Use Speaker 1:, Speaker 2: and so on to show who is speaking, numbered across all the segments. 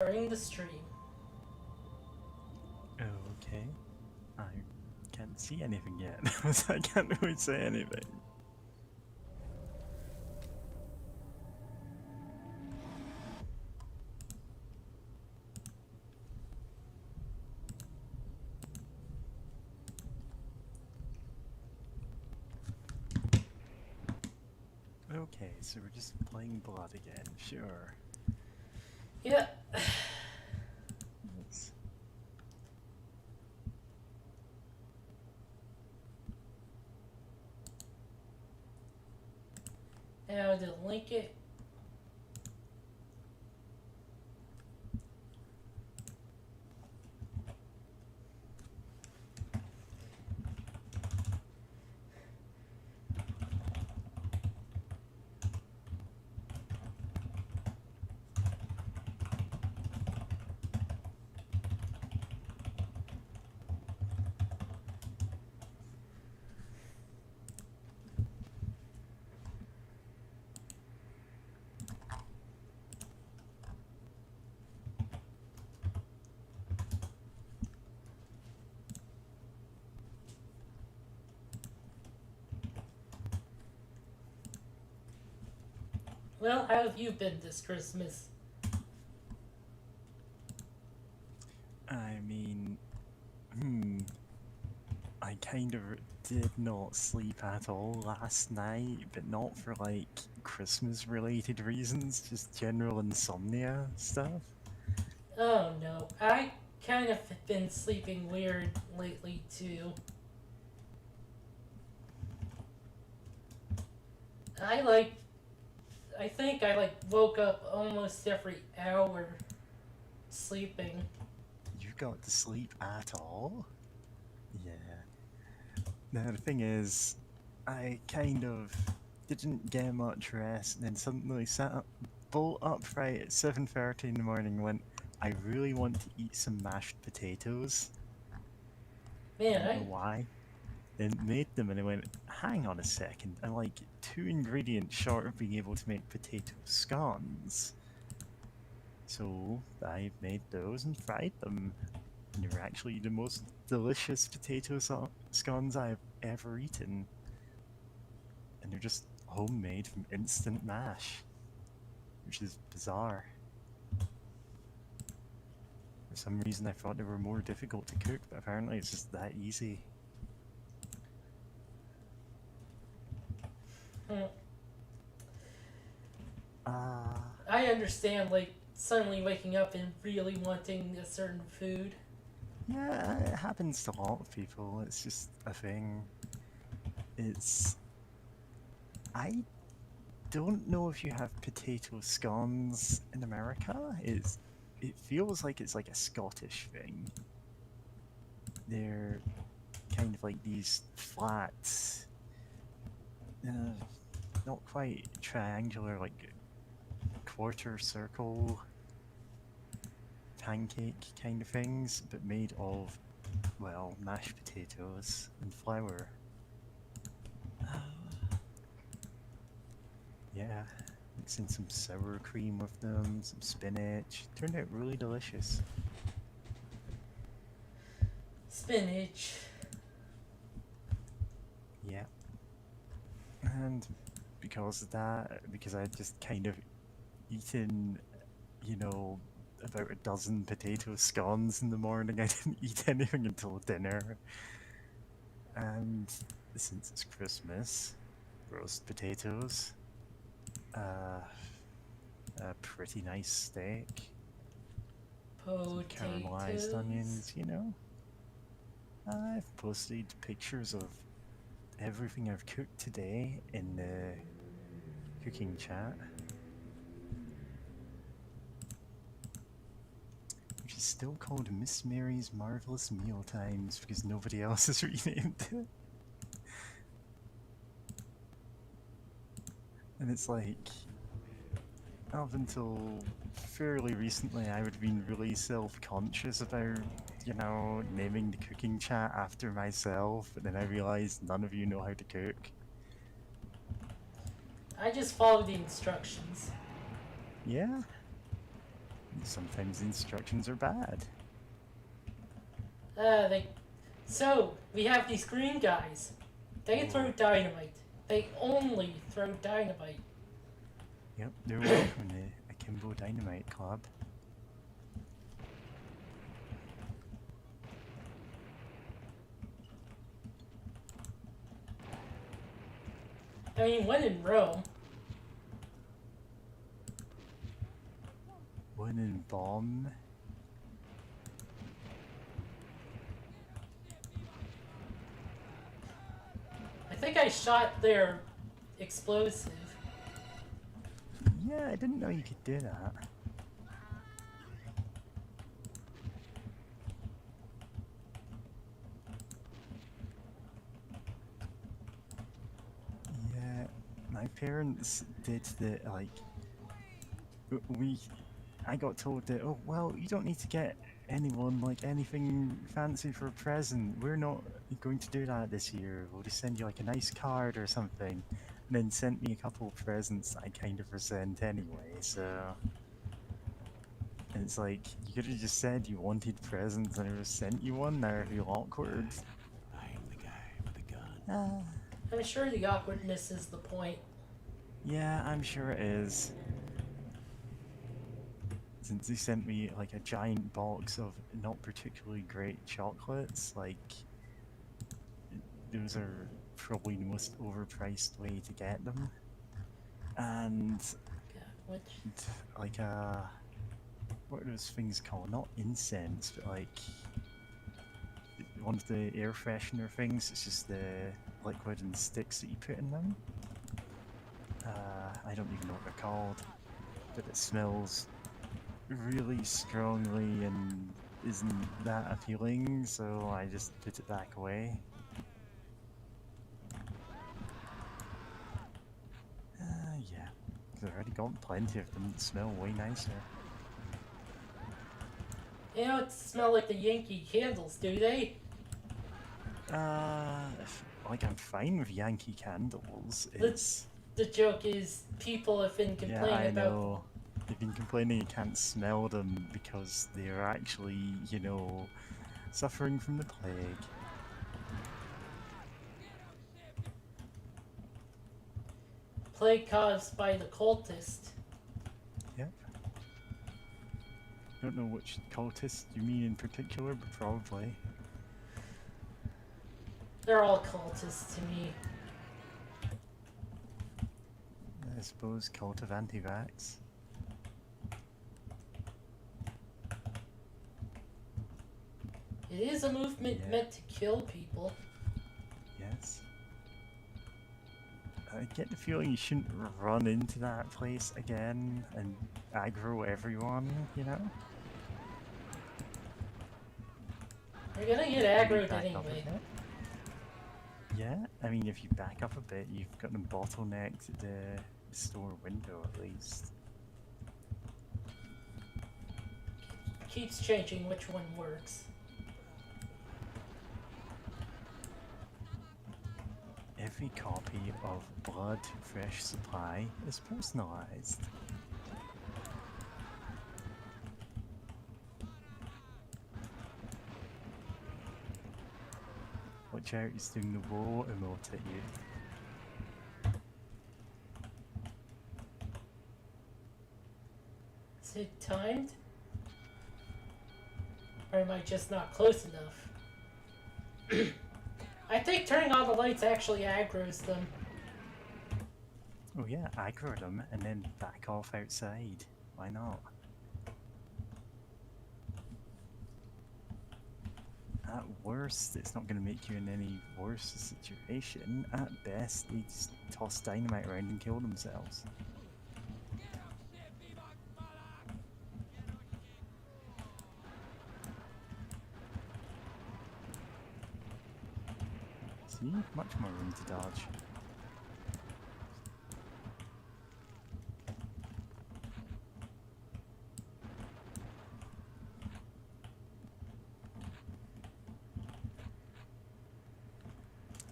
Speaker 1: During the stream.
Speaker 2: Okay. I can't see anything yet, so I can't really say anything. Okay, so we're just playing blood again, sure.
Speaker 1: Yeah.
Speaker 2: Yes.
Speaker 1: Now to link it. Well, how have you been this Christmas?
Speaker 2: I mean, I kind of did not sleep at all last night, but not for like Christmas related reasons, just general insomnia stuff.
Speaker 1: Oh no, I kind of been sleeping weird lately too. I like, I think I woke up almost every hour sleeping.
Speaker 2: You got to sleep at all? Yeah. Now the thing is, I kind of didn't get much rest, and then suddenly sat up, bolt upright at 7:30 in the morning. And went, I really want to eat some mashed potatoes.
Speaker 1: Man,
Speaker 2: Don't know why. Then made them, and I went, hang on a second. I'm like 2 ingredients short of being able to make potato scones. So I made those and fried them. And they were actually the most delicious potato scones I've ever eaten. And they're just homemade from instant mash, which is bizarre. For some reason, I thought they were more difficult to cook, but apparently it's just that easy.
Speaker 1: hmm,
Speaker 2: Ah,
Speaker 1: I understand suddenly waking up and really wanting a certain food.
Speaker 2: yeah, it happens to a lot of people. It's just a thing. It's. I don't know if you have potato scones in America. It feels like it's like a Scottish thing. They're kind of like these flat, uh, not quite triangular, like quarter circle pancake kind of things, but made of, well, mashed potatoes and flour. Yeah, mixing some sour cream with them, some spinach. Turned out really delicious.
Speaker 1: Spinach.
Speaker 2: Yeah. And because of that, because I just kind of eaten, you know, about a dozen potato scones in the morning, I didn't eat anything until dinner. And since it's Christmas, roast potatoes, uh, a pretty nice steak, some caramelized
Speaker 1: Potatoes.
Speaker 2: onions, you know. I've posted pictures of everything I've cooked today in the cooking chat, which is still called Miss Mary's Marvelous Meal Times because nobody else has renamed it. And it's like, up until fairly recently, I would have been really self-conscious about, you know, naming the cooking chat after myself, but then I realized none of you know how to cook.
Speaker 1: I just follow the instructions.
Speaker 2: Yeah, Sometimes the instructions are bad.
Speaker 1: So, we have these green guys. They
Speaker 2: Oh.
Speaker 1: throw dynamite. They only throw dynamite.
Speaker 2: Yep, they're welcome to Akimbo Dynamite Club.
Speaker 1: I mean, when in Rome.
Speaker 2: One in bomb.
Speaker 1: I think I shot their explosive.
Speaker 2: Yeah, I didn't know you could do that. Yeah, my parents did the, like, I got told that, oh, well, you don't need to get anyone, like, anything fancy for a present. We're not going to do that this year. We'll just send you, like, a nice card or something. And then sent me a couple of presents that I kind of resent anyway, so... And it's like, you could have just said you wanted presents and I would have sent you one, now I feel awkward.
Speaker 3: I am the guy with the gun.
Speaker 1: I'm sure the awkwardness is the point.
Speaker 2: Yeah, I'm sure it is. Since they sent me like a giant box of not particularly great chocolates, like those are probably the most overpriced way to get them. And
Speaker 1: God,
Speaker 2: like what are those things called? Not incense, but like one of the air freshener things. It's just the liquid and sticks that you put in them. I don't even know what they're called, but it smells really strongly and isn't that appealing, so I just put it back away. Yeah, I've already got plenty of them that smell way nicer.
Speaker 1: They don't smell like the Yankee candles, do they?
Speaker 2: Like I'm fine with Yankee candles. It's
Speaker 1: The joke is people have been
Speaker 2: yeah,
Speaker 1: complaining
Speaker 2: I
Speaker 1: about.
Speaker 2: know. They've been complaining you can't smell them because they're actually, you know, suffering from the plague.
Speaker 1: Plague caused by the cultist.
Speaker 2: Yep. Don't know which cultist you mean in particular, but probably.
Speaker 1: They're all cultists to me.
Speaker 2: I suppose cult of anti-vax.
Speaker 1: It is a movement meant to kill people.
Speaker 2: Yes. I get the feeling you shouldn't run into that place again and aggro everyone, you know?
Speaker 1: You're gonna get
Speaker 2: Maybe
Speaker 1: aggroed
Speaker 2: back up a
Speaker 1: anyway.
Speaker 2: bit. Yeah, I mean, if you back up a bit, you've got them bottlenecked at the store window at least.
Speaker 1: Keeps changing which one works.
Speaker 2: Every copy of Blood Fresh Supply is personalized. Watch out, he's doing the woe emote at you.
Speaker 1: Is it timed? Or am I just not close enough? I think turning on the lights actually aggroes them.
Speaker 2: Oh yeah, aggro them and then back off outside. Why not? At worst, it's not going to make you in any worse situation. At best, they just toss dynamite around and kill themselves. See? Much more room to dodge.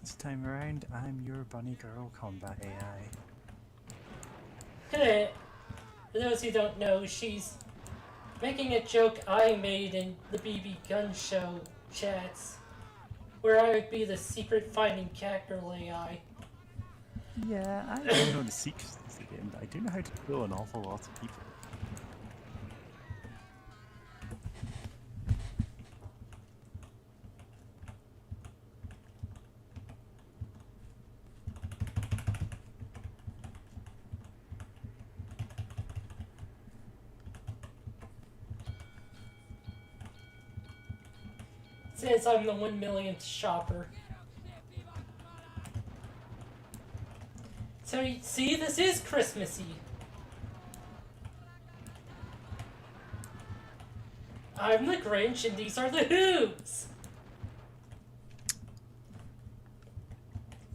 Speaker 2: This time around, I'm your bunny girl combat AI.
Speaker 1: For those who don't know, she's making a joke I made in the BB Gun Show chats, where I would be the secret finding cackerel AI.
Speaker 2: Yeah, I don't know the secrets of the game, but I do know how to kill an awful lot of people.
Speaker 1: Since I'm the 1 millionth shopper. So, see, this is Christmassy. I'm the Grinch, and these are the Who's.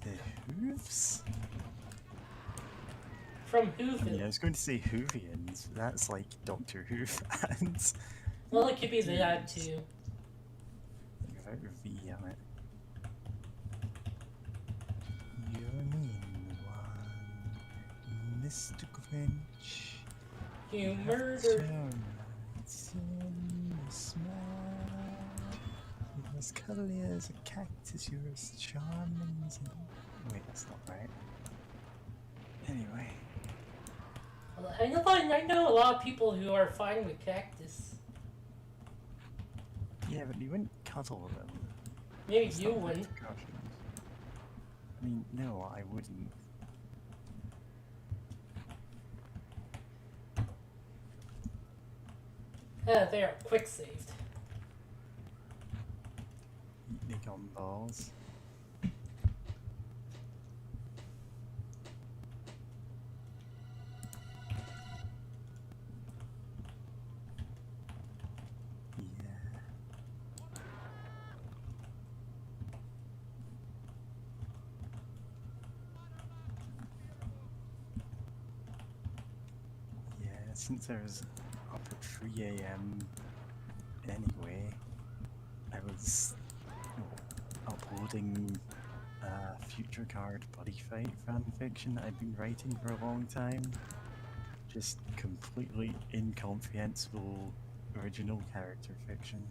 Speaker 2: The Hooves?
Speaker 1: From Whoville.
Speaker 2: Yeah, I was going to say Whovians, but that's like Doctor Who fans.
Speaker 1: Well, it could be that too.
Speaker 2: Without a V on it. You're a mean one, Mr. Grinch.
Speaker 1: You murdered.
Speaker 2: It's in your smile. You're as cuddly as a cactus, you're as charming as an... Wait, that's not right. Anyway.
Speaker 1: I know a lot of people who are fine with cactus.
Speaker 2: Yeah, but you wouldn't cuddle them.
Speaker 1: Maybe
Speaker 2: That's
Speaker 1: you
Speaker 2: not
Speaker 1: wouldn't.
Speaker 2: repercussions. I mean, no, I wouldn't.
Speaker 1: They are quick saved.
Speaker 2: Eat on balls. Since I was up at 3 AM anyway, I was uploading Future Card Buddy Fight fanfiction that I'd been writing for a long time. Just completely incomprehensible original character fiction.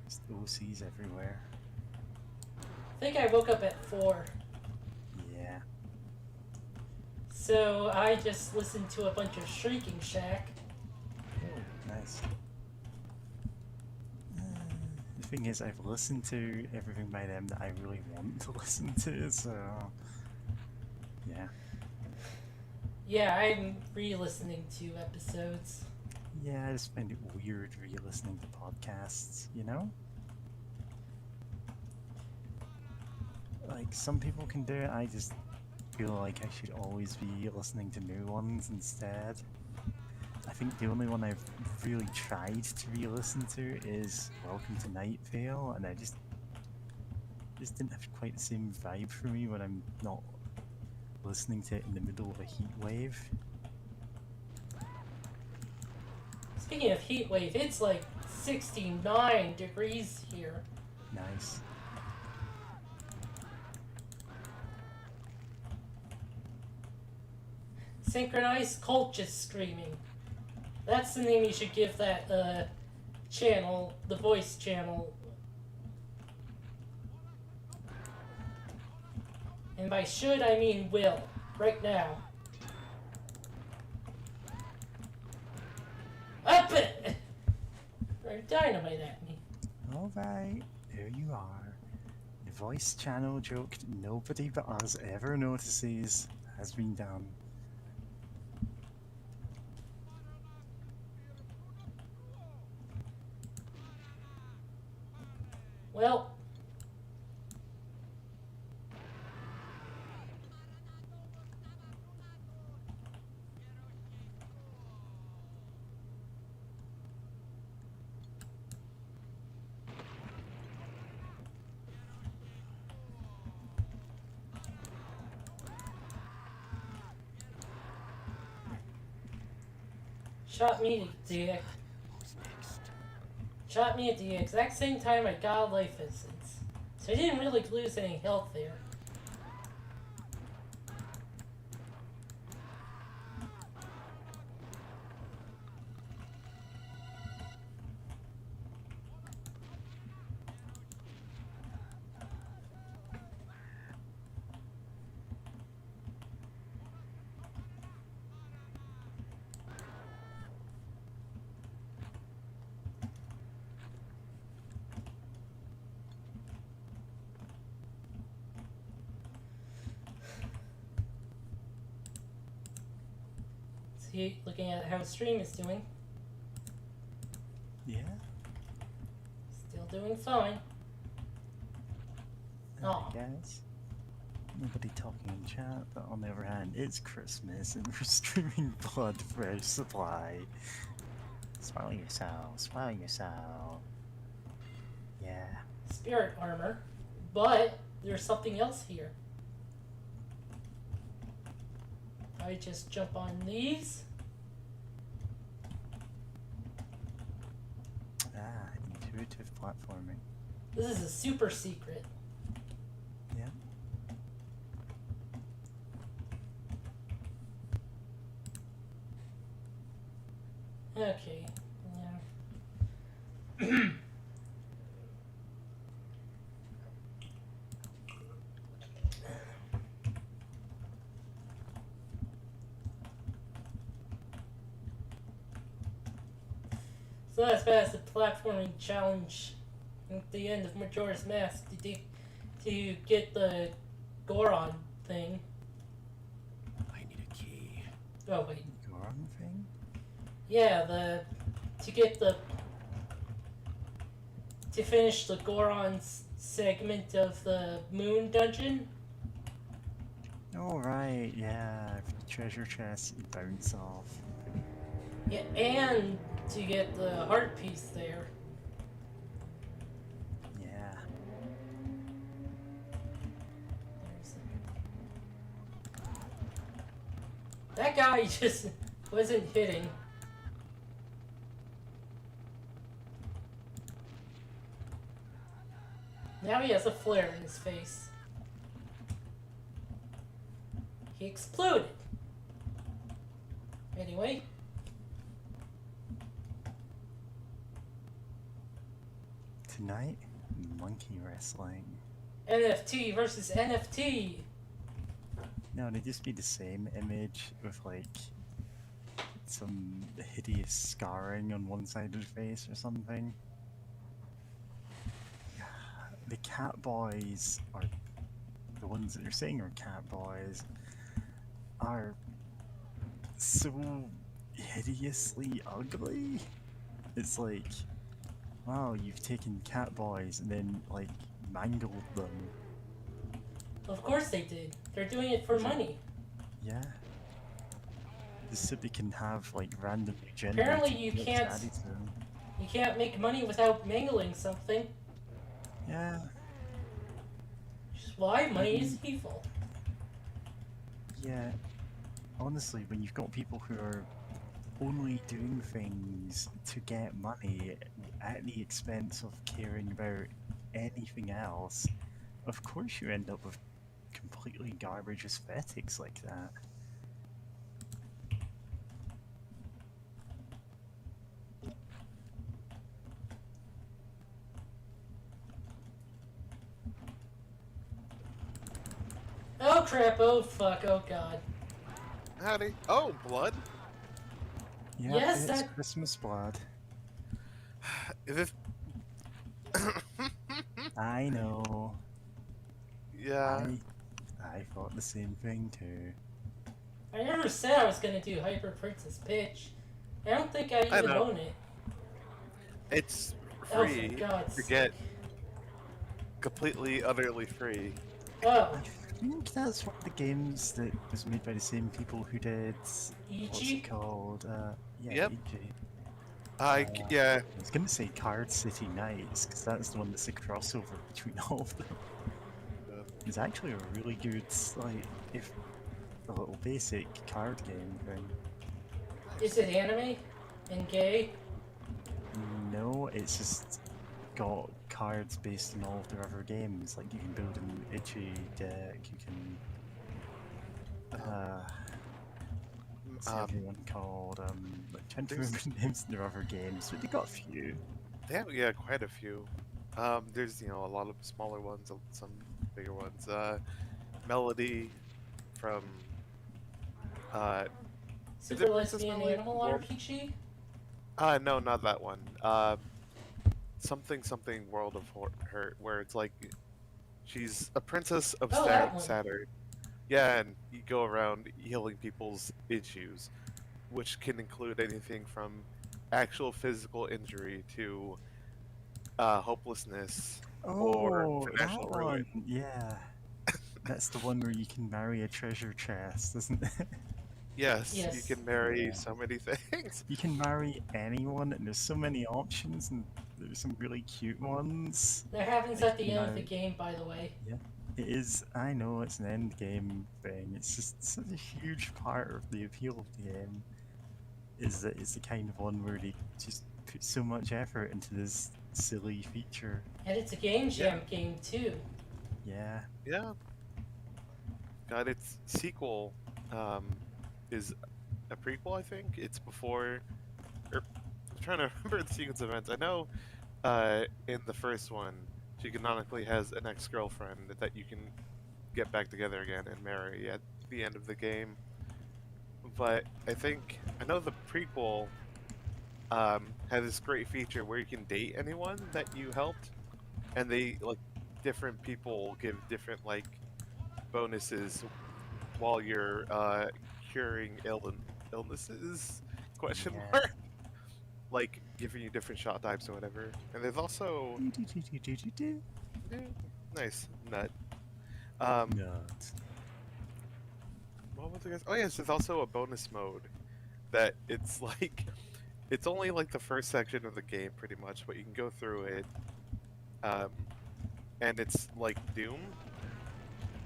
Speaker 2: Just OCs everywhere.
Speaker 1: I think I woke up at 4.
Speaker 2: Yeah.
Speaker 1: So I just listened to a bunch of Shrieking Shack.
Speaker 2: Oh, nice. The thing is, I've listened to everything by them that I really want to listen to, so... yeah.
Speaker 1: Yeah, I'm re-listening to episodes.
Speaker 2: Yeah, I just find it weird re-listening to podcasts, you know? Like, some people can do it, I just feel like I should always be listening to new ones instead. I think the only one I've really tried to re-listen to is Welcome to Night Vale, and I just didn't have quite the same vibe for me when I'm not listening to it in the middle of a heat wave.
Speaker 1: Speaking of heat wave, it's like 69 degrees here.
Speaker 2: Nice.
Speaker 1: Synchronized cultist screaming. That's the name you should give that channel, the voice channel. And by should, I mean will. Right now. Up it! Throw dynamite at me.
Speaker 2: Alright, there you are. The voice channel joke nobody but us ever notices has been done.
Speaker 1: Well, shot me at the exact same time I got a life essence. So I didn't really lose any health there. See, looking at how the stream is doing,
Speaker 2: Yeah.
Speaker 1: still doing fine.
Speaker 2: I
Speaker 1: Oh,
Speaker 2: guess. Nobody talking in chat, but on the other hand, it's Christmas and we're streaming Blood Fresh Supply. Swallow yourself, swallow yourself. Yeah.
Speaker 1: spirit armor, but there's something else here. I just jump on these.
Speaker 2: Ah, intuitive platforming.
Speaker 1: This is a super secret.
Speaker 2: Yeah.
Speaker 1: Okay. Yeah. So that's fast the platforming challenge at the end of Majora's Mask to get the Goron thing.
Speaker 3: I need a key.
Speaker 1: Oh wait.
Speaker 2: Goron thing?
Speaker 1: Yeah, to finish the Goron segment of the Moon Dungeon.
Speaker 2: Oh, right, yeah. Treasure chest you bounce off.
Speaker 1: Yeah, and to get the heart piece there.
Speaker 2: Yeah.
Speaker 1: That guy just wasn't hitting. Now he has a flare in his face. He exploded. Anyway.
Speaker 2: Tonight, monkey wrestling.
Speaker 1: NFT versus NFT.
Speaker 2: No, it'd just be the same image with like some hideous scarring on one side of the face or something. The cat boys, or the ones that you're saying are cat boys, are so hideously ugly. It's like, wow, you've taken cat boys and then like mangled them.
Speaker 1: Of course they did. They're doing it for money.
Speaker 2: Yeah. Just so they can have like random generated
Speaker 1: Apparently you
Speaker 2: clips
Speaker 1: can't-
Speaker 2: added to them.
Speaker 1: You can't make money without mangling something.
Speaker 2: Yeah.
Speaker 1: Which is why money is evil.
Speaker 2: Yeah. Honestly, when you've got people who are only doing things to get money at the expense of caring about anything else, of course you end up with completely garbage aesthetics like that.
Speaker 1: Oh crap, oh fuck, oh god.
Speaker 4: Howdy. Oh, blood.
Speaker 2: Yeah,
Speaker 1: Yes,
Speaker 2: it's
Speaker 1: that-
Speaker 2: Christmas blood.
Speaker 4: This...
Speaker 2: I know.
Speaker 4: yeah.
Speaker 2: I thought the same thing too.
Speaker 1: I never said I was gonna do Hyper Princess Pitch. I don't think I even
Speaker 4: know.
Speaker 1: own it.
Speaker 4: It's
Speaker 1: Oh,
Speaker 4: free.
Speaker 1: for God's
Speaker 4: Forget. Completely, utterly free.
Speaker 1: Oh,
Speaker 2: I think that's one of the games that was made by the same people who did what's
Speaker 1: E.G.?
Speaker 2: it called? Yeah,
Speaker 4: Yep.
Speaker 2: EG.
Speaker 4: Yeah.
Speaker 2: I was gonna say Card City Nights, because that's the one that's a crossover between all of them. It's actually a really good, like, if a little basic card game thing.
Speaker 1: Is it anime? And gay?
Speaker 2: No, it's just got cards based on all of their other games. Like you can build an itchy deck, you can what's the other one called? I'm trying to remember the names of their other games, but they got a few.
Speaker 4: They have, quite a few. There's, a lot of smaller ones, some bigger ones. Melody from,
Speaker 1: Super
Speaker 4: it Princess
Speaker 1: Lesbian
Speaker 4: Melody?
Speaker 1: Animal
Speaker 4: World?
Speaker 1: RPG?
Speaker 4: no, not that one. Something World of Hurt, where it's like, she's a princess of
Speaker 1: Oh, that one.
Speaker 4: Saturn. Yeah, and you go around healing people's issues. which can include anything from actual physical injury to hopelessness or
Speaker 2: Oh, that
Speaker 4: financial ruin.
Speaker 2: one. Yeah. That's the one where you can marry a treasure chest, isn't it?
Speaker 4: Yes, you
Speaker 1: Yes.
Speaker 4: can marry
Speaker 2: Yeah.
Speaker 4: so many things.
Speaker 2: You can marry anyone, and there's so many options, and there's some really cute ones.
Speaker 1: That happens
Speaker 2: Like
Speaker 1: at
Speaker 2: you
Speaker 1: the
Speaker 2: can
Speaker 1: end of the
Speaker 2: marry.
Speaker 1: game, by the way.
Speaker 2: Yeah. It is. I know it's an end game thing. It's just such a huge part of the appeal of the game. Is that it's the kind of one where they just put so much effort into this silly feature.
Speaker 1: And it's a Game
Speaker 4: Yeah,
Speaker 1: Jam game, too.
Speaker 2: Yeah.
Speaker 4: yeah. God, its sequel is a prequel, I think. It's before. Or, I'm trying to remember the sequence of events. I know in the first one, she canonically has an ex-girlfriend that you can get back together again and marry at the end of the game. But I know the prequel had this great feature where you can date anyone that you helped, and they like different people give different like bonuses while you're curing illnesses question
Speaker 2: Yeah.
Speaker 4: mark like giving you different shot types or whatever. And there's also
Speaker 2: Do-do-do-do-do-do.
Speaker 4: eh, nice nut. Um,
Speaker 2: Nut.
Speaker 4: what was I guess? Oh yes, there's also a bonus mode that it's like it's only like the first section of the game pretty much, but you can go through it. Um, and it's like Doom,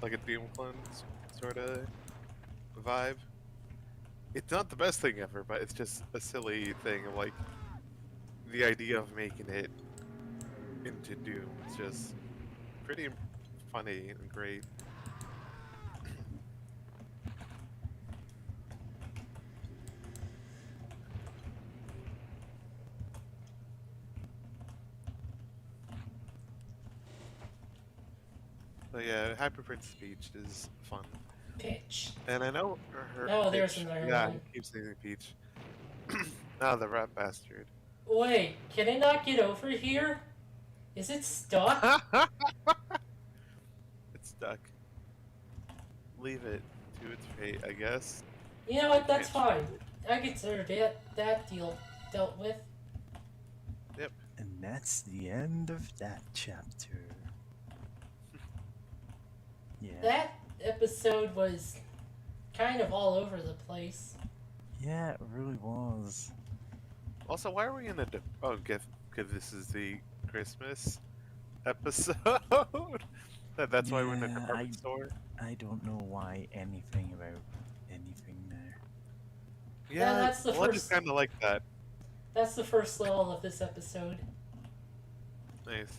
Speaker 4: like a Doom clone sort of vibe. It's not the best thing ever, but it's just a silly thing of like the idea of making it into Doom. It's just pretty funny and great. But yeah, Hyper Princess Peach is fun,
Speaker 1: Pitch.
Speaker 4: and I know her.
Speaker 1: Oh, there's
Speaker 4: Peach.
Speaker 1: another
Speaker 4: Yeah,
Speaker 1: one.
Speaker 4: he keeps saying Peach. Ah, the rat bastard.
Speaker 1: Wait, can it not get over here? Is it stuck?
Speaker 4: It's stuck. Leave it to its fate, I guess.
Speaker 1: You know what, that's
Speaker 4: Can't
Speaker 1: fine. I consider that deal dealt with.
Speaker 4: Yep.
Speaker 2: And that's the end of that chapter. Yeah.
Speaker 1: That episode was kind of all over the place.
Speaker 2: Yeah, it really was.
Speaker 4: Also, why are we in a? Oh, because this is the Christmas episode. That's why we're in a
Speaker 2: Yeah,
Speaker 4: department store.
Speaker 2: I don't know why anything about anything there.
Speaker 4: Yeah,
Speaker 1: that's the
Speaker 4: well, I
Speaker 1: first-
Speaker 4: just kind of like that.
Speaker 1: That's the first level of this episode.
Speaker 4: Nice.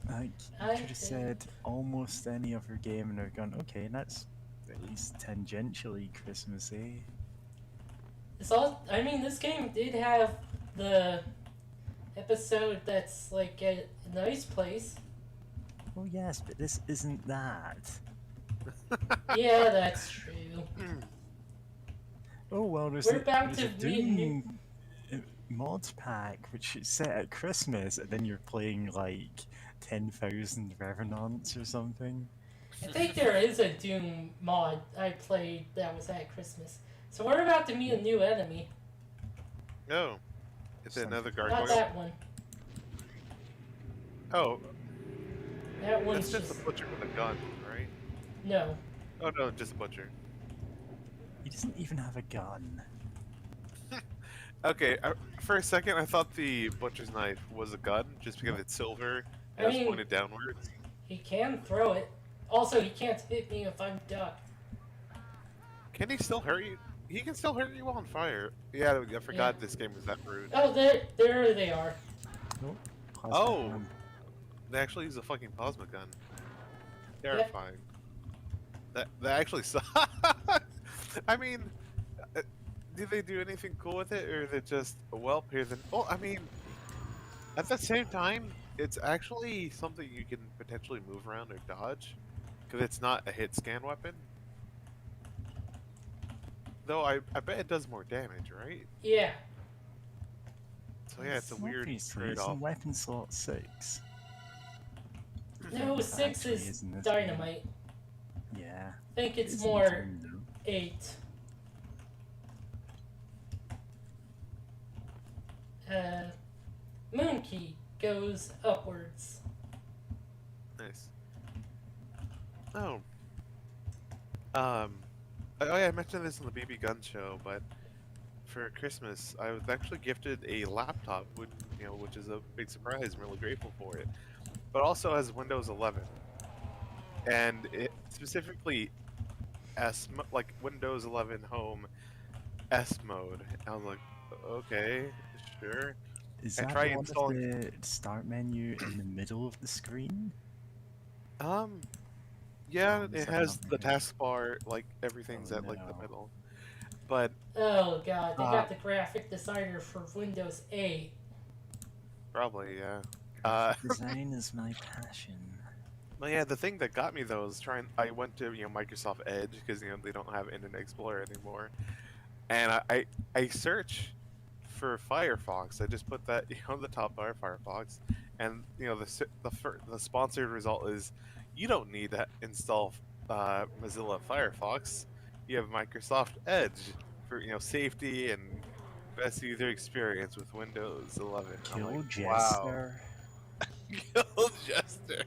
Speaker 2: I
Speaker 1: I
Speaker 2: could have said almost any other game and I've gone, okay, that's at least tangentially Christmassy.
Speaker 1: It's all. I mean, this game did have the episode that's like a nice place.
Speaker 2: Oh yes, but this isn't that.
Speaker 1: Yeah, that's true.
Speaker 2: Oh well, there's
Speaker 1: We're
Speaker 2: a,
Speaker 1: about
Speaker 2: there's a
Speaker 1: to meet new-
Speaker 2: Doom mods pack which is set at Christmas, and then you're playing like 10,000 Revenants or something.
Speaker 1: I think there is a Doom mod I played that was at Christmas. So we're about to meet a new enemy.
Speaker 4: Oh, it's another
Speaker 1: Not
Speaker 4: gargoyle.
Speaker 1: that one.
Speaker 4: Oh,
Speaker 1: That one's
Speaker 4: that's just
Speaker 1: just
Speaker 4: a butcher with a gun, right?
Speaker 1: no.
Speaker 4: Oh no, just a butcher.
Speaker 2: He doesn't even have a gun.
Speaker 4: Okay, for a second I thought the butcher's knife was a gun, just because it's silver and
Speaker 1: I
Speaker 4: it's
Speaker 1: mean-
Speaker 4: pointed downwards.
Speaker 1: He can throw it. Also, he can't hit me if I'm ducked.
Speaker 4: Can he still hurt you? He can still hurt you while on fire. Yeah, I forgot this game was that rude.
Speaker 1: Oh, there they are.
Speaker 2: Nope. Plasma
Speaker 4: Oh.
Speaker 2: gun.
Speaker 4: They actually use a fucking plasma gun. Terrifying. That actually sucks. I mean, do they do anything cool with it, or is it just well? Here's an. Oh, I mean, at the same time, it's actually something you can potentially move around or dodge, because it's not a hit scan weapon. Though I bet it does more damage, right?
Speaker 1: Yeah.
Speaker 4: So yeah, it's a weird
Speaker 2: Obviously, it's
Speaker 4: trade-off.
Speaker 2: in weapon slot 6.
Speaker 1: No, 6
Speaker 2: Actually,
Speaker 1: is
Speaker 2: isn't this
Speaker 1: dynamite.
Speaker 2: Yeah.
Speaker 1: I think it's
Speaker 2: isn't
Speaker 1: more
Speaker 2: Doom, though.
Speaker 1: 8. moon key goes upwards.
Speaker 4: Nice. Oh. Oh yeah, I mentioned this on the BB Gun show, but for Christmas, I was actually gifted a laptop, which is a big surprise. I'm really grateful for it. But also has Windows 11, and it specifically like Windows 11 Home S mode. I was like, okay, sure.
Speaker 2: Is
Speaker 4: I
Speaker 2: that the
Speaker 4: tried
Speaker 2: one with
Speaker 4: installing.
Speaker 2: the start menu in the middle of the screen?
Speaker 4: Um, yeah,
Speaker 2: Or is
Speaker 4: it
Speaker 2: that
Speaker 4: has
Speaker 2: another
Speaker 4: the
Speaker 2: game?
Speaker 4: taskbar, like
Speaker 2: Oh
Speaker 4: everything's at like the
Speaker 2: no.
Speaker 4: middle. But
Speaker 1: Oh god, they
Speaker 4: uh,
Speaker 1: got the graphic designer for Windows 8.
Speaker 4: probably yeah.
Speaker 2: Graphic design is my passion.
Speaker 4: Well, yeah, the thing that got me though is trying. I went to Microsoft Edge because they don't have Internet Explorer anymore, and I search for Firefox. I just put that the top bar Firefox, and the sponsored result is you don't need to install Mozilla Firefox. You have Microsoft Edge for safety and best user experience with Windows 11. I'm like,
Speaker 2: Kill
Speaker 4: wow,
Speaker 2: Jester.
Speaker 4: kill Jester.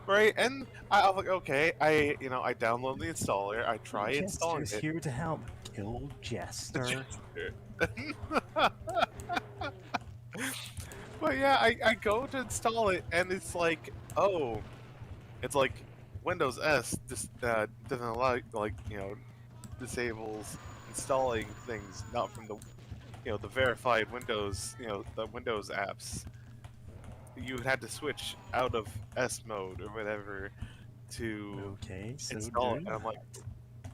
Speaker 4: Right, and I was like, okay, I download the installer, I try installing
Speaker 2: Jester's
Speaker 4: it.
Speaker 2: here to help. Kill Jester.
Speaker 4: But yeah, I go to install it, and it's like, oh, it's like Windows S just doesn't allow, like, disables installing things not from the verified Windows, the Windows apps. You had to switch out of S mode or whatever to
Speaker 2: Okay, so
Speaker 4: install it.
Speaker 2: do
Speaker 4: And I'm like,
Speaker 2: that.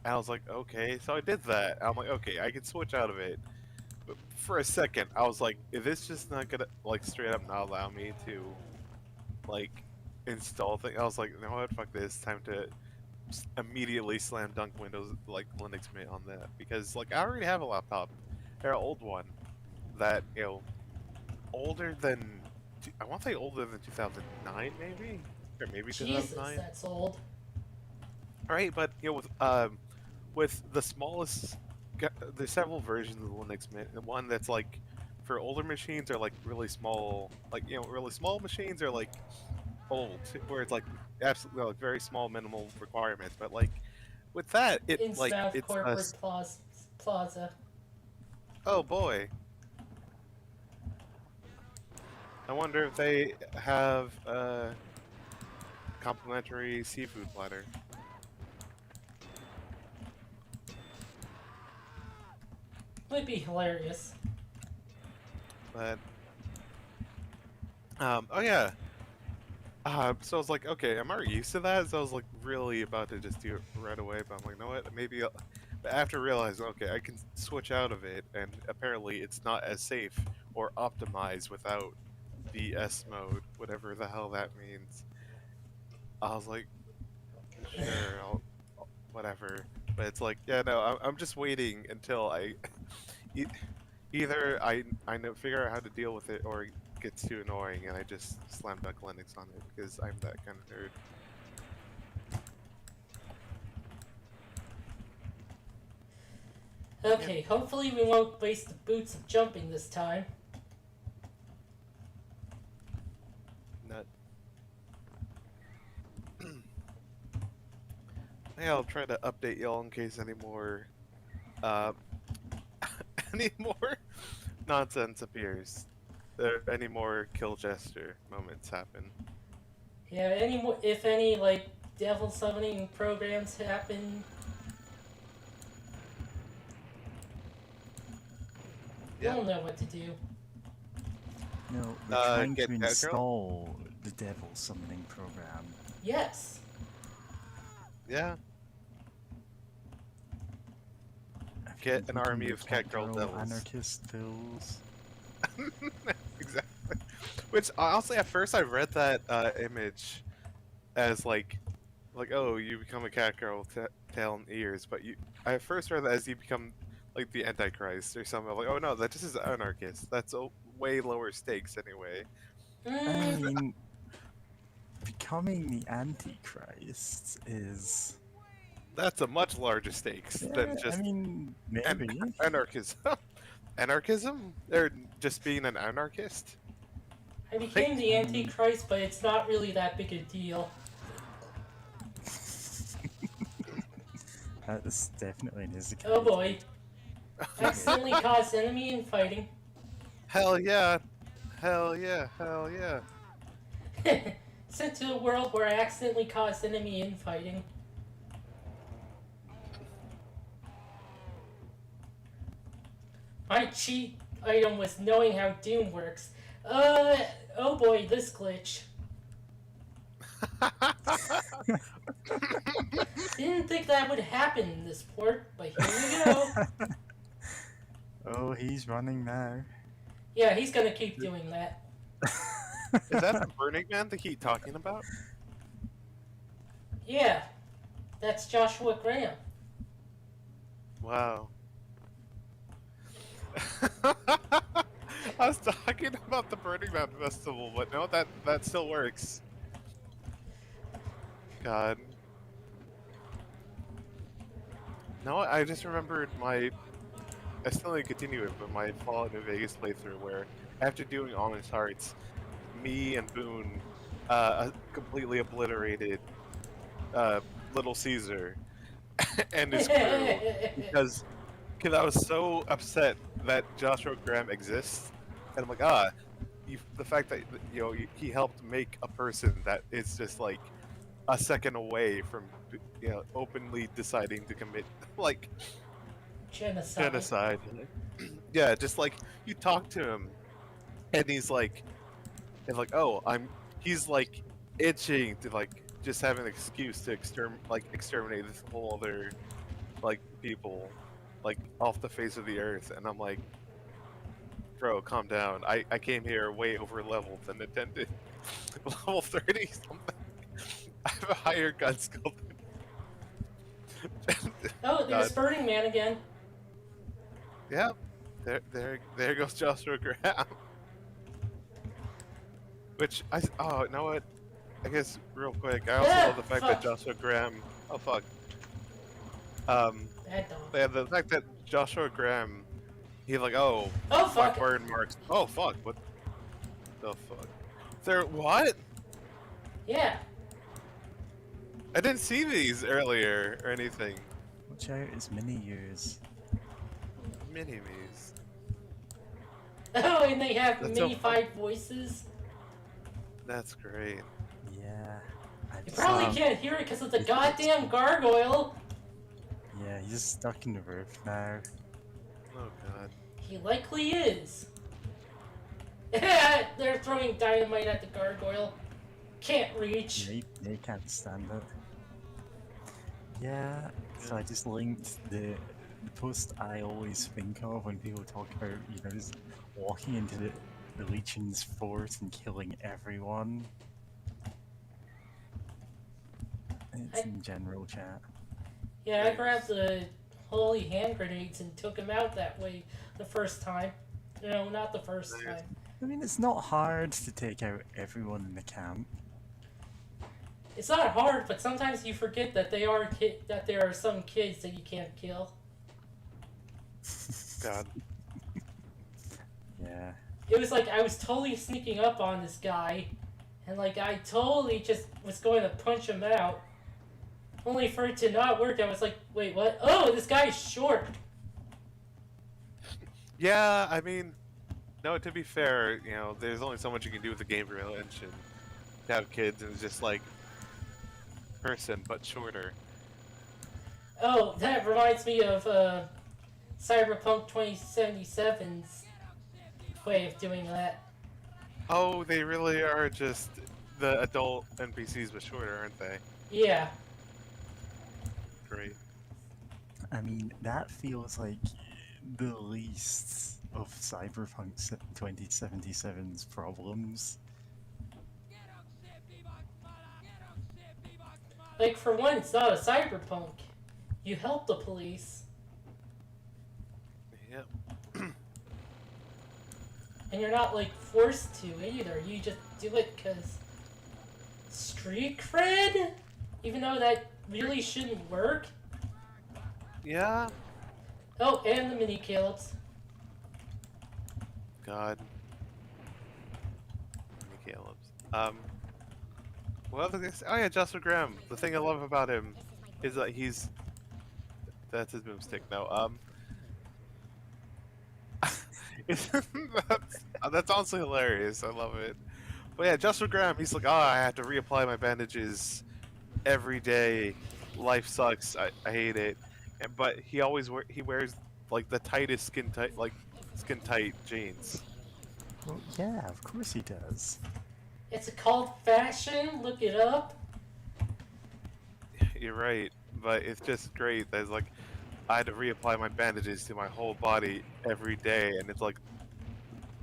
Speaker 4: I was like, okay, so I did that. I'm like, okay, I can switch out of it. But for a second, I was like, is this just not gonna like straight up not allow me to like install things? I was like, no, what, fuck this. Time to immediately slam dunk Windows like Linux Mint on that because like I already have a laptop, an old one that older than I want to say older than 2009 maybe or maybe
Speaker 1: Jesus,
Speaker 4: 2009.
Speaker 1: that's old.
Speaker 4: All right, but with the smallest, there's several versions of the Linux Mint. The one that's like for older machines are like really small, like really small machines are like old, where it's like absolutely like very small minimal requirements. But like with that,
Speaker 1: Innsmouth
Speaker 4: it's
Speaker 1: Corporate Plaza.
Speaker 4: oh boy, I wonder if they have a complimentary seafood platter.
Speaker 1: Would be hilarious.
Speaker 4: But oh yeah. So I was like, okay, I'm already used to that. So I was like, really about to just do it right away. But I'm like, you know what? Maybe but after realizing, okay, I can switch out of it, and apparently it's not as safe or optimized without the S mode, whatever the hell that means. I was like, sure, whatever. But it's like, yeah, no, I'm just waiting until e- either I know figure out how to deal with it or it gets too annoying and I just slam dunk Linux on it because I'm that kind of nerd.
Speaker 1: Okay, hopefully we won't waste the boots of jumping this time.
Speaker 4: Nut. Yeah, I'll try to update y'all in case any more uh any more nonsense appears. There any more kill jester moments happen.
Speaker 1: Yeah, if any like devil summoning programs happen,
Speaker 4: Yeah.
Speaker 1: we'll know what to do.
Speaker 2: No, we're trying
Speaker 4: Get
Speaker 2: to
Speaker 4: that girl?
Speaker 2: install the devil summoning program.
Speaker 1: Yes.
Speaker 4: Yeah.
Speaker 2: Have you
Speaker 4: Get
Speaker 2: been
Speaker 4: an
Speaker 2: taking
Speaker 4: army
Speaker 2: your
Speaker 4: of cat girl devils.
Speaker 2: anarchist pills?
Speaker 4: Exactly. Which honestly, at first I read that image as like oh, you become a cat girl with tail and ears, but I first read that as you become like the Antichrist or something. I'm like, oh no, that just is anarchist. That's way lower stakes anyway.
Speaker 2: I
Speaker 1: Mm,
Speaker 2: mean, becoming the Antichrist is...
Speaker 4: That's a much larger stakes than
Speaker 2: Yeah, I
Speaker 4: just
Speaker 2: mean,
Speaker 4: an
Speaker 2: maybe.
Speaker 4: anarchism. anarchism or just being an anarchist.
Speaker 1: I became the Antichrist, but it's not really that big a deal.
Speaker 2: That's definitely an Isekai.
Speaker 1: Oh boy.
Speaker 2: type.
Speaker 1: Accidentally caused enemy infighting.
Speaker 4: Hell yeah, hell yeah, hell yeah.
Speaker 1: Sent to a world where I accidentally caused enemy infighting. My cheat item was knowing how Doom works. Oh boy, this glitch. Didn't think that would happen in this port, but here we go.
Speaker 2: Oh, he's running now.
Speaker 1: Yeah, he's gonna keep doing that.
Speaker 4: Is that the Burning Man they keep talking about?
Speaker 1: Yeah, that's Joshua Graham.
Speaker 4: Wow. I was talking about the Burning Man festival, but no, that still works. God. No, I just remembered I still need to continue it, but my Fallout New Vegas playthrough where after doing Honest Hearts, me and Boone completely obliterated Little Caesar and his crew because I was so upset that Joshua Graham exists, and I'm like, the fact that he helped make a person that is just like a second away from openly deciding to commit like genocide. Yeah, just like you talk to him, and he's like, he's like itching to like just have an excuse to exterminate this whole other like people like off the face of the earth, and I'm like, bro, calm down. I came here way over leveled and attended level 30 something. I have a higher gun skill than
Speaker 1: Oh, there's
Speaker 4: God.
Speaker 1: Burning Man again.
Speaker 4: Yeah, there goes Joshua Graham. Which you know what? I guess real quick, I also love the fact that Joshua Graham. Oh fuck.
Speaker 1: Bad dog.
Speaker 4: Yeah, the fact that Joshua Graham, he's like,
Speaker 1: Oh
Speaker 4: my
Speaker 1: fuck.
Speaker 4: burn marks. Oh fuck, what the fuck? There, what?
Speaker 1: Yeah.
Speaker 4: I didn't see these earlier or anything.
Speaker 2: Watch out, it's mini-use.
Speaker 4: Mini-me's.
Speaker 1: Oh, and they have
Speaker 4: That's so
Speaker 1: mini-fied voices.
Speaker 4: That's great.
Speaker 2: Yeah.
Speaker 1: You probably can't hear it because of the goddamn gargoyle.
Speaker 2: Yeah, he's stuck in the roof now.
Speaker 4: Oh god.
Speaker 1: He likely is. They're throwing dynamite at the gargoyle. Can't reach.
Speaker 2: They can't stand it. Yeah, so I just linked the post I always think of when people talk about, just walking into the Legion's fort and killing everyone. It's in general chat.
Speaker 1: Yeah, I grabbed the holy hand grenades and took him out that way the first time. No, not the first time.
Speaker 2: I mean, it's not hard to take out everyone in the camp.
Speaker 1: It's not hard, but sometimes you forget that there are some kids that you can't kill.
Speaker 4: God.
Speaker 2: Yeah.
Speaker 1: It was like I was totally sneaking up on this guy, and like I totally just was going to punch him out. Only for it to not work, I was like, wait, what? Oh, this guy's short.
Speaker 4: Yeah, I mean, no, to be fair, there's only so much you can do with the game relation. To have kids and it's just like person but shorter.
Speaker 1: Oh, that reminds me of Cyberpunk 2077's way of doing that.
Speaker 4: Oh, they really are just the adult NPCs but shorter, aren't they?
Speaker 1: Yeah.
Speaker 4: Great.
Speaker 2: I mean, that feels like the least of Cyberpunk 2077's problems.
Speaker 1: Like, for one, it's not a cyberpunk. You help the police.
Speaker 4: Yep.
Speaker 1: And you're not, like, forced to either. You just do it because street cred? Even though that really shouldn't work.
Speaker 4: Yeah.
Speaker 1: Oh, and the mini Caleb's.
Speaker 4: God. Caleb's. What other things? Oh yeah, Joshua Graham. The thing I love about him is that he's. That's his boomstick. No. That's honestly hilarious. I love it. But yeah, Joshua Graham. He's like, oh, I have to reapply my bandages every day. Life sucks. I hate it. But he wears like the tightest skin tight jeans.
Speaker 2: Well, yeah, of course he does.
Speaker 1: It's a cult fashion. Look it up.
Speaker 4: You're right, but it's just great. There's like I had to reapply my bandages to my whole body every day, and it's like,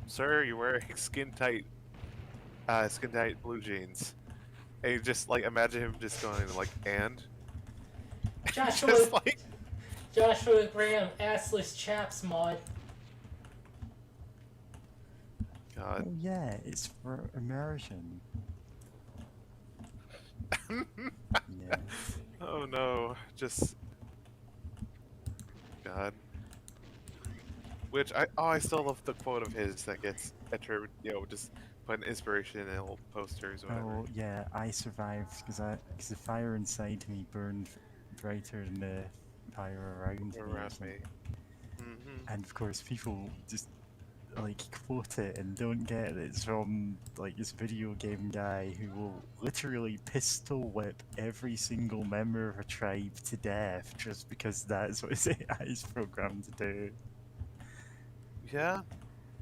Speaker 4: sir, you're wearing skin tight blue jeans, and you just like imagine him just going like, and
Speaker 1: Joshua
Speaker 4: just like,
Speaker 1: Joshua Graham assless chaps mod.
Speaker 4: God.
Speaker 2: Oh yeah, it's for immersion. Yeah.
Speaker 4: Oh no, just God. Which I still love the quote of his that gets just put an inspiration in little posters or whatever.
Speaker 2: Oh yeah, I survived because the fire inside me burned brighter than the fire around me. Or
Speaker 4: Around me.
Speaker 2: something.
Speaker 4: Mm-hmm.
Speaker 2: And of course, people just like quote it and don't get that it's from like this video game guy who will literally pistol whip every single member of a tribe to death just because that's what his AI is programmed to do.
Speaker 4: Yeah,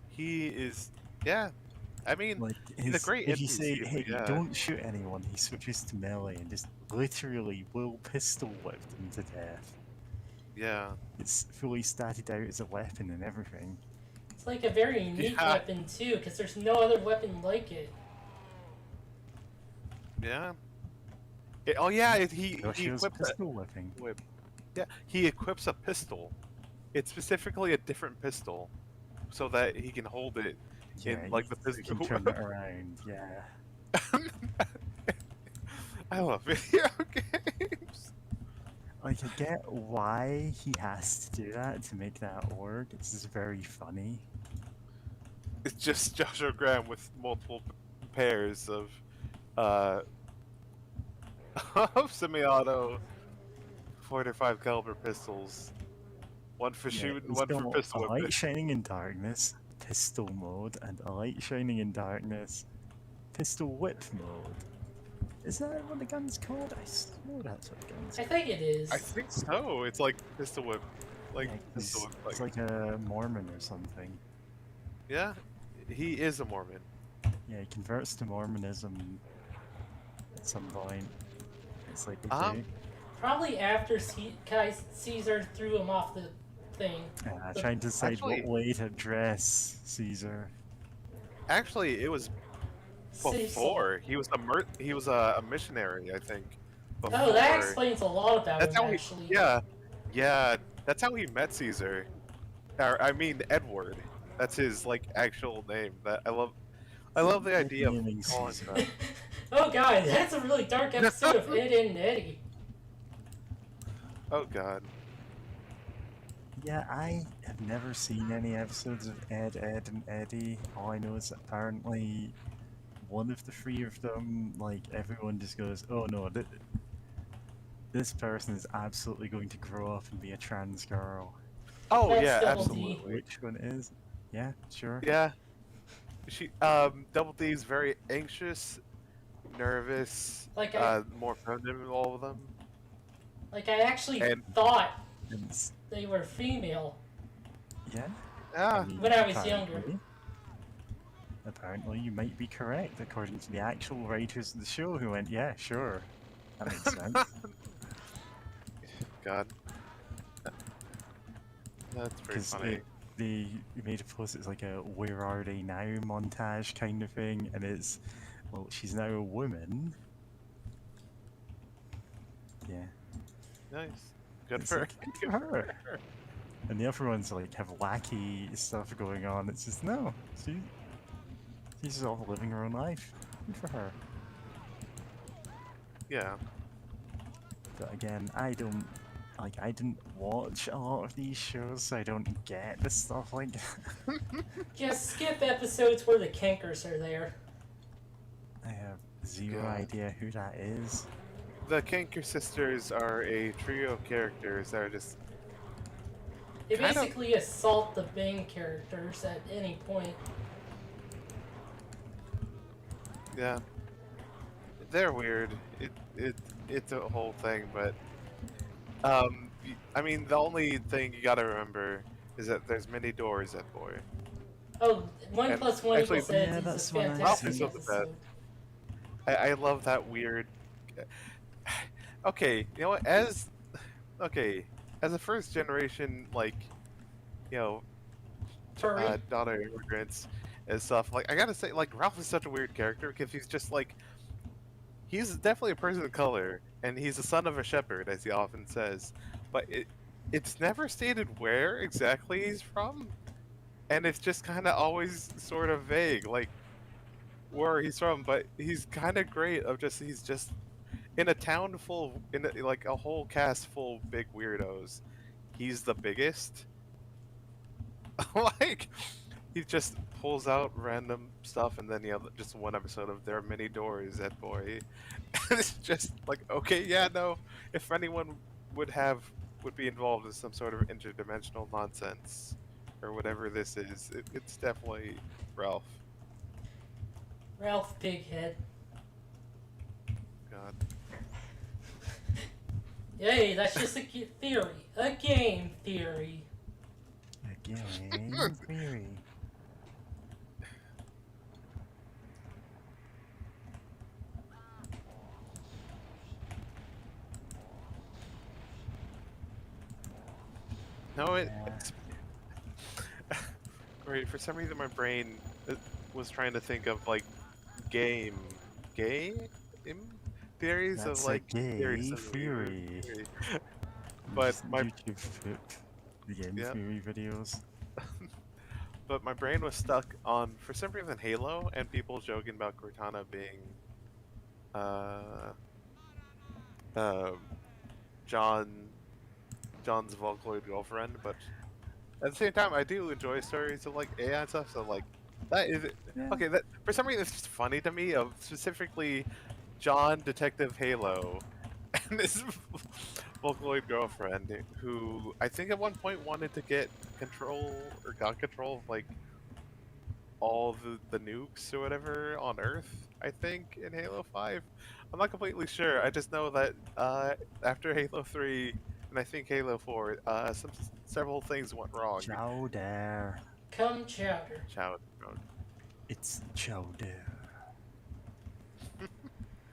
Speaker 4: he is. Yeah, I mean,
Speaker 2: Like
Speaker 4: he's a great
Speaker 2: if you say,
Speaker 4: NPC,
Speaker 2: "Hey,
Speaker 4: but yeah.
Speaker 2: don't shoot anyone," he switches to melee and just literally will pistol whip them to death.
Speaker 4: Yeah.
Speaker 2: It's fully statted out as a weapon and everything.
Speaker 1: It's like a very unique
Speaker 4: Yeah.
Speaker 1: weapon too, because there's no other weapon like it.
Speaker 4: Yeah. Oh yeah, he
Speaker 2: Yoshi's
Speaker 4: equipped a
Speaker 2: pistol whipping.
Speaker 4: whip. Yeah, he equips a pistol. It's specifically a different pistol, so that he can hold it
Speaker 2: Yeah,
Speaker 4: in like the
Speaker 2: you can
Speaker 4: pistol.
Speaker 2: turn it around. Yeah.
Speaker 4: I love video games.
Speaker 2: Like, I get why he has to do that to make that work. It's just very funny.
Speaker 4: It's just Joshua Graham with multiple pairs of of semi-auto 45 caliber pistols. One for
Speaker 2: Yeah,
Speaker 4: shooting,
Speaker 2: he's
Speaker 4: one for
Speaker 2: got
Speaker 4: pistol
Speaker 2: a light
Speaker 4: whipping.
Speaker 2: shining in darkness, pistol mode, and a light shining in darkness, pistol whip mode. Is that what the gun's called? I swear that's what the gun's
Speaker 1: I
Speaker 2: called.
Speaker 1: think it is.
Speaker 4: I think so. It's like pistol whip, like
Speaker 2: Yeah,
Speaker 4: pistol whip.
Speaker 2: it's like a Mormon or something.
Speaker 4: Yeah, he is a Mormon.
Speaker 2: Yeah, he converts to Mormonism at some point. It's like they do.
Speaker 1: Probably after Caesar threw him off the thing.
Speaker 2: Trying to decide
Speaker 4: Actually-
Speaker 2: what way to dress Caesar.
Speaker 4: Actually, it was before. He was a missionary, I think. Before.
Speaker 1: Oh, that explains a lot about
Speaker 4: That's
Speaker 1: him,
Speaker 4: how
Speaker 1: actually.
Speaker 4: yeah. That's how he met Caesar. Or, I mean Edward. That's his like actual name. That I love the idea of
Speaker 2: Naming
Speaker 4: calling
Speaker 2: Caesar.
Speaker 4: that.
Speaker 1: Oh god, that's a really dark episode of Ed, Ed and Eddie.
Speaker 4: Oh God.
Speaker 2: Yeah, I have never seen any episodes of Ed, Ed, and Eddie. All I know is that apparently one of the three of them, like, everyone just goes, oh no, this person is absolutely going to grow up and be a trans girl.
Speaker 4: Oh
Speaker 1: That's
Speaker 4: yeah,
Speaker 1: Double D.
Speaker 4: absolutely.
Speaker 2: Which one is? Yeah, sure.
Speaker 4: Yeah. She Double D is very anxious, nervous,
Speaker 1: Like I
Speaker 4: more feminine than all of them.
Speaker 1: actually
Speaker 4: And-
Speaker 1: thought
Speaker 2: It's-
Speaker 1: they were female.
Speaker 2: yeah.
Speaker 4: Yeah.
Speaker 1: When I was younger.
Speaker 2: Apparently you might be correct, according to the actual writers of the show who went, yeah, sure. That makes sense.
Speaker 4: God. That's pretty
Speaker 2: Because
Speaker 4: funny.
Speaker 2: they made a post, it's like a where are they now montage kind of thing, and it's, well, she's now a woman. Yeah.
Speaker 4: Nice. Good
Speaker 2: It's
Speaker 4: for
Speaker 2: like, good for her. And the other ones like have wacky stuff going on. It's just no. She's just all living her own life. Good for her.
Speaker 4: Yeah.
Speaker 2: But again, I don't like I didn't watch a lot of these shows, so I don't get the stuff like
Speaker 1: Just skip episodes where the Kankers are there.
Speaker 2: I have zero
Speaker 4: God.
Speaker 2: idea who that is.
Speaker 4: The Kanker sisters are a trio of characters that are just
Speaker 1: They
Speaker 4: kind of
Speaker 1: basically assault the main characters at any point.
Speaker 4: yeah. They're weird. It's a whole thing, but I mean, the only thing you gotta remember is that there's many doors at boy.
Speaker 1: Oh, 1
Speaker 4: And
Speaker 1: plus 1
Speaker 4: actually,
Speaker 1: equals
Speaker 2: Yeah,
Speaker 1: Eds is
Speaker 2: that's
Speaker 1: a
Speaker 2: one I
Speaker 1: fantastic
Speaker 4: see. Ralph is
Speaker 1: episode.
Speaker 4: I love that weird. Okay, you know what? As a first generation, like, you know,
Speaker 1: Furry.
Speaker 4: daughter immigrants and stuff, like I gotta say, like Ralph is such a weird character because he's just like he's definitely a person of color and he's the son of a shepherd, as he often says, but it's never stated where exactly he's from, and it's just kind of always sort of vague, like where he's from. But he's kind of great. He's just in a town full, like a whole cast full of big weirdos. He's the biggest. Like he just pulls out random stuff, and then just one episode of There Are Many Doors at Boy. And it's just like, okay, yeah, no. If anyone would be involved in some sort of interdimensional nonsense or whatever this is, it's definitely Ralph.
Speaker 1: Ralph Pighead.
Speaker 4: God.
Speaker 1: Hey, that's just a theory. A game theory.
Speaker 2: Again, theory.
Speaker 4: No,
Speaker 2: Yeah.
Speaker 4: it's right. For some reason, my brain was trying to think of like game theories
Speaker 2: That's
Speaker 4: of
Speaker 2: a
Speaker 4: like theories
Speaker 2: gay
Speaker 4: of weird
Speaker 2: theory.
Speaker 4: But
Speaker 2: Just
Speaker 4: my
Speaker 2: YouTube the game
Speaker 4: Yeah.
Speaker 2: theory videos.
Speaker 4: But my brain was stuck on, for some reason, Halo and people joking about Cortana being uh, John's Volcloid girlfriend, but at the same time, I do enjoy stories of like AI and stuff. So like that is
Speaker 2: Yeah.
Speaker 4: okay. That for some reason it's just funny to me. Of specifically John Detective Halo and this Volcloid girlfriend who I think at one point wanted to get control or got control of like all the nukes or whatever on Earth. I think in Halo 5. I'm not completely sure. I just know that after Halo 3 and I think Halo 4, several things went wrong.
Speaker 2: Chowder.
Speaker 1: Come chowder.
Speaker 4: Chow.
Speaker 2: It's chowder.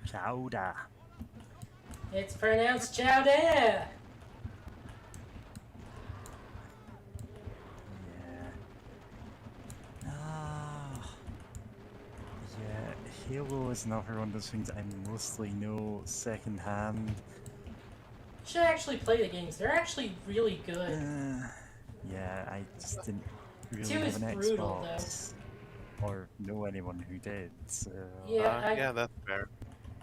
Speaker 2: Chowder.
Speaker 1: It's pronounced chowder.
Speaker 2: Yeah. Yeah, Halo is another one of those things I mostly know secondhand.
Speaker 1: You should actually play the games. They're actually really good.
Speaker 2: Yeah, I just didn't really
Speaker 1: 2
Speaker 2: have
Speaker 1: is
Speaker 2: an
Speaker 1: brutal,
Speaker 2: Xbox or know anyone who did. So
Speaker 1: Yeah,
Speaker 4: Yeah, that's fair.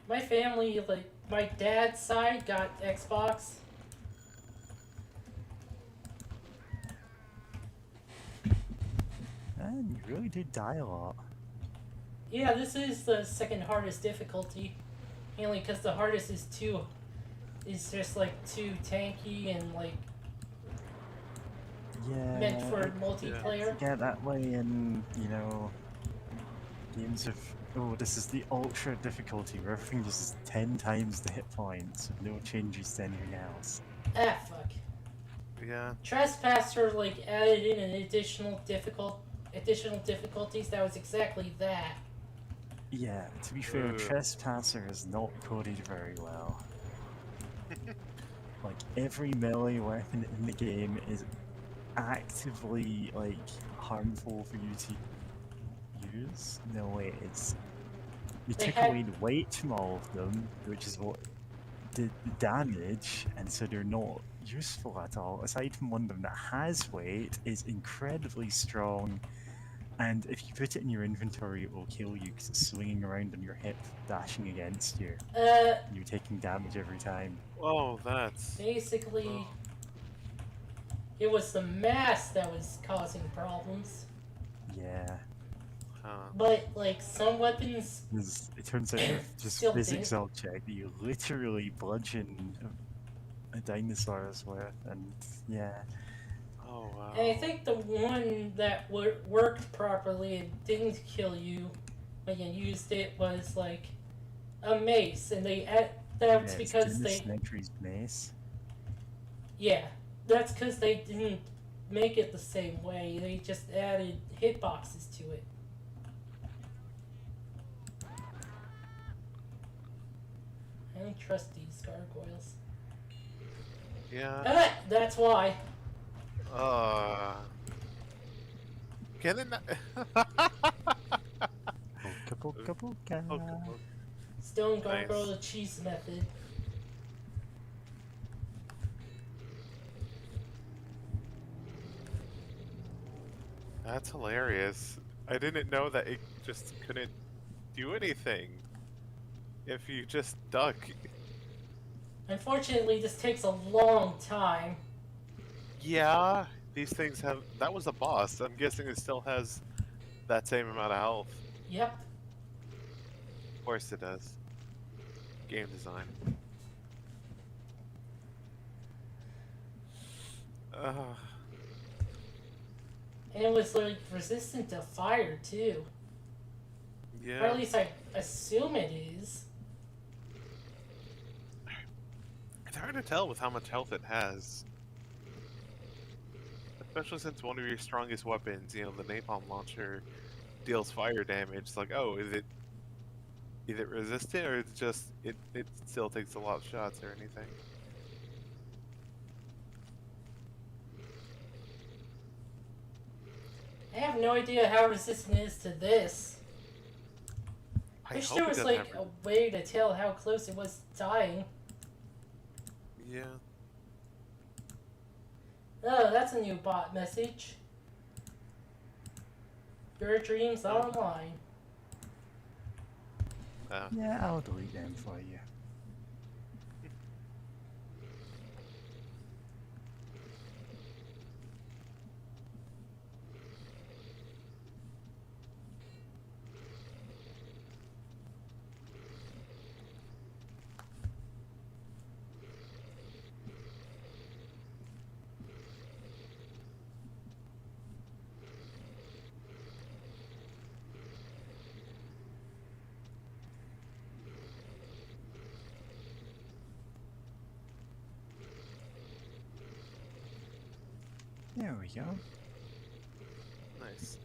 Speaker 1: my family, like my dad's side, got Xbox.
Speaker 2: man, you really did die a lot.
Speaker 1: Yeah, this is the second hardest difficulty, mainly because the hardest is just like too tanky and like
Speaker 2: Yeah.
Speaker 1: meant for multiplayer.
Speaker 2: Yeah, that way in, games of, oh, this is the ultra difficulty where everything just is 10 times the hit points with no changes to anything else.
Speaker 1: Ah, fuck.
Speaker 4: Yeah.
Speaker 1: Trespasser like added in an additional difficulties. That was exactly that.
Speaker 2: Yeah, to be fair,
Speaker 4: Ugh.
Speaker 2: Trespasser is not coded very well. Like, every melee weapon in the game is actively, like, harmful for you to use. No way, you
Speaker 1: They
Speaker 2: take
Speaker 1: had-
Speaker 2: away the weight from all of them, which is what did the damage, and so they're not useful at all. Aside from one of them that has weight, is incredibly strong, And if you put it in your inventory, it will kill you because it's swinging around on your hip, dashing against you.
Speaker 1: Uh,
Speaker 2: And you're taking damage every time.
Speaker 4: Oh, that's.
Speaker 1: basically,
Speaker 4: Oh,
Speaker 1: it was the mass that was causing problems.
Speaker 2: Yeah.
Speaker 4: huh.
Speaker 1: But, like, some weapons
Speaker 2: 'Cause it turns out with just
Speaker 1: still
Speaker 2: physics
Speaker 1: did.
Speaker 2: object that you literally bludgeon a dinosaur's with, and yeah.
Speaker 4: Oh, wow.
Speaker 1: And I think the one that worked properly and didn't kill you when you used it was, like, a mace. And that's
Speaker 2: Yeah, it's
Speaker 1: because
Speaker 2: Junior
Speaker 1: they.
Speaker 2: Sentry's mace.
Speaker 1: Yeah, that's because they didn't make it the same way. They just added hitboxes to it. I don't trust these gargoyles.
Speaker 4: Yeah.
Speaker 1: That's why.
Speaker 4: Uh. Can it not?
Speaker 2: Poka poka poka.
Speaker 4: Pokemon.
Speaker 1: Stone
Speaker 4: Nice.
Speaker 1: gargoyle cheese method.
Speaker 4: That's hilarious. I didn't know that it just couldn't do anything if you just duck.
Speaker 1: Unfortunately, this takes a long time.
Speaker 4: Yeah, these things have. That was a boss. I'm guessing it still has that same amount of health.
Speaker 1: Yep.
Speaker 4: Of course it does. Game design.
Speaker 1: And it was like resistant to fire too.
Speaker 4: Yeah.
Speaker 1: Or at least I assume it is.
Speaker 4: It's hard to tell with how much health it has. Especially since one of your strongest weapons, you know, the napalm launcher, deals fire damage. It's like, oh, is it resistant or it's just it still takes a lot of shots or anything?
Speaker 1: I have no idea how resistant it is to this.
Speaker 4: I
Speaker 1: Wish
Speaker 4: hope
Speaker 1: there
Speaker 4: it
Speaker 1: was
Speaker 4: doesn't
Speaker 1: like
Speaker 4: have
Speaker 1: a way to tell how close it was to dying.
Speaker 4: Yeah.
Speaker 1: Oh, that's a new bot message. Your dreams are online.
Speaker 2: Yeah, I'll delete them for you. There we go.
Speaker 4: Nice.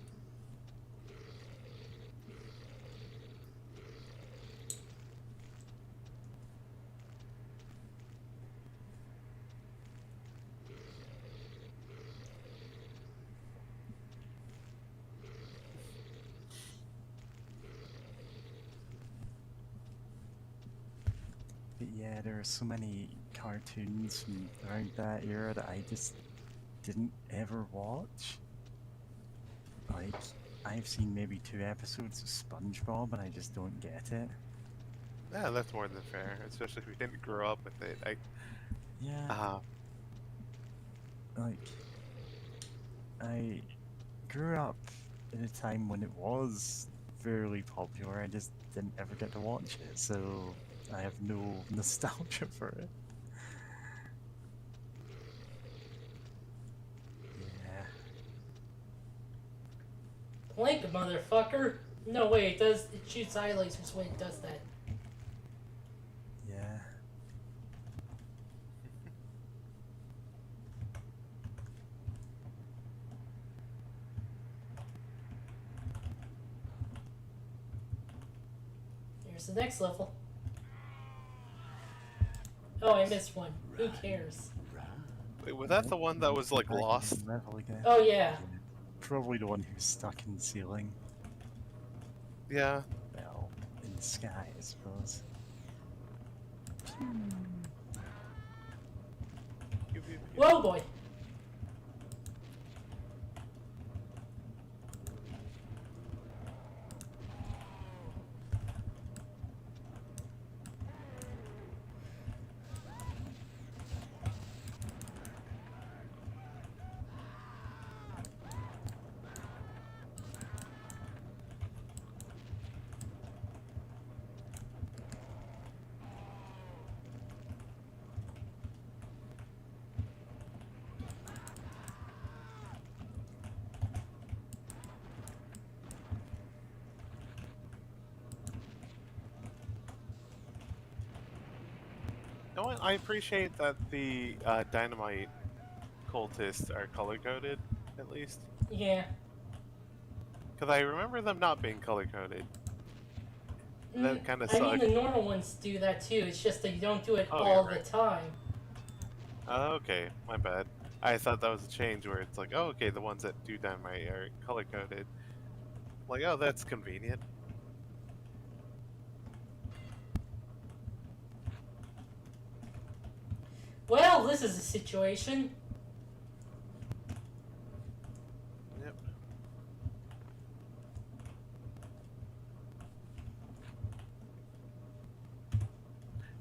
Speaker 2: But yeah, there are so many cartoons from around that era that I just didn't ever watch. Like, I've seen maybe 2 episodes of SpongeBob and I just don't get it.
Speaker 4: Yeah, that's more than fair, especially if you didn't grow up with it.
Speaker 2: Yeah. Like, I grew up in a time when it was fairly popular. I just didn't ever get to watch it, so I have no nostalgia for it. Yeah.
Speaker 1: Blink, motherfucker! No way, it shoots eye lasers when it does that.
Speaker 2: Yeah.
Speaker 1: Here's the next level. Oh, I missed one. Who cares?
Speaker 4: Wait, was that the one that was like
Speaker 2: Back in
Speaker 4: lost?
Speaker 2: level again.
Speaker 1: Oh yeah.
Speaker 2: Probably the one who's stuck in the ceiling.
Speaker 4: Yeah.
Speaker 2: Well, in the sky, I suppose.
Speaker 1: Whoa, boy.
Speaker 4: know what? I appreciate that the dynamite cultists are color coded, at least.
Speaker 1: Yeah.
Speaker 4: Because I remember them not being color coded. That kind of
Speaker 1: I mean,
Speaker 4: sucked.
Speaker 1: the normal ones do that too. It's just that you don't do it
Speaker 4: Oh,
Speaker 1: all
Speaker 4: you're
Speaker 1: the
Speaker 4: right.
Speaker 1: time.
Speaker 4: Okay, my bad. I thought that was a change where it's like, oh, okay, the ones that do dynamite are color coded. Like, oh, that's convenient.
Speaker 1: Well, this is a situation.
Speaker 4: Yep.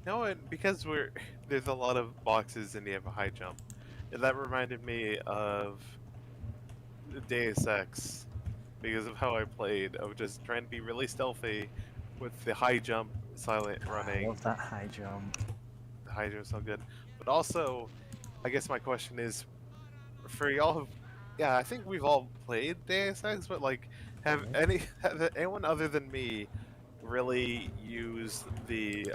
Speaker 4: No, and because there's a lot of boxes and you have a high jump, and that reminded me of Deus Ex because of how I played. Of just trying to be really stealthy with the high jump, silent
Speaker 2: I
Speaker 4: running.
Speaker 2: love that high jump.
Speaker 4: The high jump is so good, but also, I guess my question is, for y'all, yeah, I think we've all played Deus Ex, but like,
Speaker 2: Yeah.
Speaker 4: have anyone other than me really used the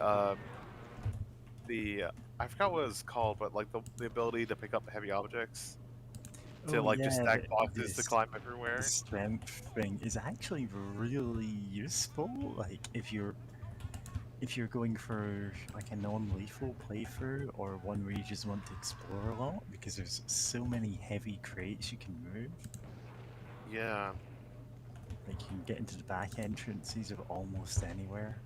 Speaker 4: I forgot what it was called, but like the ability to pick up heavy objects to
Speaker 2: Oh
Speaker 4: like just
Speaker 2: yeah,
Speaker 4: stack boxes to
Speaker 2: this
Speaker 4: climb
Speaker 2: the
Speaker 4: everywhere.
Speaker 2: strength thing is actually really useful. Like if you're going for like a non-lethal playthrough or one where you just want to explore a lot, because there's so many heavy crates you can move.
Speaker 4: Yeah,
Speaker 2: Like you can get into the back entrances of almost anywhere.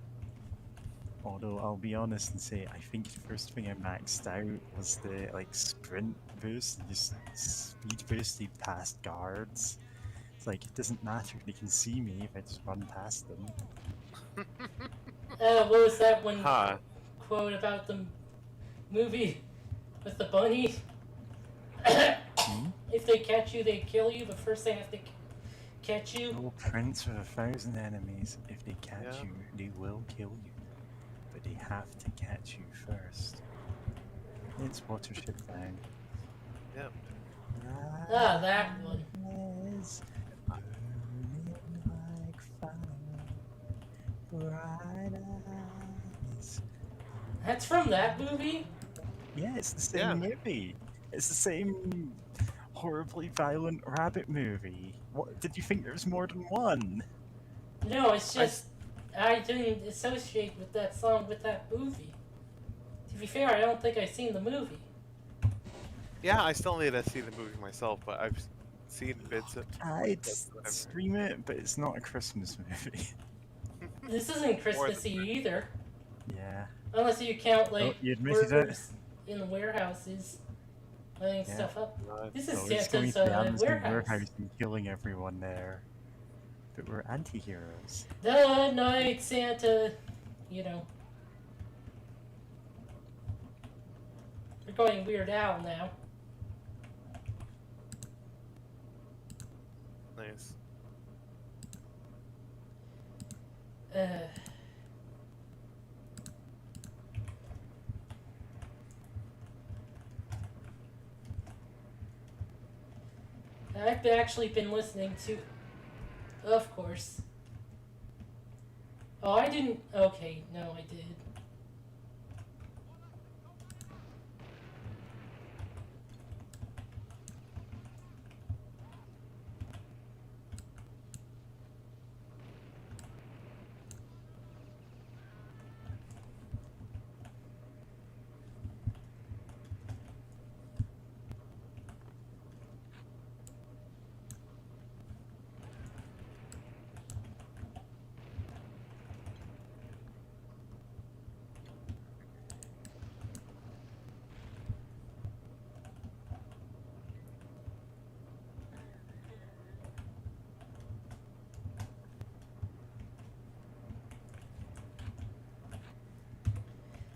Speaker 2: Although I'll be honest and say I think the first thing I maxed out was the like sprint boost, just speed boosted past guards. It's like it doesn't matter, they can see me if I just run past them.
Speaker 1: What was that one
Speaker 4: huh?
Speaker 1: quote about the movie with the bunny?
Speaker 2: Hmm?
Speaker 1: If they catch you, they kill you, but first they have to catch you.
Speaker 2: Oh, Prince with 1,000 enemies. If they catch
Speaker 4: Yeah.
Speaker 2: you, they will kill you. But they have to catch you first. It's Watership Down.
Speaker 4: Yep.
Speaker 1: Ah, that one.
Speaker 2: Eyes burning like fire, bright eyes.
Speaker 1: That's from that movie?
Speaker 2: Yeah, it's the
Speaker 4: Yeah.
Speaker 2: same movie. It's the same horribly violent rabbit movie. What did you think there was more than one?
Speaker 1: No, it's just I didn't associate with that song with that movie. To be fair, I don't think I've seen the movie.
Speaker 4: Yeah, I still need to see the movie myself, but I've seen bits of
Speaker 2: I'd
Speaker 4: whatever.
Speaker 2: stream it, but it's not a Christmas movie.
Speaker 1: This isn't Christmassy either.
Speaker 2: Yeah.
Speaker 1: Unless you count,
Speaker 2: Oh,
Speaker 1: like,
Speaker 2: you admitted it.
Speaker 1: workers in the warehouses laying
Speaker 2: Yeah.
Speaker 1: stuff up. This is
Speaker 2: So it's going
Speaker 1: Santa's
Speaker 2: to the Amazon
Speaker 1: warehouse.
Speaker 2: warehouse and killing everyone there. But we're anti-heroes.
Speaker 1: The night Santa, you know. We're going Weird Al now.
Speaker 4: Nice.
Speaker 1: I've actually been listening to... Of course. Oh, I didn't... Okay, no, I did.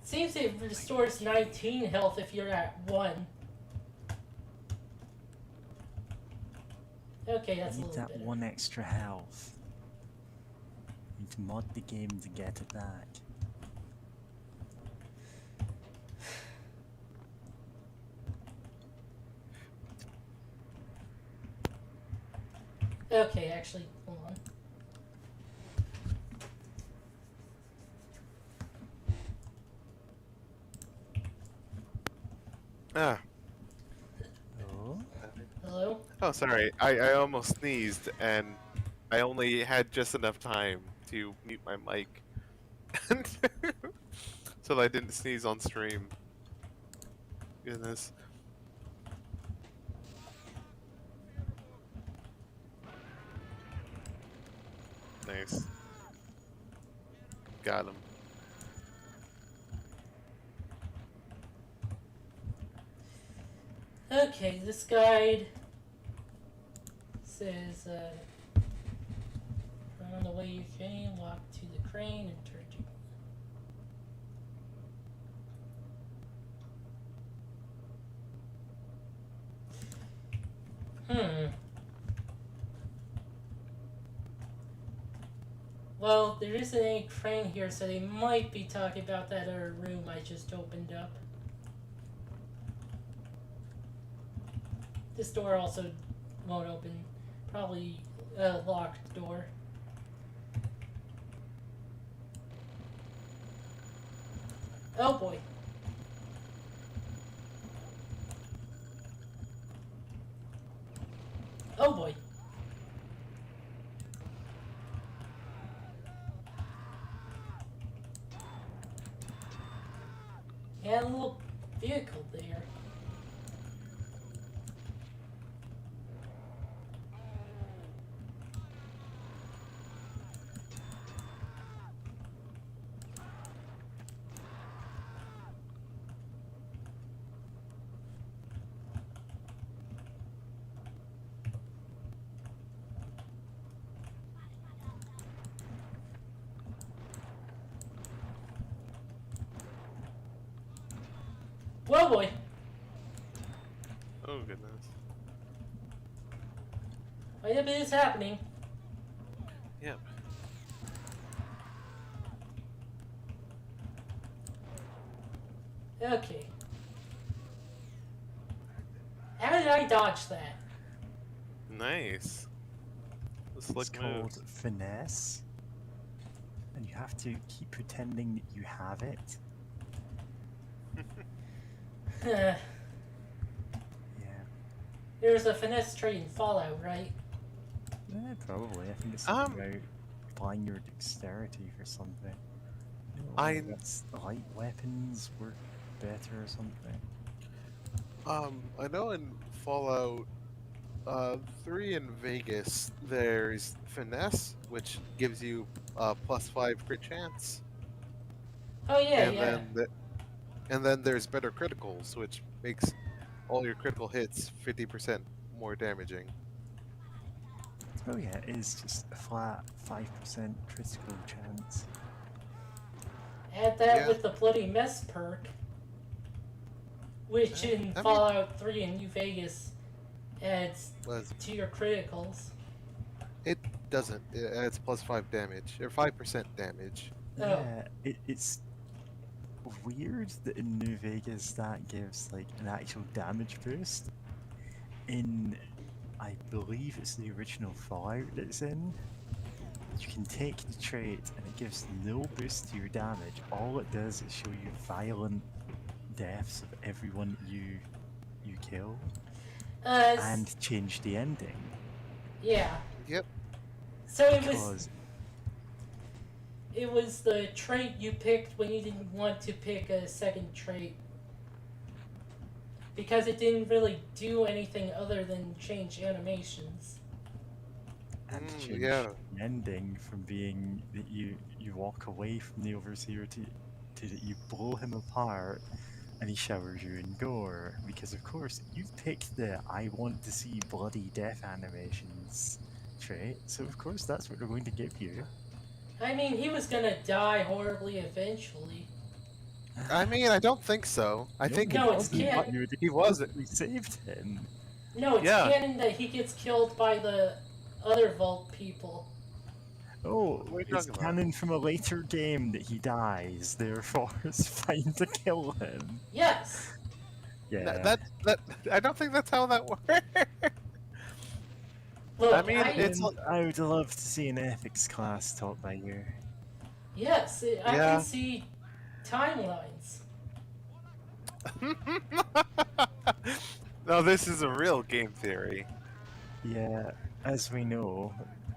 Speaker 1: Seems it restores 19 health if you're at 1. Okay,
Speaker 2: I
Speaker 1: that's a
Speaker 2: need
Speaker 1: little
Speaker 2: that
Speaker 1: better.
Speaker 2: one extra health. I need to mod the game to get it back.
Speaker 1: Okay, actually, hold on.
Speaker 4: Ah.
Speaker 2: Oh?
Speaker 1: Hello?
Speaker 4: Oh, sorry. I almost sneezed, and I only had just enough time to mute my mic, so that I didn't sneeze on stream. Goodness. Nice. Got him.
Speaker 1: Okay, this guide says, on the way you came, walk to the crane and turn to... Well, there isn't any crane here, so they might be talking about that other room I just opened up. This door also won't open. Probably a locked door. Oh boy. Oh boy. And a little vehicle there. Whoa boy.
Speaker 4: Oh goodness.
Speaker 1: Quite a bit is happening.
Speaker 4: Yep.
Speaker 1: Okay. How did I dodge that?
Speaker 4: Nice. The
Speaker 2: It's
Speaker 4: slick
Speaker 2: called
Speaker 4: moves.
Speaker 2: finesse. And you have to keep pretending that you have it. Yeah.
Speaker 1: There's a finesse trait in Fallout, right?
Speaker 2: Probably. I think it's
Speaker 4: Um,
Speaker 2: something about applying your dexterity for something.
Speaker 4: I-
Speaker 2: That's light weapons work better or something.
Speaker 4: I know in Fallout 3 in Vegas, there's finesse, which gives you +5 crit chance,
Speaker 1: Oh yeah,
Speaker 4: and
Speaker 1: yeah.
Speaker 4: then there's better criticals, which makes all your critical hits 50% more damaging.
Speaker 2: Oh yeah, it is just a flat 5% critical chance.
Speaker 1: Add that
Speaker 4: Yeah.
Speaker 1: with the bloody mess perk, which in
Speaker 4: I mean-
Speaker 1: Fallout 3 in New Vegas adds
Speaker 4: Was
Speaker 1: to your criticals.
Speaker 4: it doesn't? It adds +5 damage or 5% damage.
Speaker 1: Oh.
Speaker 2: Yeah, it's weird that in New Vegas that gives like an actual damage boost. In, I believe it's the original Fallout that it's in, you can take the trait and it gives no boost to your damage. All it does is show you violent deaths of everyone you kill and change the ending.
Speaker 1: Yeah.
Speaker 4: Yep.
Speaker 1: So
Speaker 2: Because
Speaker 1: it was the trait you picked when you didn't want to pick a second trait. Because it didn't really do anything other than change animations.
Speaker 2: and to change
Speaker 4: yeah.
Speaker 2: the ending from being that you walk away from the overseer to that you blow him apart and he showers you in gore, because of course you've picked the I want to see bloody death animations trait, so of course that's what they're going to give you.
Speaker 1: I mean, he was gonna die horribly eventually.
Speaker 4: I mean, I don't think so. I think
Speaker 1: No, it's canon.
Speaker 4: he wasn't.
Speaker 2: We saved him.
Speaker 1: No, it's
Speaker 4: Yeah.
Speaker 1: canon that he gets killed by the other Vault people.
Speaker 2: Oh,
Speaker 4: What are you
Speaker 2: it's
Speaker 4: talking about?
Speaker 2: canon from a later game that he dies, therefore it's fine to kill him.
Speaker 1: Yes.
Speaker 2: Yeah.
Speaker 4: That I don't think that's how that works.
Speaker 1: Look,
Speaker 4: I mean, it's
Speaker 2: I would love to see an ethics class taught by you.
Speaker 1: yes, I
Speaker 4: Yeah.
Speaker 1: can see timelines.
Speaker 4: No, this is a real game theory.
Speaker 2: Yeah, as we know,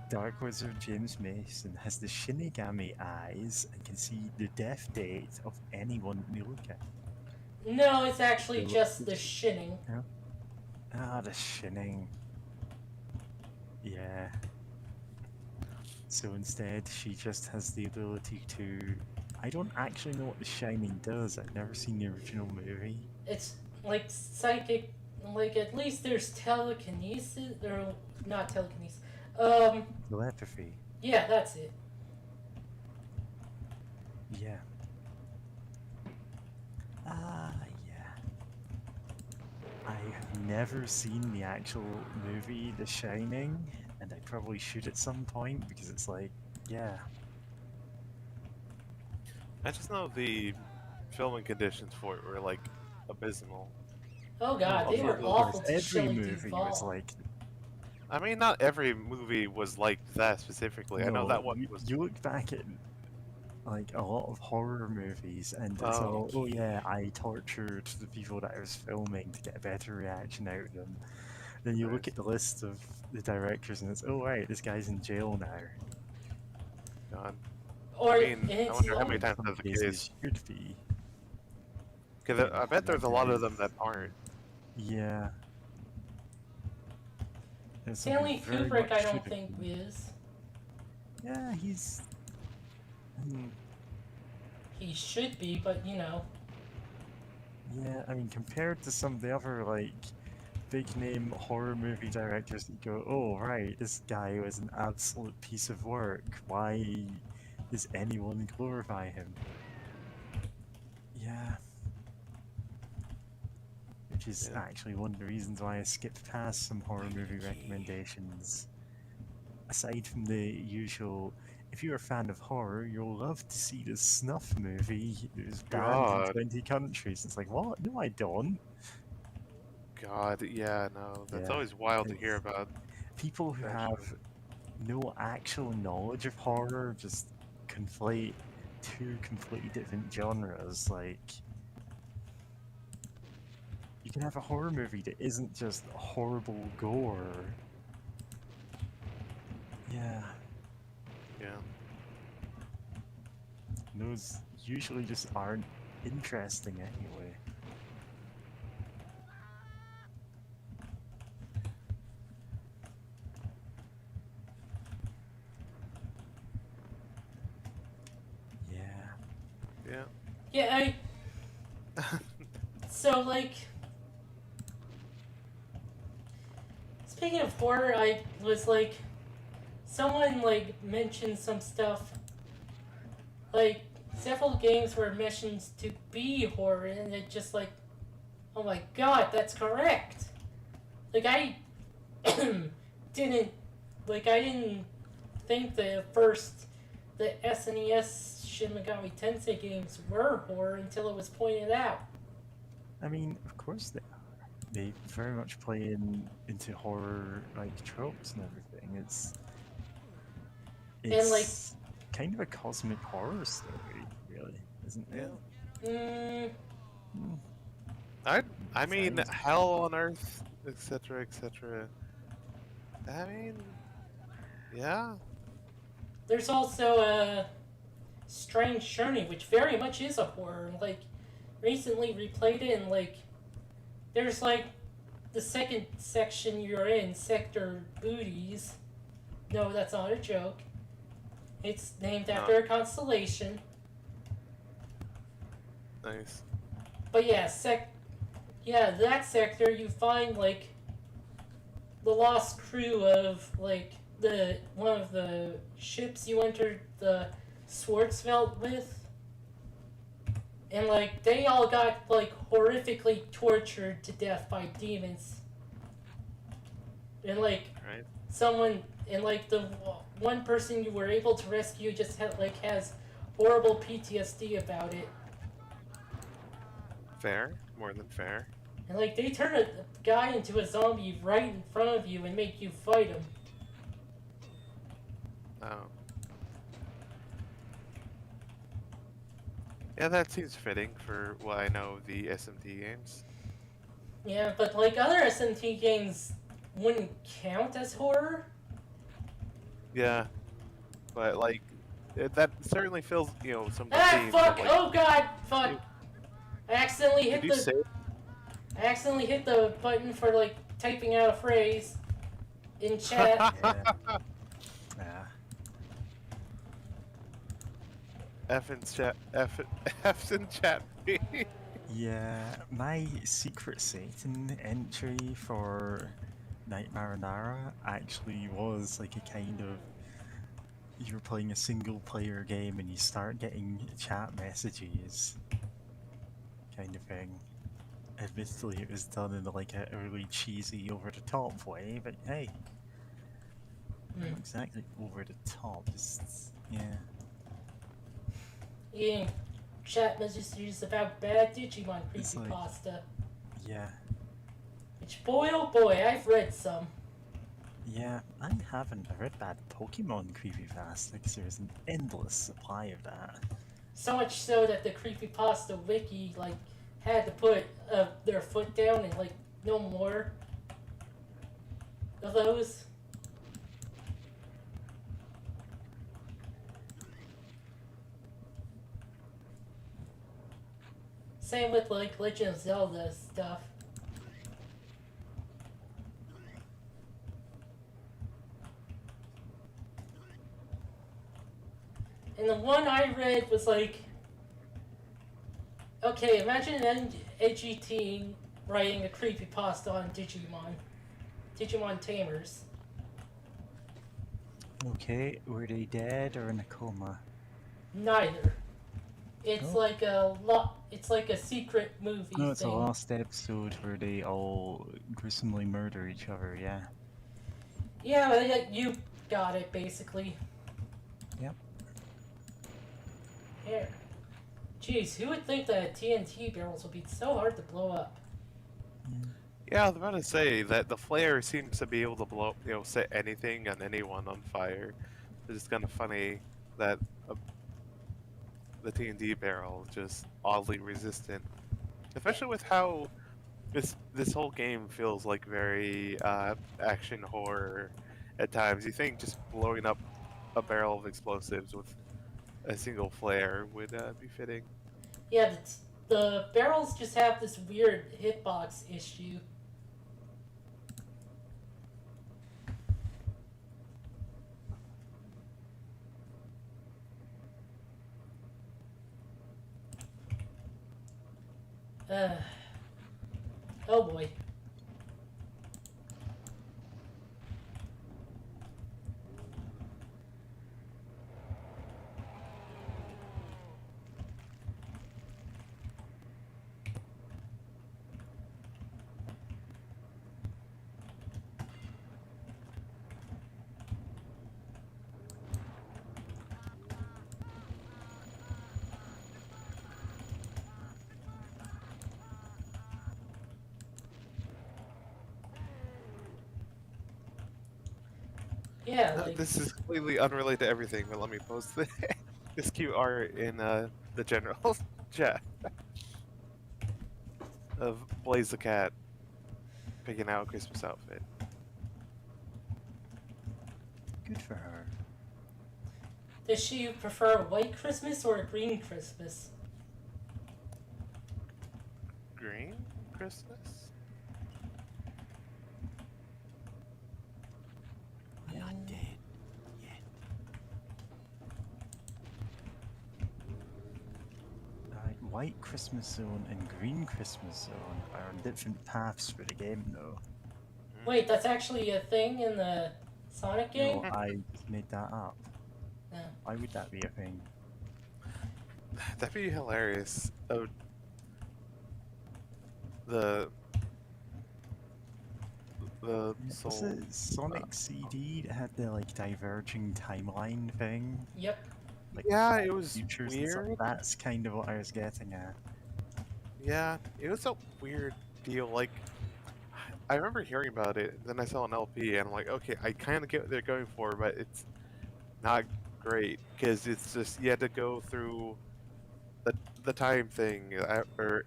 Speaker 2: Dark Wizard James Mason has the Shinigami eyes and can see the death date of anyone they look at.
Speaker 1: No, it's actually
Speaker 2: So,
Speaker 1: just the shinning.
Speaker 2: yeah. Ah, the Shinning. Yeah. So instead, she just has the ability to. I don't actually know what the Shining does. I've never seen the original movie.
Speaker 1: It's like psychic, like at least there's telekinesis, or not telekinesis.
Speaker 2: Telepathy.
Speaker 1: Yeah, that's it.
Speaker 2: Yeah. Yeah. I have never seen the actual movie The Shining, and I probably should at some point because it's like, yeah.
Speaker 4: I just know the filming conditions for it were like abysmal.
Speaker 1: Oh god, they
Speaker 2: Of
Speaker 1: were
Speaker 2: course,
Speaker 1: awful to
Speaker 2: every
Speaker 1: Shelley
Speaker 2: movie was
Speaker 1: Duvall.
Speaker 2: like,
Speaker 4: I mean, not every movie was like that specifically. I know
Speaker 2: no,
Speaker 4: that one was.
Speaker 2: you look back at like a lot of horror movies and it's
Speaker 4: Oh,
Speaker 2: all, oh yeah, I tortured the people that I was filming to get a better reaction out of them. Then you look
Speaker 4: Right.
Speaker 2: at the list of the directors and it's, oh right, this guy's in jail now.
Speaker 4: God.
Speaker 1: Or
Speaker 4: I mean,
Speaker 1: and
Speaker 4: I
Speaker 1: it's
Speaker 4: wonder how
Speaker 1: only
Speaker 4: many times
Speaker 2: Some
Speaker 4: that's the
Speaker 2: cases
Speaker 4: case.
Speaker 2: should be.
Speaker 4: Because I bet there's a lot of them that aren't.
Speaker 2: Yeah. There's some who
Speaker 1: Stanley
Speaker 2: very
Speaker 1: Kubrick.
Speaker 2: much
Speaker 1: I
Speaker 2: should
Speaker 1: don't
Speaker 2: have
Speaker 1: think
Speaker 2: been.
Speaker 1: is.
Speaker 2: Yeah, he's.
Speaker 1: He should be, but you know.
Speaker 2: Yeah, I mean, compared to some of the other, like, big name horror movie directors that go, oh, right, this guy was an absolute piece of work. Why does anyone glorify him? Yeah. Which is
Speaker 4: Yeah.
Speaker 2: actually one of the reasons why I skipped past some horror movie recommendations. Aside from the usual, if you're a fan of horror, you'll love to see this snuff movie. It was banned in
Speaker 4: God.
Speaker 2: 20 countries. It's like, what? No, I don't.
Speaker 4: God, yeah, no. That's
Speaker 2: Yeah,
Speaker 4: always wild to hear
Speaker 2: it's
Speaker 4: about.
Speaker 2: people who
Speaker 4: That
Speaker 2: have
Speaker 4: show.
Speaker 2: no actual knowledge of horror just conflate two completely different genres. Like, you can have a horror movie that isn't just horrible gore. Yeah,
Speaker 4: Yeah.
Speaker 2: those usually just aren't interesting anyway. Yeah.
Speaker 4: Yeah.
Speaker 1: Yeah, so like. Speaking of horror, I was like, someone like mentioned some stuff. Like several games were mentioned to be horror, and it just like, oh my god, that's correct. Like I didn't, I didn't think the SNES Shin Megami Tensei games were horror until it was pointed out.
Speaker 2: I mean, of course they are. They very much play into horror like tropes and everything.
Speaker 1: And like,
Speaker 2: It's kind of a cosmic horror story, really, isn't it?
Speaker 1: mm,
Speaker 2: Hmm.
Speaker 4: I mean,
Speaker 2: Sounds-
Speaker 4: hell on earth, etc., etc. I mean, yeah.
Speaker 1: there's also a Strange Journey, which very much is a horror. Like, recently replayed it, and like, there's like the second section you're in, Sector Booties. No, that's not a joke. It's named after a constellation.
Speaker 4: Nice.
Speaker 1: But yeah, that sector you find like the lost crew of like the one of the ships you entered the Schwarzwald with. And like they all got like horrifically tortured to death by demons. And like
Speaker 4: Right.
Speaker 1: the one person you were able to rescue just has horrible PTSD about it.
Speaker 4: Fair. More than fair.
Speaker 1: And like they turn a guy into a zombie right in front of you and make you fight him.
Speaker 4: Oh. Yeah, that seems fitting for what I know of the SMT games.
Speaker 1: Yeah, but like other SMT games wouldn't count as horror.
Speaker 4: Yeah, but like that certainly fills some of the
Speaker 1: Ah,
Speaker 4: themes of
Speaker 1: fuck!
Speaker 4: like.
Speaker 1: Oh god, fuck! I accidentally
Speaker 4: Did
Speaker 1: hit
Speaker 4: you
Speaker 1: the.
Speaker 4: say?
Speaker 1: I accidentally hit the button for like typing out a phrase in chat.
Speaker 2: Yeah. Yeah.
Speaker 4: F in chat. F's in chat.
Speaker 2: Yeah, my secret Satan entry for Night Marinara actually was like a kind of you're playing a single player game and you start getting chat messages kind of thing. Admittedly, it was done in like a really cheesy, over the top way, but hey, not exactly over the top. Just yeah,
Speaker 1: Getting chat messages about bad Digimon
Speaker 2: it's like
Speaker 1: creepypasta.
Speaker 2: yeah,
Speaker 1: Which boy oh boy, I've read some.
Speaker 2: yeah. I haven't read bad Pokemon creepypasta because there's an endless supply of that.
Speaker 1: So much so that the creepypasta wiki like had to put their foot down and like no more of those. Same with like Legend of Zelda stuff. And the one I read was like, okay, imagine an edgy teen writing a creepypasta on Digimon Tamers.
Speaker 2: Okay, were they dead or in a coma?
Speaker 1: Neither. It's
Speaker 2: Oh.
Speaker 1: like It's like a secret movie
Speaker 2: No, it's the
Speaker 1: thing.
Speaker 2: last episode where they all gruesomely murder each other. Yeah.
Speaker 1: Yeah, you got it basically.
Speaker 2: Yep.
Speaker 1: Here. Jeez, who would think that TNT barrels would be so hard to blow up?
Speaker 4: Yeah, I was about to say that the flare seems to be able to blow, set anything and anyone on fire. It's just kind of funny that the TNT barrel is just oddly resistant, especially with how this whole game feels like very action horror at times. You think just blowing up a barrel of explosives with a single flare would be fitting.
Speaker 1: Yeah, the barrels just have this weird hitbox issue. Uh, oh boy. Yeah, like
Speaker 4: This is completely unrelated to everything, but let me post this cute art in the general chat of Blaze the cat picking out a Christmas outfit.
Speaker 2: Good for her.
Speaker 1: does she prefer a white Christmas or a green Christmas?
Speaker 4: Green Christmas?
Speaker 3: I'm not dead yet.
Speaker 2: White Christmas Zone and Green Christmas Zone are on different paths for the game, though.
Speaker 1: Wait, that's actually a thing in the Sonic game?
Speaker 2: No, I just made that up.
Speaker 1: No.
Speaker 2: Why would that be a thing?
Speaker 4: That'd be hilarious. Oh, the
Speaker 2: Was
Speaker 4: soul.
Speaker 2: it Sonic CD that had the like diverging timeline thing?
Speaker 1: Yep.
Speaker 2: Like
Speaker 4: Yeah, it was
Speaker 2: futures and stuff?
Speaker 4: weird.
Speaker 2: That's kind of what I was getting at.
Speaker 4: Yeah, it was a weird deal. Like, I remember hearing about it, then I saw an LP, and I'm like, okay, I kind of get what they're going for, but it's not great because it's just you had to go through the time thing, or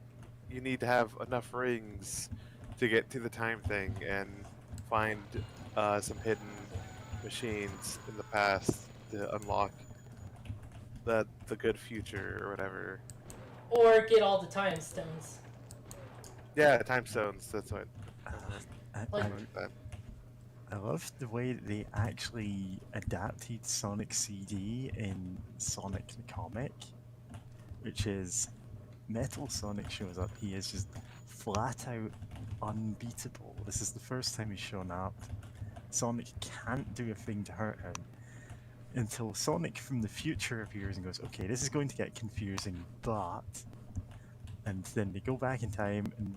Speaker 4: you need to have enough rings to get to the time thing and find some hidden machines in the past to unlock the good future or whatever.
Speaker 1: Or get all the time stones.
Speaker 4: Yeah, time stones. That's what
Speaker 2: Uh,
Speaker 4: I meant.
Speaker 1: Like,
Speaker 2: I,
Speaker 4: Like that.
Speaker 2: I love the way that they actually adapted Sonic CD in Sonic the Comic, which is Metal Sonic shows up. He is just flat out unbeatable. This is the first time he's shown up. Sonic can't do a thing to hurt him until Sonic from the future appears and goes, okay, this is going to get confusing, but. And then they go back in time and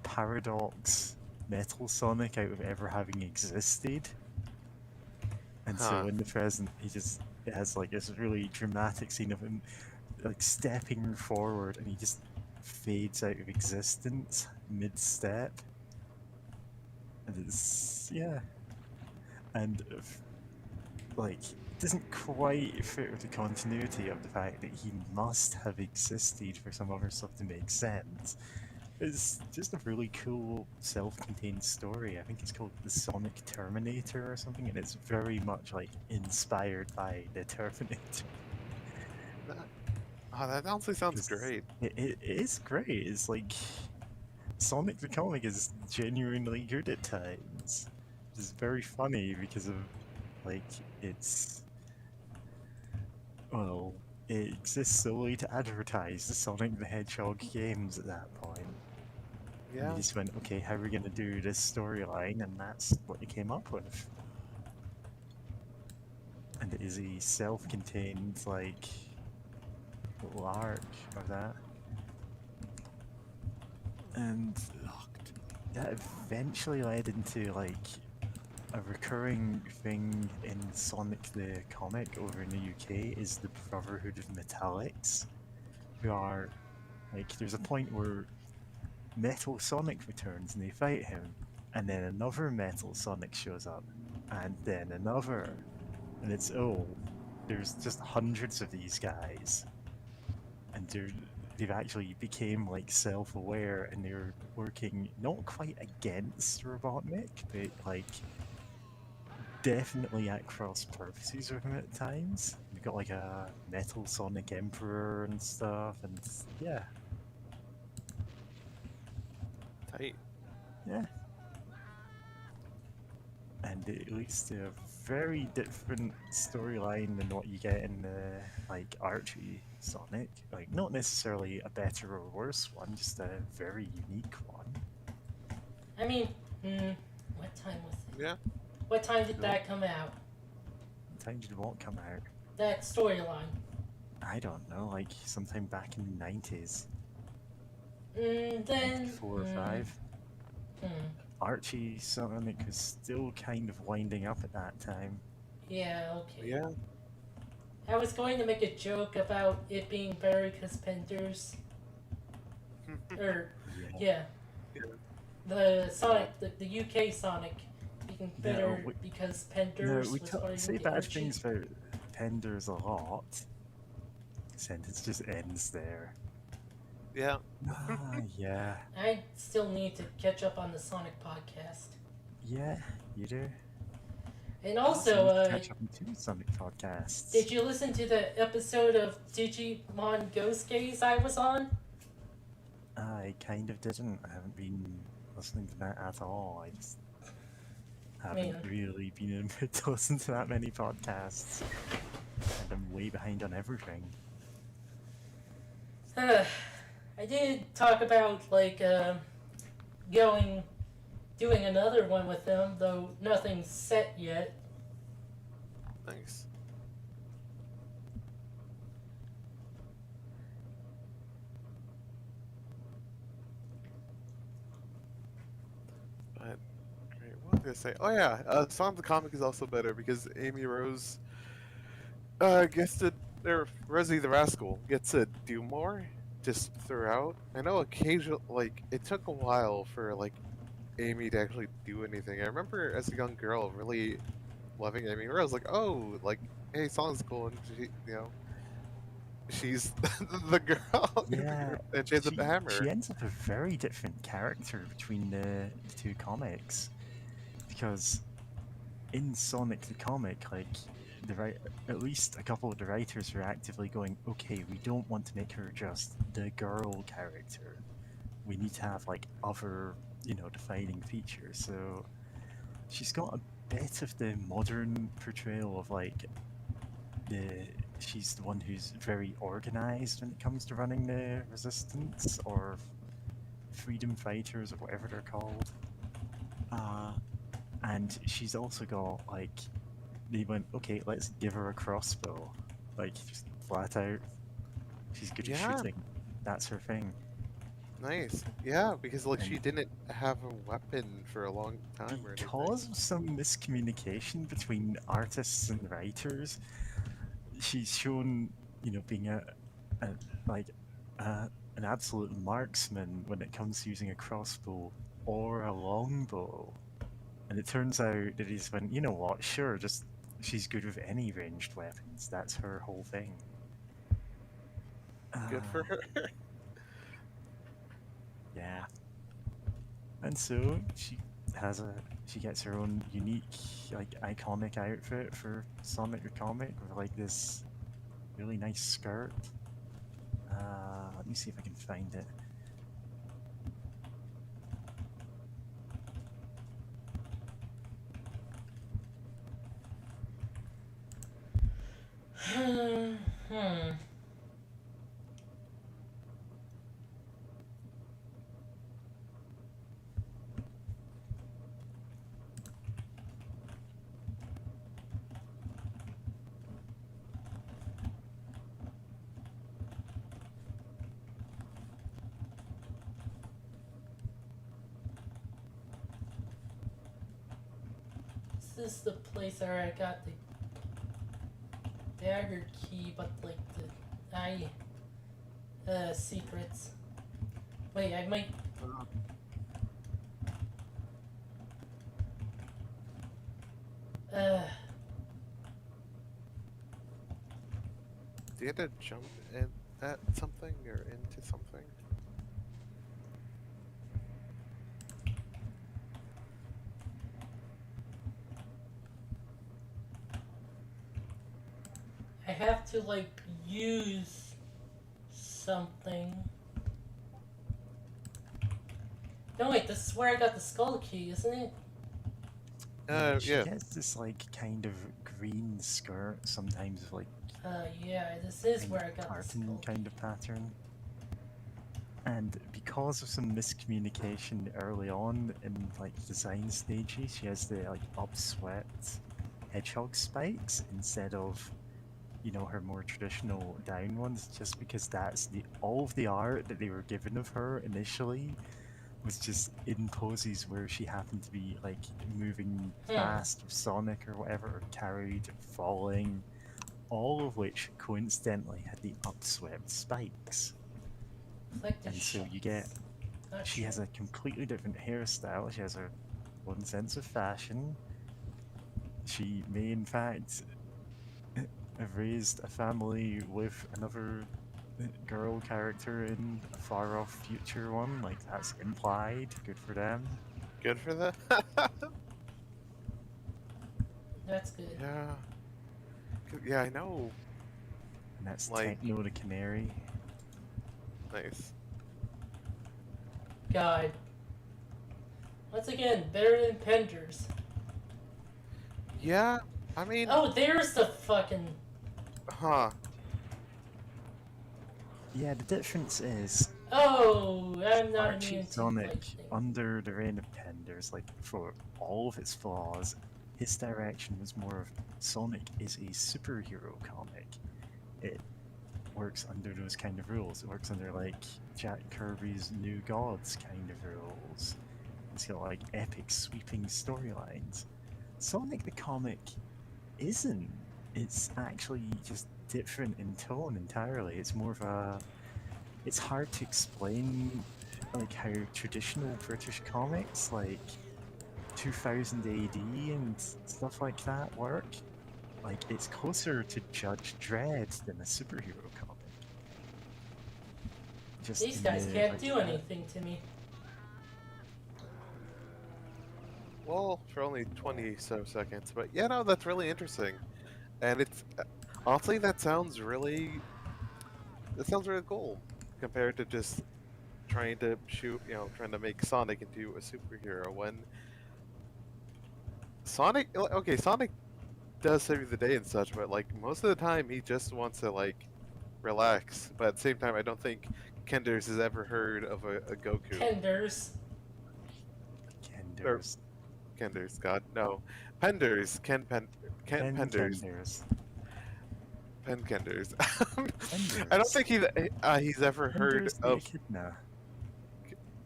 Speaker 2: paradox Metal Sonic out of ever having existed. And so
Speaker 4: Huh.
Speaker 2: in the present, it has like this really dramatic scene of him like stepping forward and he just fades out of existence mid-step. And it's, yeah. And like, it doesn't quite fit with the continuity of the fact that he must have existed for some other stuff to make sense. It's just a really cool self-contained story. I think it's called The Sonic Terminator or something, and it's very much like inspired by the Terminator.
Speaker 4: Oh, that honestly sounds
Speaker 2: 'Cause
Speaker 4: great.
Speaker 2: it is great. It's like Sonic the comic is genuinely good at times. It's very funny because of like it's well, it exists solely to advertise the Sonic the Hedgehog games at that point. And
Speaker 4: Yeah.
Speaker 2: they just went, okay, how are we gonna do this storyline? And that's what they came up with. And it is a self-contained, like, little arc of that. And that eventually led into, like, a recurring thing in Sonic the comic over in the UK is the Brotherhood of Metallics, who are, like, there's a point where Metal Sonic returns and they fight him, and then another Metal Sonic shows up, and then another, and it's there's just hundreds of these guys, and they've actually became like self-aware, and they're working not quite against Robotnik, but like definitely at cross purposes with him at times. We've got like a Metal Sonic Emperor and stuff, and yeah,
Speaker 4: Tight.
Speaker 2: yeah. And it leads to a very different storyline than what you get in the like Archie Sonic. Like not necessarily a better or worse one, just a very unique one.
Speaker 1: I mean, what time was it?
Speaker 4: Yeah.
Speaker 1: What time did that come out?
Speaker 2: What time did what come out?
Speaker 1: That storyline.
Speaker 2: I don't know, like sometime back in the 90s.
Speaker 1: Then.
Speaker 2: 4 or 5. Archie Sonic was still kind of winding up at that time.
Speaker 1: Yeah, okay.
Speaker 4: Yeah.
Speaker 1: I was going to make a joke about it being better because Penders. Or, yeah. The Sonic, the UK Sonic being better because Penders
Speaker 2: we
Speaker 1: was fighting
Speaker 2: say
Speaker 1: the
Speaker 2: bad
Speaker 1: Archie.
Speaker 2: things about Penders a lot. Sentence just ends there.
Speaker 4: Yeah.
Speaker 2: Yeah.
Speaker 1: I still need to catch up on the Sonic podcast.
Speaker 2: Yeah, you do.
Speaker 1: And
Speaker 2: Also,
Speaker 1: also,
Speaker 2: catch up on 2 Sonic podcasts.
Speaker 1: did you listen to the episode of Digimon Ghost Gaze I was on?
Speaker 2: I kind of didn't. I haven't been listening to that at all. I just haven't really been in the mood to listen to that many podcasts. And I'm way behind on everything.
Speaker 1: I did talk about, like, doing another one with them, though nothing's set yet.
Speaker 4: Nice. But great. What was I gonna say? Oh yeah, Sonic the Comic is also better because Amy Rose gets to, or Rosie the Rascal gets to do more just throughout. I know occasionally, like, it took a while for like Amy to actually do anything. I remember as a young girl really loving Amy Rose, like, oh, like, hey, Sonic's cool, and she, she's the girl,
Speaker 2: Yeah,
Speaker 4: and she has a
Speaker 2: she
Speaker 4: hammer.
Speaker 2: ends up a very different character between the two comics because in Sonic the comic, like at least a couple of the writers were actively going, okay, we don't want to make her just the girl character. We need to have like other, defining features. So she's got a bit of the modern portrayal of like the she's the one who's very organized when it comes to running the resistance or freedom fighters or whatever they're called. And she's also got like they went, okay, let's give her a crossbow, like just flat out. She's good at
Speaker 4: Yeah,
Speaker 2: shooting. That's her thing.
Speaker 4: nice. Yeah, because like she
Speaker 2: And
Speaker 4: didn't have a weapon for a long time or anything.
Speaker 2: because of some miscommunication between artists and writers, she's shown, being a like an absolute marksman when it comes to using a crossbow or a longbow. And it turns out that he's went, you know what, sure, just she's good with any ranged weapons. That's her whole thing.
Speaker 4: Good for her.
Speaker 2: Yeah. And so she gets her own unique, like iconic outfit for Sonic the Comic with like this really nice skirt. Let me see if I can find it.
Speaker 1: Hmm. This is the place where I got the dagger key, but like the secrets. Wait, I might. Uh,
Speaker 4: Do you have to jump in at something or into something?
Speaker 1: I have to like use something. No wait, this is where I got the skull key, isn't it?
Speaker 2: Yeah, she
Speaker 4: Yeah.
Speaker 2: gets this like kind of green skirt, sometimes with like
Speaker 1: Yeah, this is
Speaker 2: kind
Speaker 1: where I
Speaker 2: of
Speaker 1: got the
Speaker 2: tartan
Speaker 1: skull
Speaker 2: kind of pattern. And because of some miscommunication early on in like design stages, she has the like upswept hedgehog spikes instead of her more traditional down ones, just because that's all of the art that they were given of her initially was just in poses where she happened to be like moving
Speaker 1: key.
Speaker 2: fast with Sonic or whatever, or carried, falling, all of which coincidentally had the upswept spikes.
Speaker 1: Like the
Speaker 2: And so you get she has a completely different hairstyle. She has her own sense of fashion. She may, in fact, have raised a family with another girl character in a far off future one. Like, that's implied. Good for them.
Speaker 4: Good for that.
Speaker 1: That's good.
Speaker 4: Yeah. Yeah, I know.
Speaker 2: And that's
Speaker 4: Like,
Speaker 2: Techno the Canary.
Speaker 4: nice.
Speaker 1: God. Once again, better than Penders.
Speaker 4: Yeah, I mean,
Speaker 1: Oh, there's the fucking.
Speaker 4: huh.
Speaker 2: Yeah, the difference is
Speaker 1: Oh, I'm not
Speaker 2: Archie
Speaker 1: immune to
Speaker 2: Sonic,
Speaker 1: lightning.
Speaker 2: under the reign of Penders, like, for all of its flaws, his direction was more of Sonic is a superhero comic. It works under those kind of rules. It works under, like, Jack Kirby's New Gods kind of rules. It's got, like, epic, sweeping storylines. Sonic the comic isn't. It's actually just different in tone entirely. It's more of a. It's hard to explain, like, how traditional British comics, like 2000 AD and stuff like that, work. Like, it's closer to Judge Dredd than a superhero comic. just
Speaker 1: These
Speaker 2: in
Speaker 1: guys
Speaker 2: the,
Speaker 1: can't
Speaker 2: like,
Speaker 1: do anything to me.
Speaker 4: Well, for only 20 so seconds, but yeah, no, that's really interesting, and it's honestly that sounds really cool compared to just trying to trying to make Sonic into a superhero when Sonic does save the day and such, but like most of the time he just wants to like relax. But at the same time, I don't think Kenders has ever heard of a Goku
Speaker 1: Kenders.
Speaker 4: or
Speaker 2: Kenders.
Speaker 4: Kenders. God, no, Penders. Ken
Speaker 2: Ken
Speaker 4: Penders.
Speaker 2: Kenders.
Speaker 4: Pen Kenders. I don't
Speaker 2: Kenders.
Speaker 4: think he's ever heard
Speaker 2: Kenders the
Speaker 4: of
Speaker 2: Echidna.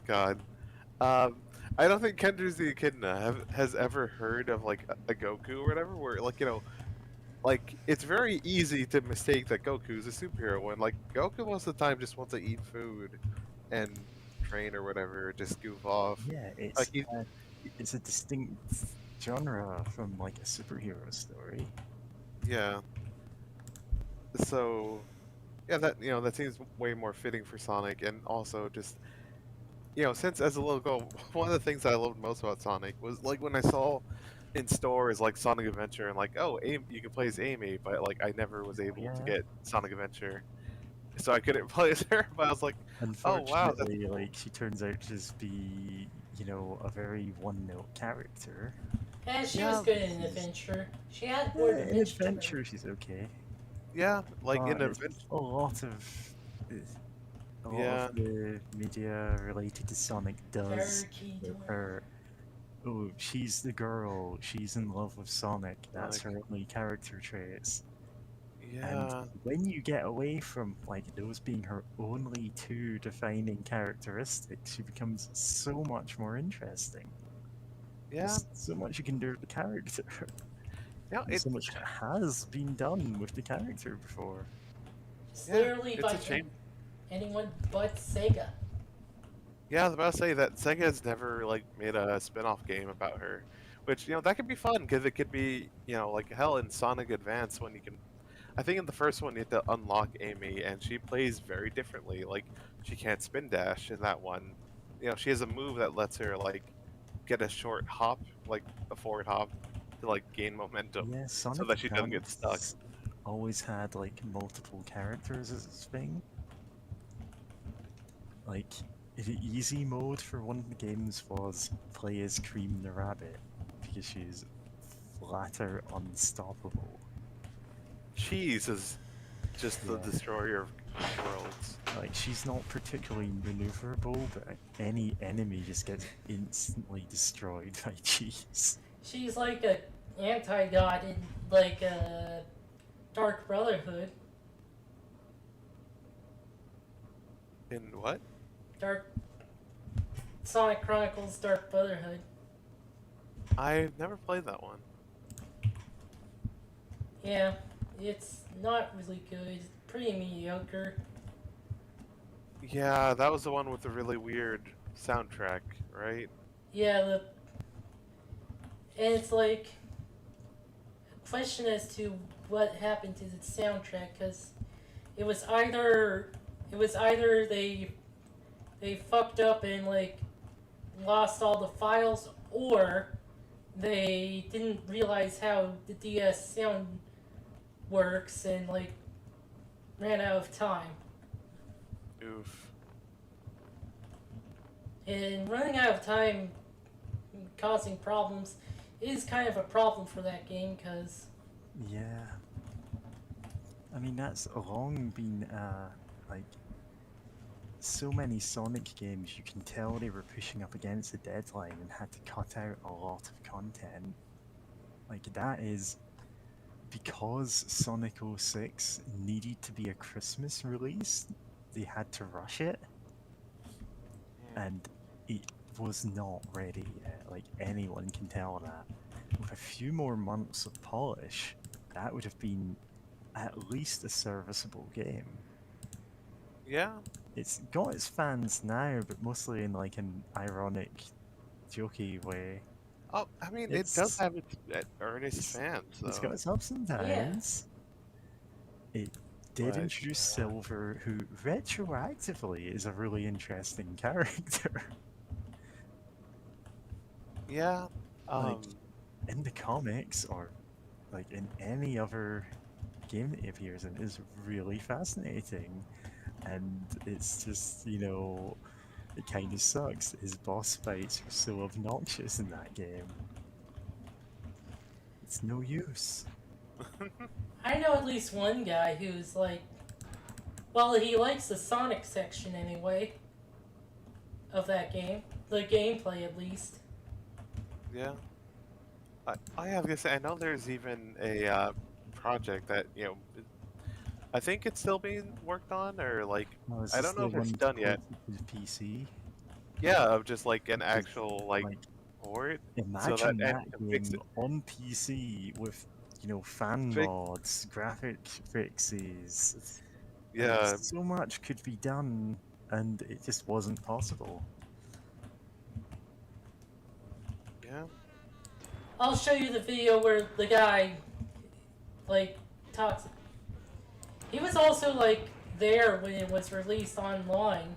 Speaker 4: God. Um, I don't think Kenders the Echidna has ever heard of like a Goku or whatever, where like like it's very easy to mistake that Goku's a superhero when like Goku most of the time just wants to eat food and train or whatever, just goof off.
Speaker 2: Yeah,
Speaker 4: Like he,
Speaker 2: it's a distinct genre from like a superhero story.
Speaker 4: yeah. So yeah, that seems way more fitting for Sonic, and also just since as a little girl, one of the things I loved most about Sonic was like when I saw in stores like Sonic Adventure and like, oh, you can play as Amy, but like I never was able to
Speaker 2: Yeah.
Speaker 4: get Sonic Adventure, so I couldn't play as her. But I was like, oh wow, that's
Speaker 2: Unfortunately,
Speaker 4: cool.
Speaker 2: like she turns out to just be, a very one-note character.
Speaker 1: Yeah, she
Speaker 4: Yeah,
Speaker 1: was good in
Speaker 2: she's-
Speaker 1: Adventure. She had more
Speaker 2: In
Speaker 1: dimension to her.
Speaker 2: adventure, she's okay.
Speaker 4: Yeah, like in
Speaker 2: But it's
Speaker 4: Adventure.
Speaker 2: a lot of
Speaker 4: Yeah,
Speaker 2: the media related to Sonic does
Speaker 1: Turkey
Speaker 2: with
Speaker 1: door.
Speaker 2: her. Oh, she's the girl. She's in love with Sonic. That's her only character traits. And
Speaker 4: yeah,
Speaker 2: when you get away from like those being her only two defining characteristics, she becomes so much more interesting.
Speaker 4: yeah.
Speaker 2: There's so much you can do with the character.
Speaker 4: Yeah,
Speaker 2: And so much has been done with the character before.
Speaker 1: It's
Speaker 4: Yeah,
Speaker 1: literally
Speaker 4: it's
Speaker 1: by
Speaker 4: a shame.
Speaker 1: anyone but Sega.
Speaker 4: Yeah, I was about to say that Sega has never like made a spin-off game about her, which that could be fun because it could be like hell in Sonic Advance when you can. I think in the first one you have to unlock Amy, and she plays very differently. Like she can't spin dash in that one. She has a move that lets her like get a short hop, like a forward hop, to like gain momentum,
Speaker 2: Yeah,
Speaker 4: so
Speaker 2: Sonic
Speaker 4: that she doesn't get stuck.
Speaker 2: Advance always had like multiple characters as its thing. Like, the easy mode for one of the games was play as Cream the Rabbit, because she's flatter unstoppable.
Speaker 4: Cheese is just the
Speaker 2: Yeah.
Speaker 4: destroyer of worlds.
Speaker 2: Like, she's not particularly maneuverable, but any enemy just gets instantly destroyed by cheese.
Speaker 1: She's like a anti-god in like Dark Brotherhood.
Speaker 4: In what?
Speaker 1: Dark Sonic Chronicles Dark Brotherhood.
Speaker 4: I've never played that one.
Speaker 1: Yeah, it's not really good. It's pretty mediocre.
Speaker 4: Yeah, that was the one with the really weird soundtrack, right?
Speaker 1: Yeah, and it's like a question as to what happened to the soundtrack, because it was either they fucked up and like lost all the files, or they didn't realize how the DS sound works and like ran out of time.
Speaker 4: Oof.
Speaker 1: And running out of time causing problems is kind of a problem for that game, because
Speaker 2: Yeah. I mean, that's long been, like, so many Sonic games, you can tell they were pushing up against a deadline and had to cut out a lot of content. Like, that is because Sonic 06 needed to be a Christmas release, they had to rush it, and it was not ready yet. Like, anyone can tell that. With a few more months of polish, that would have been at least a serviceable game.
Speaker 4: Yeah.
Speaker 2: It's got its fans now, but mostly in like an ironic, jokey way.
Speaker 4: Oh, I mean, it does
Speaker 2: It's-
Speaker 4: have its earnest
Speaker 2: it's-
Speaker 4: fans, though.
Speaker 2: It's got its ups and downs. It did
Speaker 4: But
Speaker 2: introduce Silver, who retroactively is a really interesting character.
Speaker 4: yeah,
Speaker 2: Like,
Speaker 4: um,
Speaker 2: in the comics, or like in any other game that he appears in, is really fascinating. And it's just, it kind of sucks. His boss fights are so obnoxious in that game. It's no use.
Speaker 1: I know at least one guy who's like, well, he likes the Sonic section anyway of that game, the gameplay at least.
Speaker 4: yeah. I have to say, I know there's even a project that I think it's still being worked on, or like
Speaker 2: Oh, is
Speaker 4: I
Speaker 2: this
Speaker 4: don't know
Speaker 2: the
Speaker 4: if it's
Speaker 2: one
Speaker 4: done yet.
Speaker 2: ported to the PC?
Speaker 4: Yeah, of just like an
Speaker 2: Because,
Speaker 4: actual like
Speaker 2: like,
Speaker 4: port, so that
Speaker 2: imagine
Speaker 4: and
Speaker 2: that
Speaker 4: to fix
Speaker 2: game
Speaker 4: it.
Speaker 2: on PC with, fan
Speaker 4: Fix,
Speaker 2: mods, graphic fixes. Like,
Speaker 4: yeah,
Speaker 2: so much could be done, and it just wasn't possible.
Speaker 4: yeah.
Speaker 1: I'll show you the video where the guy, like, talks. He was also, like, there when it was released online,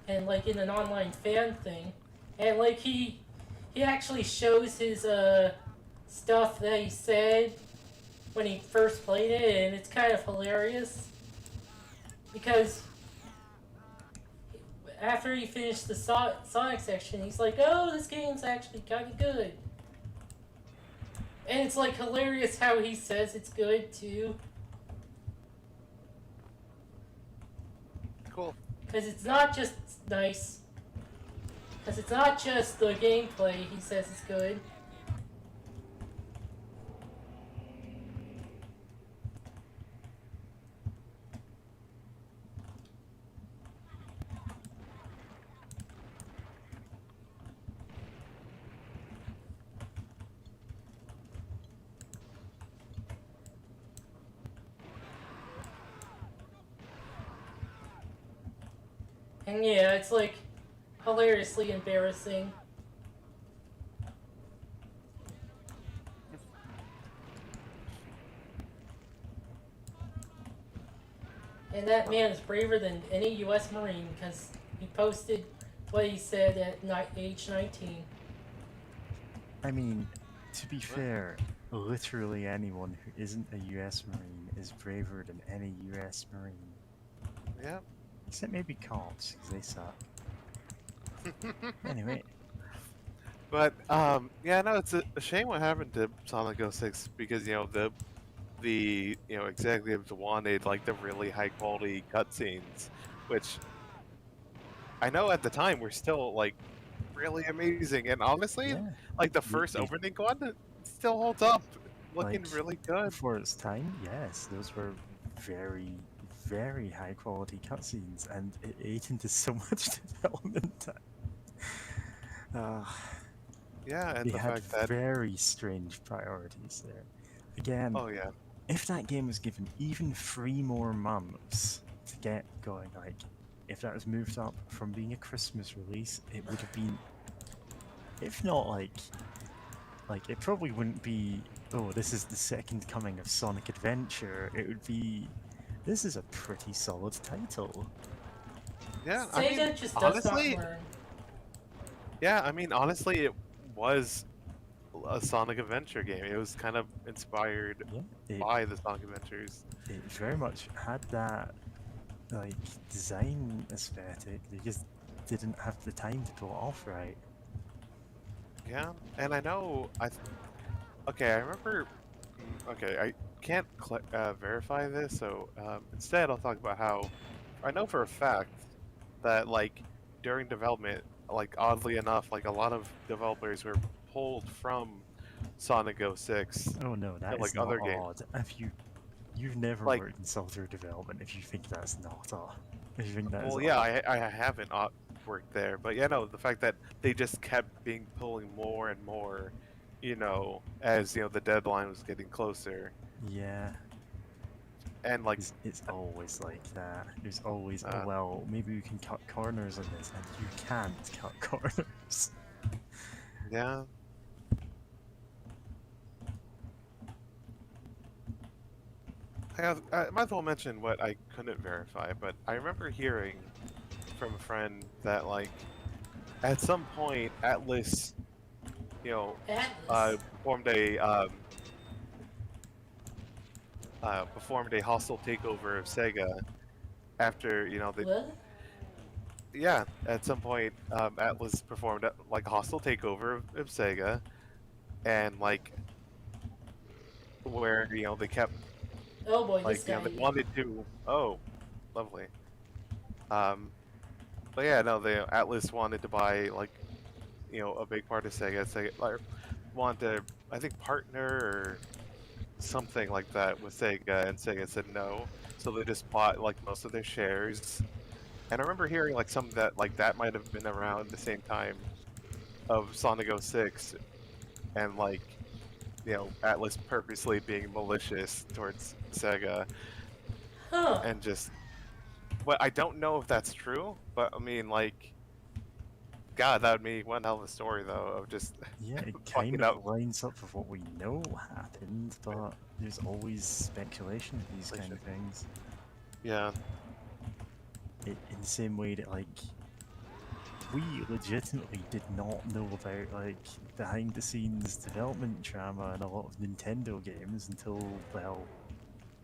Speaker 1: and, like, in an online fan thing. And, like, he actually shows his, stuff that he said when he first played it, and it's kind of hilarious. Because after he finished the Sonic section, he's like, oh, this game's actually kind of good. And it's like hilarious how he says it's good too.
Speaker 4: Cool.
Speaker 1: Because it's not just nice. Because it's not just the gameplay he says is good. And yeah, it's like hilariously embarrassing. And that man is braver than any U.S. Marine because he posted what he said at age 19.
Speaker 2: I mean, to be fair, literally anyone who isn't a US Marine is braver than any US Marine.
Speaker 4: Yeah.
Speaker 2: Except maybe cops, because they suck. Anyway,
Speaker 4: But yeah, no, it's a shame what happened to Sonic 06 because the executives wanted like the really high quality cutscenes, which I know at the time were still like really amazing, and honestly,
Speaker 2: yeah,
Speaker 4: like the
Speaker 2: they,
Speaker 4: first
Speaker 2: they
Speaker 4: opening one still holds up, looking
Speaker 2: like,
Speaker 4: really good.
Speaker 2: for its time, yes, those were very, very high quality cutscenes, and it ate into so much development time.
Speaker 4: Yeah, and
Speaker 2: They
Speaker 4: the
Speaker 2: had
Speaker 4: fact that
Speaker 2: very strange priorities there. Again,
Speaker 4: oh yeah,
Speaker 2: if that game was given even 3 more months to get going, like, if that was moved up from being a Christmas release, it would have been, if not like it probably wouldn't be, oh, this is the second coming of Sonic Adventure. It would be, this is a pretty solid title.
Speaker 4: yeah. I
Speaker 1: Sega
Speaker 4: mean,
Speaker 1: just does not
Speaker 4: honestly,
Speaker 1: learn.
Speaker 4: yeah. I mean, honestly, it was a Sonic Adventure game. It was kind of inspired
Speaker 2: Yeah,
Speaker 4: by the Sonic Adventures.
Speaker 2: it very much had that, like, design aesthetic. They just didn't have the time to pull it off right.
Speaker 4: Yeah, and I know okay, I remember. Okay, I can't verify this, so instead I'll talk about how I know for a fact that like during development, like oddly enough, like a lot of developers were pulled from Sonic 06
Speaker 2: Oh no,
Speaker 4: to
Speaker 2: that is
Speaker 4: like
Speaker 2: not
Speaker 4: other games.
Speaker 2: odd. If you've never
Speaker 4: Like,
Speaker 2: worked in software development, if you think that's not odd, if you think that is
Speaker 4: well, yeah,
Speaker 2: odd.
Speaker 4: I haven't worked there, but yeah, no, the fact that they just kept being pulling more and more, as the deadline was getting closer,
Speaker 2: Yeah,
Speaker 4: and like,
Speaker 2: it's always like that. There's always, oh
Speaker 4: uh,
Speaker 2: well, maybe we can cut corners on this, and you can't cut corners.
Speaker 4: yeah. I might as well mention what I couldn't verify, but I remember hearing from a friend that like at some point Atlas, you know,
Speaker 1: Atlas.
Speaker 4: performed a hostile takeover of Sega after the
Speaker 1: What?
Speaker 4: yeah, at some point Atlas performed like a hostile takeover of Sega, and like where they kept
Speaker 1: Oh boy, this
Speaker 4: like
Speaker 1: guy.
Speaker 4: they wanted to. Oh, lovely. Um, but yeah, no, the Atlas wanted to buy like a big part of Sega. Sega like wanted to, I think, partner or something like that with Sega, and Sega said no. So they just bought like most of their shares. And I remember hearing like some that like that might have been around the same time of Sonic 06, and like Atlas purposely being malicious towards Sega,
Speaker 1: Huh.
Speaker 4: and just well, I don't know if that's true, but I mean like God, that would be one hell of a story though of just
Speaker 2: Yeah, it
Speaker 4: fucking
Speaker 2: kind of
Speaker 4: up.
Speaker 2: lines up with what we know happened, but there's always speculation with these kind of things.
Speaker 4: Yeah,
Speaker 2: In the same way that, like, we legitimately did not know about, like, behind the scenes development drama in a lot of Nintendo games until, well,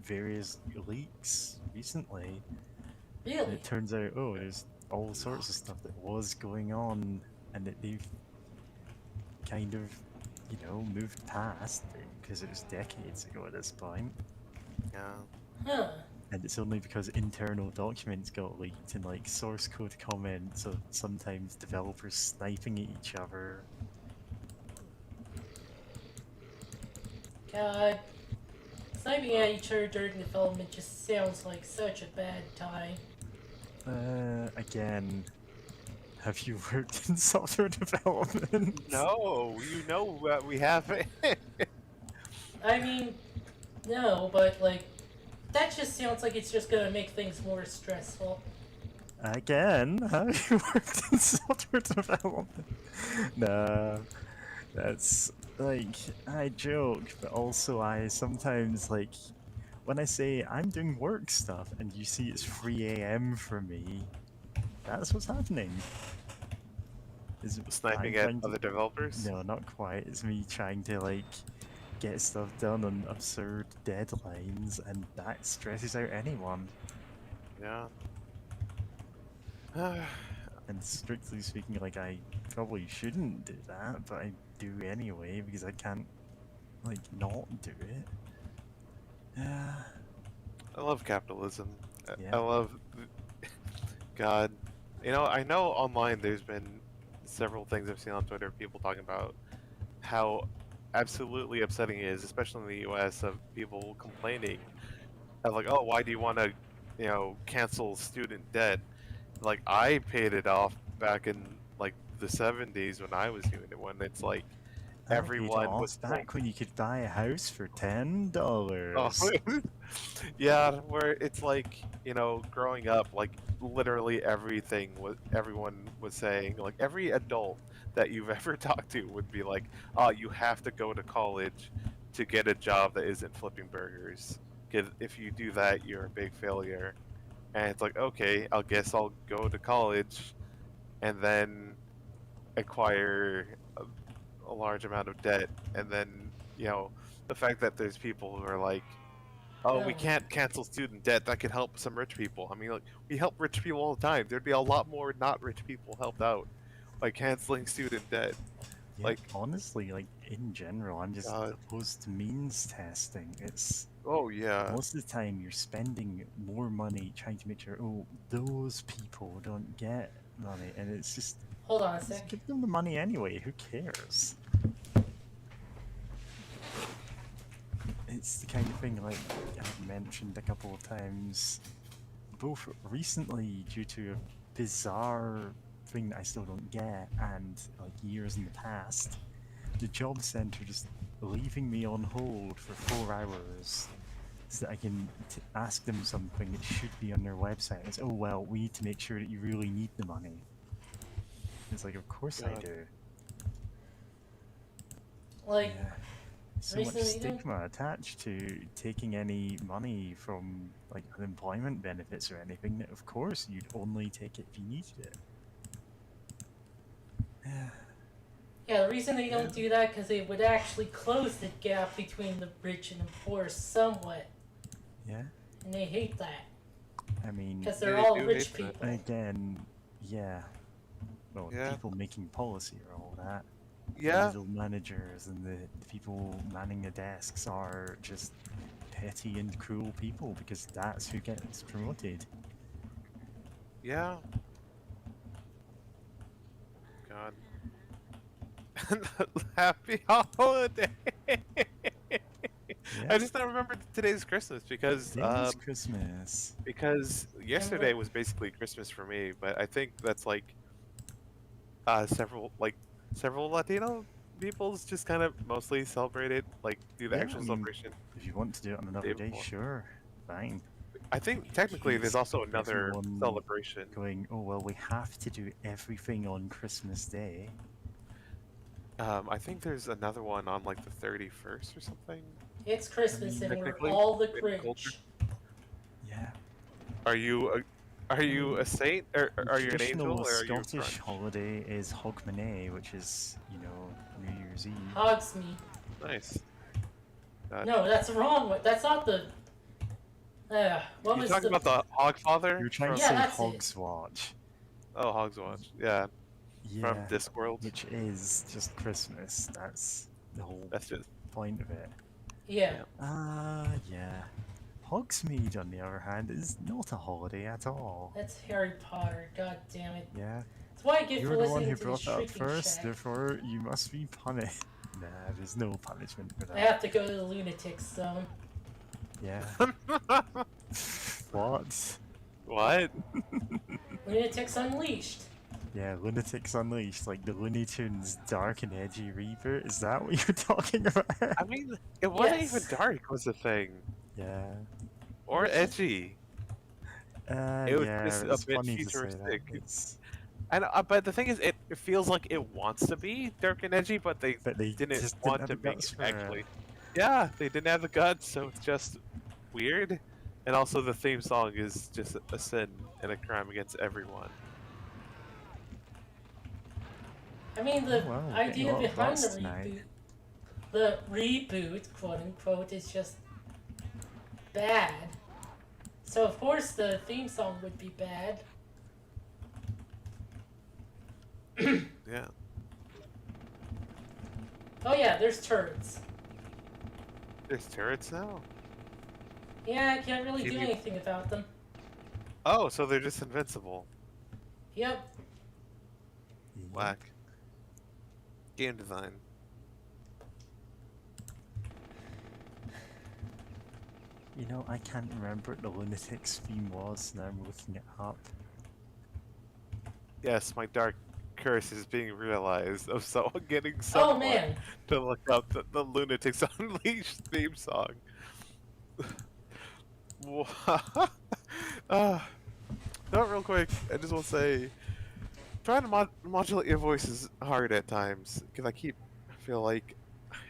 Speaker 2: various leaks recently. And
Speaker 1: Really?
Speaker 2: it turns out, oh, there's all sorts of stuff that was going on and that they've kind of, moved past because it was decades ago at this point.
Speaker 4: yeah.
Speaker 1: Huh.
Speaker 2: And it's only because internal documents got leaked and like source code comments of sometimes developers sniping at each other.
Speaker 1: God. Sniping at each other during development just sounds like such a bad time.
Speaker 2: Again, have you worked in software development?
Speaker 4: No, you know what we have.
Speaker 1: I mean, no, but like, that just sounds like it's just gonna make things more stressful.
Speaker 2: Again, have you worked in software development? Nah, that's like, I joke, but also I sometimes like, when I say I'm doing work stuff and you see it's 3 a.m. for me, that's what's happening. Is I'm
Speaker 4: Sniping at
Speaker 2: trying to.
Speaker 4: other developers.
Speaker 2: No, not quite. It's me trying to, like, get stuff done on absurd deadlines, and that stresses out anyone.
Speaker 4: Yeah.
Speaker 2: And strictly speaking, like, I probably shouldn't do that, but I do anyway because I can't, like, not do it. Yeah.
Speaker 4: I love capitalism. I
Speaker 2: Yeah.
Speaker 4: love God. I know online there's been several things I've seen on Twitter of people talking about how absolutely upsetting it is, especially in the US, of people complaining of like, oh, why do you want to, cancel student debt? Like I paid it off back in like the 70s when I was doing it, when it's like
Speaker 2: I paid
Speaker 4: everyone
Speaker 2: off
Speaker 4: was told.
Speaker 2: back when you could buy a house for
Speaker 4: Oh,
Speaker 2: $10.
Speaker 4: yeah, where it's like, growing up, like literally everyone was saying, like every adult that you've ever talked to would be like, oh, you have to go to college to get a job that isn't flipping burgers. 'Cause if you do that, you're a big failure. And it's like, okay, I guess I'll go to college and then acquire a large amount of debt. And then, the fact that there's people who are like, oh, we
Speaker 1: Oh.
Speaker 4: can't cancel student debt. That could help some rich people. I mean, like, we help rich people all the time. There'd be a lot more not rich people helped out by canceling student debt.
Speaker 2: Yeah,
Speaker 4: Like,
Speaker 2: honestly, like, in general, I'm just
Speaker 4: God.
Speaker 2: opposed to means testing. It's
Speaker 4: Oh, yeah.
Speaker 2: most of the time you're spending more money trying to make sure, oh, those people don't get money, and it's
Speaker 1: Hold on a
Speaker 2: just
Speaker 1: sec.
Speaker 2: give them the money anyway. Who cares? It's the kind of thing like I've mentioned a couple of times, both recently due to a bizarre thing that I still don't get, and like years in the past. The job center just leaving me on hold for 4 hours so that I can ask them something that should be on their website. It's, oh well, we need to make sure that you really need the money. It's like, of course I
Speaker 4: God.
Speaker 2: do.
Speaker 1: Like,
Speaker 2: Yeah. so much
Speaker 1: Recently, you know?
Speaker 2: stigma attached to taking any money from like unemployment benefits or anything that of course you'd only take it if you needed it.
Speaker 1: Yeah, the reason they don't do that because it would actually close the gap between the rich and the poor somewhat,
Speaker 2: Yeah,
Speaker 1: and they hate that
Speaker 2: I mean,
Speaker 1: because they're
Speaker 4: They
Speaker 1: all
Speaker 4: do
Speaker 1: rich
Speaker 4: hate that.
Speaker 1: people.
Speaker 2: again, yeah. Well, the
Speaker 4: Yeah.
Speaker 2: people making policy are all that. The
Speaker 4: Yeah.
Speaker 2: middle managers and the people manning the desks are just petty and cruel people because that's who gets promoted.
Speaker 4: Yeah. God. Happy holiday.
Speaker 2: Yeah,
Speaker 4: I just don't remember today's Christmas because
Speaker 2: today's Christmas.
Speaker 4: yesterday was basically Christmas for me, but I think that's like several Latino peoples just kind of mostly celebrate it, like do the
Speaker 2: Yeah,
Speaker 4: actual
Speaker 2: I mean,
Speaker 4: celebration
Speaker 2: if you want to do it on
Speaker 4: the
Speaker 2: another
Speaker 4: day
Speaker 2: day,
Speaker 4: before.
Speaker 2: sure, fine.
Speaker 4: I think technically there's
Speaker 2: Because
Speaker 4: also another
Speaker 2: everyone
Speaker 4: celebration.
Speaker 2: going, oh well, we have to do everything on Christmas Day.
Speaker 4: I think there's another one on like the 31st or something.
Speaker 1: It's Christmas and we're
Speaker 4: technically,
Speaker 1: all the
Speaker 4: in culture.
Speaker 1: Grinch.
Speaker 2: Yeah.
Speaker 4: Are you a saint or
Speaker 2: The
Speaker 4: are you an
Speaker 2: traditional
Speaker 4: angel or are you
Speaker 2: Scottish
Speaker 4: French?
Speaker 2: holiday is Hogmanay, which is, New Year's Eve.
Speaker 1: Hogsmeade.
Speaker 4: Nice.
Speaker 1: No, that's wrong. That's not the. What
Speaker 4: You
Speaker 1: was
Speaker 4: talking
Speaker 1: the?
Speaker 4: about the Hogfather?
Speaker 2: You're trying to
Speaker 1: Yeah,
Speaker 2: say
Speaker 1: that's it.
Speaker 2: Hogswatch.
Speaker 4: Oh, Hogswatch. Yeah, from
Speaker 2: Yeah,
Speaker 4: Discworld.
Speaker 2: which is just Christmas. That's the whole
Speaker 4: That's just
Speaker 2: point of it.
Speaker 1: Yeah.
Speaker 2: Yeah. Hogsmeade, on the other hand, is not a holiday at all.
Speaker 1: That's Harry Potter. God damn it.
Speaker 2: Yeah.
Speaker 1: That's why I get for
Speaker 2: You're the one
Speaker 1: listening
Speaker 2: who
Speaker 1: to the
Speaker 2: brought that up
Speaker 1: Shrieking
Speaker 2: first,
Speaker 1: Shack.
Speaker 2: therefore you must be punished. Nah, there's no punishment for
Speaker 1: I
Speaker 2: that.
Speaker 1: have to go to the Lunatics Zone.
Speaker 2: Yeah. What?
Speaker 4: what?
Speaker 1: Lunatics Unleashed.
Speaker 2: Yeah, Lunatics Unleashed, like the Looney Tunes dark and edgy reboot. Is that what you're talking about?
Speaker 4: I mean, it wasn't
Speaker 1: Yes.
Speaker 4: even dark. Was the thing
Speaker 2: Yeah.
Speaker 4: or edgy? It was
Speaker 2: yeah,
Speaker 4: just a
Speaker 2: it's
Speaker 4: bit
Speaker 2: funny to say that.
Speaker 4: futuristic.
Speaker 2: It's,
Speaker 4: And but the thing is, it feels like it wants to be dark and edgy, but they
Speaker 2: but they
Speaker 4: didn't
Speaker 2: just
Speaker 4: want
Speaker 2: didn't
Speaker 4: to
Speaker 2: have the
Speaker 4: make
Speaker 2: guts
Speaker 4: it
Speaker 2: for it.
Speaker 4: actually. Yeah, they didn't have the guts, so it's just weird. And also, the theme song is just a sin and a crime against everyone.
Speaker 1: I mean, the
Speaker 2: Oh, wow, we're getting
Speaker 1: idea
Speaker 2: a lot of
Speaker 1: behind the
Speaker 2: thoughts tonight.
Speaker 1: reboot, quote unquote, is just bad. So of course the theme song would be bad.
Speaker 4: Yeah.
Speaker 1: Oh yeah, there's turrets.
Speaker 4: There's turrets now.
Speaker 1: Yeah, I can't really
Speaker 4: Can
Speaker 1: do
Speaker 4: you-
Speaker 1: anything about them.
Speaker 4: Oh, so they're just invincible.
Speaker 1: Yep.
Speaker 4: Whack. Game design.
Speaker 2: I can't remember what the Lunatics theme was, now I'm looking it up.
Speaker 4: Yes, my dark curse is being realized of someone getting
Speaker 1: Oh
Speaker 4: someone
Speaker 1: man.
Speaker 4: to look up the Lunatics Unleashed theme song. No, real quick, I just want to say, trying to modulate your voice is hard at times because I feel like,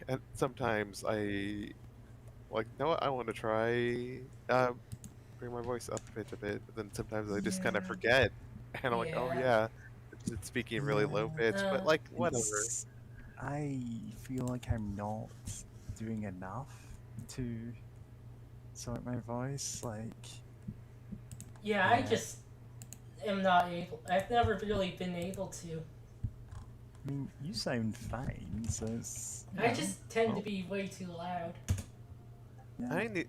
Speaker 4: and sometimes know what, I want to try bring my voice up a bit, but then sometimes I just kind of
Speaker 1: Yeah.
Speaker 4: forget, and I'm like, oh
Speaker 1: Yeah.
Speaker 4: yeah, it's speaking really low pitch, but like whatever.
Speaker 2: I feel like I'm not doing enough to sort my voice, like...
Speaker 1: Yeah, I
Speaker 2: Yeah.
Speaker 1: just am not able. I've never really been able to.
Speaker 2: I mean, you sound fine, so it's...
Speaker 1: I just tend to be way too loud.
Speaker 2: Yeah.
Speaker 4: I mean,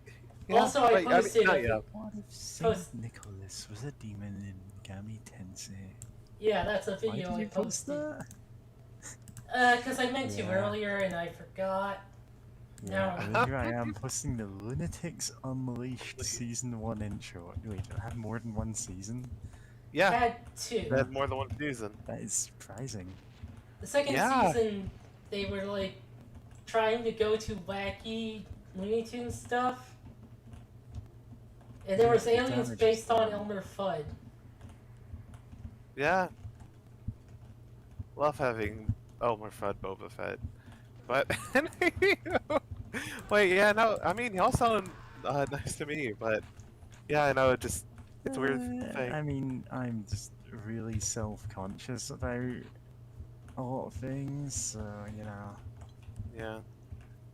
Speaker 1: Also, I
Speaker 4: like,
Speaker 1: posted
Speaker 4: not
Speaker 1: a-
Speaker 4: yet.
Speaker 2: What if Saint
Speaker 1: Post-
Speaker 2: Nicholas was a demon in Gami Tensei?
Speaker 1: Yeah, that's a
Speaker 2: Why
Speaker 1: video
Speaker 2: did
Speaker 1: I
Speaker 2: you post
Speaker 1: posted.
Speaker 2: that?
Speaker 1: Because I meant to
Speaker 2: Yeah.
Speaker 1: earlier and I forgot.
Speaker 2: Yeah,
Speaker 1: No.
Speaker 2: and then here I am posting the Lunatics Unleashed Season 1 intro. Wait, did it have more than one season?
Speaker 1: I
Speaker 4: Yeah,
Speaker 1: had two.
Speaker 4: that's more than one season.
Speaker 2: That is surprising.
Speaker 1: The second
Speaker 4: Yeah.
Speaker 1: season, they were like trying to go to wacky Looney Tunes stuff. And there was
Speaker 2: The
Speaker 1: aliens
Speaker 2: damage
Speaker 1: based
Speaker 2: is
Speaker 1: on
Speaker 2: done.
Speaker 1: Elmer Fudd.
Speaker 4: Yeah. Love having Elmer Fudd Boba Fett. But Wait, yeah, no, I mean, y'all sound nice to me, but yeah, I know it's a weird thing.
Speaker 2: I mean, I'm just really self-conscious about a lot of things, so, you know,
Speaker 4: Yeah.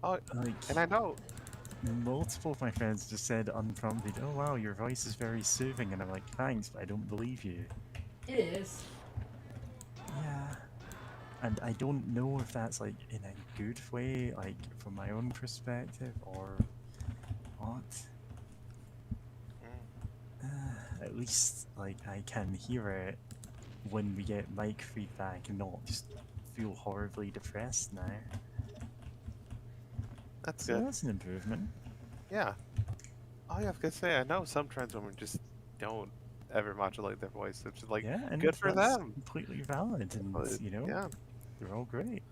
Speaker 4: Oh,
Speaker 2: like,
Speaker 4: and I know.
Speaker 2: multiple of my friends just said unprompted, "Oh wow, your voice is very soothing," and I'm like, "Thanks, but I don't believe you."
Speaker 1: It is.
Speaker 2: Yeah, and I don't know if that's like in a good way, like from my own perspective, or what. At least like I can hear it when we get mic feedback and not just feel horribly depressed now.
Speaker 4: That's
Speaker 2: So
Speaker 4: good.
Speaker 2: that's an improvement.
Speaker 4: Yeah. Oh, yeah, I was gonna say, I know some trans women just don't ever modulate their voice. It's just like,
Speaker 2: Yeah, and
Speaker 4: good for
Speaker 2: that's
Speaker 4: them.
Speaker 2: completely valid, and you know,
Speaker 4: Yeah,
Speaker 2: they're all great.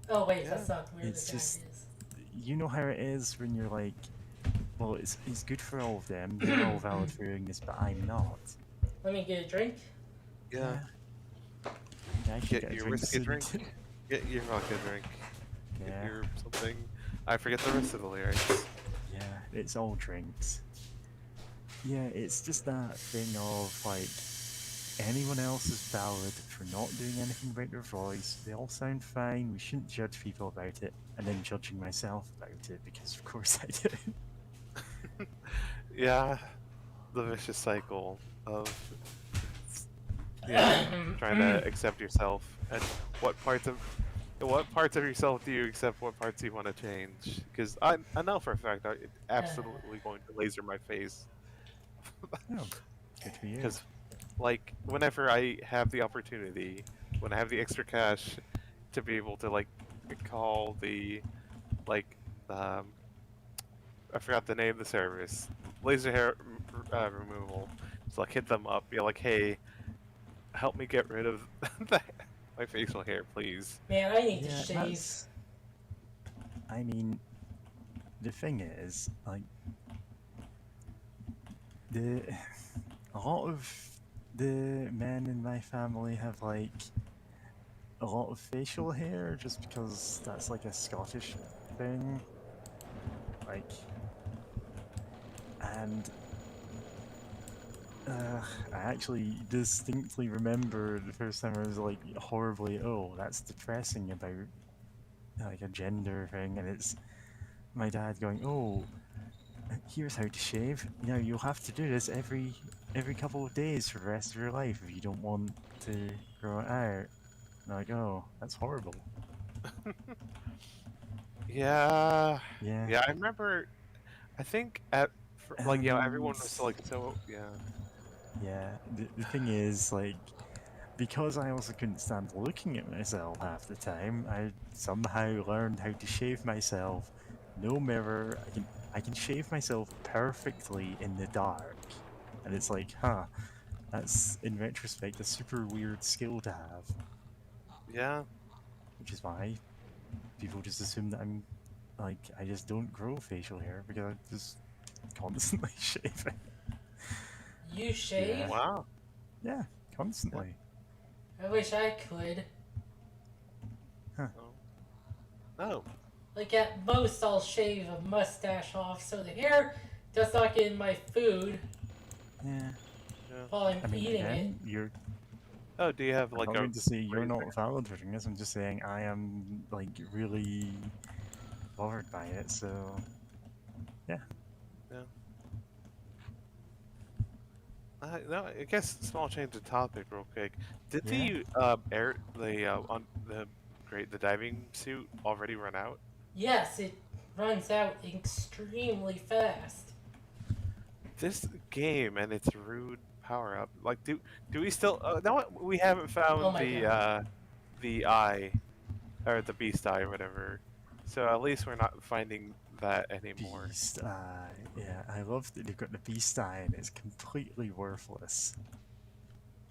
Speaker 1: Oh wait,
Speaker 4: yeah.
Speaker 1: that's not where the
Speaker 2: It's
Speaker 1: guy
Speaker 2: just,
Speaker 1: is.
Speaker 2: you know how it is when you're like, well, it's good for all of them. They're all valid for doing this, but I'm not.
Speaker 1: Let me get a drink.
Speaker 4: Yeah.
Speaker 2: Yeah, I should
Speaker 4: Get
Speaker 2: get a
Speaker 4: your
Speaker 2: drink
Speaker 4: whiskey
Speaker 2: soon.
Speaker 4: drink. Get your vodka drink. Get
Speaker 2: Yeah,
Speaker 4: your something. I forget the rest of the lyrics.
Speaker 2: yeah, it's all drinks. Yeah, it's just that thing of like, anyone else is valid for not doing anything about their voice. They all sound fine. We shouldn't judge people about it, and then judging myself about it because, of course, I do.
Speaker 4: Yeah, the vicious cycle of you know trying to accept yourself and what parts of yourself do you accept, what parts do you want to change? Because I know for a fact I'm absolutely going to laser my face.
Speaker 2: Oh, good for you.
Speaker 4: Because like whenever I have the opportunity, when I have the extra cash to be able to like call the like um I forgot the name of the service, laser hair removal. So like hit them up, be like, hey, help me get rid of my facial hair, please.
Speaker 1: Man, I need to
Speaker 2: Yeah,
Speaker 1: shave.
Speaker 2: that's. I mean, the thing is, like, the a lot of the men in my family have like a lot of facial hair just because that's like a Scottish thing. Like, and I actually distinctly remember the first time I was like horribly, oh, that's depressing about like a gender thing, and it's my dad going, oh, here's how to shave. Now you'll have to do this every couple of days for the rest of your life if you don't want to grow it out. And I'm like, oh, that's horrible.
Speaker 4: Yeah,
Speaker 2: Yeah,
Speaker 4: yeah. I remember. I think like everyone
Speaker 2: and
Speaker 4: was like so
Speaker 2: yeah, the thing is like because I also couldn't stand looking at myself half the time, I somehow learned how to shave myself. No mirror. I can shave myself perfectly in the dark. And it's like, huh, that's in retrospect a super weird skill to have.
Speaker 4: yeah.
Speaker 2: Which is why people just assume that I'm like I just don't grow facial hair because I just constantly shave it.
Speaker 1: You
Speaker 2: Yeah.
Speaker 1: shave?
Speaker 4: Wow.
Speaker 2: Yeah,
Speaker 4: Yeah.
Speaker 2: constantly.
Speaker 1: I wish I could.
Speaker 2: Huh.
Speaker 4: Oh. No.
Speaker 1: Like at most, I'll shave a mustache off so the hair does not get in my food
Speaker 2: Yeah.
Speaker 4: Yeah.
Speaker 1: while I'm
Speaker 2: I mean
Speaker 1: eating it.
Speaker 2: again, you're
Speaker 4: Oh, do you have
Speaker 2: I'm
Speaker 4: like
Speaker 2: not
Speaker 4: a
Speaker 2: going to say you're
Speaker 4: razor?
Speaker 2: not valid for doing this. I'm just saying I am like really bothered by it. So yeah,
Speaker 4: Yeah. No, I guess small change of topic real quick. Did
Speaker 2: yeah.
Speaker 4: the air the on the diving suit already run out?
Speaker 1: Yes, it runs out extremely fast.
Speaker 4: This game and its rude power up. Like, do we still? No, we haven't
Speaker 1: Oh
Speaker 4: found
Speaker 1: my god.
Speaker 4: the eye or the beast eye or whatever. So at least we're not finding that anymore.
Speaker 2: Beast. Yeah. I love that they've got the beast eye and it's completely worthless.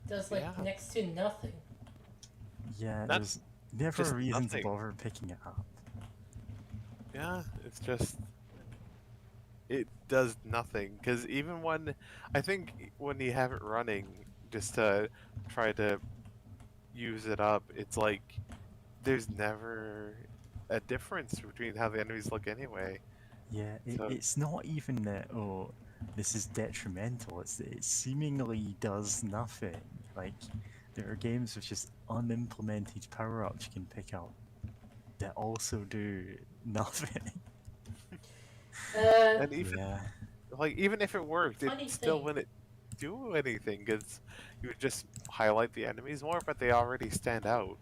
Speaker 1: Does like
Speaker 4: Yeah,
Speaker 1: next to nothing.
Speaker 2: Yeah,
Speaker 4: not
Speaker 2: there's never a
Speaker 4: just
Speaker 2: reason to
Speaker 4: nothing.
Speaker 2: bother picking it up.
Speaker 4: Yeah, it's just it does nothing. Because even when I think when you have it running just to try to use it up, it's like there's never a difference between how the enemies look anyway.
Speaker 2: Yeah,
Speaker 4: So
Speaker 2: it's not even that, oh, this is detrimental. It seemingly does nothing. Like, there are games with just unimplemented power-ups you can pick up that also do nothing.
Speaker 1: Uh,
Speaker 4: and even
Speaker 2: Yeah,
Speaker 4: like even if it worked, it
Speaker 1: funny
Speaker 4: still
Speaker 1: thing.
Speaker 4: wouldn't do anything because you would just highlight the enemies more, but they already stand out.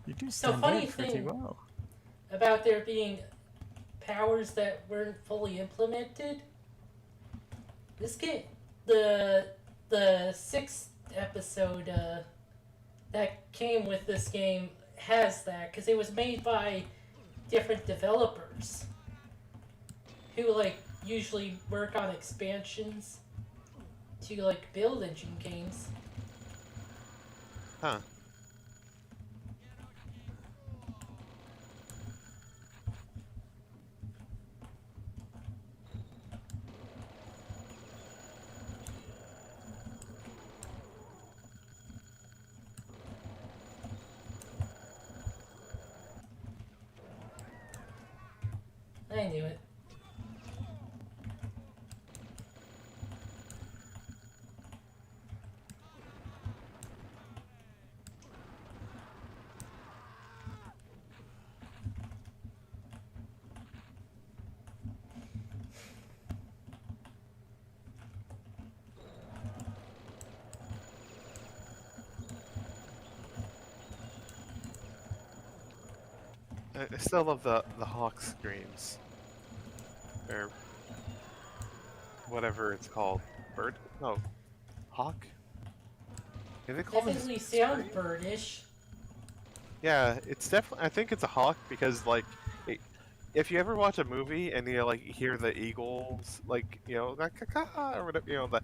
Speaker 2: you do
Speaker 1: So
Speaker 2: stand
Speaker 1: funny
Speaker 2: out pretty
Speaker 1: thing
Speaker 2: well.
Speaker 1: about there being powers that weren't fully implemented. This game, the the sixth episode that came with this game has that because it was made by different developers who like usually work on expansions to like build engine games.
Speaker 4: Huh.
Speaker 1: I knew it.
Speaker 4: I still love the hawk screams, or whatever it's called. Bird? No, hawk. Is it called a
Speaker 1: Definitely sounds
Speaker 4: scream?
Speaker 1: birdish.
Speaker 4: Yeah, it's definitely. I think it's a hawk because like, it, if you ever watch a movie and you like hear the eagles, like that caw or whatever, that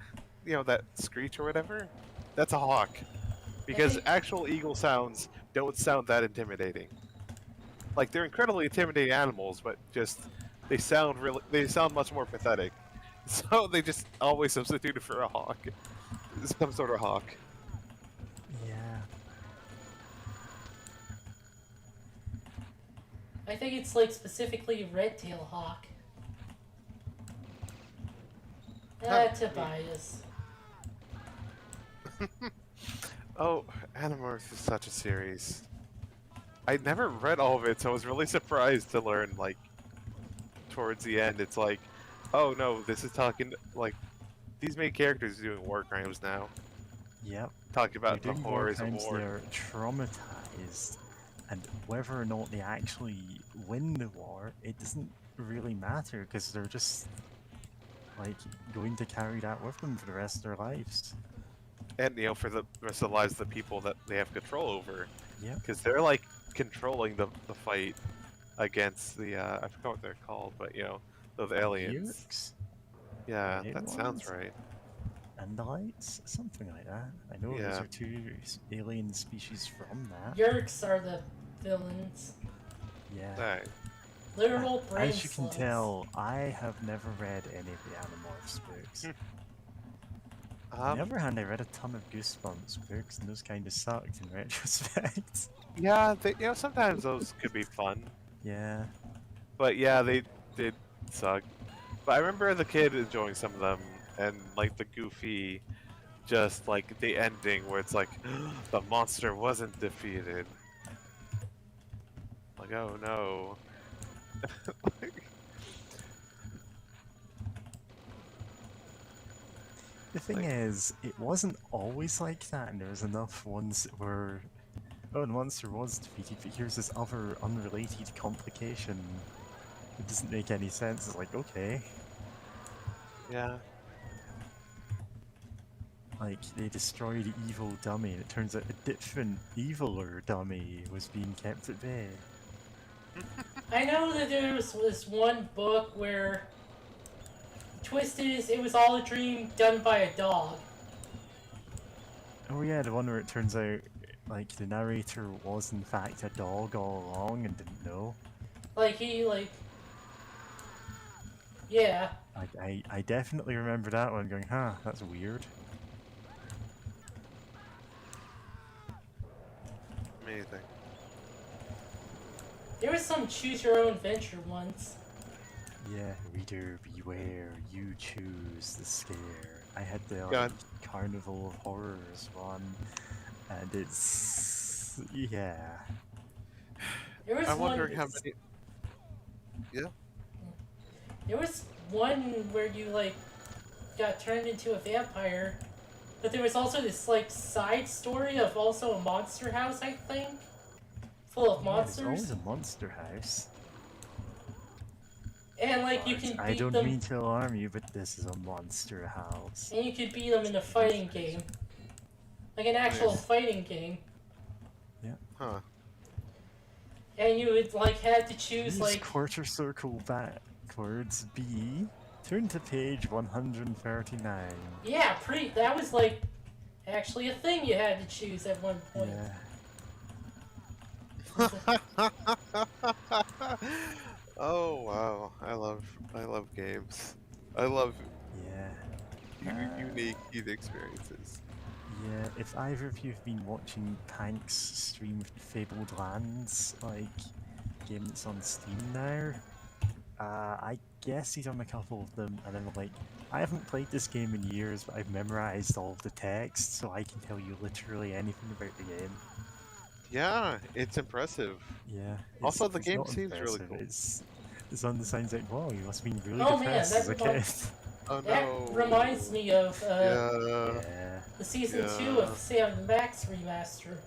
Speaker 4: that screech or whatever, that's a hawk.
Speaker 1: I
Speaker 4: Because
Speaker 1: think
Speaker 4: actual eagle sounds don't sound that intimidating. Like they're incredibly intimidating animals, but just they sound much more pathetic. So they just always substituted for a hawk, some sort of hawk.
Speaker 2: Yeah.
Speaker 1: I think it's like specifically red-tail hawk. That's a bias.
Speaker 4: Oh, Animorphs is such a series. I never read all of it, so I was really surprised to learn like towards the end. It's like, oh no, this is talking like these main characters are doing war crimes now,
Speaker 2: Yep.
Speaker 4: talking
Speaker 2: They're
Speaker 4: about the
Speaker 2: doing war
Speaker 4: horrors of
Speaker 2: crimes,
Speaker 4: war.
Speaker 2: they're traumatized, and whether or not they actually win the war, it doesn't really matter because they're just like going to carry that with them for the rest of their lives.
Speaker 4: And for the rest of the lives of the people that they have control over,
Speaker 2: Yep.
Speaker 4: because they're like controlling the fight against the I forgot what they're called, but those aliens.
Speaker 2: Yerks
Speaker 4: Yeah,
Speaker 2: Red
Speaker 4: that sounds
Speaker 2: ones?
Speaker 4: right.
Speaker 2: And the lights, something like that. I know those
Speaker 4: Yeah.
Speaker 2: are two alien species from that.
Speaker 1: Yerks are the villains.
Speaker 2: Yeah.
Speaker 4: Right.
Speaker 1: Literal brain
Speaker 2: As you can
Speaker 1: slugs.
Speaker 2: tell, I have never read any of the Animorphs books. On the other hand, I read a ton of Goosebumps books, and those kind of sucked in retrospect.
Speaker 4: Yeah, sometimes those could be fun,
Speaker 2: Yeah.
Speaker 4: but yeah, they did suck. But I remember as a kid enjoying some of them, and like the goofy, just like the ending where it's like the monster wasn't defeated. Like, oh no.
Speaker 2: The thing is, it wasn't always like that, and there was enough ones that were... Oh, the monster was defeated, but here's this other unrelated complication. It doesn't make any sense. It's like, okay.
Speaker 4: Yeah.
Speaker 2: Like, they destroyed the evil dummy, and it turns out a different, eviler dummy was being kept at bay.
Speaker 1: I know that there was this one book where the twist is it was all a dream done by a dog.
Speaker 2: Oh yeah, the one where it turns out, like, the narrator was in fact a dog all along and didn't know.
Speaker 1: Like he yeah.
Speaker 2: I definitely remember that one going, huh, that's weird.
Speaker 4: Amazing.
Speaker 1: There was some choose your own adventure once.
Speaker 2: Yeah, reader beware, you choose the scare. I had the
Speaker 4: God.
Speaker 2: Carnival of Horrors one, and it's yeah.
Speaker 1: There was
Speaker 4: I'm
Speaker 1: one.
Speaker 4: wondering how many. Yeah.
Speaker 1: There was one where you like got turned into a vampire, but there was also this like side story of also a monster house, I think, full of
Speaker 2: Yeah, there's always
Speaker 1: monsters,
Speaker 2: a monster house.
Speaker 1: and like you
Speaker 2: Guys,
Speaker 1: can
Speaker 2: I
Speaker 1: beat
Speaker 2: don't
Speaker 1: them,
Speaker 2: mean to alarm you, but this is a monster house.
Speaker 1: and you could beat them in a
Speaker 2: It's a monster
Speaker 1: fighting
Speaker 2: house.
Speaker 1: game, like an actual
Speaker 4: Nice.
Speaker 1: fighting game,
Speaker 2: Yeah.
Speaker 4: Huh.
Speaker 1: and you would like had to choose
Speaker 2: Use
Speaker 1: like
Speaker 2: quarter circle backwards B. Turn to page 139.
Speaker 1: yeah, that was like actually a thing you had to choose at one point.
Speaker 2: Yeah.
Speaker 4: Oh wow. I love games. I love
Speaker 2: Yeah.
Speaker 4: unique experiences.
Speaker 2: Yeah, if either of you have been watching Pank's stream Fabled Lands, like, game that's on Steam now, I guess he's on a couple of them, and I'm like, I haven't played this game in years, but I've memorized all of the text, so I can tell you literally anything about the game.
Speaker 4: Yeah, it's impressive.
Speaker 2: Yeah.
Speaker 4: Also, the
Speaker 2: it's
Speaker 4: game
Speaker 2: not
Speaker 4: seems really
Speaker 2: impressive,
Speaker 4: cool.
Speaker 2: it's on the signs like, wow, you must have been really
Speaker 1: Oh man,
Speaker 2: depressed
Speaker 1: that
Speaker 2: as a kid.
Speaker 4: Oh
Speaker 1: that
Speaker 4: no.
Speaker 1: reminds me of
Speaker 4: Yeah.
Speaker 2: Yeah,
Speaker 1: the season 2
Speaker 4: Yeah.
Speaker 1: of Sam Max remaster.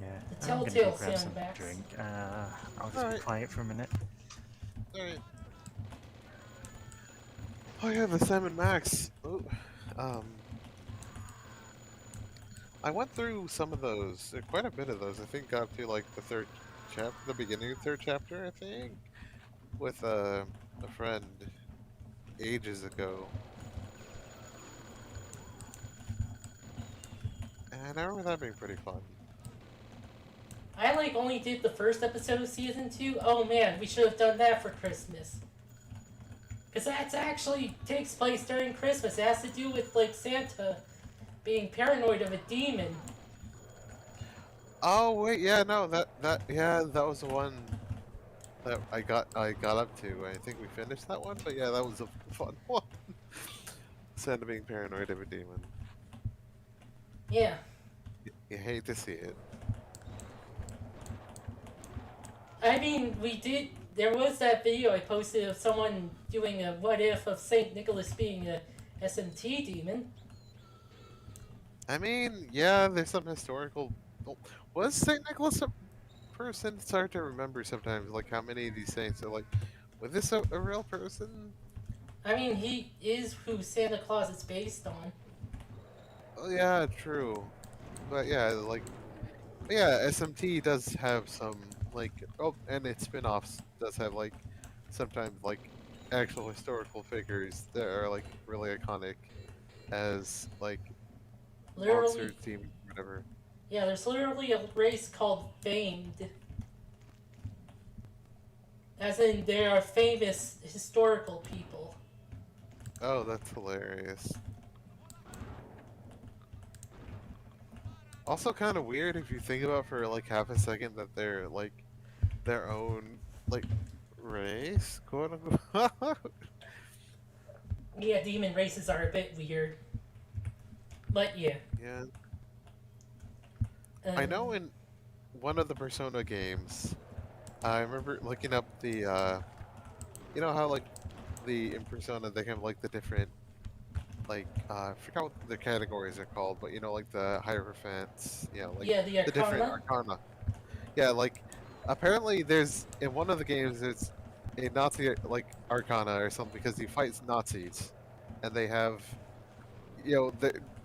Speaker 2: yeah.
Speaker 1: The
Speaker 2: I'm gonna
Speaker 1: Telltale
Speaker 2: go grab some
Speaker 1: Sandbox.
Speaker 2: drink. I'll just be
Speaker 4: Alright.
Speaker 2: quiet for a minute.
Speaker 4: Alright. Oh yeah, the Sam Max. Ooh. Um. I went through some of those, quite a bit of those. I think got to like the third chapter, the beginning of the third chapter. I think with a friend ages ago, and I remember that being pretty fun.
Speaker 1: I like only did the first episode of season 2. Oh man, we should have done that for Christmas. Cause that actually takes place during Christmas. It has to do with like Santa being paranoid of a demon.
Speaker 4: Oh wait, yeah, no, that was the one that I got up to. I think we finished that one, but yeah, that was a fun one. Santa being paranoid of a demon.
Speaker 1: Yeah.
Speaker 4: You hate to see it.
Speaker 1: I mean, there was that video I posted of someone doing a what if of St. Nicholas being a SMT demon.
Speaker 4: I mean, yeah, there's some historical. Oh, was Saint Nicholas a person? It's hard to remember sometimes, like how many of these saints are like. Was this a real person?
Speaker 1: I mean, he is who Santa Claus is based on.
Speaker 4: Oh yeah, true. But yeah, like, yeah, SMT does have some like and its spin-offs does have like sometimes like actual historical figures that are like really iconic as like monsters,
Speaker 1: Literally,
Speaker 4: demons, whatever.
Speaker 1: yeah, there's literally a race called Famed. As in, they are famous historical people.
Speaker 4: Oh, that's hilarious. Also, kind of weird if you think about for like half a second that they're like their own like race, quote unquote.
Speaker 1: Yeah, demon races are a bit weird. But yeah.
Speaker 4: Yeah, I know in one of the Persona games, I remember looking up the you know how like in Persona they have like the different like I forgot what the categories are called, but you know like the hierophants, you know like
Speaker 1: Yeah, the
Speaker 4: the different
Speaker 1: Arcana.
Speaker 4: arcana. Yeah, like apparently there's in one of the games there's a Nazi like arcana or something because he fights Nazis, and they have you know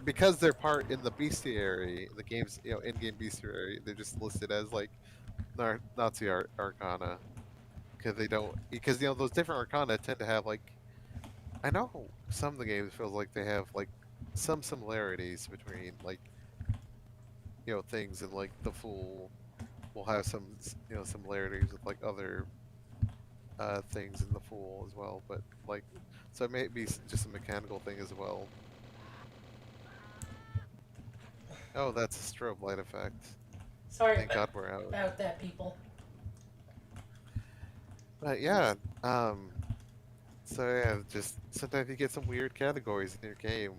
Speaker 4: because they're part in the bestiary, the game's in-game bestiary, they're just listed as like Nazi arcana because they don't because those different arcana tend to have like I know some of the games feels like they have like some similarities between like things and like the Fool will have some similarities with like other things in the Fool as well, but like so it may be just a mechanical thing as well. Oh, that's a strobe light effect.
Speaker 1: Sorry
Speaker 4: Thank God we're out.
Speaker 1: about that, people.
Speaker 4: But yeah, so yeah, just sometimes you get some weird categories in your game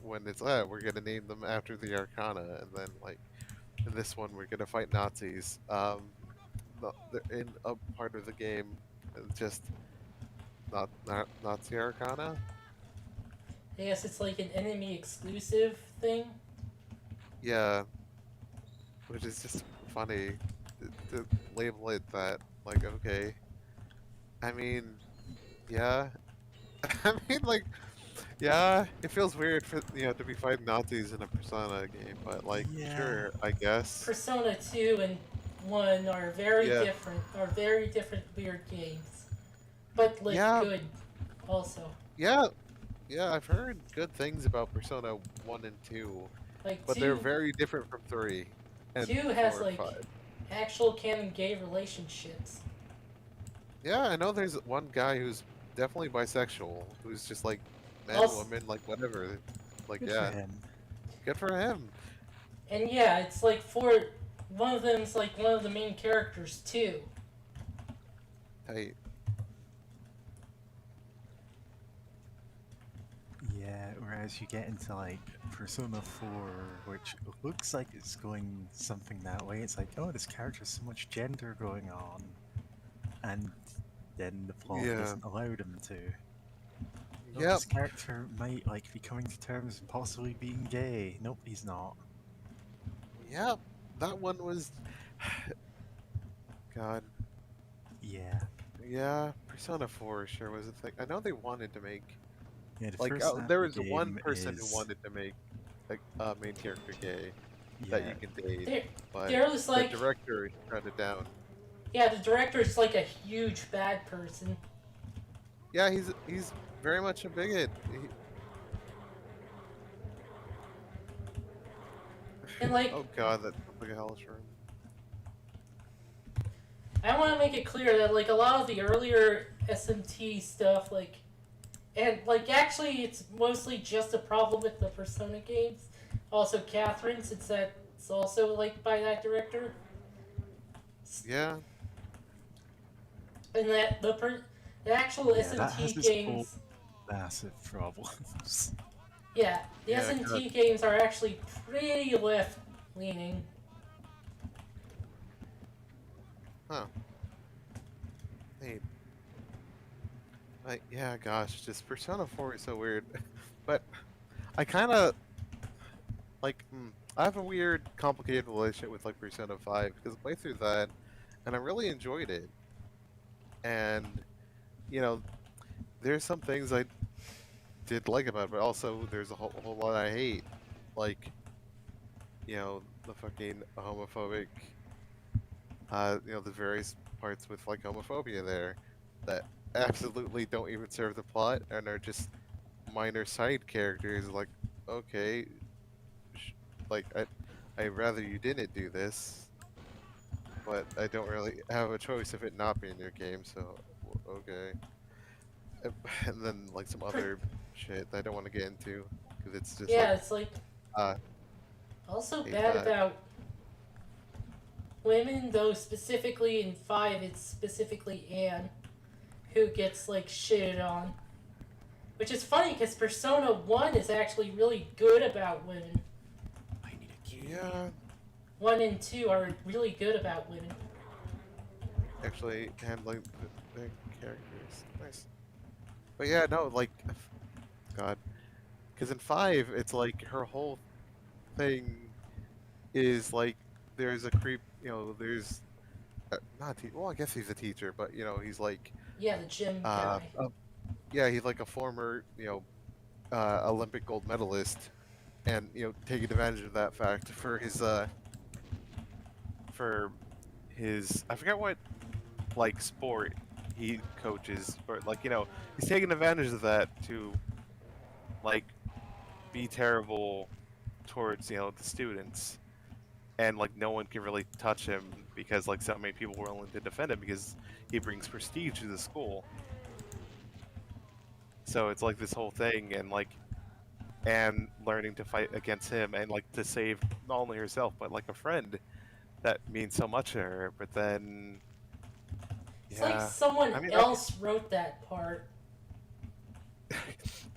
Speaker 4: when it's we're gonna name them after the Arcana, and then like in this one we're gonna fight Nazis. They're in a part of the game, just not Nazi Arcana.
Speaker 1: I guess it's like an enemy exclusive thing.
Speaker 4: Yeah, which is just funny to label it that. Like, okay, I mean, yeah, I mean, like, yeah, it feels weird for to be fighting Nazis in a Persona game, but like,
Speaker 2: Yeah.
Speaker 4: sure, I guess.
Speaker 1: Persona 2 and 1 are very
Speaker 4: Yeah,
Speaker 1: different, weird games. But, like,
Speaker 4: yeah,
Speaker 1: good also.
Speaker 4: yeah, yeah. I've heard good things about Persona 1 and 2,
Speaker 1: Like,
Speaker 4: but they're very different from 3 and
Speaker 1: 2 has,
Speaker 4: 4 and
Speaker 1: like,
Speaker 4: 5.
Speaker 1: actual canon gay relationships.
Speaker 4: Yeah, I know there's one guy who's definitely bisexual, who's just like man,
Speaker 1: Also,
Speaker 4: woman, like whatever. Like,
Speaker 2: Good for
Speaker 4: yeah,
Speaker 2: him.
Speaker 4: good for him.
Speaker 1: and yeah, it's like one of them's like one of the main characters too.
Speaker 4: Hey,
Speaker 2: Yeah, whereas you get into like Persona 4, which looks like it's going something that way. It's like, oh, this character's so much gender going on, and then the plot
Speaker 4: yeah,
Speaker 2: doesn't allow them to. Oh,
Speaker 4: yep,
Speaker 2: this character might like be coming to terms and possibly being gay. Nope, he's not.
Speaker 4: yep. That one was, God,
Speaker 2: Yeah,
Speaker 4: yeah. Persona 4 sure was a thing. I know they wanted to make
Speaker 2: yeah. The
Speaker 4: like
Speaker 2: first half
Speaker 4: there
Speaker 2: of
Speaker 4: was
Speaker 2: the
Speaker 4: one
Speaker 2: game
Speaker 4: person who
Speaker 2: is
Speaker 4: wanted to make like a main character gay that
Speaker 2: yeah,
Speaker 4: you can date,
Speaker 1: There,
Speaker 4: but
Speaker 1: there's
Speaker 4: the
Speaker 1: like
Speaker 4: director shut it down.
Speaker 1: yeah, the director's like a huge bad person.
Speaker 4: Yeah, he's very much a bigot.
Speaker 1: And like
Speaker 4: Oh God, that sounds like a hellish room.
Speaker 1: I want to make it clear that like a lot of the earlier SMT stuff, like and like actually it's mostly just a problem with the Persona games. Also, Catherine, since that's also like by that director,
Speaker 4: Yeah,
Speaker 1: and that the actual
Speaker 2: yeah. That has
Speaker 1: SMT
Speaker 2: its own
Speaker 1: games,
Speaker 2: massive problems.
Speaker 1: yeah, the
Speaker 4: yeah, God.
Speaker 1: SMT games are actually pretty left leaning.
Speaker 4: Huh. Hey, like, yeah, gosh, just Persona 4 is so weird. But I kind of like, I have a weird, complicated relationship with like Persona 5 because I played through that and I really enjoyed it. And you know, there's some things I did like about it, but also there's a whole lot I hate, like the fucking homophobic, the various parts with like homophobia there that absolutely don't even serve the plot and are just minor side characters. Like, okay, like I'd rather you didn't do this, but I don't really have a choice of it not being your game. So okay, and then like some other shit that I don't want to get into because it's just like
Speaker 1: Yeah, it's like
Speaker 4: uh
Speaker 1: also
Speaker 4: hate
Speaker 1: bad
Speaker 4: that.
Speaker 1: about women, though specifically in 5, it's specifically Anne who gets like shitted on. Which is funny because Persona 1 is actually really good about women.
Speaker 3: I need a key.
Speaker 4: Yeah,
Speaker 1: 1 and 2 are really good about women.
Speaker 4: actually handling the characters, nice. But yeah, no, like, God, because in 5 it's like her whole thing is like there's a creep, there's not well, I guess he's a teacher, but he's like
Speaker 1: Yeah, the gym
Speaker 4: uh,
Speaker 1: guy.
Speaker 4: uh yeah, he's like a former Olympic gold medalist, and taking advantage of that fact for his I forget what like sport he coaches, or like he's taking advantage of that to like be terrible towards the students, and like no one can really touch him because like so many people were willing to defend him because he brings prestige to the school. So it's like this whole thing, and like and learning to fight against him and like to save not only herself but like a friend that means so much to her. But then
Speaker 1: It's like
Speaker 4: Yeah.
Speaker 1: someone
Speaker 4: I mean,
Speaker 1: else wrote that part.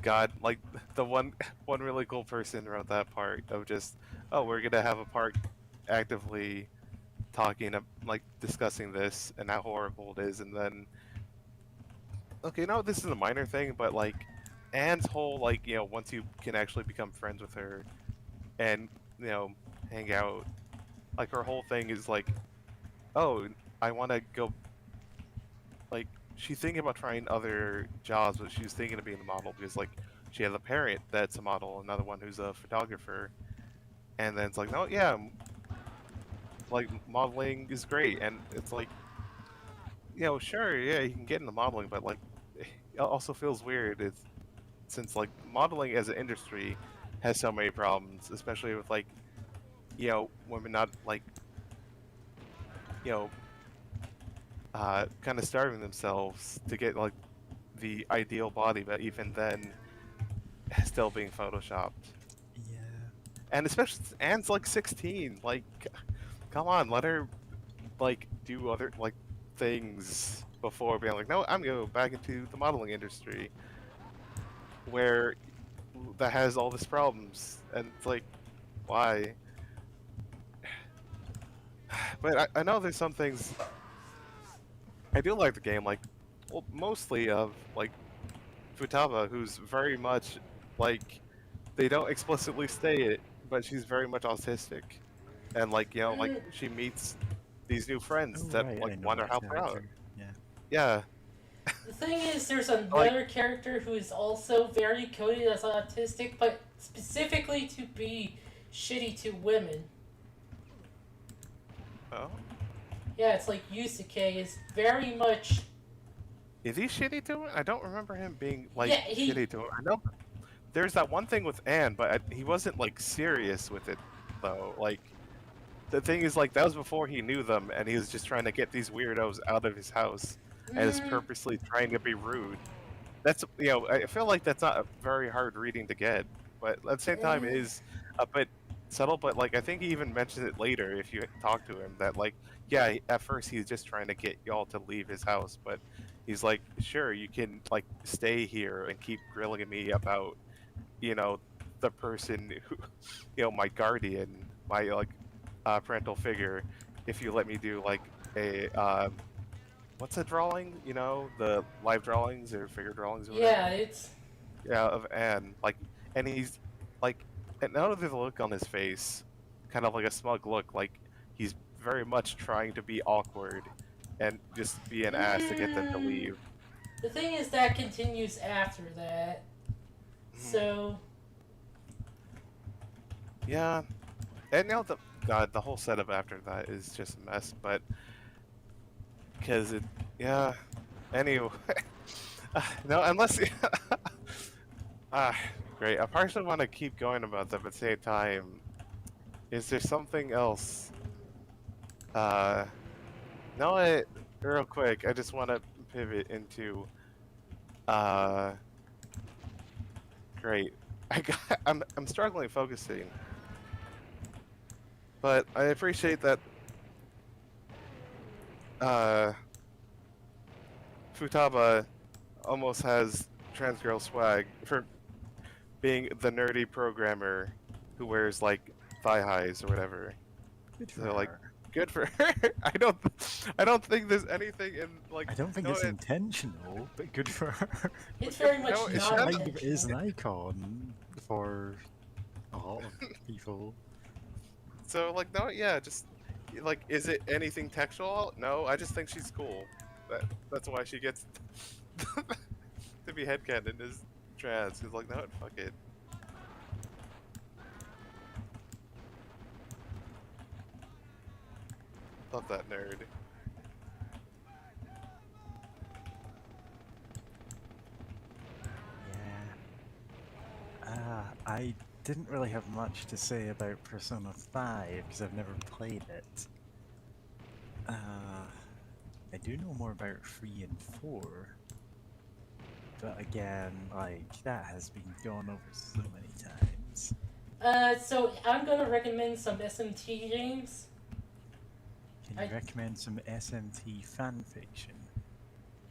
Speaker 4: God, like the one really cool person wrote that part of just, oh, we're gonna have a part actively talking, like discussing this and how horrible it is, and then, okay, no, this is a minor thing, but like Anne's whole like, once you can actually become friends with her and hang out, like her whole thing is like, oh, I want to go, like she's thinking about trying other jobs, but she's thinking of being a model because like she has a parent that's a model, another one who's a photographer, and then it's like, no, yeah, like modeling is great, and it's like, sure, yeah, you can get into modeling, but like it also feels weird since like modeling as an industry has so many problems, especially with like women not like you know kind of starving themselves to get like the ideal body, but even then still being photoshopped.
Speaker 2: Yeah.
Speaker 4: And especially Anne's like 16, like come on, let her like do other like things before being like, no, I'm gonna go back into the modeling industry where that has all these problems, and it's like, why? But I know there's some things I do like the game, like, well, mostly of like Futaba, who's very much like, they don't explicitly state it, but she's very much autistic, and like like
Speaker 1: Mm,
Speaker 4: she meets these new friends
Speaker 2: Oh
Speaker 4: that
Speaker 2: right,
Speaker 4: like
Speaker 2: I know
Speaker 4: want to
Speaker 2: that
Speaker 4: help her out.
Speaker 2: character. Yeah.
Speaker 4: Yeah,
Speaker 1: the thing is, there's
Speaker 4: like,
Speaker 1: another character who is also very coded as autistic, but specifically to be shitty to women.
Speaker 4: oh,
Speaker 1: Yeah, it's like Yusuke is very much.
Speaker 4: is he shitty to it? I don't remember him being like
Speaker 1: Yeah, he.
Speaker 4: shitty to it. I know there's that one thing with Anne, but he wasn't like serious with it though. Like the thing is, like that was before he knew them, and he was just trying to get these weirdos out of his house, and is
Speaker 1: Mm,
Speaker 4: purposely trying to be rude. That's I feel like that's not a very hard reading to get, but at the same time it
Speaker 1: mm,
Speaker 4: is a bit subtle. But like I think he even mentions it later if you talk to him that like, yeah, at first he's just trying to get y'all to leave his house, but he's like, sure, you can like stay here and keep grilling me about you know the person who my guardian, my like parental figure, if you let me do like a what's a drawing, the live drawings or figure drawings or
Speaker 1: yeah,
Speaker 4: whatever,
Speaker 1: it's.
Speaker 4: yeah, of Anne, like, and he's like, and now there's a look on his face, kind of like a smug look, like he's very much trying to be awkward and just be an ass to get them to
Speaker 1: Mm,
Speaker 4: leave.
Speaker 1: the thing is, that continues after that.
Speaker 4: Mhm.
Speaker 1: So.
Speaker 4: Yeah, and now the God, the whole setup after that is just a mess, but because it, yeah. Anyway, no, unless ah, great. I partially want to keep going about that, but at the same time, is there something else? Uh, no, real quick, I just want to pivot into uh, great. I'm struggling focusing, but I appreciate that uh, Futaba almost has trans girl swag for being the nerdy programmer who wears like thigh highs or whatever.
Speaker 2: Good for
Speaker 4: So like,
Speaker 2: her.
Speaker 4: good for her. I don't think there's anything in like,
Speaker 2: I don't think
Speaker 4: no,
Speaker 2: it's intentional, but good for her.
Speaker 1: It's very much
Speaker 4: no, it
Speaker 2: She
Speaker 1: not
Speaker 4: does.
Speaker 2: kind of is
Speaker 1: intentional.
Speaker 2: an icon for a lot of people.
Speaker 4: So like, no, yeah, just like, is it anything textual? No, I just think she's cool. That's why she gets to be headcanon is trans. Cause like, no, fuck it. Love that nerd.
Speaker 2: Yeah. I didn't really have much to say about Persona 5 because I've never played it. I do know more about 3 and 4, but again, like, that has been gone over so many times.
Speaker 1: So I'm gonna recommend some SMT games.
Speaker 2: Can
Speaker 1: I
Speaker 2: you recommend some SMT fanfiction?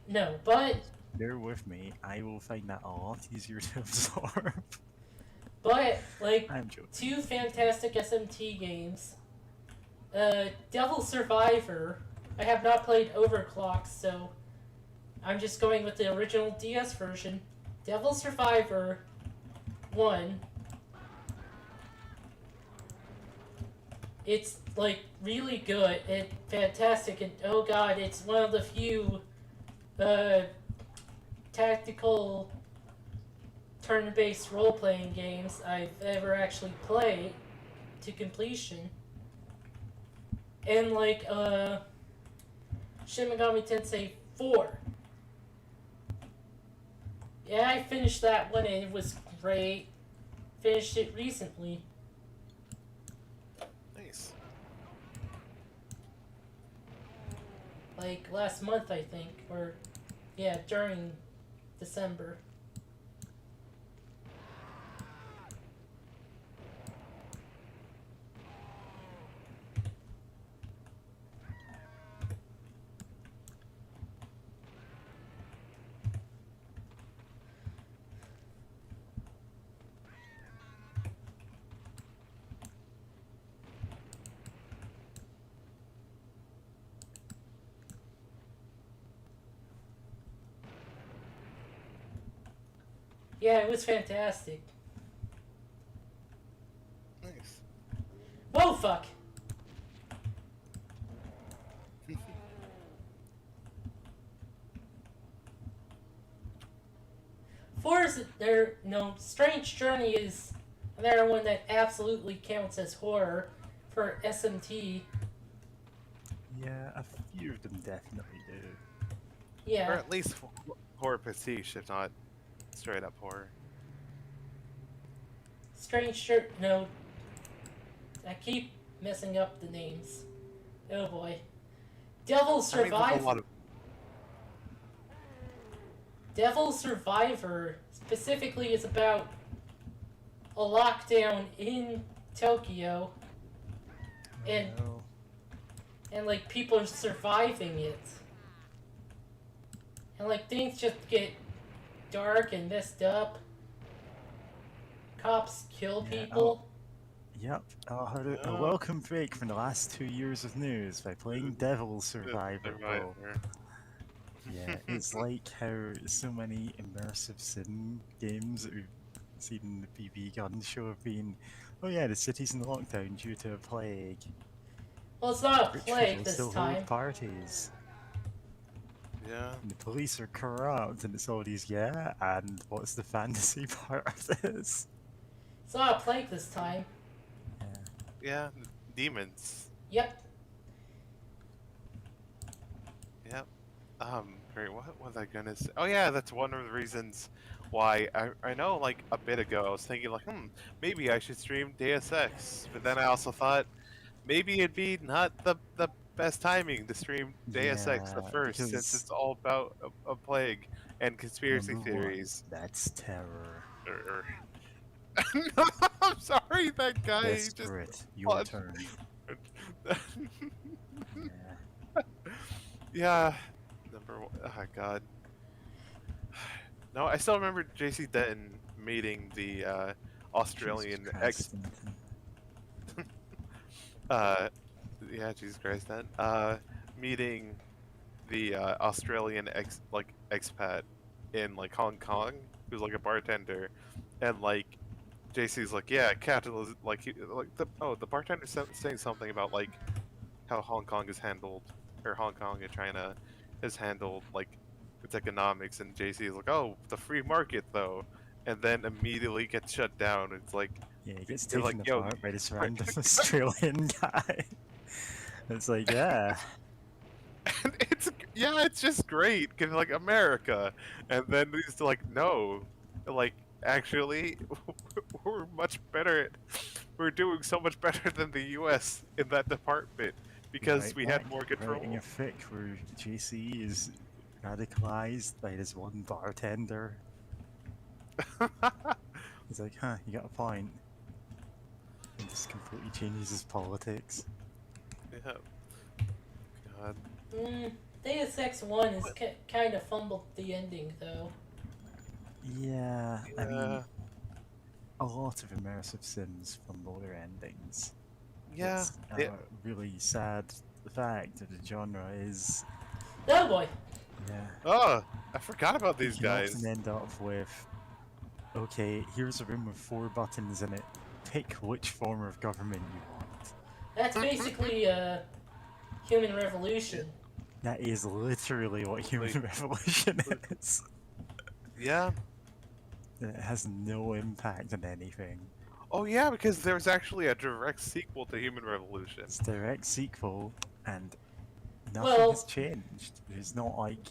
Speaker 1: No, but
Speaker 2: Bear with me, I will find that a lot easier to absorb.
Speaker 1: like
Speaker 2: I'm joking.
Speaker 1: two fantastic SMT games. Devil Survivor. I have not played Overclock, so I'm just going with the original DS version. Devil Survivor 1. It's like really good and fantastic, and oh god, it's one of the few tactical turn-based role-playing games I've ever actually played to completion. And like Shin Megami Tensei 4. Yeah, I finished that one and it was great. Finished it recently.
Speaker 4: Nice.
Speaker 1: Like last month, I think. Or, yeah, during December. Yeah, it was fantastic.
Speaker 4: Nice.
Speaker 1: Whoa, fuck! Force, there, no, Strange Journey is another one that absolutely counts as horror for SMT.
Speaker 2: Yeah, a few of them definitely do.
Speaker 4: Or
Speaker 1: Yeah,
Speaker 4: at least horror pastiche, if not straight up horror.
Speaker 1: Strange Journey, no, I keep messing up the names. Oh boy. Devil
Speaker 4: I mean, there's a lot
Speaker 1: Survivor.
Speaker 4: of.
Speaker 1: Devil Survivor specifically is about a lockdown in Tokyo and
Speaker 2: Well,
Speaker 1: and like people are surviving it. And like things just get dark and messed up. Cops kill
Speaker 2: yeah,
Speaker 1: people.
Speaker 2: yep, I had a
Speaker 4: Oh.
Speaker 2: welcome break from the last 2 years of news by playing Devil Survivor. Bro. Yeah, it's like how so many immersive sim games that we've seen in the BB Gun show have been, oh yeah, the city's in lockdown due to a plague,
Speaker 1: Well, it's not a
Speaker 2: which
Speaker 1: plague
Speaker 2: people
Speaker 1: this
Speaker 2: still
Speaker 1: time.
Speaker 2: hold parties.
Speaker 4: Yeah.
Speaker 2: And the police are corrupt, and it's all these, yeah, and what's the fantasy part of this?
Speaker 1: It's not a plague this time.
Speaker 2: Yeah.
Speaker 4: Yeah. Demons.
Speaker 1: Yep.
Speaker 4: Yep. Great. What was I gonna say? Oh yeah, that's one of the reasons why I know like a bit ago I was thinking like, maybe I should stream Deus Ex, but then I also thought maybe it'd be not the best timing to stream Deus Ex the
Speaker 2: Yeah,
Speaker 4: first, since
Speaker 2: because
Speaker 4: it's all about a plague and conspiracy
Speaker 2: number one,
Speaker 4: theories.
Speaker 2: that's terror.
Speaker 4: No, I'm sorry, that guy just.
Speaker 2: Desperate, your
Speaker 4: What?
Speaker 2: turn. Yeah.
Speaker 4: Yeah. Number one. Oh god. No, I still remember JC Denton meeting the Australian
Speaker 2: Jesus Christ,
Speaker 4: yeah, Jesus Christ, Denton. Meeting the Australian expat in like Hong Kong, who's like a bartender, and like JC's like, yeah, capitalism, like the bartender saying something about like how Hong Kong is handled, or Hong Kong and China has handled like its economics, and JC is like, oh, the free market though, and then immediately gets shut down. It's like,
Speaker 2: yeah, he gets
Speaker 4: they're
Speaker 2: taken
Speaker 4: like, yo,
Speaker 2: apart by this random Australian guy. It's like, yeah,
Speaker 4: and it's just great, cause like America, and then he's like, no, like actually, we're much better. We're doing so much better than the U.S. in that department because
Speaker 2: right
Speaker 4: we
Speaker 2: back,
Speaker 4: had more
Speaker 2: writing
Speaker 4: control.
Speaker 2: a fic where JC is radicalized by this one bartender. He's like, huh, you got a point. And just completely changes his politics.
Speaker 4: Yeah. God.
Speaker 1: Mm, Deus Ex 1 is kind of fumbled the ending, though.
Speaker 2: Yeah, I mean,
Speaker 4: Yeah.
Speaker 2: a lot of immersive sims fumble their endings.
Speaker 4: Yeah.
Speaker 2: It's a really sad fact of the genre is,
Speaker 1: Oh boy.
Speaker 2: yeah,
Speaker 4: Oh, I forgot about
Speaker 2: you
Speaker 4: these
Speaker 2: can often
Speaker 4: guys.
Speaker 2: end up with, okay, here's a room with 4 buttons in it. Pick which form of government you want.
Speaker 1: That's basically Human Revolution.
Speaker 2: That is literally what Human
Speaker 4: Like,
Speaker 2: Revolution is.
Speaker 4: yeah.
Speaker 2: It has no impact on anything.
Speaker 4: Oh yeah, because there's actually a direct sequel to Human Revolution.
Speaker 2: It's a direct sequel, and nothing
Speaker 1: Well-
Speaker 2: has changed. It's not like.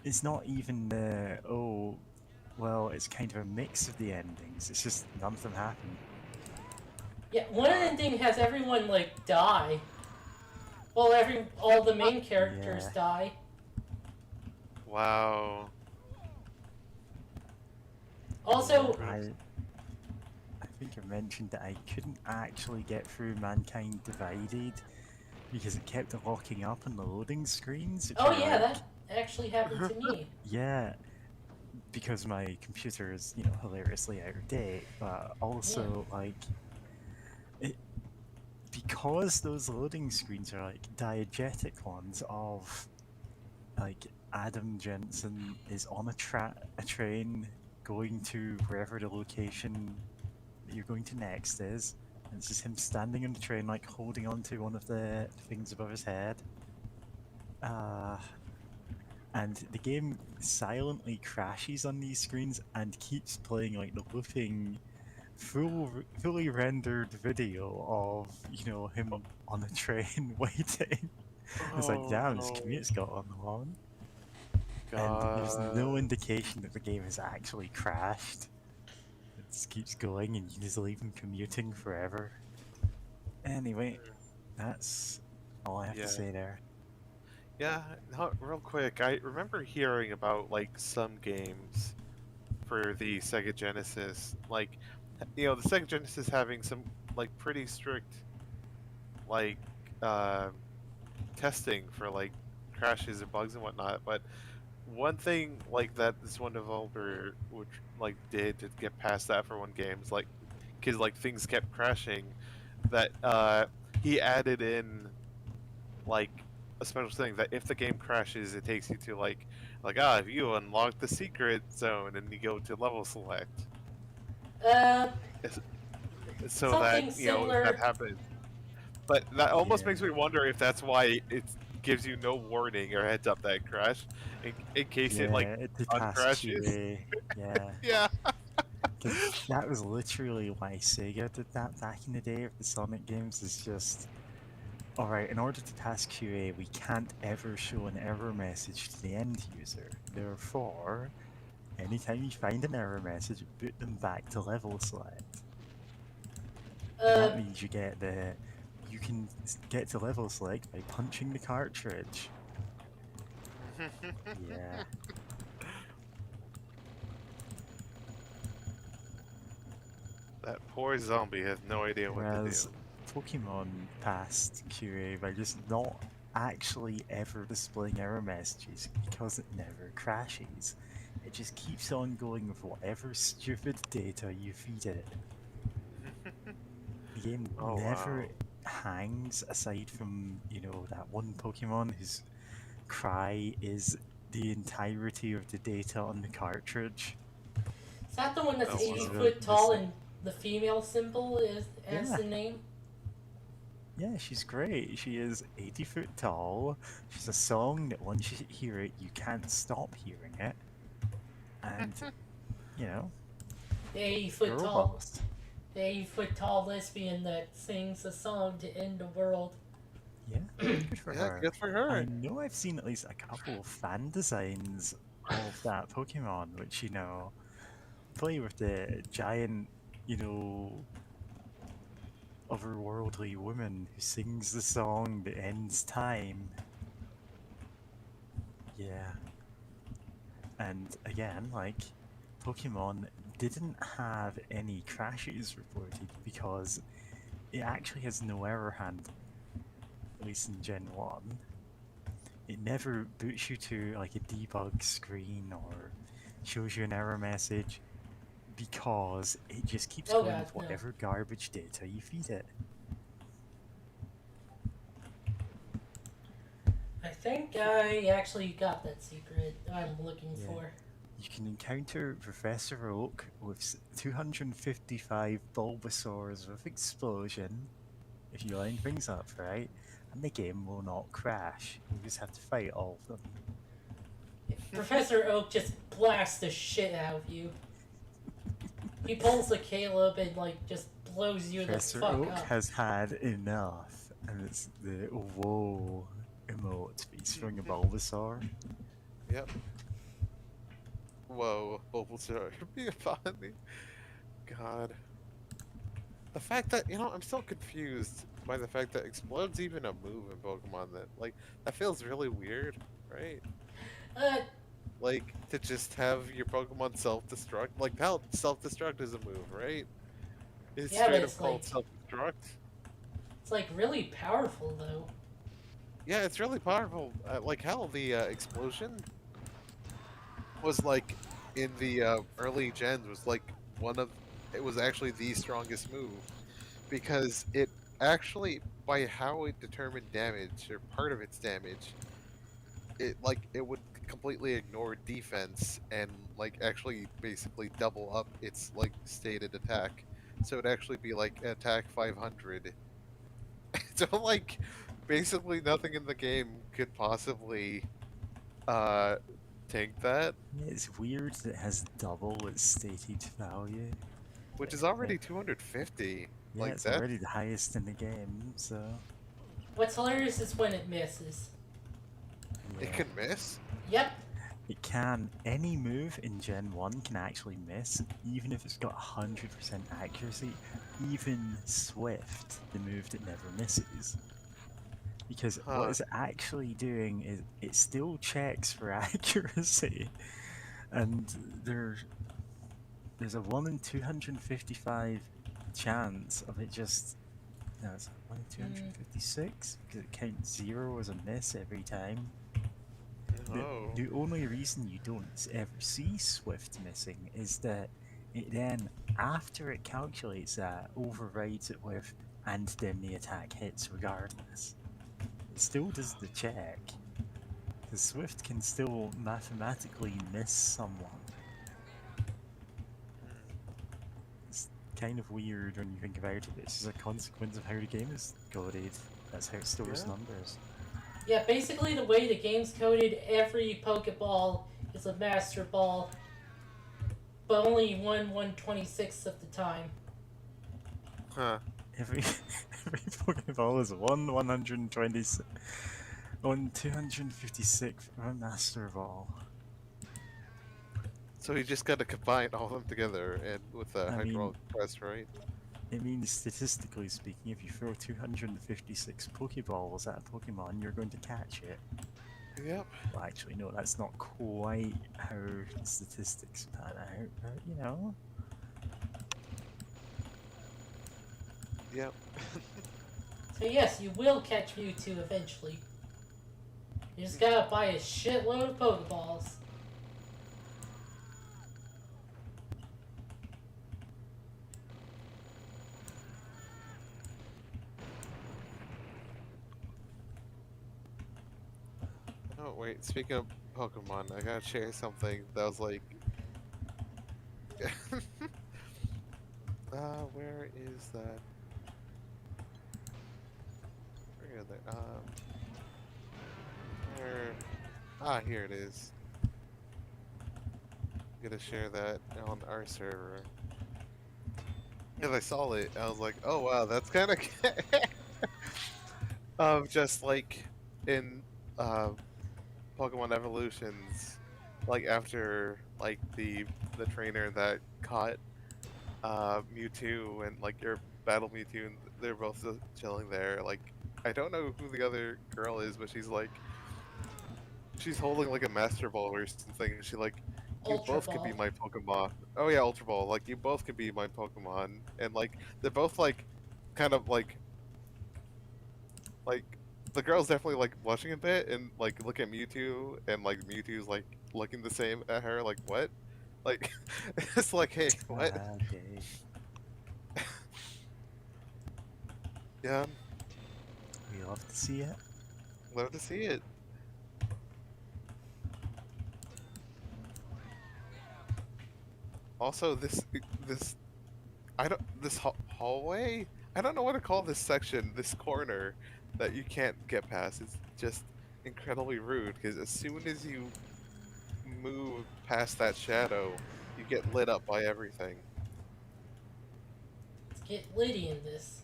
Speaker 2: It's not even the. Oh, well, it's kind of a mix of the endings. It's just none of them happen.
Speaker 1: Yeah, one ending has everyone like die. Well, all the main characters
Speaker 2: Yeah.
Speaker 1: die.
Speaker 4: Wow.
Speaker 1: Also,
Speaker 2: I think I mentioned that I couldn't actually get through Mankind Divided because it kept locking up on the loading screens. if
Speaker 1: oh
Speaker 2: you're
Speaker 1: yeah,
Speaker 2: like-
Speaker 1: that actually happened to me.
Speaker 2: Yeah, because my computer is, hilariously out of date, but also, like, it, because those loading screens are, like, diegetic ones of, like, Adam Jensen is on a train going to wherever the location that you're going to next is, and it's just him standing on the train, like, holding onto one of the things above his head. And the game silently crashes on these screens and keeps playing like the looping, fully rendered video of him on a train waiting. It's like, damn, his commute's got on long, and there's no
Speaker 4: God.
Speaker 2: indication that the game has actually crashed. It just keeps going, and you just leave him commuting forever. Anyway, that's all I have
Speaker 4: Yeah.
Speaker 2: to say there.
Speaker 4: Yeah, no, real quick, I remember hearing about like some games for the Sega Genesis, like the Sega Genesis having some like pretty strict like testing for like crashes and bugs and whatnot. But one thing like that this one developer would like did to get past that for one game is like because like things kept crashing, that he added in like a special thing that if the game crashes, it takes you to like if you unlock the secret zone and you go to level select,
Speaker 1: Uh,
Speaker 4: so
Speaker 1: Something
Speaker 4: that
Speaker 1: similar-
Speaker 4: if that happens. But that almost
Speaker 2: Yeah.
Speaker 4: makes me wonder if that's why it gives you no warning or heads up that it crashed, in case
Speaker 2: Yeah,
Speaker 4: it like
Speaker 2: it did pass
Speaker 4: uncrashes.
Speaker 2: QA. Yeah.
Speaker 4: Yeah.
Speaker 2: 'Cause that was literally why Sega did that back in the day of the Sonic games. Is just, alright, in order to pass QA, we can't ever show an error message to the end user. Therefore, anytime you find an error message, boot them back to level select. That means you can get to level select by punching the cartridge. Yeah.
Speaker 4: That poor zombie has no idea what to
Speaker 2: Whereas
Speaker 4: do.
Speaker 2: Pokemon passed QA by just not actually ever displaying error messages because it never crashes. It just keeps on going with whatever stupid data you feed it. The game
Speaker 4: Oh,
Speaker 2: never
Speaker 4: wow.
Speaker 2: hangs aside from, that one Pokemon whose cry is the entirety of the data on the cartridge.
Speaker 1: is that the one that's
Speaker 4: Oh,
Speaker 1: 80
Speaker 2: wow.
Speaker 1: foot tall and the female symbol as
Speaker 2: Yeah.
Speaker 1: the name?
Speaker 2: Yeah, she's great. She is 80 foot tall. She's a song that once you hear it, you can't stop hearing it. And,
Speaker 1: The 80 foot
Speaker 2: you're
Speaker 1: tall,
Speaker 2: robust.
Speaker 1: the 80 foot tall lesbian that sings a song to end the world.
Speaker 2: Yeah, good for
Speaker 4: Yeah,
Speaker 2: her.
Speaker 4: good for her.
Speaker 2: I know I've seen at least a couple of fan designs of that Pokemon, which, play with the giant, otherworldly woman who sings the song that ends time. Yeah. And again, like, Pokemon didn't have any crashes reported because it actually has no error handling, at least in Gen 1. it never boots you to like a debug screen or shows you an error message because it just keeps
Speaker 1: Oh
Speaker 2: going
Speaker 1: god,
Speaker 2: with
Speaker 1: no.
Speaker 2: whatever garbage data you feed it.
Speaker 1: I think I actually got that secret I'm looking
Speaker 2: Yeah.
Speaker 1: for.
Speaker 2: You can encounter Professor Oak with 255 Bulbasaurs with Explosion if you line things up right, and the game will not crash. You just have to fight all of them.
Speaker 1: Professor Oak just blasts the shit out of you. He pulls the Caleb and like just blows you the
Speaker 2: Professor
Speaker 1: fuck
Speaker 2: Oak
Speaker 1: up.
Speaker 2: has had enough, and it's the whoa emote, but he's throwing a Bulbasaur.
Speaker 4: Yep. Whoa, Bulbasaur, be upon me. God. The fact that, I'm still confused by the fact that Explode's even a move in Pokemon that feels really weird, right?
Speaker 1: Uh,
Speaker 4: Like, to just have your Pokemon self-destruct. Like, hell, self-destruct is a move, right? It's
Speaker 1: yeah, but
Speaker 4: straight up
Speaker 1: it's
Speaker 4: called
Speaker 1: like
Speaker 4: self-destruct.
Speaker 1: really powerful though.
Speaker 4: Yeah, it's really powerful. Like, hell, the explosion was like, in the early gens, was like it was actually the strongest move. Because it actually, by how it determined damage, or part of its damage, it would completely ignore defense and like actually basically double up its like stated attack. So it'd actually be like attack 500. So like basically nothing in the game could possibly uh tank that,
Speaker 2: Yeah, it's weird that it has double its stated value.
Speaker 4: which is
Speaker 2: Yeah,
Speaker 4: already 250.
Speaker 2: yeah,
Speaker 4: Like
Speaker 2: it's
Speaker 4: that,
Speaker 2: already the highest in the game, so
Speaker 1: What's hilarious is when it misses.
Speaker 4: it
Speaker 2: yeah.
Speaker 4: can miss.
Speaker 1: Yep.
Speaker 2: It can. Any move in Gen 1 can actually miss, even if it's got 100% accuracy. Even Swift, the move that never misses. Because what
Speaker 4: Huh.
Speaker 2: it's actually doing is it still checks for accuracy. And there's a 1 in 255 chance of it just. No, it's 1 in
Speaker 1: Mm,
Speaker 2: 256? Because it counts 0 as a miss every time. The,
Speaker 4: Oh.
Speaker 2: the only reason you don't ever see Swift missing is that it then, after it calculates that, overrides it with, and then the attack hits regardless. It still does the check, because Swift can still mathematically miss someone. It's kind of weird when you think about it. It's just a consequence of how the game is coded. That's how it stores
Speaker 4: Yeah.
Speaker 2: numbers.
Speaker 1: yeah, basically the way the game's coded, every Pokeball is a Master Ball, but only 1/126th of the time.
Speaker 4: Huh.
Speaker 2: Every every Pokeball is 1/126, 256 of a Master Ball.
Speaker 4: So you just got to combine all of them together and with a
Speaker 2: I mean,
Speaker 4: hydraulic press, right?
Speaker 2: it means statistically speaking, if you throw 256 Pokeballs at a Pokemon, you're going to catch it.
Speaker 4: Yep.
Speaker 2: Well, actually, no, that's not quite how statistics pan out, but you know.
Speaker 4: Yep.
Speaker 1: So yes, you will catch Mewtwo eventually. You just gotta buy a shitload of Pokeballs.
Speaker 4: Oh wait, speaking of Pokemon, I gotta share something that was like, where is that? Where is that? Where? Ah, here it is. I'm gonna share that on our server. Because I saw it, I was like, oh wow, that's kind of just like in uh Pokemon Evolutions, like after like the trainer that caught Mewtwo and like your battle Mewtwo, and they're both just chilling there. Like I don't know who the other girl is, but she's holding like a Master Ball or something, and she like, you
Speaker 1: Ultra
Speaker 4: both could be
Speaker 1: Ball.
Speaker 4: my Pokemon. Oh yeah, Ultra Ball. Like you both could be my Pokemon, and like they're both like kind of like the girl's definitely like blushing a bit and like look at Mewtwo and like Mewtwo's like looking the same at her like what? Like it's like hey what?
Speaker 2: Okay.
Speaker 4: Yeah,
Speaker 2: We love to see it.
Speaker 4: love to see it. Also this I don't this hallway. I don't know what to call this section, this corner that you can't get past. It's just incredibly rude because as soon as you move past that shadow, you get lit up by everything.
Speaker 1: Let's get Liddy in this.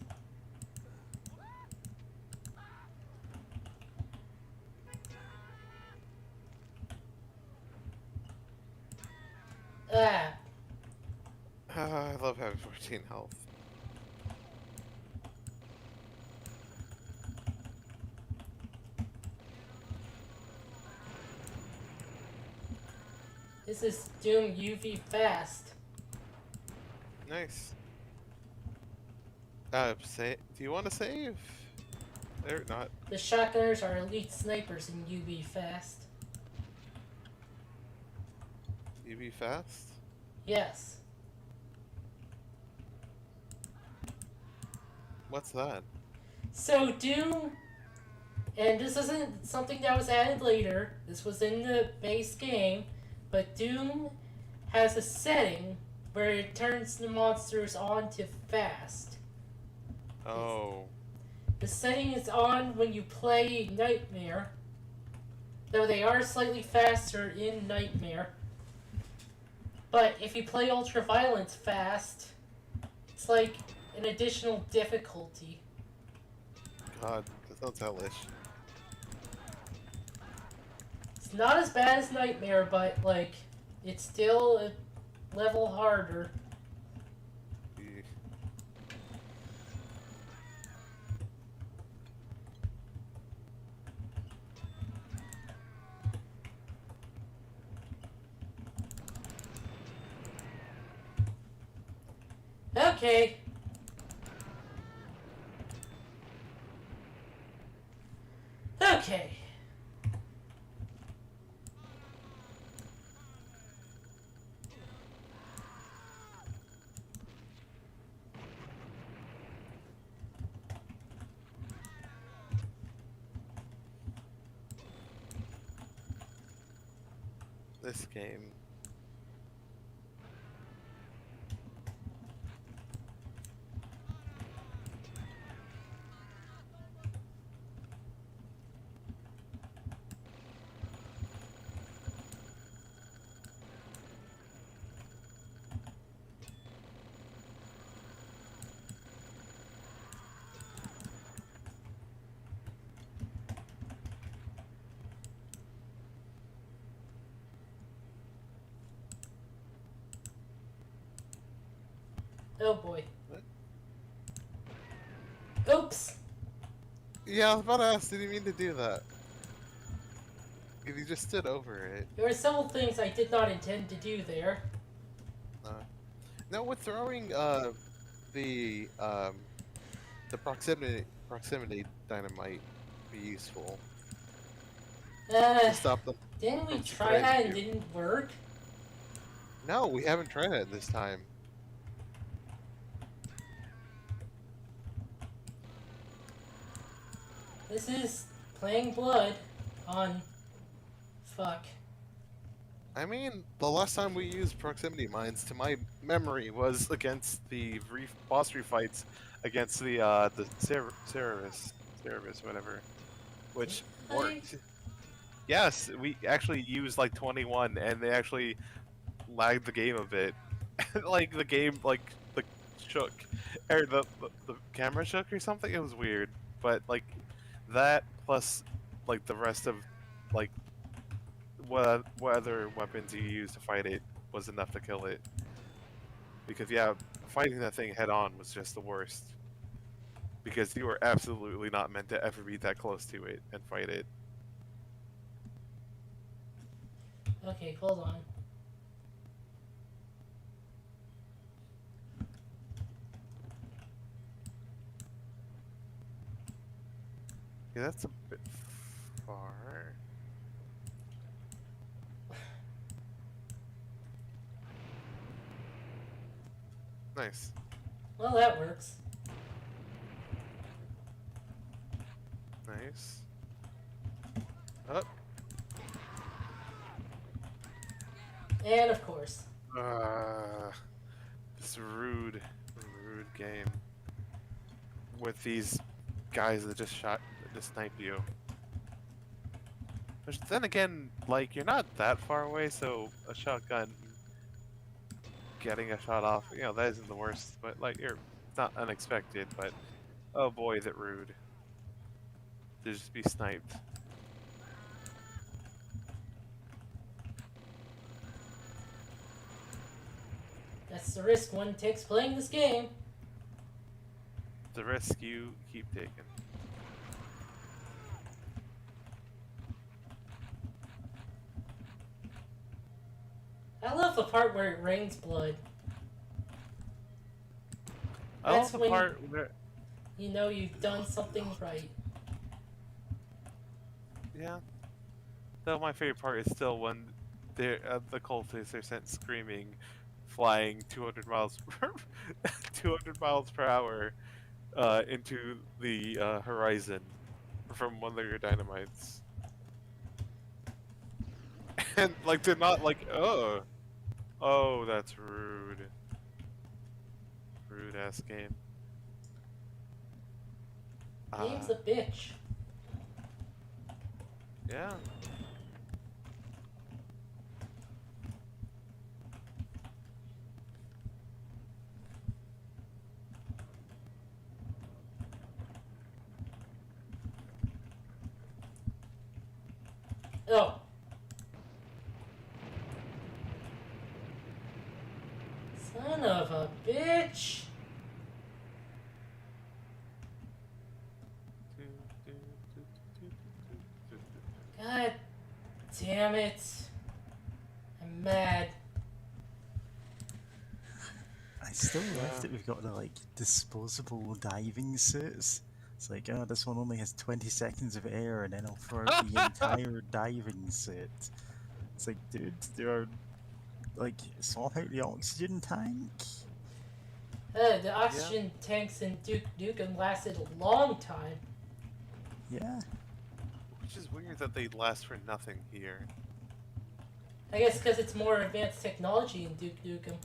Speaker 1: Ah,
Speaker 4: I love having 14 health.
Speaker 1: this is Doom UV fast.
Speaker 4: Nice. Do you want to save? Or not?
Speaker 1: The shotgunners are elite snipers in UV fast.
Speaker 4: You be fast?
Speaker 1: Yes.
Speaker 4: What's that?
Speaker 1: So Doom, and this isn't something that was added later, this was in the base game, but Doom has a setting where it turns the monsters on to fast.
Speaker 4: Oh.
Speaker 1: The setting is on when you play Nightmare, though they are slightly faster in Nightmare. But if you play Ultraviolence fast, it's like an additional difficulty.
Speaker 4: God, that sounds hellish.
Speaker 1: It's not as bad as Nightmare, but like it's still a level harder.
Speaker 4: Eeh.
Speaker 1: Okay. Okay.
Speaker 4: This game.
Speaker 1: Oh boy.
Speaker 4: What?
Speaker 1: Oops.
Speaker 4: Yeah, I was about to ask, did you mean to do that? If you just stood over it.
Speaker 1: There were several things I did not intend to do there.
Speaker 4: No, with throwing the proximity dynamite be useful to stop them
Speaker 1: Didn't we
Speaker 4: from
Speaker 1: try that
Speaker 4: surprising
Speaker 1: and
Speaker 4: you.
Speaker 1: didn't work?
Speaker 4: No, we haven't tried it this time.
Speaker 1: This is playing blood on... Fuck.
Speaker 4: I mean, the last time we used proximity mines, to my memory, was against the boss refights against the Cerebus, whatever, which worked. Yes, we actually used like 21, and they actually lagged the game a bit. Like the game, like the shook, or the camera shook or something. It was weird, but like that plus like the rest of like what other weapons you use to fight it was enough to kill it. Because yeah, fighting that thing head on was just the worst. Because you were absolutely not meant to ever be that close to it and fight it.
Speaker 1: Okay, hold on.
Speaker 4: Okay, that's a bit far. Nice.
Speaker 1: Well, that works.
Speaker 4: Nice. Up.
Speaker 1: And of course.
Speaker 4: This rude game with these guys that just snipe you. Which then again, like, you're not that far away, so a shotgun getting a shot off, you know, that isn't the worst. But like, it's not unexpected. But oh boy, is it rude to just be sniped.
Speaker 1: That's the risk one takes playing this game.
Speaker 4: The risk you keep taking.
Speaker 1: I love the part where it rains blood.
Speaker 4: I love
Speaker 1: That's
Speaker 4: the
Speaker 1: when
Speaker 4: part where,
Speaker 1: you know you've done something right.
Speaker 4: yeah. Though my favorite part is still when the cultists are sent screaming, flying 200 miles 200 miles per hour into the horizon from one of your dynamites. And like they're not like, oh, that's rude. Rude ass game.
Speaker 1: Game's a bitch.
Speaker 4: Yeah.
Speaker 1: Oh. Son of a bitch. God damn it. I'm mad.
Speaker 2: I still left it. We've got the like disposable diving suits. It's like, oh, this one only has 20 seconds of air, and then I'll throw out the entire diving suit. It's like, dude, there are like swap out the oxygen tank.
Speaker 1: The oxygen tanks in Duke Nukem lasted a long time.
Speaker 2: Yeah.
Speaker 4: Which is weird that they last for nothing here.
Speaker 1: I guess because it's more advanced technology in Duke Nukem.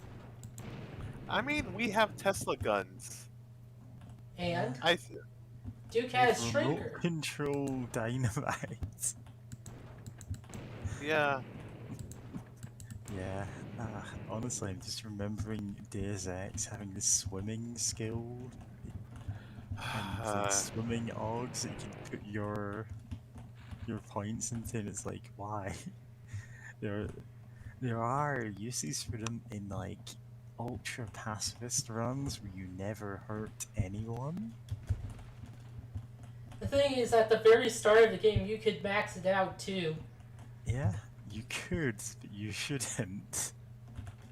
Speaker 4: I mean, we have Tesla guns.
Speaker 1: And
Speaker 4: I
Speaker 1: Duke has
Speaker 2: Remote
Speaker 1: Shrinker.
Speaker 2: control dynamite.
Speaker 4: yeah.
Speaker 2: Yeah. Honestly, I'm just remembering Deus Ex having the swimming skill and like swimming augs that you can put your points into, and it's like, why? there are uses for them in like ultra pacifist runs where you never hurt anyone.
Speaker 1: The thing is, at the very start of the game, you could max it out too.
Speaker 2: Yeah, you could, but you shouldn't.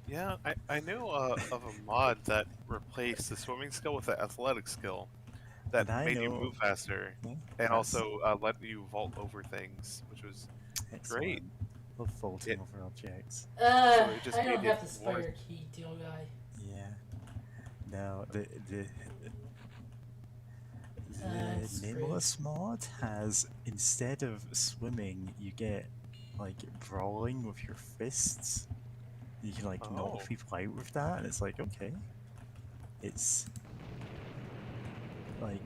Speaker 4: Yeah, I knew of a mod that replaced the swimming skill with the athletic skill that
Speaker 2: And I
Speaker 4: made you
Speaker 2: know-
Speaker 4: move faster
Speaker 2: Yeah,
Speaker 4: and
Speaker 2: that's
Speaker 4: also let you vault over things, which was
Speaker 2: excellent.
Speaker 4: great.
Speaker 2: Love vaulting
Speaker 4: It-
Speaker 2: over objects.
Speaker 4: it just
Speaker 1: I don't
Speaker 4: made
Speaker 1: have
Speaker 4: it
Speaker 1: the
Speaker 4: more-
Speaker 1: spare key, deal guy.
Speaker 2: Yeah. No, the
Speaker 1: screwed.
Speaker 2: Nameless mod has, instead of swimming, you get like brawling with your fists. You can like
Speaker 4: Oh.
Speaker 2: knock people out with that, and it's like, okay. It's like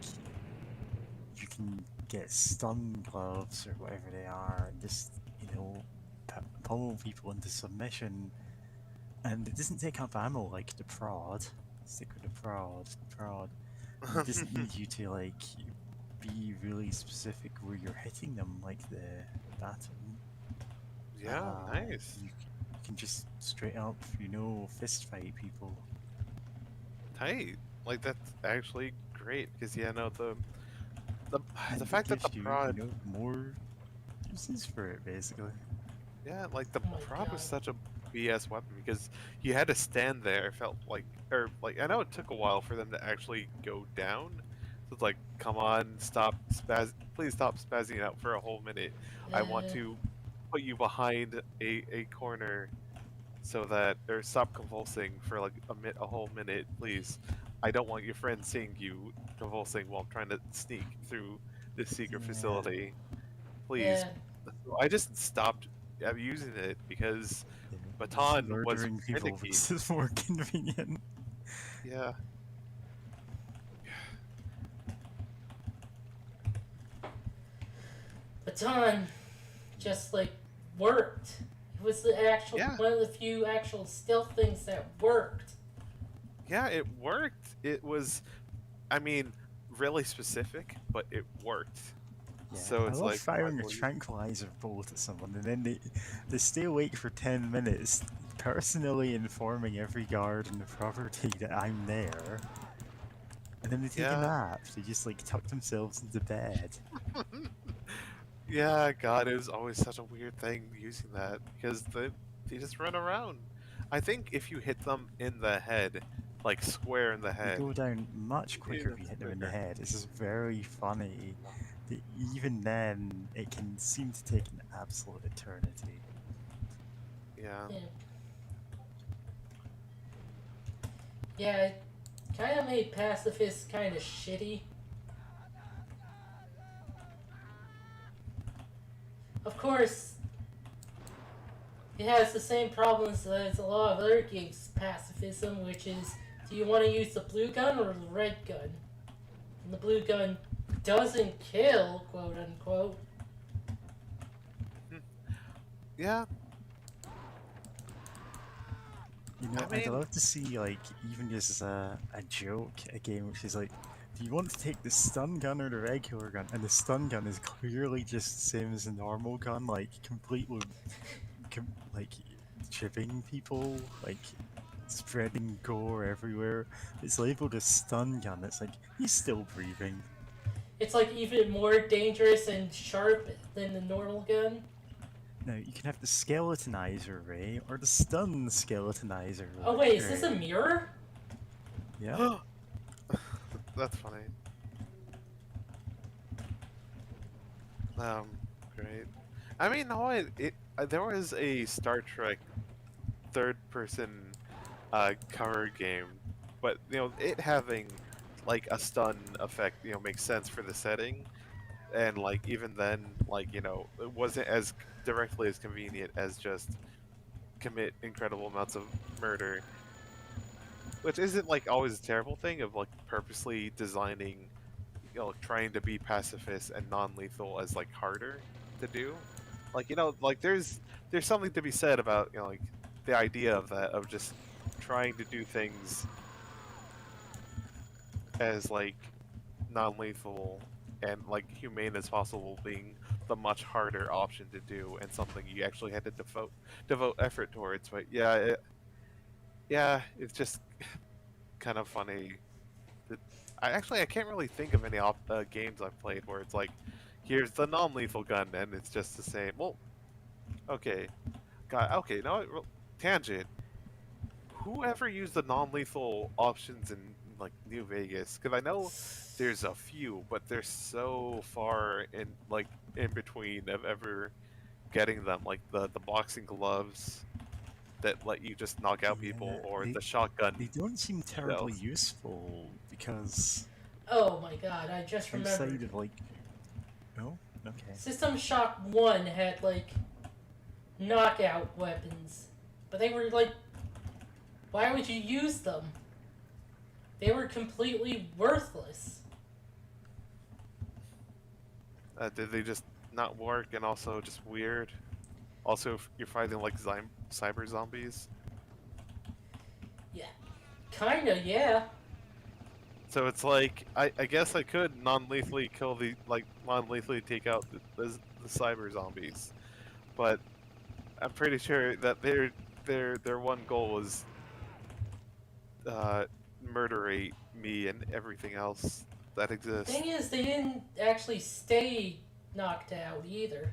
Speaker 2: you can get stun gloves or whatever they are, and just, you know, pummel people into submission. And it doesn't take up ammo like the prod. Stick with the prod. And it doesn't need you to like be really specific where you're hitting them like the baton.
Speaker 4: Yeah, nice.
Speaker 2: You can just straight up, you know, fist fight people.
Speaker 4: Tight. Like, that's actually great because yeah, no, the
Speaker 2: And
Speaker 4: fact that the
Speaker 2: gives you,
Speaker 4: prod,
Speaker 2: you know, more uses for it basically.
Speaker 4: yeah, like the
Speaker 1: Oh my
Speaker 4: prod was
Speaker 1: God.
Speaker 4: such a BS weapon because you had to stand there. Felt like, or like, I know it took a while for them to actually go down, So it's like, come on, please stop spazzing out for a whole minute. I want
Speaker 1: Uh,
Speaker 4: to put you behind a corner so that, or stop convulsing for like a whole minute, please. I don't want your friends seeing you convulsing while I'm trying to sneak through this secret
Speaker 2: Yeah.
Speaker 4: facility. Please.
Speaker 1: yeah.
Speaker 4: So I just stopped using it because
Speaker 2: Yeah, just
Speaker 4: Baton was
Speaker 2: murdering people
Speaker 4: finicky.
Speaker 2: because it's more convenient.
Speaker 4: Yeah.
Speaker 1: Baton just like worked. It was the actual
Speaker 4: Yeah.
Speaker 1: one of the few actual stealth things that worked.
Speaker 4: Yeah, it worked. It was, I mean, really specific, but it worked.
Speaker 2: Yeah,
Speaker 4: So
Speaker 2: I
Speaker 4: it's
Speaker 2: love
Speaker 4: like, might as
Speaker 2: firing a
Speaker 4: well use
Speaker 2: tranquilizer bolt at someone, and then they stay awake for 10 minutes, personally informing every guard in the property that I'm there, and then they take a
Speaker 4: Yeah.
Speaker 2: nap. They just like tuck themselves into bed.
Speaker 4: Yeah, God, it was always such a weird thing using that because they just run around. I think if you hit them in the head, like square in the
Speaker 2: They
Speaker 4: head,
Speaker 2: go down much quicker if
Speaker 4: even
Speaker 2: you hit them in the
Speaker 4: quicker.
Speaker 2: head. This is very funny. That even then, it can seem to take an absolute eternity.
Speaker 4: Yeah.
Speaker 1: Yeah, yeah. It kind of made pacifist kind of shitty. Of course, it has the same problems as a lot of other games pacifism, which is, do you want to use the blue gun or the red gun? And the blue gun doesn't kill, quote unquote.
Speaker 4: Yeah.
Speaker 2: You
Speaker 4: I
Speaker 2: know, I'd
Speaker 4: mean,
Speaker 2: love to see, like, even just as a joke, a game which is like, do you want to take the stun gun or the regular gun? And the stun gun is clearly just the same as the normal gun, like, completely, like, chipping people, like, spreading gore everywhere. It's labeled a stun gun, it's like, he's still breathing.
Speaker 1: It's like even more dangerous and sharp than the normal gun.
Speaker 2: Now, you can have the skeletonizer ray, or the stun skeletonizer
Speaker 1: Oh wait, is this a
Speaker 2: ray.
Speaker 1: mirror?
Speaker 2: Yep.
Speaker 4: that's funny. Um, great. I mean, no, there was a Star Trek third-person cover game, but it having like a stun effect, makes sense for the setting, and like even then, like it wasn't as directly as convenient as just commit incredible amounts of murder, which isn't like always a terrible thing of like purposely designing, trying to be pacifist and non-lethal as like harder to do. Like like there's something to be said about like the idea of that, of just trying to do things as like non-lethal and like humane as possible being the much harder option to do, and something you actually had to devote effort towards. But yeah, it's just kind of funny. that- I can't really think of any games I've played where it's like, here's the non-lethal gun and it's just the same. Well, okay, okay, no, tangent. Whoever used the non-lethal options in like New Vegas? Because I know there's a few, but they're so far in between of ever getting them. Like the boxing gloves that let you just knock out
Speaker 2: Yeah,
Speaker 4: people, or
Speaker 2: they
Speaker 4: the shotgun
Speaker 2: they don't seem terribly
Speaker 4: shells.
Speaker 2: useful because
Speaker 1: Oh my god, I just remembered.
Speaker 2: outside of like, oh, okay,
Speaker 1: System Shock 1 had like knockout weapons. But they were like, why would you use them? They were completely worthless.
Speaker 4: Did they just not work, and also just weird? Also, if you're fighting like cyber zombies,
Speaker 1: Yeah. Kinda, yeah.
Speaker 4: so it's like I guess I could non-lethally kill non-lethally take out the cyber zombies, but I'm pretty sure that their one goal was uh, murderate me and everything else that exists.
Speaker 1: Thing is, they didn't actually stay knocked out either.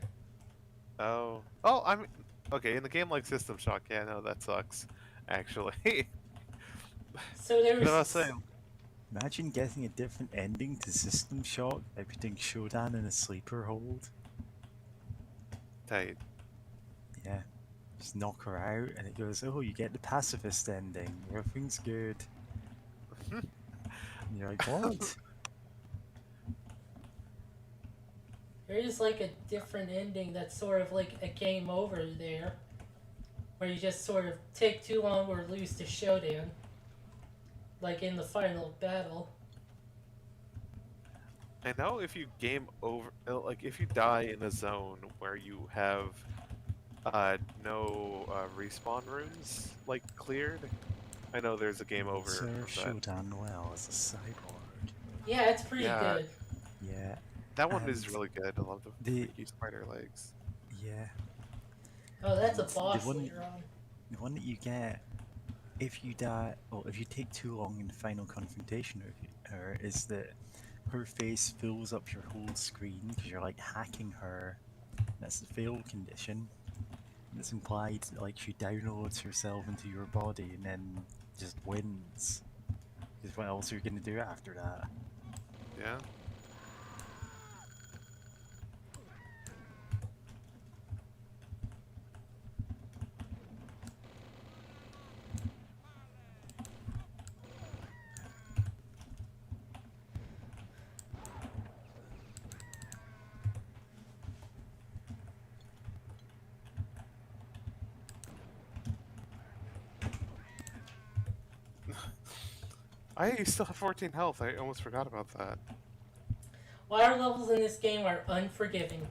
Speaker 4: Oh, I'm okay in the game like System Shock. Yeah, no, that sucks. Actually,
Speaker 1: So there
Speaker 4: because I was
Speaker 1: was.
Speaker 4: saying,
Speaker 2: Imagine getting a different ending to System Shock by putting Shodan in a sleeper hold.
Speaker 4: Tight.
Speaker 2: Yeah. Just knock her out, and it goes, oh, you get the pacifist ending. Everything's good. And you're like, what?
Speaker 1: There is like a different ending that's sort of like a game over there, where you just sort of take too long or lose to Shodan, like in the final battle.
Speaker 4: I know if you game over, like if you die in a zone where you have no respawn rooms like cleared, I know there's a game
Speaker 2: You would
Speaker 4: over
Speaker 2: serve
Speaker 4: from that.
Speaker 2: Shodan well as a cyborg.
Speaker 1: Yeah, it's pretty
Speaker 4: Yeah,
Speaker 1: good.
Speaker 2: Yeah.
Speaker 4: that one
Speaker 2: And
Speaker 4: is really good. I love the
Speaker 2: the
Speaker 4: freaky spider legs.
Speaker 2: yeah.
Speaker 1: Oh, that's a
Speaker 2: And
Speaker 1: boss later on.
Speaker 2: the one that you get if you die, well, if you take too long in the final confrontation with her, is that her face fills up your whole screen because you're like hacking her. That's the fail condition. And it's implied that like she downloads herself into your body and then just wins. Because what else are you gonna do after that?
Speaker 4: Yeah. I still have 14 health. I almost forgot about that.
Speaker 1: Water levels in this game are unforgiving.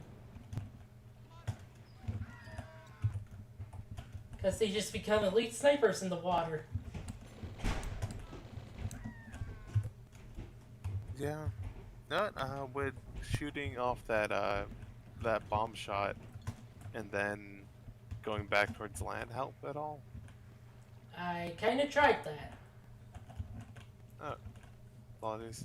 Speaker 1: Because they just become elite snipers in the water.
Speaker 4: Yeah. Not with shooting off that bomb shot and then going back towards land help at all?
Speaker 1: I kind of tried that.
Speaker 4: Oh, apologies.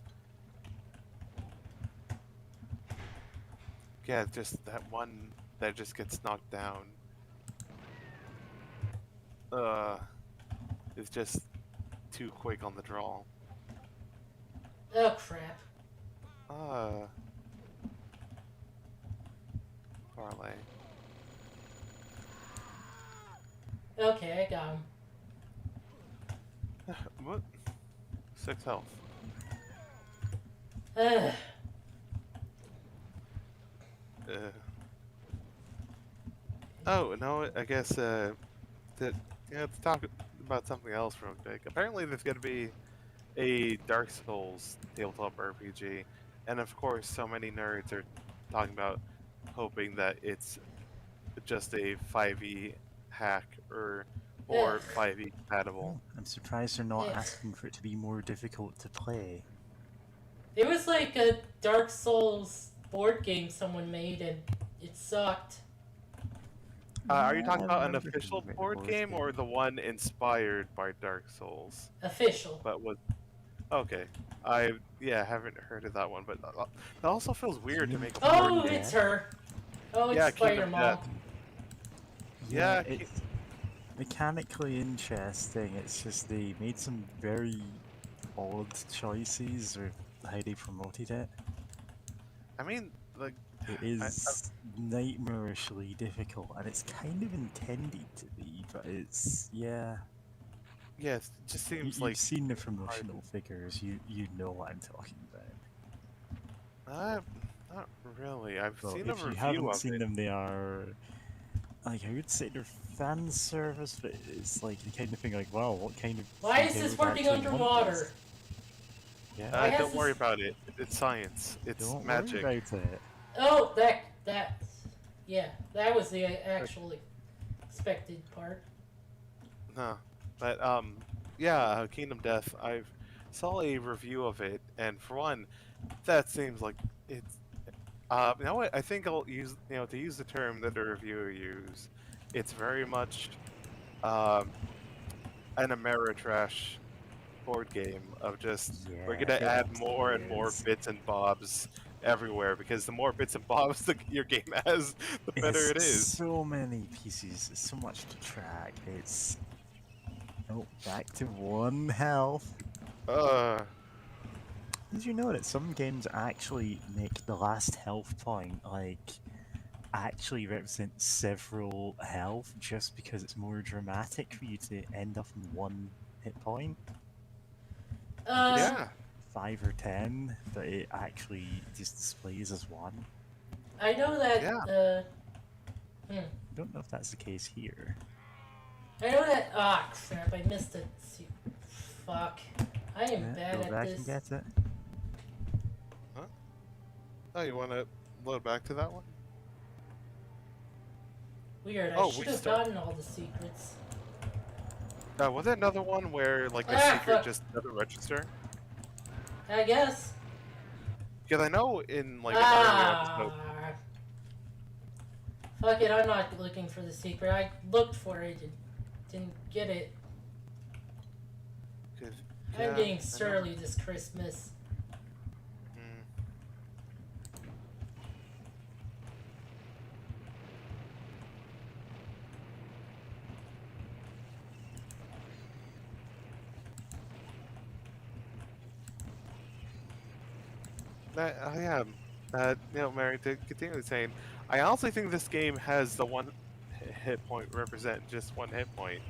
Speaker 4: Yeah, just that one that just gets knocked down. Is just too quick on the draw.
Speaker 1: Oh crap.
Speaker 4: Parlay.
Speaker 1: Okay, I got him.
Speaker 4: What? 6 health.
Speaker 1: Ugh.
Speaker 4: Oh no, I guess that let's talk about something else real quick. Apparently, there's gonna be a Dark Souls tabletop RPG, and of course, so many nerds are talking about hoping that it's just a 5e hack or
Speaker 1: Ugh.
Speaker 4: 5e compatible.
Speaker 2: I'm surprised they're not
Speaker 1: Yeah.
Speaker 2: asking for it to be more difficult to play.
Speaker 1: It was like a Dark Souls board game someone made and it sucked.
Speaker 4: Are you
Speaker 2: Yeah,
Speaker 4: talking
Speaker 2: I
Speaker 4: about an
Speaker 2: remember
Speaker 4: official
Speaker 2: hearing about
Speaker 4: board
Speaker 2: board
Speaker 4: game or the one inspired by Dark Souls?
Speaker 1: Official.
Speaker 4: But was okay. Haven't heard of that one, but that also feels weird to
Speaker 2: Kingdom
Speaker 4: make a board
Speaker 1: Oh,
Speaker 4: game.
Speaker 1: it's her. Oh, it's
Speaker 4: Yeah,
Speaker 1: Spider
Speaker 4: Kingdom
Speaker 1: Mom.
Speaker 4: Death.
Speaker 2: Yeah,
Speaker 4: Yeah,
Speaker 2: it's mechanically interesting. It's just they made some very odd choices with how they promoted it.
Speaker 4: I mean, like,
Speaker 2: It is nightmarishly difficult, and it's kind of intended to be, but it's yeah.
Speaker 4: yes, it just seems
Speaker 2: You've
Speaker 4: like
Speaker 2: seen the promotional figures. You know what I'm talking about.
Speaker 4: not really. I've
Speaker 2: Well,
Speaker 4: seen a
Speaker 2: if you
Speaker 4: review
Speaker 2: haven't
Speaker 4: of
Speaker 2: seen
Speaker 4: it.
Speaker 2: them, they are like I would say they're fan service, but it's like the kind of thing like, wow, what kind of
Speaker 1: Why is
Speaker 2: detail
Speaker 1: this
Speaker 2: would
Speaker 1: working
Speaker 2: actually want
Speaker 1: underwater?
Speaker 2: this? Yeah,
Speaker 1: Why has
Speaker 4: Don't worry
Speaker 1: this-
Speaker 4: about it. It's science. It's
Speaker 2: don't
Speaker 4: magic.
Speaker 2: worry about it.
Speaker 1: Oh, yeah, that was the actual expected part.
Speaker 4: No, but Kingdom Death. I saw a review of it, and for one, that seems like it's. You know what? I think I'll use to use the term that the reviewer used. It's very much um, an Ameritrash board game of just we're
Speaker 2: Yeah,
Speaker 4: gonna
Speaker 2: it
Speaker 4: add more and
Speaker 2: absolutely
Speaker 4: more
Speaker 2: is.
Speaker 4: bits and bobs everywhere because the more bits and bobs your game has, the better it
Speaker 2: It's
Speaker 4: is.
Speaker 2: so many pieces. It's so much to track. It's back to 1 health.
Speaker 4: Uh,
Speaker 2: Did you know that some games actually make the last health point actually represent several health just because it's more dramatic for you to end up in one hit point? Like it's
Speaker 1: Uh,
Speaker 4: Yeah.
Speaker 2: 5 or 10, but it actually just displays as one.
Speaker 1: I know that.
Speaker 4: Yeah.
Speaker 1: Hmm.
Speaker 2: I don't know if that's the case here.
Speaker 1: I know that. Ah, crap! I missed it. Fuck. I am
Speaker 2: Yeah,
Speaker 1: bad
Speaker 2: go
Speaker 1: at
Speaker 2: back
Speaker 1: this.
Speaker 2: and get it.
Speaker 4: Huh? Oh, you want to load back to that one?
Speaker 1: Weird. I
Speaker 4: Oh,
Speaker 1: should
Speaker 4: we
Speaker 1: have
Speaker 4: start.
Speaker 1: gotten all the secrets.
Speaker 4: Was there another one where like the
Speaker 1: Ah,
Speaker 4: secret
Speaker 1: fuck.
Speaker 4: just doesn't register?
Speaker 1: I guess.
Speaker 4: Because I know in like an earlier episode.
Speaker 1: Ah. Fuck it. I'm not looking for the secret. I looked for it and didn't get it.
Speaker 4: 'Cause,
Speaker 1: I'm
Speaker 4: yeah,
Speaker 1: getting
Speaker 4: I know.
Speaker 1: surly this Christmas.
Speaker 4: Mm. I am. Mary, to continue saying, I honestly think this game has the one hit point represent just one hit point.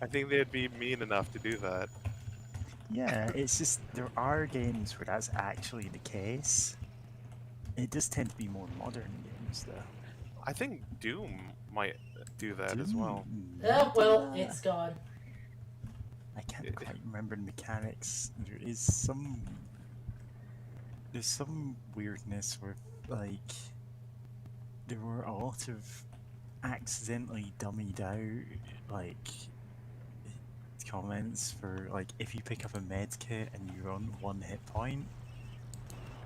Speaker 4: I think they'd be mean enough to do that.
Speaker 2: Yeah, it's just there are games where that's actually the case. It does tend to be more modern games, though.
Speaker 4: I think Doom might do that as well.
Speaker 2: Doom
Speaker 1: Oh,
Speaker 2: might do
Speaker 1: well,
Speaker 2: that.
Speaker 1: it's gone.
Speaker 2: I can't
Speaker 4: Eh,
Speaker 2: quite remember the mechanics. There's some weirdness where like there were a lot of accidentally dummied out like comments for like if you pick up a med kit and you're on one hit point,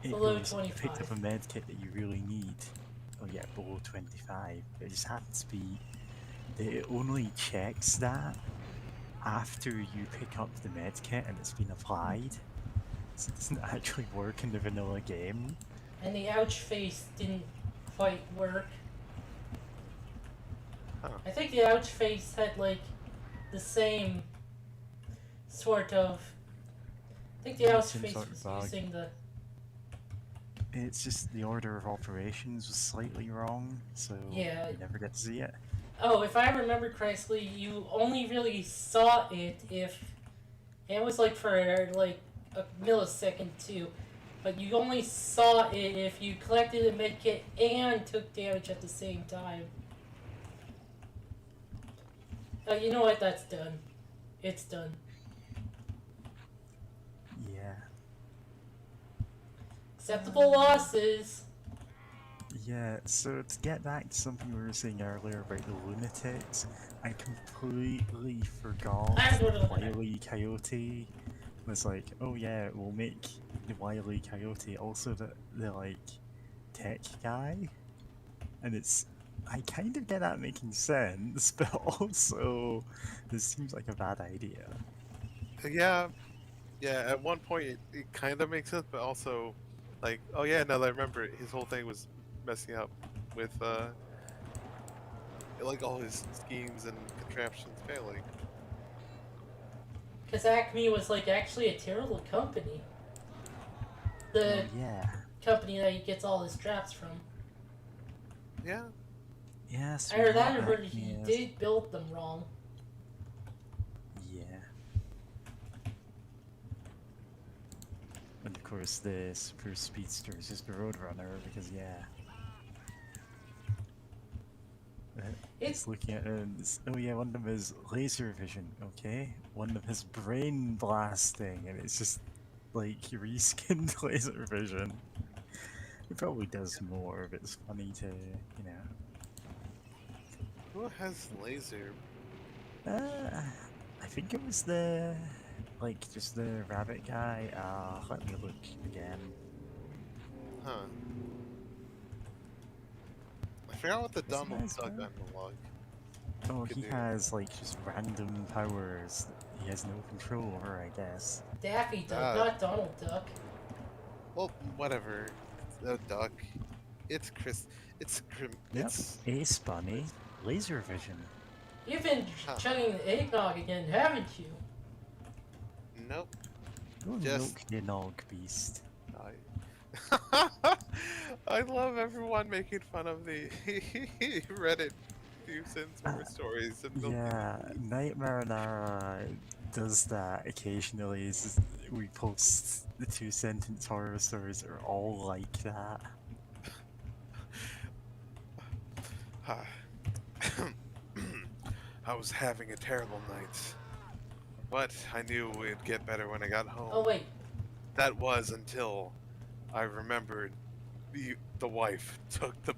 Speaker 2: it
Speaker 1: Below
Speaker 2: goes you picked up
Speaker 1: 25.
Speaker 2: a med kit that you really need. Oh yeah, below 25. It just happens to be that it only checks that after you pick up the med kit and it's been applied. So it doesn't actually work in the vanilla game.
Speaker 1: And the ouch face didn't quite work.
Speaker 4: Huh.
Speaker 1: I think the ouch face had like the same sort of. I think the ouch
Speaker 2: Same
Speaker 1: face
Speaker 2: sort of
Speaker 1: was
Speaker 2: bug.
Speaker 1: using the.
Speaker 2: It's just the order of operations was slightly wrong, so
Speaker 1: Yeah.
Speaker 2: you never get to see it.
Speaker 1: Oh, if I remember correctly, you only really saw it if. And it was like for like a millisecond too. But you only saw it if you collected a medkit and took damage at the same time. You know what? That's done. It's done.
Speaker 2: Yeah.
Speaker 1: Acceptable losses.
Speaker 2: Yeah, so to get back to something we were saying earlier about the lunatics, I completely forgot
Speaker 1: I'm going to
Speaker 2: that
Speaker 1: the winner.
Speaker 2: Wile E. Coyote was like, oh yeah, we'll make the Wile E. Coyote also the like tech guy. And I kind of get that making sense, but also this seems like a bad idea.
Speaker 4: Yeah, yeah. At one point, it kind of makes sense, but also, like, oh yeah, now that I remember, it, his whole thing was messing up with like all his schemes and contraptions failing.
Speaker 1: Because Acme was like actually a terrible company. The
Speaker 2: Oh yeah.
Speaker 1: company that he gets all his traps from.
Speaker 4: Yeah.
Speaker 2: Yes.
Speaker 1: I heard
Speaker 2: we
Speaker 1: that
Speaker 2: know
Speaker 1: I heard he
Speaker 2: Acme is-
Speaker 1: did build them wrong.
Speaker 2: Yeah. And of course the Super Speedster is just a Roadrunner because yeah.
Speaker 1: It's
Speaker 2: It's looking at oh yeah, one of them is laser vision, okay? One of them is brain blasting, and it's just like reskinned laser vision. It probably does more, but it's funny to, you know.
Speaker 4: Who has laser?
Speaker 2: I think it was the, like, just the rabbit guy. Let me look again.
Speaker 4: Huh. I forgot what the
Speaker 2: Is it
Speaker 4: Donald
Speaker 2: as
Speaker 4: Duck
Speaker 2: well?
Speaker 4: analog.
Speaker 2: Oh,
Speaker 4: Could
Speaker 2: he
Speaker 4: do.
Speaker 2: has, like, just random powers that he has no control over, I guess.
Speaker 1: Daffy Duck,
Speaker 4: Ah.
Speaker 1: not Donald Duck.
Speaker 4: Well, whatever. The duck. It's Chris. It's Grim.
Speaker 2: Yep.
Speaker 4: It's
Speaker 2: Ace Bunny, laser vision.
Speaker 1: You've been
Speaker 4: Huh.
Speaker 1: chugging the eggnog again, haven't you?
Speaker 4: nope.
Speaker 2: Go
Speaker 4: Just-
Speaker 2: milk the nog beast.
Speaker 4: I love everyone making fun of the Reddit nuisance
Speaker 2: Uh,
Speaker 4: horror stories and milking
Speaker 2: Yeah,
Speaker 4: the beast.
Speaker 2: Nightmare Nara does that occasionally. We post the 2 sentence horror stories are all like that.
Speaker 4: Ah. I was having a terrible night, but I knew it'd get better when I got
Speaker 1: Oh
Speaker 4: home.
Speaker 1: wait,
Speaker 4: That was until I remembered the wife took the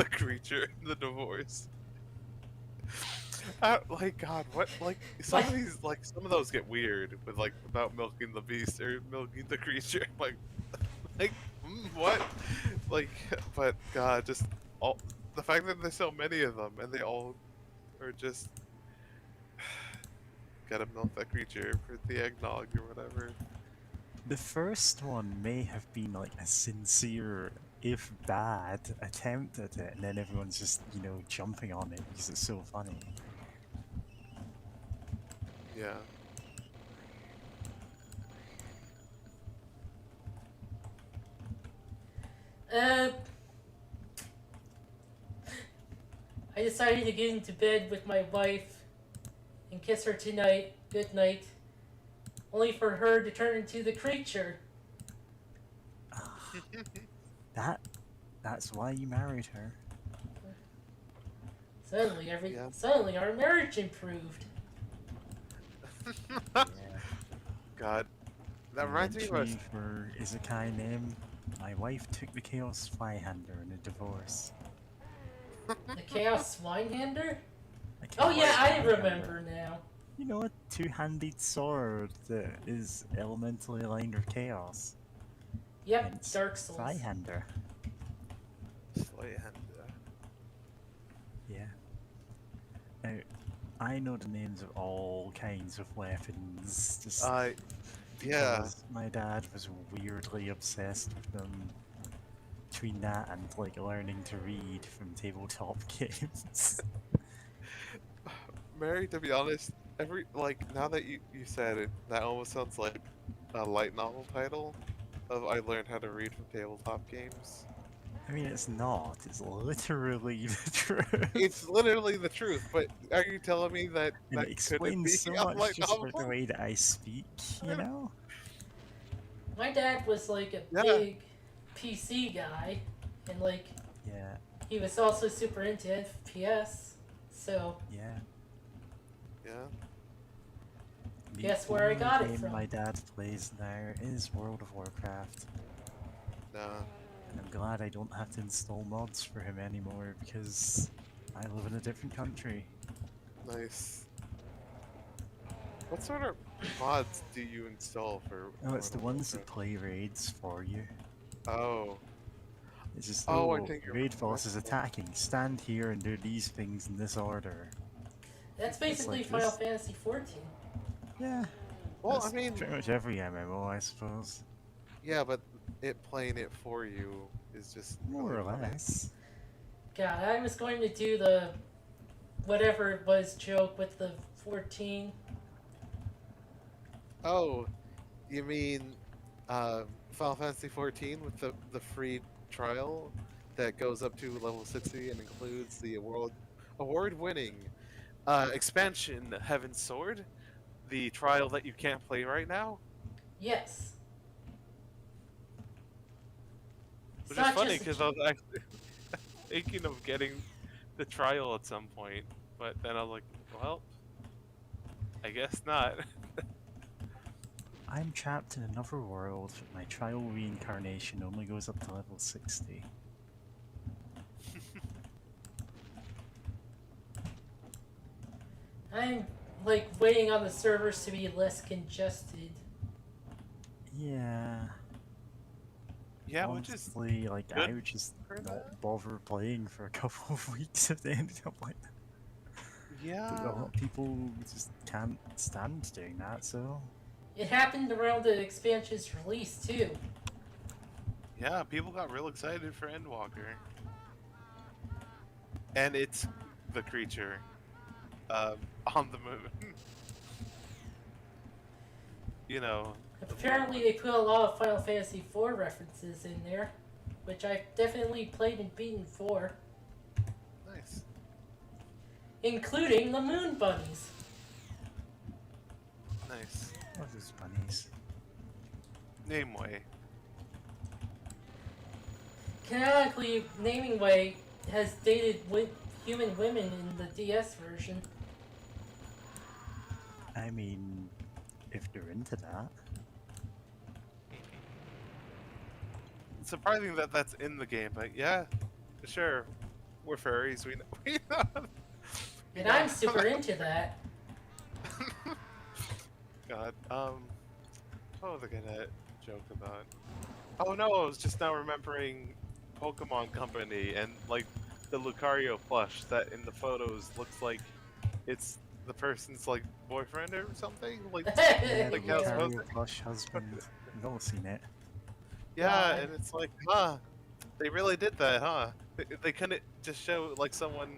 Speaker 4: creature in the divorce. Like God, what? Like some
Speaker 1: what?
Speaker 4: of these, like some of those get weird with like about milking the beast or milking the creature. Like what? Like, but God, just all the fact that there's so many of them and they all are just gotta milk that creature for the eggnog or whatever.
Speaker 2: The first one may have been like a sincere, if bad, attempt at it, and then everyone's just, jumping on it because it's so funny.
Speaker 4: Yeah.
Speaker 1: Uh, I decided to get into bed with my wife and kiss her tonight. Good night. Only for her to turn into the creature.
Speaker 2: That's why you married her.
Speaker 4: Yeah.
Speaker 1: Suddenly our marriage improved.
Speaker 2: Yeah.
Speaker 4: God, that
Speaker 2: New
Speaker 4: reminds me of a
Speaker 2: entry for Isekai name. My wife took the Chaos Flyhander in a divorce.
Speaker 1: The Chaos Swinehander?
Speaker 2: A
Speaker 1: Oh
Speaker 2: Chaos
Speaker 1: yeah, I
Speaker 2: Flyhander.
Speaker 1: remember now.
Speaker 2: You know, a two-handed sword that is elementally aligned with chaos.
Speaker 1: Yep,
Speaker 2: Hence,
Speaker 1: Dark Souls.
Speaker 2: Flyhander.
Speaker 4: Slay hand.
Speaker 2: Yeah. Now, I know the names of all kinds of weapons, just
Speaker 4: Yeah.
Speaker 2: because my dad was weirdly obsessed with them. Between that and like learning to read from tabletop games.
Speaker 4: Mary, to be honest, now that you said it, that almost sounds like a light novel title of I learned how to read from tabletop games.
Speaker 2: I mean, it's not. It's literally the truth.
Speaker 4: It's literally the truth, but are you telling me that
Speaker 2: And
Speaker 4: that
Speaker 2: it
Speaker 4: couldn't
Speaker 2: explains
Speaker 4: be
Speaker 2: so
Speaker 4: a
Speaker 2: much
Speaker 4: light
Speaker 2: just for the
Speaker 4: novel?
Speaker 2: way that I speak, you know?
Speaker 1: My dad was like a
Speaker 4: Yeah,
Speaker 1: big PC guy, and like
Speaker 2: Yeah,
Speaker 1: he was also super into FPS. So
Speaker 2: yeah.
Speaker 4: yeah.
Speaker 2: The
Speaker 1: guess where I
Speaker 2: only
Speaker 1: got it
Speaker 2: game
Speaker 1: from.
Speaker 2: my dad plays now is World of Warcraft.
Speaker 4: Nah.
Speaker 2: And I'm glad I don't have to install mods for him anymore because I live in a different country.
Speaker 4: Nice. What sort of mods do you install for
Speaker 2: Oh, it's
Speaker 4: World
Speaker 2: the
Speaker 4: of
Speaker 2: ones that
Speaker 4: Warcraft?
Speaker 2: play raids for you.
Speaker 4: Oh.
Speaker 2: It's just,
Speaker 4: Oh, I
Speaker 2: oh,
Speaker 4: think you're
Speaker 2: raid boss is
Speaker 4: correct.
Speaker 2: attacking. Stand here and do these things in this order.
Speaker 1: That's
Speaker 2: It's
Speaker 1: basically
Speaker 2: like
Speaker 1: Final
Speaker 2: this.
Speaker 1: Fantasy 14.
Speaker 2: Yeah,
Speaker 4: Well, I
Speaker 2: that's
Speaker 4: mean,
Speaker 2: pretty much every MMO, I suppose.
Speaker 4: yeah, but it playing it for you is just
Speaker 2: More
Speaker 4: really
Speaker 2: or
Speaker 4: funny.
Speaker 2: less.
Speaker 1: God, I was going to do the whatever it was joke with the 14.
Speaker 4: Oh, you mean Final Fantasy 14 with the free trial that goes up to level 60 and includes the award-winning expansion Heaven's Sword, the trial that you can't play right now,
Speaker 1: Yes. It's
Speaker 4: which is
Speaker 1: not
Speaker 4: funny
Speaker 1: just a
Speaker 4: because I was actually thinking of getting the trial at some point, but then I was like, well, I guess not.
Speaker 2: I'm trapped in another world, but my trial reincarnation only goes up to level 60.
Speaker 1: I'm like waiting on the servers to be less congested.
Speaker 2: Yeah.
Speaker 4: Yeah, which is
Speaker 2: Honestly, like, I
Speaker 4: good
Speaker 2: would just
Speaker 4: for that.
Speaker 2: not bother playing for a couple of weeks if they ended up like that. But a
Speaker 4: Yeah.
Speaker 2: lot of people just can't stand doing that, so...
Speaker 1: It happened around the expansion's release too.
Speaker 4: Yeah, people got real excited for Endwalker. And it's the creature um, on the moon. You know,
Speaker 1: Apparently, they put a lot of Final Fantasy IV references in there, which I've definitely played and beaten for,
Speaker 4: Nice.
Speaker 1: including the Moon Bunnies.
Speaker 4: Nice.
Speaker 2: What are those bunnies?
Speaker 4: Name way.
Speaker 1: Canonically, Naming Way has dated human women in the DS version.
Speaker 2: I mean, if they're into that.
Speaker 4: It's surprising that that's in the game, but yeah, sure. We're furries. We know. We know.
Speaker 1: And I'm super into that.
Speaker 4: God. What was I gonna joke about? Oh no, I was just now remembering Pokemon Company and like the Lucario plush that in the photos looks like it's the person's like boyfriend or something. Like
Speaker 2: Yeah,
Speaker 4: Like
Speaker 2: the
Speaker 4: how it's supposed
Speaker 2: Lucario plush husband. I've all seen it.
Speaker 4: yeah,
Speaker 1: God.
Speaker 4: and it's like, huh, they really did that, huh? They couldn't just show like someone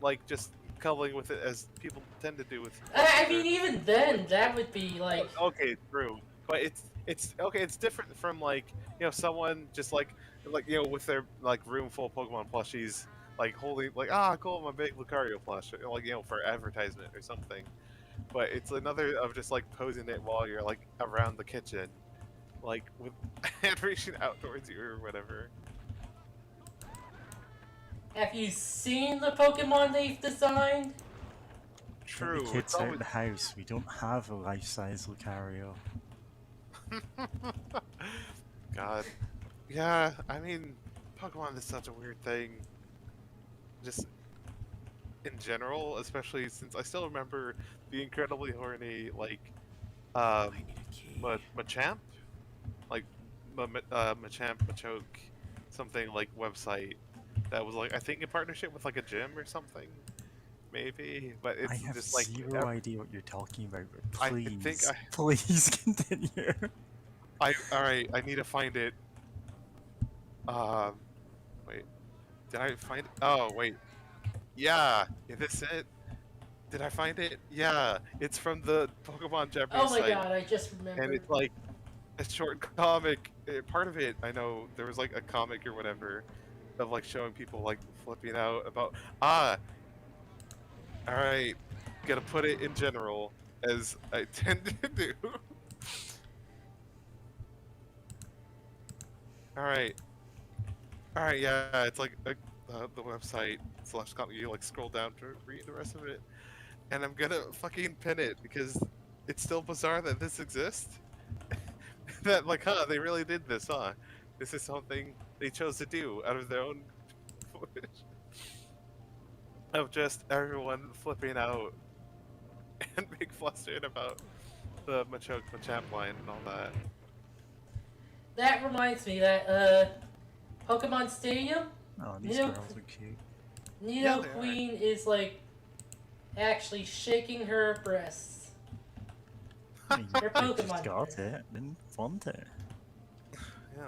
Speaker 4: like just cuddling with it as people tend to do with.
Speaker 1: I
Speaker 4: their-
Speaker 1: mean, even then, that would be like.
Speaker 4: Okay, true, but it's okay. It's different from like someone just like with their like room full of Pokemon plushies like holding like cool my big Lucario plush like for advertisement or something. But it's another of just like posing it while you're like around the kitchen, like with hand reaching out towards you or whatever.
Speaker 1: Have you seen the Pokemon they've designed?
Speaker 2: Get
Speaker 4: True,
Speaker 2: the
Speaker 4: it's
Speaker 2: kids out
Speaker 4: always
Speaker 2: of the house. We don't have a life-size Lucario.
Speaker 4: God. Yeah, I mean, Pokemon is such a weird thing. Just in general, especially since I still remember the incredibly horny, like,
Speaker 3: I
Speaker 4: um,
Speaker 3: need a key.
Speaker 4: Machamp? Like, Machamp, Machoke, something like website that was like, I think in partnership with like a gym or something, maybe. But
Speaker 2: I
Speaker 4: it's
Speaker 2: have
Speaker 4: just like,
Speaker 2: zero idea what you're talking about, but
Speaker 4: I think
Speaker 2: please, please continue.
Speaker 4: alright, I need to find it. Um, wait, did I find it? Oh, wait. Yeah, is this it? Did I find it? Yeah, it's from the Pokemon
Speaker 1: Oh
Speaker 4: Japanese
Speaker 1: my
Speaker 4: site,
Speaker 1: god, I just
Speaker 4: and
Speaker 1: remembered.
Speaker 4: it's like a short comic. Part of it, I know there was like a comic or whatever of like showing people like flipping out about all right, gotta put it in general as I tend to do. All right, yeah, it's like the website slash comic. You like scroll down to read the rest of it, and I'm gonna fucking pin it because it's still bizarre that this exists. That like, huh? They really did this, huh? This is something they chose to do out of their own wish. Of just everyone flipping out and being flustered about the Machoke Machamp line and all that.
Speaker 1: That reminds me that, Pokemon Stadium,
Speaker 2: Oh, these
Speaker 1: Nido,
Speaker 2: girls are cute.
Speaker 4: Yeah,
Speaker 1: Nido
Speaker 4: they are.
Speaker 1: Queen is like actually shaking her breasts.
Speaker 2: I mean,
Speaker 1: They're
Speaker 2: they
Speaker 1: Pokemon
Speaker 2: just got
Speaker 1: breasts.
Speaker 2: it, didn't want it.
Speaker 4: Yeah.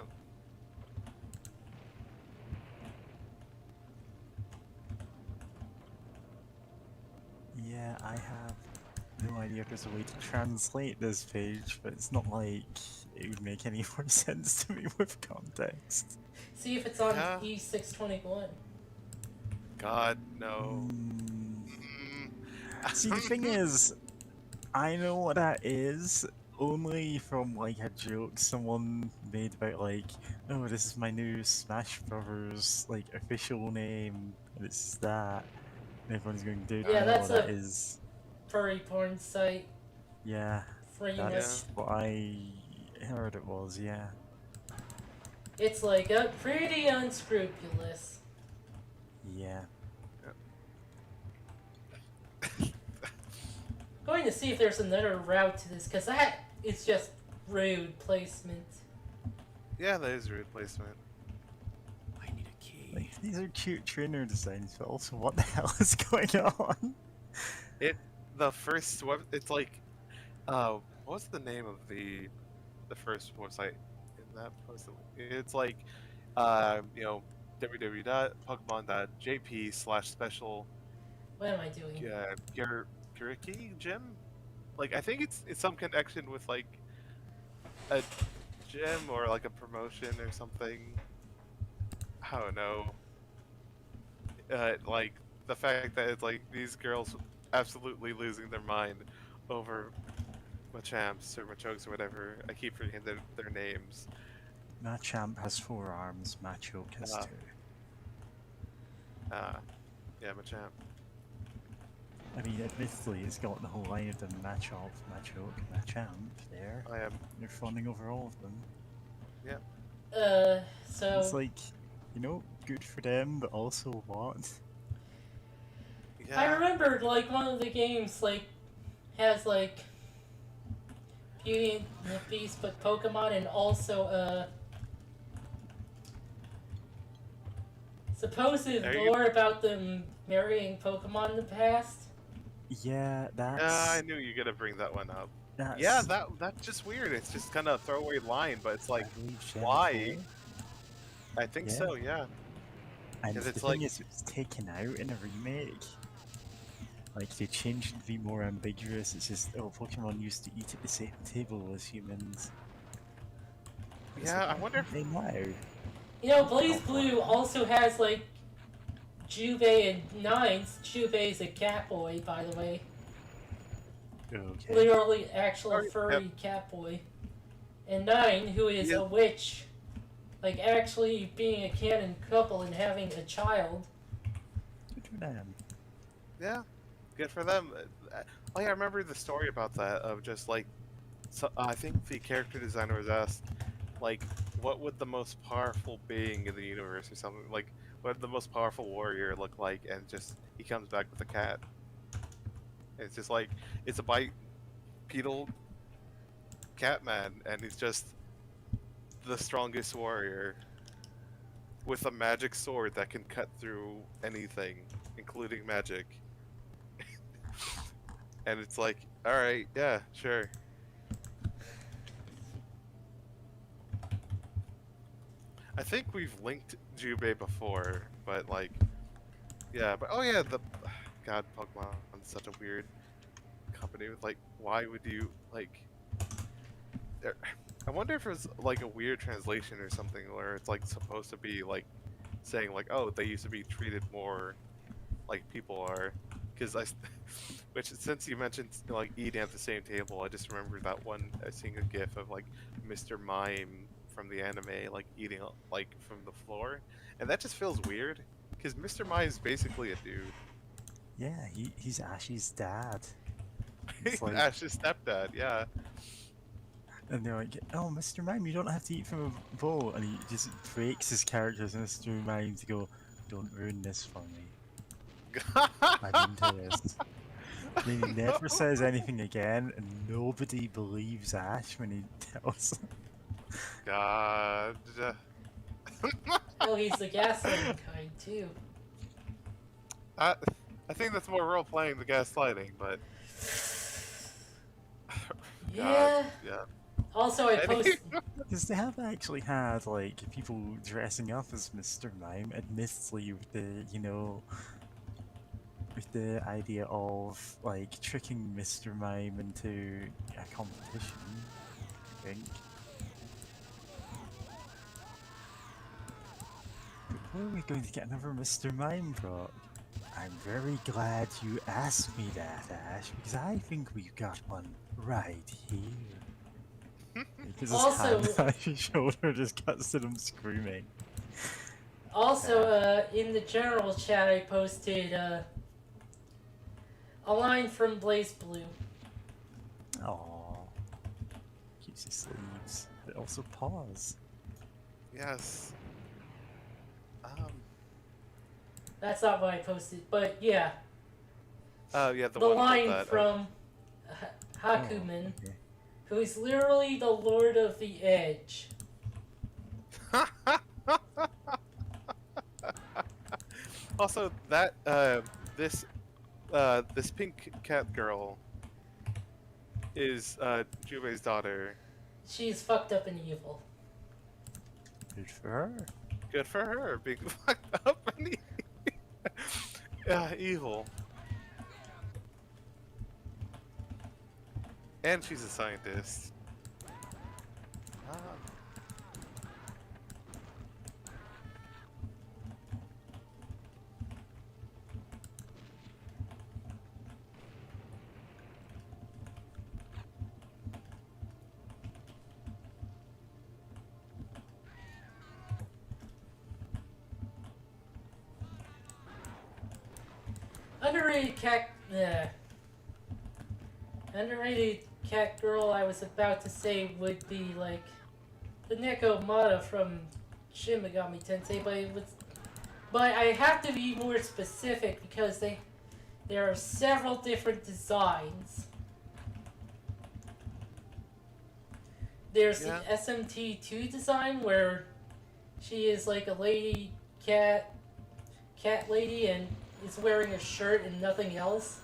Speaker 2: Yeah, I have no idea if there's a way to translate this page, but it's not like it would make any more sense to me with context.
Speaker 1: See if it's on
Speaker 4: Yeah.
Speaker 1: E621.
Speaker 4: God no.
Speaker 2: Mm.
Speaker 4: Mm.
Speaker 2: See, the thing is, I know what that is only from like a joke someone made about like, oh, this is my new Smash Brothers like official name, and it's that. And everyone's going, dude,
Speaker 1: Yeah,
Speaker 2: no,
Speaker 1: that's
Speaker 2: that
Speaker 1: a
Speaker 2: is,
Speaker 1: furry porn site.
Speaker 2: yeah,
Speaker 1: Pretty much.
Speaker 2: that's what I heard it was, yeah.
Speaker 1: It's like a pretty unscrupulous.
Speaker 2: Yeah.
Speaker 1: Going to see if there's another route to this, because that is just rude placement.
Speaker 4: Yeah, that is a replacement.
Speaker 3: I need a key.
Speaker 2: Like, these are cute trainer designs, but also what the hell is going on?
Speaker 4: The first web. It's like, what's the name of the first website in that post? It's like, www.pokemon.jp/special
Speaker 1: What am I doing?
Speaker 4: Guriki gym. Like I think it's some connection with like a gym or like a promotion or something. I don't know. Like the fact that it's like these girls absolutely losing their mind over Machamps or Machokes or whatever. I keep forgetting their names.
Speaker 2: Machamp has 4 arms, Machoke has
Speaker 4: Uh,
Speaker 2: 2.
Speaker 4: uh, yeah, Machamp.
Speaker 2: I mean, admittedly, it's got the whole line of them Machop, Machoke, Machamp there.
Speaker 4: I am.
Speaker 2: You're fawning over all of them.
Speaker 4: Yeah.
Speaker 1: So
Speaker 2: It's like, you know, good for them, but also what?
Speaker 4: Yeah.
Speaker 1: I remember like one of the games like has like Beauty and the Beast, but Pokemon, and also supposed
Speaker 4: Are you-
Speaker 1: lore about them marrying Pokemon in the past.
Speaker 2: Yeah,
Speaker 4: I knew you were gonna bring that one up.
Speaker 2: that's
Speaker 4: Yeah, that's just weird. It's just kind of a throwaway line, but it's like,
Speaker 2: I believe Gen
Speaker 4: why?
Speaker 2: 4.
Speaker 4: I think
Speaker 2: Yeah.
Speaker 4: so. Yeah.
Speaker 2: And
Speaker 4: 'Cause
Speaker 2: the
Speaker 4: it's
Speaker 2: thing
Speaker 4: like-
Speaker 2: is, it was taken out in a remake. Like, they changed it to be more ambiguous. It's just, oh, Pokemon used to eat at the same table as humans. It's
Speaker 4: Yeah,
Speaker 2: like,
Speaker 4: I wonder if
Speaker 2: they now.
Speaker 1: You know, Blaze
Speaker 2: Oh,
Speaker 1: Blue
Speaker 2: wow.
Speaker 1: also has like Jubei and Nines. Jubei's a cat boy, by the way.
Speaker 2: Okay.
Speaker 1: Literally, actual
Speaker 4: Sorry,
Speaker 1: furry cat boy. And Nine, who is
Speaker 4: Yeah.
Speaker 1: a witch, like actually being a canon couple and having a child.
Speaker 2: Good for them.
Speaker 4: Yeah, good for them. Oh yeah, I remember the story about that of just like, so I think the character designer was asked, like, what would the most powerful being in the universe or something like, what would the most powerful warrior look like, and just he comes back with a cat. It's just like it's a bipedal cat man, and he's just the strongest warrior with a magic sword that can cut through anything, including magic. And it's like, all right, yeah, sure. I think we've linked Jubei before, but like, yeah, but oh yeah, the God, Pokemon's such a weird company. With like, why would you like? I wonder if it's like a weird translation or something where it's like supposed to be like saying like, oh, they used to be treated more like people are, because which since you mentioned like eating at the same table, I just remember that one seeing a gif of like Mr. Mime from the anime like eating like from the floor, and that just feels weird because Mr. Mime is basically a dude.
Speaker 2: Yeah, he's Ash's dad.
Speaker 4: He's
Speaker 2: It's like,
Speaker 4: Ash's stepdad, yeah.
Speaker 2: and they're like, oh, Mr. Mime, you don't have to eat from a bowl. And he just breaks his character as Mr. Mime to go, don't ruin this for me. I'm into this. Then he never says anything again, and nobody believes Ash when he tells him.
Speaker 4: God.
Speaker 1: Oh, he's the gaslighting kind too.
Speaker 4: I think that's more role playing the gaslighting, but
Speaker 1: Yeah.
Speaker 4: yeah.
Speaker 1: Also, I posted.
Speaker 2: Because they have actually had, like, people dressing up as Mr. Mime, admittedly with the, you know, with the idea of, like, tricking Mr. Mime into a competition, I think. But where are we going to get another Mr. Mime from? I'm very glad you asked me that, Ash, because I think we've got one right here. Because his
Speaker 1: Also-
Speaker 2: hand on his shoulder just cuts to them screaming.
Speaker 1: Also, in the general chat, I posted a line from Blaze Blue.
Speaker 2: Aww. Keeps his sleeves, but also paws.
Speaker 4: Yes.
Speaker 1: That's not what I posted, but yeah,
Speaker 4: Oh yeah, the
Speaker 1: the
Speaker 4: one about
Speaker 1: line
Speaker 4: that.
Speaker 1: from
Speaker 2: Oh,
Speaker 1: Hakumen,
Speaker 2: okay.
Speaker 1: who is literally the Lord of the Edge.
Speaker 4: Also, that this this pink cat girl is Jubei's daughter.
Speaker 1: She's fucked up and evil.
Speaker 2: Good for her.
Speaker 4: Good for her, being fucked up and evil. And she's a scientist.
Speaker 1: underrated cat. Underrated cat girl I was about to say would be like the Neko Mata from Shin Megami Tensei, but I have to be more specific because there are several different designs. There's
Speaker 4: Yeah.
Speaker 1: the SMT2 design where she is like a cat lady and is wearing a shirt and nothing else.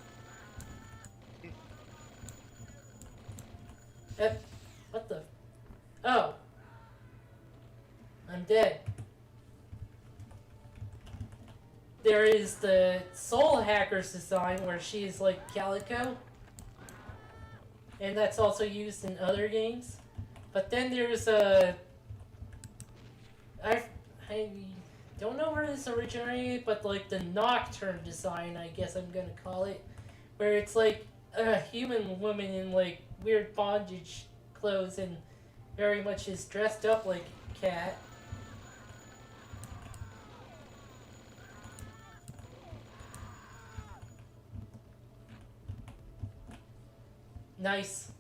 Speaker 1: What the? Oh. I'm dead. There is the Soul Hackers design where she is like Calico. And that's also used in other games. But then there's I don't know where this originated, but like the Nocturne design, I guess I'm gonna call it. Where it's like a human woman in like weird bondage clothes and very much is dressed up like a cat. Nice.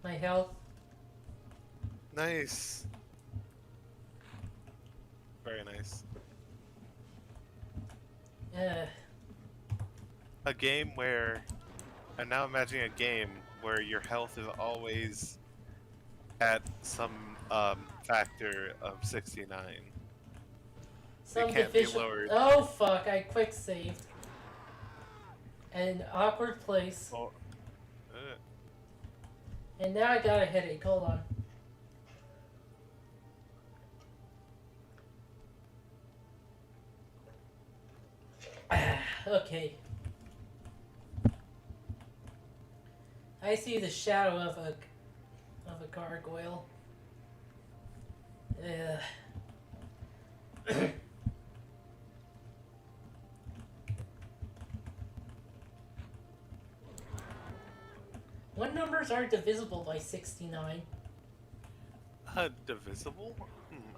Speaker 1: My health.
Speaker 4: Nice. Very nice. A game where, I'm now imagining a game where your health is always at some factor of 69.
Speaker 1: Some
Speaker 4: can't be
Speaker 1: division.
Speaker 4: lowered.
Speaker 1: Oh fuck! I quick saved. At an awkward place.
Speaker 4: Oh,
Speaker 1: And now I got a headache. Hold on. Okay. I see the shadow of a gargoyle. What numbers are divisible by 69?
Speaker 4: divisible?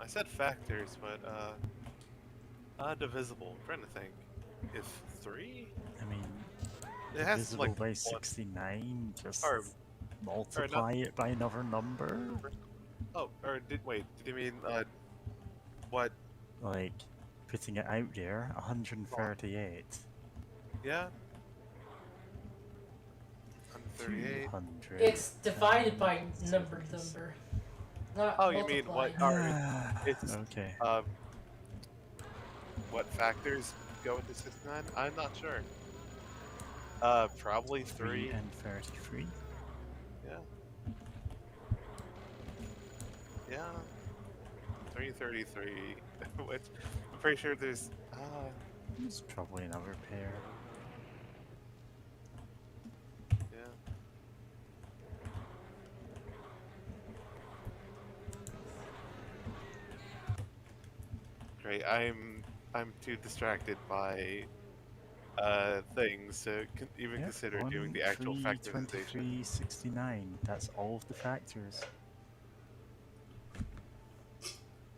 Speaker 4: I said factors, but divisible. I'm trying to think. If 3?
Speaker 2: I mean,
Speaker 4: It has
Speaker 2: divisible
Speaker 4: like
Speaker 2: by
Speaker 4: one-
Speaker 2: 69, just
Speaker 4: or-
Speaker 2: multiply it by another number?
Speaker 4: Oh, or did you mean what?
Speaker 2: Like, putting it out there, 138.
Speaker 4: Yeah. 138.
Speaker 2: 200.
Speaker 1: It's divided by number. Not
Speaker 4: Oh, you mean
Speaker 1: multiplied.
Speaker 4: what are it's
Speaker 2: Okay.
Speaker 4: what factors go into 69? I'm not sure. Probably 3.
Speaker 2: and 33.
Speaker 4: Yeah. Yeah. 333. Which I'm pretty sure there's.
Speaker 2: There's probably another pair.
Speaker 4: Yeah. Great. I'm too distracted by things to even
Speaker 2: Yep,
Speaker 4: consider
Speaker 2: 1,
Speaker 4: doing the actual
Speaker 2: 3,
Speaker 4: factorization.
Speaker 2: 23, 69. That's all of the factors.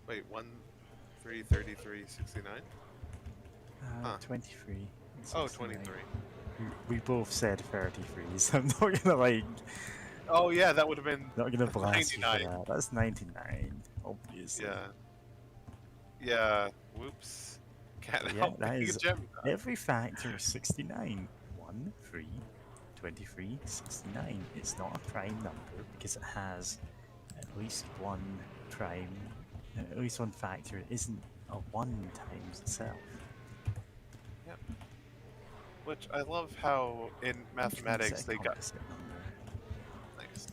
Speaker 4: Wait, 1, 3, 33, 69? Huh.
Speaker 2: 23. and
Speaker 4: Oh,
Speaker 2: 69.
Speaker 4: 23.
Speaker 2: We both said 33, so I'm not gonna like,
Speaker 4: Oh yeah, that would have been.
Speaker 2: not gonna blast you for
Speaker 4: 99.
Speaker 2: that. That's 99, obviously.
Speaker 4: Yeah. Yeah. Whoops. Can't
Speaker 2: Yeah,
Speaker 4: help
Speaker 2: that
Speaker 4: being a
Speaker 2: is
Speaker 4: Gemini.
Speaker 2: every factor is 69. 1, 3, 23, 69. It's not a prime number because it has at least one prime, at least one factor. It isn't a 1 times itself.
Speaker 4: Yep. Which I love how in mathematics they got.
Speaker 2: Opposite number.
Speaker 4: Nice.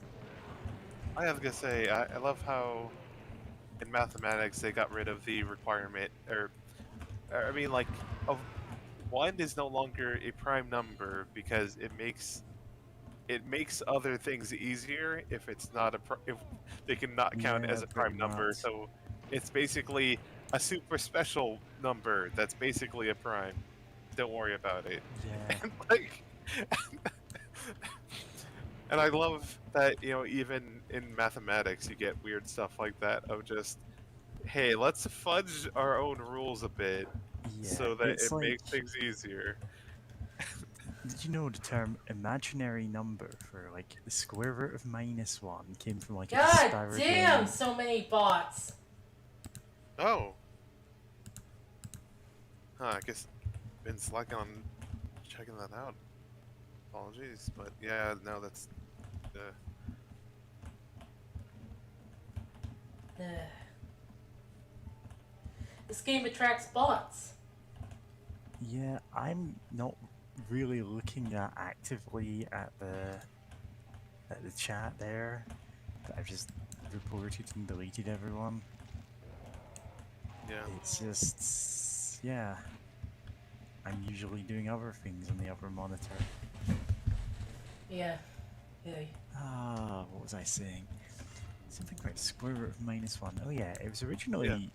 Speaker 4: I was gonna say I love how in mathematics they got rid of the requirement, or I mean like, of 1 is no longer a prime number because it makes other things easier if it's not if they cannot count
Speaker 2: Yeah,
Speaker 4: as a prime
Speaker 2: pretty
Speaker 4: number.
Speaker 2: much.
Speaker 4: So it's basically a super special number that's basically a prime. Don't worry about it.
Speaker 2: Yeah.
Speaker 4: And like, and I love that, you know, even in mathematics you get weird stuff like that of just, hey, let's fudge our own rules a bit
Speaker 2: Yeah,
Speaker 4: so that
Speaker 2: it's
Speaker 4: it
Speaker 2: like,
Speaker 4: makes things easier.
Speaker 2: did you know the term imaginary number for like the square root of -1 came from like a
Speaker 1: God damn,
Speaker 2: disparaging.
Speaker 1: so many bots.
Speaker 4: Oh, huh, I guess been slacking on checking that out. Apologies, but yeah, no, that's uh,
Speaker 1: Ugh. This game attracts bots.
Speaker 2: Yeah, I'm not really looking at actively at the chat there, but I've just reported and deleted everyone.
Speaker 4: yeah.
Speaker 2: It's just, yeah, I'm usually doing other things on the other monitor.
Speaker 1: Yeah. Yeah.
Speaker 2: What was I saying? Something about square root of -1. Oh yeah, it was
Speaker 4: Yeah.
Speaker 2: originally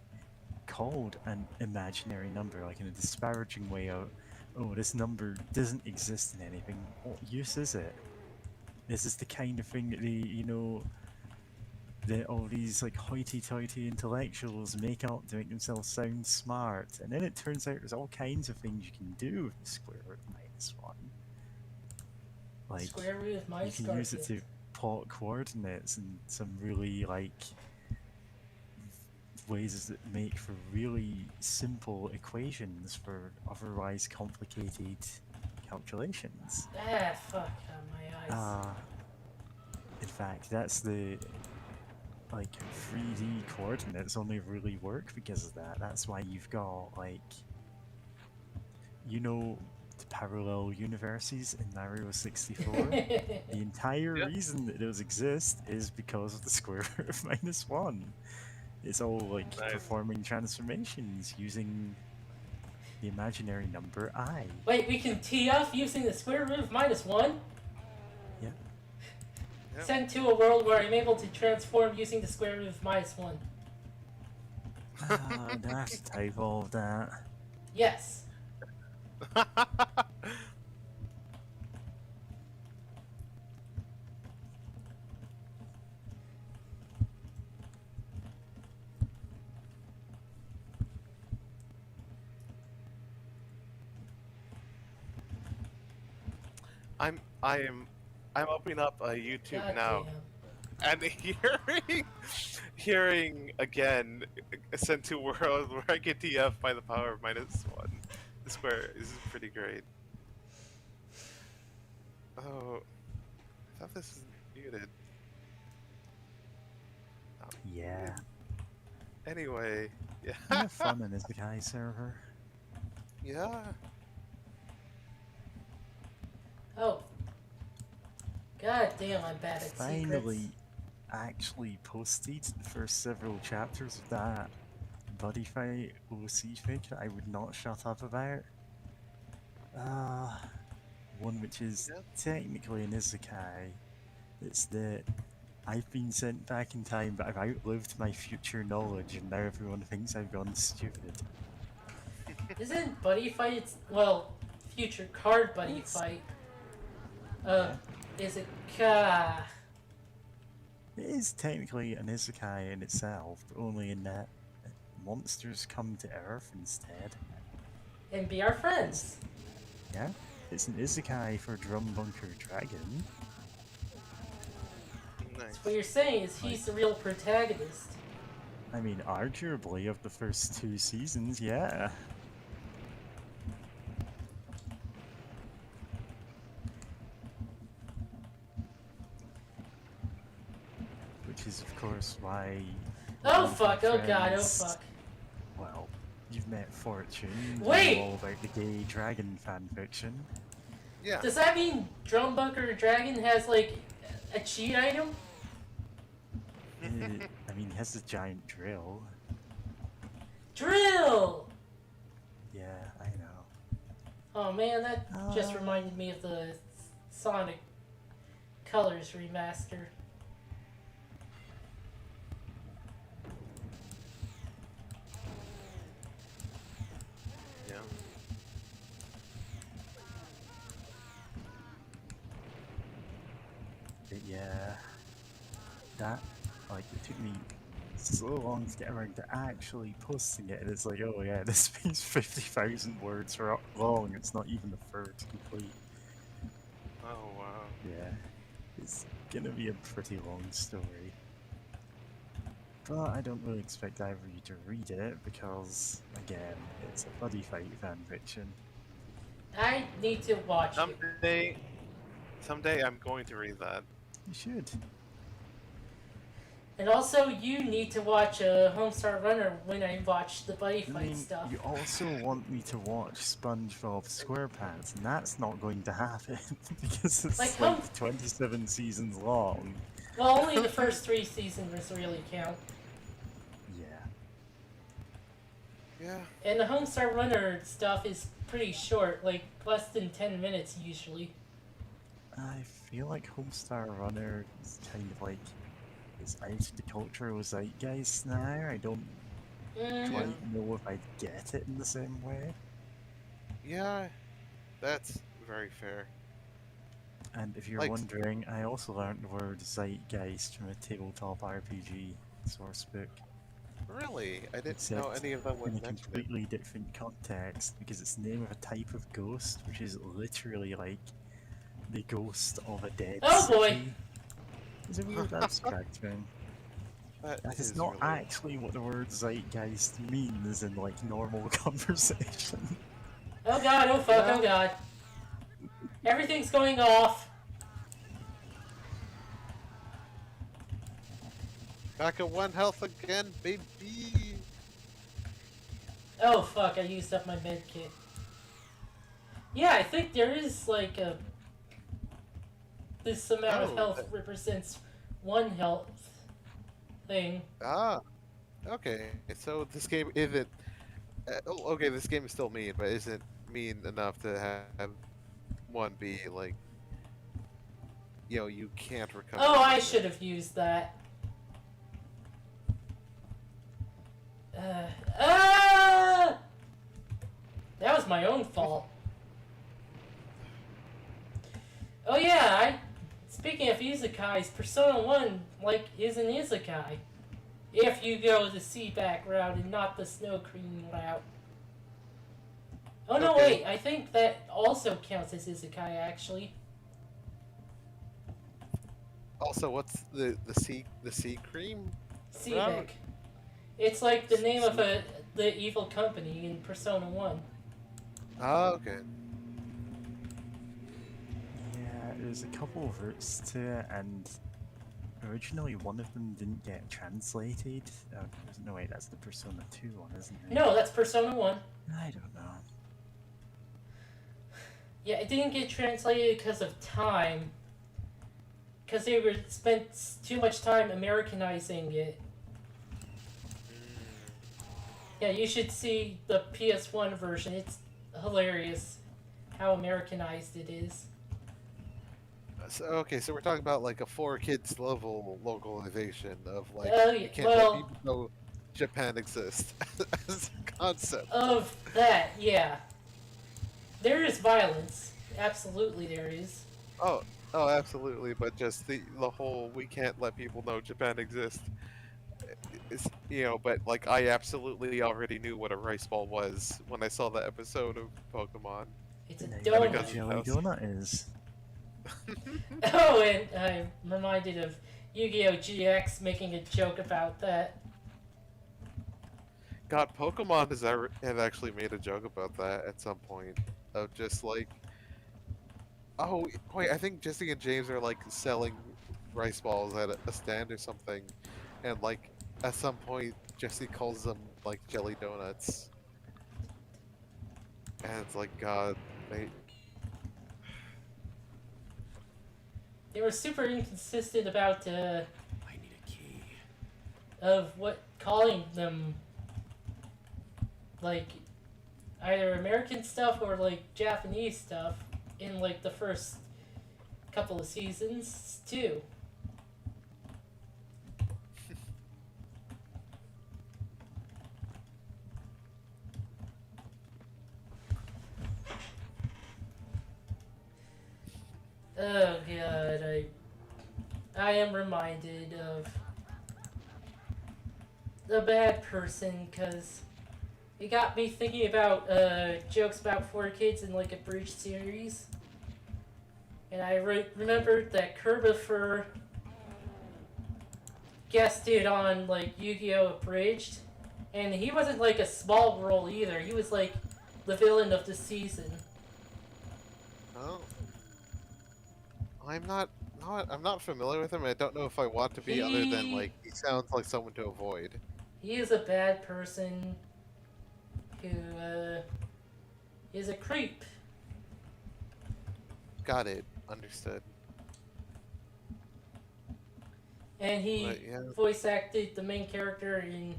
Speaker 2: called an imaginary number, like in a disparaging way of, oh, this number doesn't exist in anything. What use is it? This is the kind of thing that that all these like hoity-toity intellectuals make up to make themselves sound smart. And then it turns out there's all kinds of things you can do with the square root of -1. Like,
Speaker 1: Square root of
Speaker 2: you
Speaker 1: minus
Speaker 2: can use it
Speaker 1: Garfield.
Speaker 2: to plot coordinates and some really like ways that make for really simple equations for otherwise complicated calculations.
Speaker 1: Ah, fuck on my eyes.
Speaker 2: In fact, that's the like 3D coordinates only really work because of that. That's why you've got like, the parallel universes in Mario 64. The entire
Speaker 4: Yeah.
Speaker 2: reason that those exist is because of the square root of -1. It's all like
Speaker 4: Nice.
Speaker 2: performing transformations using the imaginary number I.
Speaker 1: Wait, we can tee off using the square root of -1?
Speaker 2: Yeah.
Speaker 4: Yeah.
Speaker 1: Send to a world where I'm able to transform using the square root of -1.
Speaker 2: Do I have to type all of that?
Speaker 1: Yes.
Speaker 4: I'm opening up YouTube
Speaker 1: God
Speaker 4: now
Speaker 1: damn.
Speaker 4: and hearing again sent to world where I get DF by the power of -1. The square. This is pretty great. Oh, I thought this was muted. Oh,
Speaker 2: Yeah.
Speaker 4: anyway,
Speaker 2: I
Speaker 4: yeah.
Speaker 2: have fun in this guy server.
Speaker 4: Yeah.
Speaker 1: Oh. God damn, I'm bad at
Speaker 2: Finally
Speaker 1: secrets.
Speaker 2: actually posted the first several chapters of that buddy fight OC fig that I would not shut up about. One which is
Speaker 4: Yeah.
Speaker 2: technically an isekai. It's that I've been sent back in time, but I've outlived my future knowledge, and now everyone thinks I've gone stupid.
Speaker 1: Isn't Buddy Fight, well, future card Buddy
Speaker 2: Yes.
Speaker 1: Fight,
Speaker 2: Yeah.
Speaker 1: is it, Ka?
Speaker 2: It is technically an isekai in itself, but only in that monsters come to Earth instead.
Speaker 1: And be our friends.
Speaker 2: Yeah, it's an isekai for Drum Bunker Dragon.
Speaker 4: Nice.
Speaker 1: What you're saying is he's the real protagonist.
Speaker 2: I mean, arguably of the first 2 seasons, yeah. Which is, of course, why.
Speaker 1: Oh
Speaker 2: one of my
Speaker 1: fuck, oh god, oh
Speaker 2: friends-
Speaker 1: fuck.
Speaker 2: Well, you've met Fortune. You
Speaker 1: Wait!
Speaker 2: know all about the gay dragon fanfiction.
Speaker 4: Yeah.
Speaker 1: Does that mean Drum Bunker Dragon has, like, a cheat item?
Speaker 2: I mean, he has a giant drill.
Speaker 1: Drill!
Speaker 2: Yeah, I know.
Speaker 1: Oh man, that just reminded me of the Sonic Colors remaster.
Speaker 4: Yeah.
Speaker 2: But yeah, that, like, it took me so long to get around to actually posting it, and it's like, oh yeah, this thing's 50,000 words long. It's not even a third complete.
Speaker 4: Oh wow.
Speaker 2: Yeah, it's gonna be a pretty long story. But I don't really expect either of you to read it because, again, it's a buddy fight fanfiction.
Speaker 1: I need to watch it.
Speaker 4: Someday I'm going to read that.
Speaker 2: You should.
Speaker 1: And also, you need to watch Homestar Runner when I watch the buddy
Speaker 2: I
Speaker 1: fight
Speaker 2: mean,
Speaker 1: stuff.
Speaker 2: you also want me to watch SpongeBob SquarePants, and that's not going to happen because it's
Speaker 1: Like,
Speaker 2: like 27 seasons long.
Speaker 1: Well, only the first 3 seasons really count.
Speaker 2: Yeah.
Speaker 4: Yeah.
Speaker 1: And the Homestar Runner stuff is pretty short, like less than 10 minutes usually.
Speaker 2: I feel like Homestar Runner is kind of like it's out of the cultural zeitgeist now. I don't quite know if I'd get it in the same way.
Speaker 4: Yeah. That's very fair.
Speaker 2: And if you're
Speaker 4: Like-
Speaker 2: wondering, I also learned the word zeitgeist from a tabletop RPG source book.
Speaker 4: Really? I didn't know
Speaker 2: Except
Speaker 4: any of them
Speaker 2: in
Speaker 4: would
Speaker 2: a
Speaker 4: mention it.
Speaker 2: completely different context because it's the name of a type of ghost, which is literally like the ghost of a dead
Speaker 1: Oh, boy.
Speaker 2: city. It's a weird abstract thing. That is not
Speaker 4: really...
Speaker 2: actually what the word zeitgeist means in like normal conversation.
Speaker 1: Oh god, oh fuck, oh god. Everything's going off.
Speaker 4: Back at 1 health again, baby.
Speaker 1: Oh fuck, I used up my med kit. Yeah, I think there is like a... This amount of
Speaker 4: Oh,
Speaker 1: health
Speaker 4: that-
Speaker 1: represents 1 health thing.
Speaker 4: Ah. Okay. So this game isn't. Okay, this game is still mean, but isn't mean enough to have one be like. You know, you can't recover.
Speaker 1: Oh, I
Speaker 4: from it.
Speaker 1: should have used that. That was my own fault. Oh yeah, speaking of isekais, Persona 1, like, is an isekai. If you go the Seaback route and not the Snow Queen route. Oh no,
Speaker 4: Okay.
Speaker 1: wait, I think that also counts as isekai, actually.
Speaker 4: Also, what's the sea cream?
Speaker 1: Seaback. It's like the name of the evil company in Persona 1.
Speaker 4: Ah, okay.
Speaker 2: Yeah, there's a couple of routes to it, and originally one of them didn't get translated. No, wait, that's the Persona 2 one, isn't it?
Speaker 1: No, that's Persona 1.
Speaker 2: I don't know.
Speaker 1: Yeah, it didn't get translated because of time. Because they were spent too much time Americanizing it. Yeah, you should see the PS1 version. It's hilarious how Americanized it is.
Speaker 4: So, okay, so we're talking about like a 4 kids level localization of like
Speaker 1: Oh,
Speaker 4: you
Speaker 1: yeah,
Speaker 4: can't
Speaker 1: well-
Speaker 4: let people know Japan exists as a concept.
Speaker 1: Of that, yeah. There is violence. Absolutely there is.
Speaker 4: Oh, absolutely. But just the whole we can't let people know Japan exists. Is, you know, but like I absolutely already knew what a rice ball was when I saw that episode of Pokemon.
Speaker 1: It's a
Speaker 2: Now you know what
Speaker 1: donut.
Speaker 2: a jelly donut is.
Speaker 1: Oh, and I'm reminded of Yu-Gi-Oh! GX making a joke about that.
Speaker 4: God, Pokemon have actually made a joke about that at some point of just like, oh wait, I think Jesse and James are like selling rice balls at a stand or something, and like at some point Jesse calls them like jelly donuts, and it's like God,
Speaker 1: They were super inconsistent about
Speaker 3: I need a key.
Speaker 1: of what calling them like either American stuff or like Japanese stuff in like the first couple of seasons too. Oh god, I am reminded of a bad person because it got me thinking about jokes about 4 kids in like a bridge series. And I remembered that Kerbifer guested on like Yu-Gi-Oh! Abridged, and he wasn't like a small role either. He was like the villain of the season.
Speaker 4: Oh. I'm not familiar with him. I don't know if I want to be other than like he sounds like someone to avoid.
Speaker 1: He is a bad person who is a creep.
Speaker 4: Got it. Understood.
Speaker 1: And he
Speaker 4: But, yeah.
Speaker 1: voice acted the main character in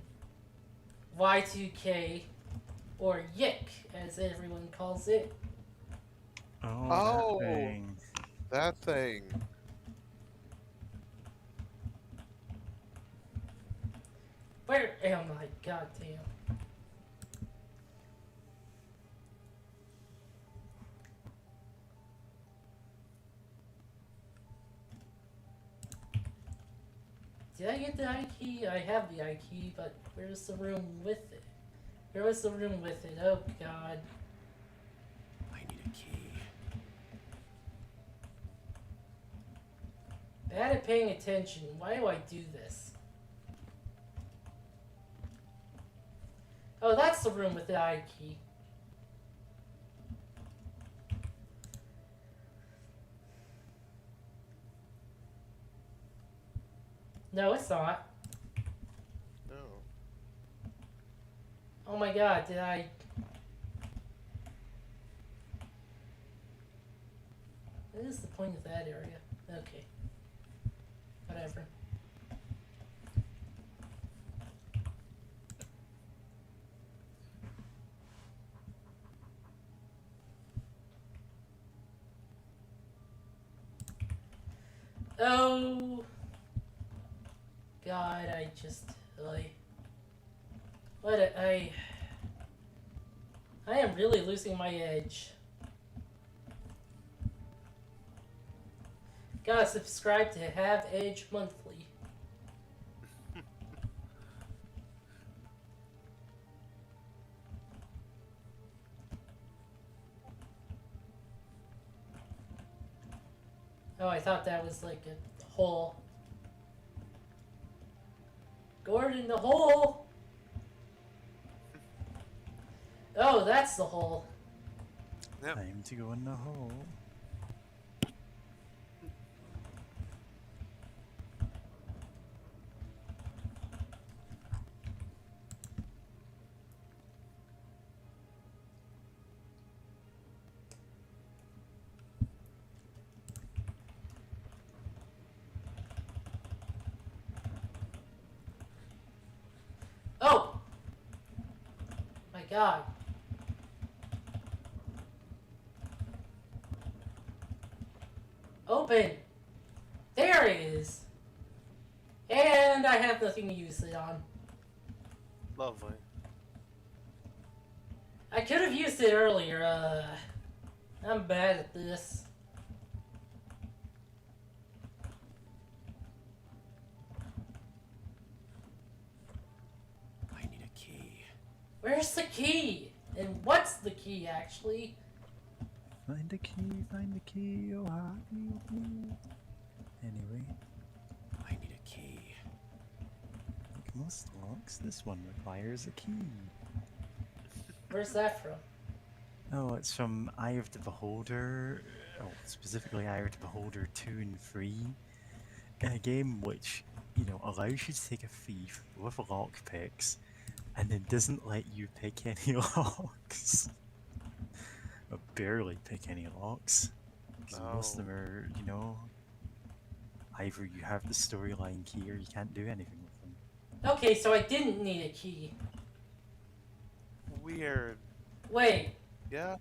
Speaker 1: Y2K, or Yick, as everyone calls it.
Speaker 2: Oh, that thing.
Speaker 4: That thing.
Speaker 1: Where? Oh my goddamn. Did I get the I key? I have the I key, but where's the room with it? Where was the room with it? Oh god.
Speaker 3: I need a key.
Speaker 1: Bad at paying attention. Why do I do this? Oh, that's the room with the I key. No, it's not.
Speaker 4: No.
Speaker 1: Oh my god, did I... What is the point of that area? Okay. Whatever. Oh... God, I just... Like... I am really losing my edge. Gotta subscribe to Have Edge Monthly. Oh, I thought that was like a hole. Gordon, the hole! Oh, that's the hole.
Speaker 4: Yep.
Speaker 2: Time to go in the hole.
Speaker 1: Oh! My god. Open! There it is! And I have nothing to use it on.
Speaker 4: Lovely.
Speaker 1: I could have used it earlier, I'm bad at this.
Speaker 3: I need a key.
Speaker 1: Where's the key? And what's the key, actually?
Speaker 2: Find the key, oh happy me. Anyway,
Speaker 3: I need a key.
Speaker 2: like most locks, this one requires a key.
Speaker 1: Where's that from?
Speaker 2: Oh, it's from Eye of the Beholder, oh, specifically Eye of the Beholder 2 and 3, a game which, you know, allows you to take a thief with lockpicks and then doesn't let you pick any locks. Or barely pick any locks. Because most of them are, you know, either you have the storyline key or you can't do anything with them.
Speaker 1: Okay, so I didn't need a key.
Speaker 4: Weird.
Speaker 1: Wait,
Speaker 4: Yeah.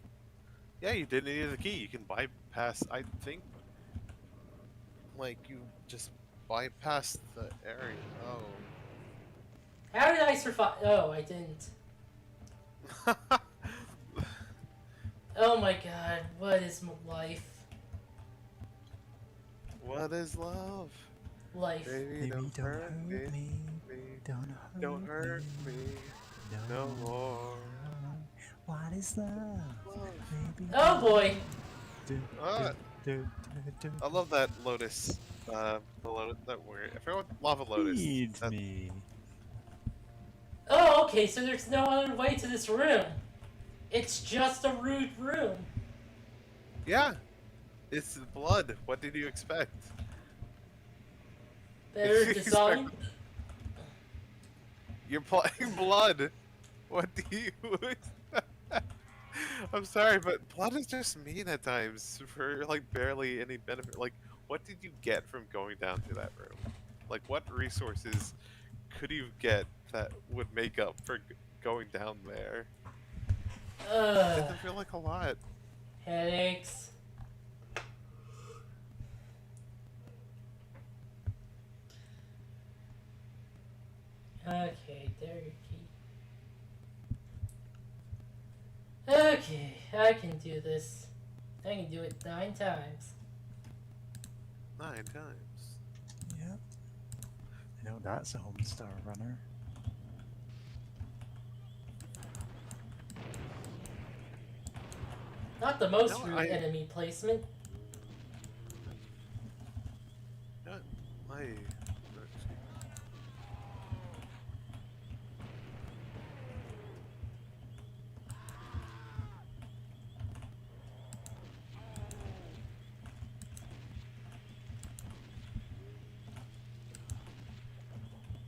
Speaker 4: Yeah, you didn't need the key. You can bypass, I think, like, you just bypass the area. Oh.
Speaker 1: how did I survive? Oh, I didn't. Oh my god, what is life?
Speaker 4: What is love?
Speaker 1: Life.
Speaker 4: Baby,
Speaker 2: Baby,
Speaker 4: don't hurt me. me.
Speaker 2: Don't
Speaker 4: Don't hurt me no more.
Speaker 2: What is love? Maybe.
Speaker 1: Oh boy.
Speaker 2: Do,
Speaker 4: Ah,
Speaker 2: do, do.
Speaker 4: I love that lotus. The lotus, that word. I forgot what lava lotus.
Speaker 2: Feed
Speaker 4: That,
Speaker 2: me.
Speaker 1: Oh, okay, so there's no other way to this room. It's just a rude room.
Speaker 4: yeah, it's blood. What did you expect?
Speaker 1: Better
Speaker 4: You
Speaker 1: design.
Speaker 4: expect- You're playing blood. What do you? I'm sorry, but blood is just mean at times for like barely any benefit. Like, what did you get from going down to that room? Like, what resources could you get that would make up for going down there? Doesn't feel like a lot.
Speaker 1: Headaches. Okay, there you key. Okay, I can do this. I can do it 9 times.
Speaker 4: 9 times.
Speaker 2: Yep. I know that's a Homestar runner.
Speaker 1: Not the most
Speaker 4: No,
Speaker 1: rude enemy placement.
Speaker 4: No, I.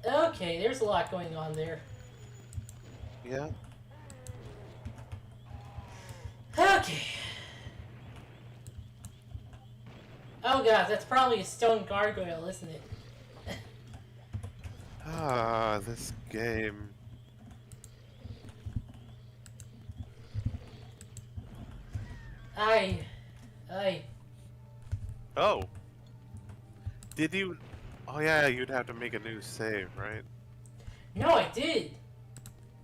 Speaker 1: Okay, there's a lot going on there.
Speaker 4: Yeah.
Speaker 1: Okay. Oh god, that's probably a stone gargoyle, isn't it?
Speaker 4: Ah, this game.
Speaker 1: I...
Speaker 4: Oh. Did you? Oh yeah, you'd have to make a new save, right?
Speaker 1: No, I did.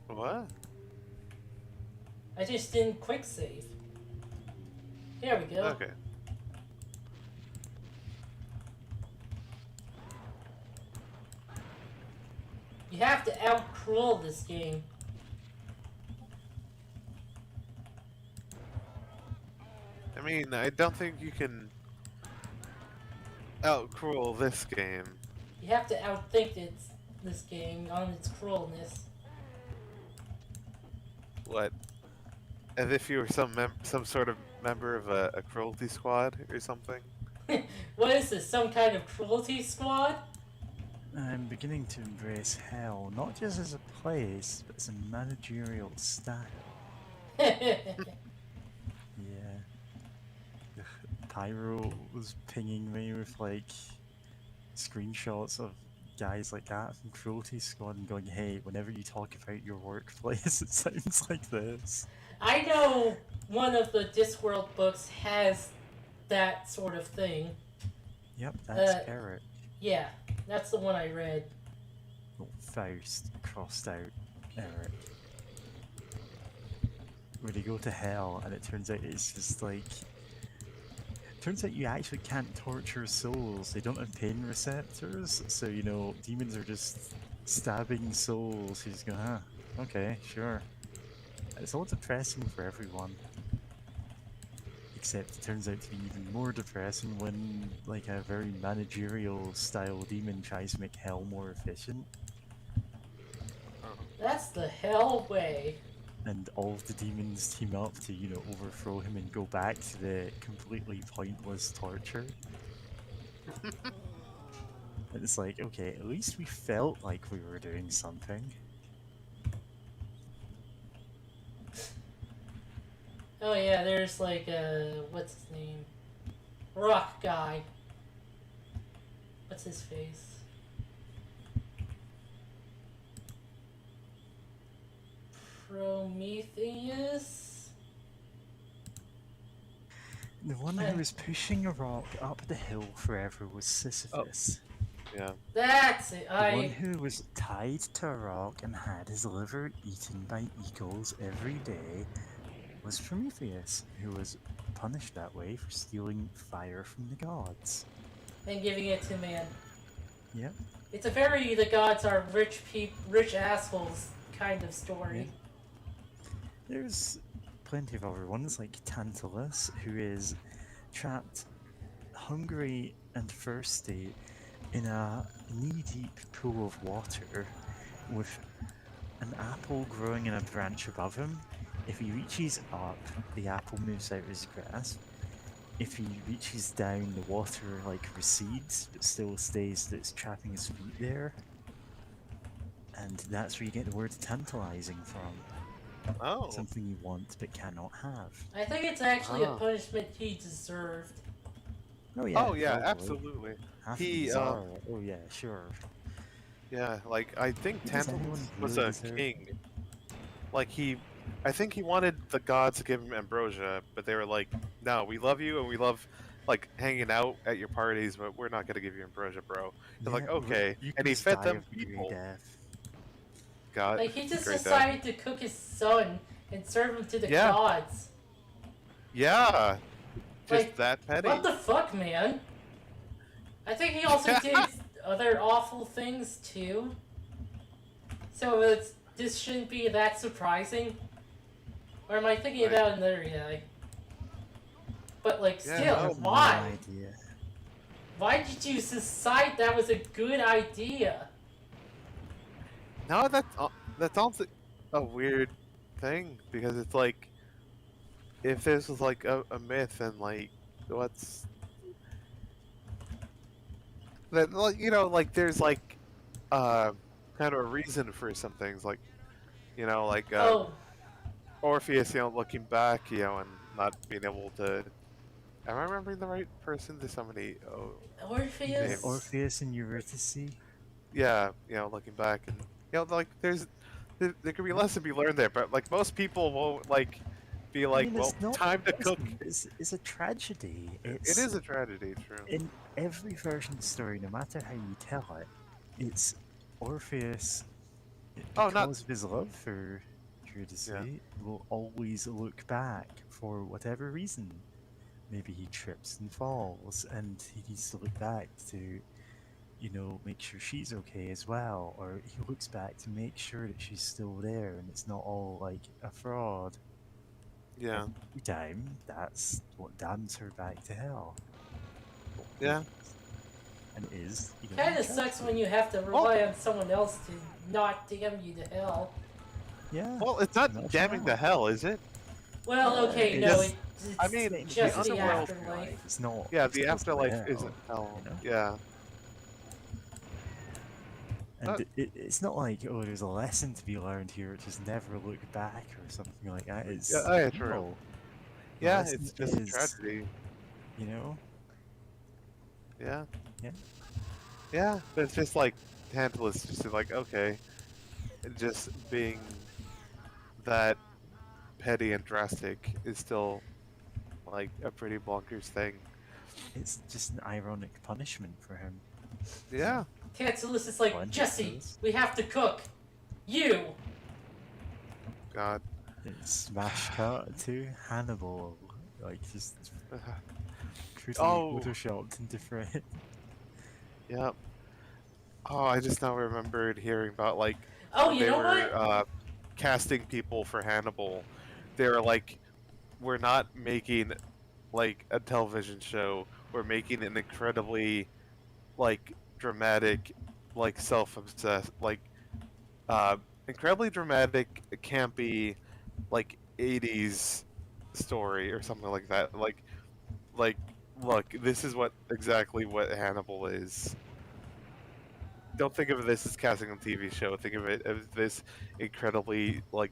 Speaker 4: What?
Speaker 1: I just didn't quick save. There we go.
Speaker 4: Okay.
Speaker 1: You have to out-cruel this game.
Speaker 4: I mean, I don't think you can out-cruel this game.
Speaker 1: You have to outthink this game on its cruelness.
Speaker 4: What? As if you were some sort of member of a cruelty squad or something?
Speaker 1: What is this, some kind of cruelty squad?
Speaker 2: I'm beginning to embrace hell, not just as a place, but as a managerial style. Yeah. Pyro was pinging me with like screenshots of guys like that from Cruelty Squad and going, hey, whenever you talk about your workplace, it sounds like this.
Speaker 1: I know one of the Discworld books has that sort of thing.
Speaker 2: Yep, that's
Speaker 1: Uh,
Speaker 2: Eric.
Speaker 1: Yeah, that's the one I read.
Speaker 2: Well, Faust crossed out Eric. Where they go to hell and it turns out it's just like... Turns out you actually can't torture souls. They don't have pain receptors, so you know, demons are just stabbing souls. You just go, huh, okay, sure. It's all depressing for everyone. Except it turns out to be even more depressing when, like, a very managerial style demon tries to make hell more efficient.
Speaker 1: That's the hell way.
Speaker 2: And all of the demons team up to, you know, overthrow him and go back to the completely pointless torture. And it's like, okay, at least we felt like we were doing something.
Speaker 1: Oh yeah, there's like what's his name? Rock guy. What's his face? Prometheus?
Speaker 2: The one who was pushing a rock up the hill forever was Sisyphus.
Speaker 4: Yeah.
Speaker 1: That's it.
Speaker 2: The one who was tied to a rock and had his liver eaten by eagles every day was Prometheus, who was punished that way for stealing fire from the gods.
Speaker 1: And giving it to man.
Speaker 2: Yep.
Speaker 1: It's a very the gods are rich assholes kind of story.
Speaker 2: There's plenty of other ones like Tantalus, who is trapped, hungry and thirsty in a knee-deep pool of water with an apple growing in a branch above him. If he reaches up, the apple moves out of his grasp. If he reaches down, the water like recedes, but still stays that's trapping his feet there. And that's where you get the word tantalizing from.
Speaker 4: Oh.
Speaker 2: Something you want but cannot have.
Speaker 1: I think it's actually a
Speaker 4: Ah.
Speaker 1: punishment he deserved.
Speaker 2: Oh yeah,
Speaker 4: Oh yeah,
Speaker 2: totally.
Speaker 4: absolutely.
Speaker 2: Half
Speaker 4: He,
Speaker 2: these are. Oh yeah, sure.
Speaker 4: Yeah, like I think
Speaker 2: Does
Speaker 4: Tantalus
Speaker 2: anyone
Speaker 4: was
Speaker 2: really
Speaker 4: a
Speaker 2: deserve-
Speaker 4: king. Like I think he wanted the gods to give him ambrosia, but they were like, "No, we love you and we love like hanging out at your parties, but we're not gonna give you ambrosia, bro." They're like,
Speaker 2: Yeah,
Speaker 4: "Okay,"
Speaker 2: you
Speaker 4: and
Speaker 2: can
Speaker 4: he
Speaker 2: just
Speaker 4: fed
Speaker 2: die
Speaker 4: them
Speaker 2: of a grey
Speaker 4: people.
Speaker 2: death.
Speaker 4: God,
Speaker 1: Like he just
Speaker 4: great death.
Speaker 1: decided to cook his son and serve him to the
Speaker 4: Yeah.
Speaker 1: gods.
Speaker 4: Yeah, just
Speaker 1: Like,
Speaker 4: that petty.
Speaker 1: what the fuck, man? I think he also did other awful things too. So this shouldn't be that surprising. Or am I thinking
Speaker 4: Right.
Speaker 1: about another guy? But like,
Speaker 4: Yeah,
Speaker 1: still,
Speaker 4: no.
Speaker 2: I have
Speaker 1: why?
Speaker 2: no idea.
Speaker 1: Why did you decide that was a good idea?
Speaker 4: No, that sounds like a weird thing because it's like if this was like a myth and like what's that like like there's like kind of a reason for some things like like
Speaker 1: Oh,
Speaker 4: Orpheus looking back and not being able to. Am I remembering the right person? There's somebody. Oh,
Speaker 1: Orpheus.
Speaker 2: Orpheus and Eurydice.
Speaker 4: yeah, looking back and like there could be less to be learned there, but like most people won't like be like,
Speaker 2: I mean,
Speaker 4: well,
Speaker 2: it's not.
Speaker 4: time to cook.
Speaker 2: It's a tragedy.
Speaker 4: It is a tragedy, true.
Speaker 2: In every version of the story, no matter how you tell it, it's Orpheus,
Speaker 4: Oh,
Speaker 2: because
Speaker 4: not
Speaker 2: of his love for Eurydice,
Speaker 4: Yeah.
Speaker 2: will always look back for whatever reason. Maybe he trips and falls, and he needs to look back to, make sure she's okay as well, or he looks back to make sure that she's still there and it's not all like a fraud.
Speaker 4: yeah,
Speaker 2: Every time, that's what damns her back to hell.
Speaker 4: yeah.
Speaker 2: And it is.
Speaker 1: Kind of sucks when you have to rely on someone else to not damn you to hell.
Speaker 2: Yeah.
Speaker 4: Well, it's not
Speaker 2: Not
Speaker 4: damning
Speaker 2: sure.
Speaker 4: to hell, is it?
Speaker 1: Well, okay,
Speaker 2: It
Speaker 1: no,
Speaker 4: is-
Speaker 1: it's
Speaker 4: I mean,
Speaker 2: It's
Speaker 1: just
Speaker 4: the
Speaker 1: the
Speaker 4: underworld
Speaker 1: afterlife.
Speaker 2: It's not.
Speaker 4: Yeah,
Speaker 2: it's
Speaker 4: the
Speaker 2: not
Speaker 4: afterlife
Speaker 2: hell,
Speaker 4: isn't hell.
Speaker 2: you know?
Speaker 4: Yeah.
Speaker 2: And it's not like, oh, there's a lesson to be learned here, just never look back or something like that. It's
Speaker 4: Yeah, true.
Speaker 2: no. The
Speaker 4: Yeah,
Speaker 2: lesson
Speaker 4: it's just a
Speaker 2: is,
Speaker 4: tragedy.
Speaker 2: You know?
Speaker 4: Yeah.
Speaker 2: Yeah.
Speaker 4: Yeah, but it's just like Tantalus just like, okay, just being that petty and drastic is still like a pretty bonkers thing.
Speaker 2: It's just an ironic punishment for him.
Speaker 4: Yeah.
Speaker 1: Tantalus is like,
Speaker 2: One
Speaker 1: Jesse,
Speaker 2: does.
Speaker 1: we have to cook. You!
Speaker 4: God.
Speaker 2: It's smash cut to Hannibal. Like, just crudely
Speaker 4: Oh.
Speaker 2: photoshopped into frame.
Speaker 4: Yep. Oh, I just now remembered hearing about like
Speaker 1: Oh, you
Speaker 4: they
Speaker 1: know
Speaker 4: were
Speaker 1: what?
Speaker 4: casting people for Hannibal. They were like, we're not making like a television show. We're making an incredibly like dramatic, like self-obsessed, like incredibly dramatic, campy, like 80s story or something like that. Like look, this is exactly what Hannibal is. Don't think of this as casting a TV show. Think of it as this incredibly like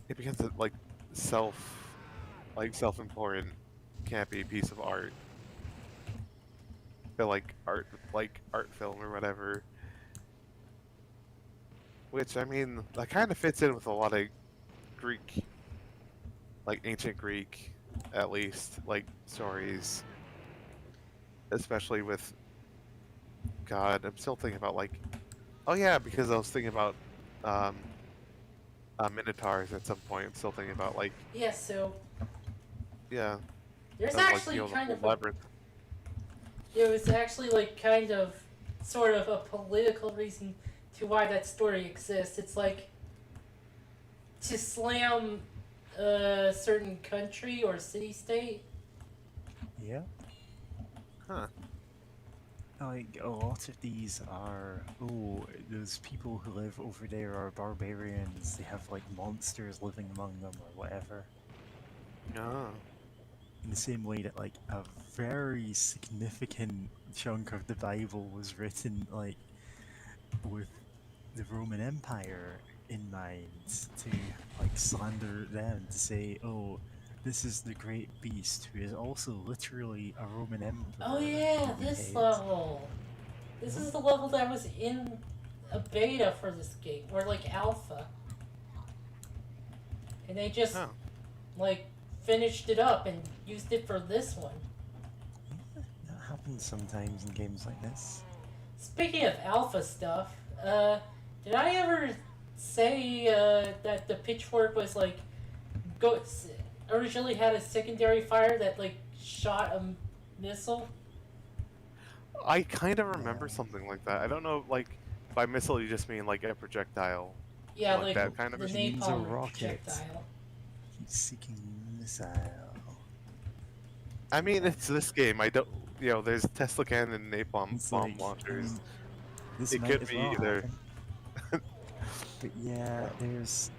Speaker 4: it becomes a self-important campy piece of art. Or like art film or whatever. Which I mean, that kind of fits in with a lot of Greek, like ancient Greek, at least like stories, especially with God. I'm still thinking about like, oh yeah, because I was thinking about minotaurs at some point. I'm still thinking about like,
Speaker 1: Yeah, so
Speaker 4: yeah,
Speaker 1: there's
Speaker 4: like,
Speaker 1: actually
Speaker 4: the
Speaker 1: kind
Speaker 4: whole
Speaker 1: of a,
Speaker 4: labyrinth.
Speaker 1: it was actually like kind of, sort of a political reason to why that story exists. It's like to slam a certain country or city state.
Speaker 2: Yeah.
Speaker 4: Huh.
Speaker 2: Like, a lot of these are, oh, those people who live over there are barbarians, they have, like, monsters living among them or whatever.
Speaker 4: No.
Speaker 2: In the same way that, like, a very significant chunk of the Bible was written, like, with the Roman Empire in mind, to, like, slander them, to say, oh, this is the great beast who is also literally a Roman emperor.
Speaker 1: Oh yeah,
Speaker 2: who we
Speaker 1: this
Speaker 2: hate.
Speaker 1: level. This is the level that was in a beta for this game, or like alpha. And they just
Speaker 4: Oh.
Speaker 1: like finished it up and used it for this one.
Speaker 2: Yeah, that happens sometimes in games like this.
Speaker 1: Speaking of alpha stuff, did I ever say that the pitchfork was like originally had a secondary fire that like shot a missile?
Speaker 4: I kind of remember
Speaker 2: Yeah.
Speaker 4: something like that. I don't know, like, by missile you just mean like a projectile.
Speaker 1: Yeah,
Speaker 4: Like
Speaker 1: like
Speaker 4: that kind of
Speaker 1: the
Speaker 2: machine? Means a
Speaker 1: napalm
Speaker 2: rocket.
Speaker 1: projectile.
Speaker 2: He's seeking missile.
Speaker 4: I mean, it's this game. I don't, there's Tesla cannon and napalm
Speaker 2: It's
Speaker 4: bomb
Speaker 2: like,
Speaker 4: launchers.
Speaker 2: this
Speaker 4: It
Speaker 2: might
Speaker 4: could
Speaker 2: as
Speaker 4: be
Speaker 2: well
Speaker 4: either.
Speaker 2: happen. But yeah, there's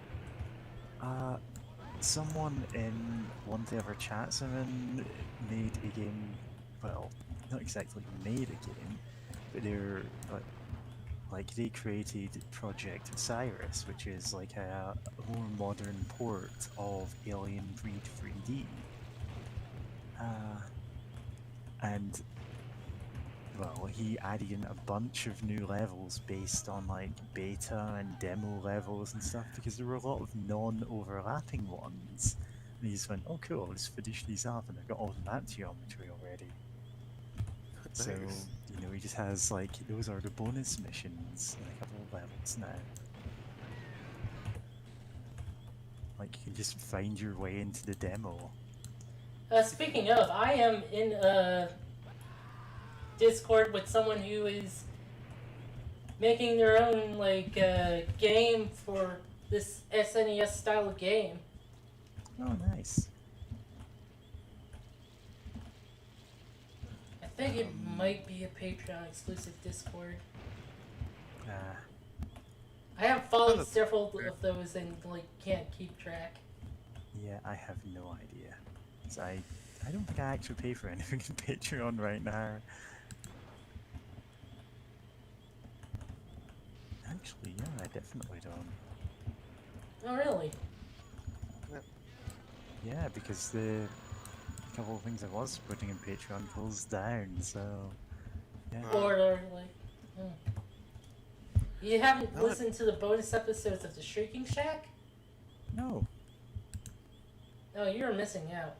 Speaker 2: someone in one of the other chats I'm in made a game. Well, not exactly made a game, but they're like they created Project Cyrus, which is like a more modern port of Alien Breed 3D. And well, he added in a bunch of new levels based on like beta and demo levels and stuff because there were a lot of non-overlapping ones. And he just went, "Oh, cool! I'll just finish these up," and I've got all the map geometry already. So
Speaker 4: Nice.
Speaker 2: he just has like those are the bonus missions in a couple of levels now. Like you can just find your way into the demo.
Speaker 1: Speaking of, I am in a Discord with someone who is making their own like game for this SNES style of game.
Speaker 2: Oh, nice.
Speaker 1: I think it might be a Patreon exclusive Discord. I have followed several of those and like can't keep track.
Speaker 2: Yeah, I have no idea. 'Cause I don't think I actually pay for anything on Patreon right now. Actually, yeah, I definitely don't.
Speaker 1: Oh really?
Speaker 2: Yeah, because the couple of things I was supporting in Patreon closed down, so yeah.
Speaker 1: Or like, you haven't
Speaker 4: No,
Speaker 1: listened to the bonus episodes of the Shrieking Shack?
Speaker 2: No.
Speaker 1: Oh, you're missing out.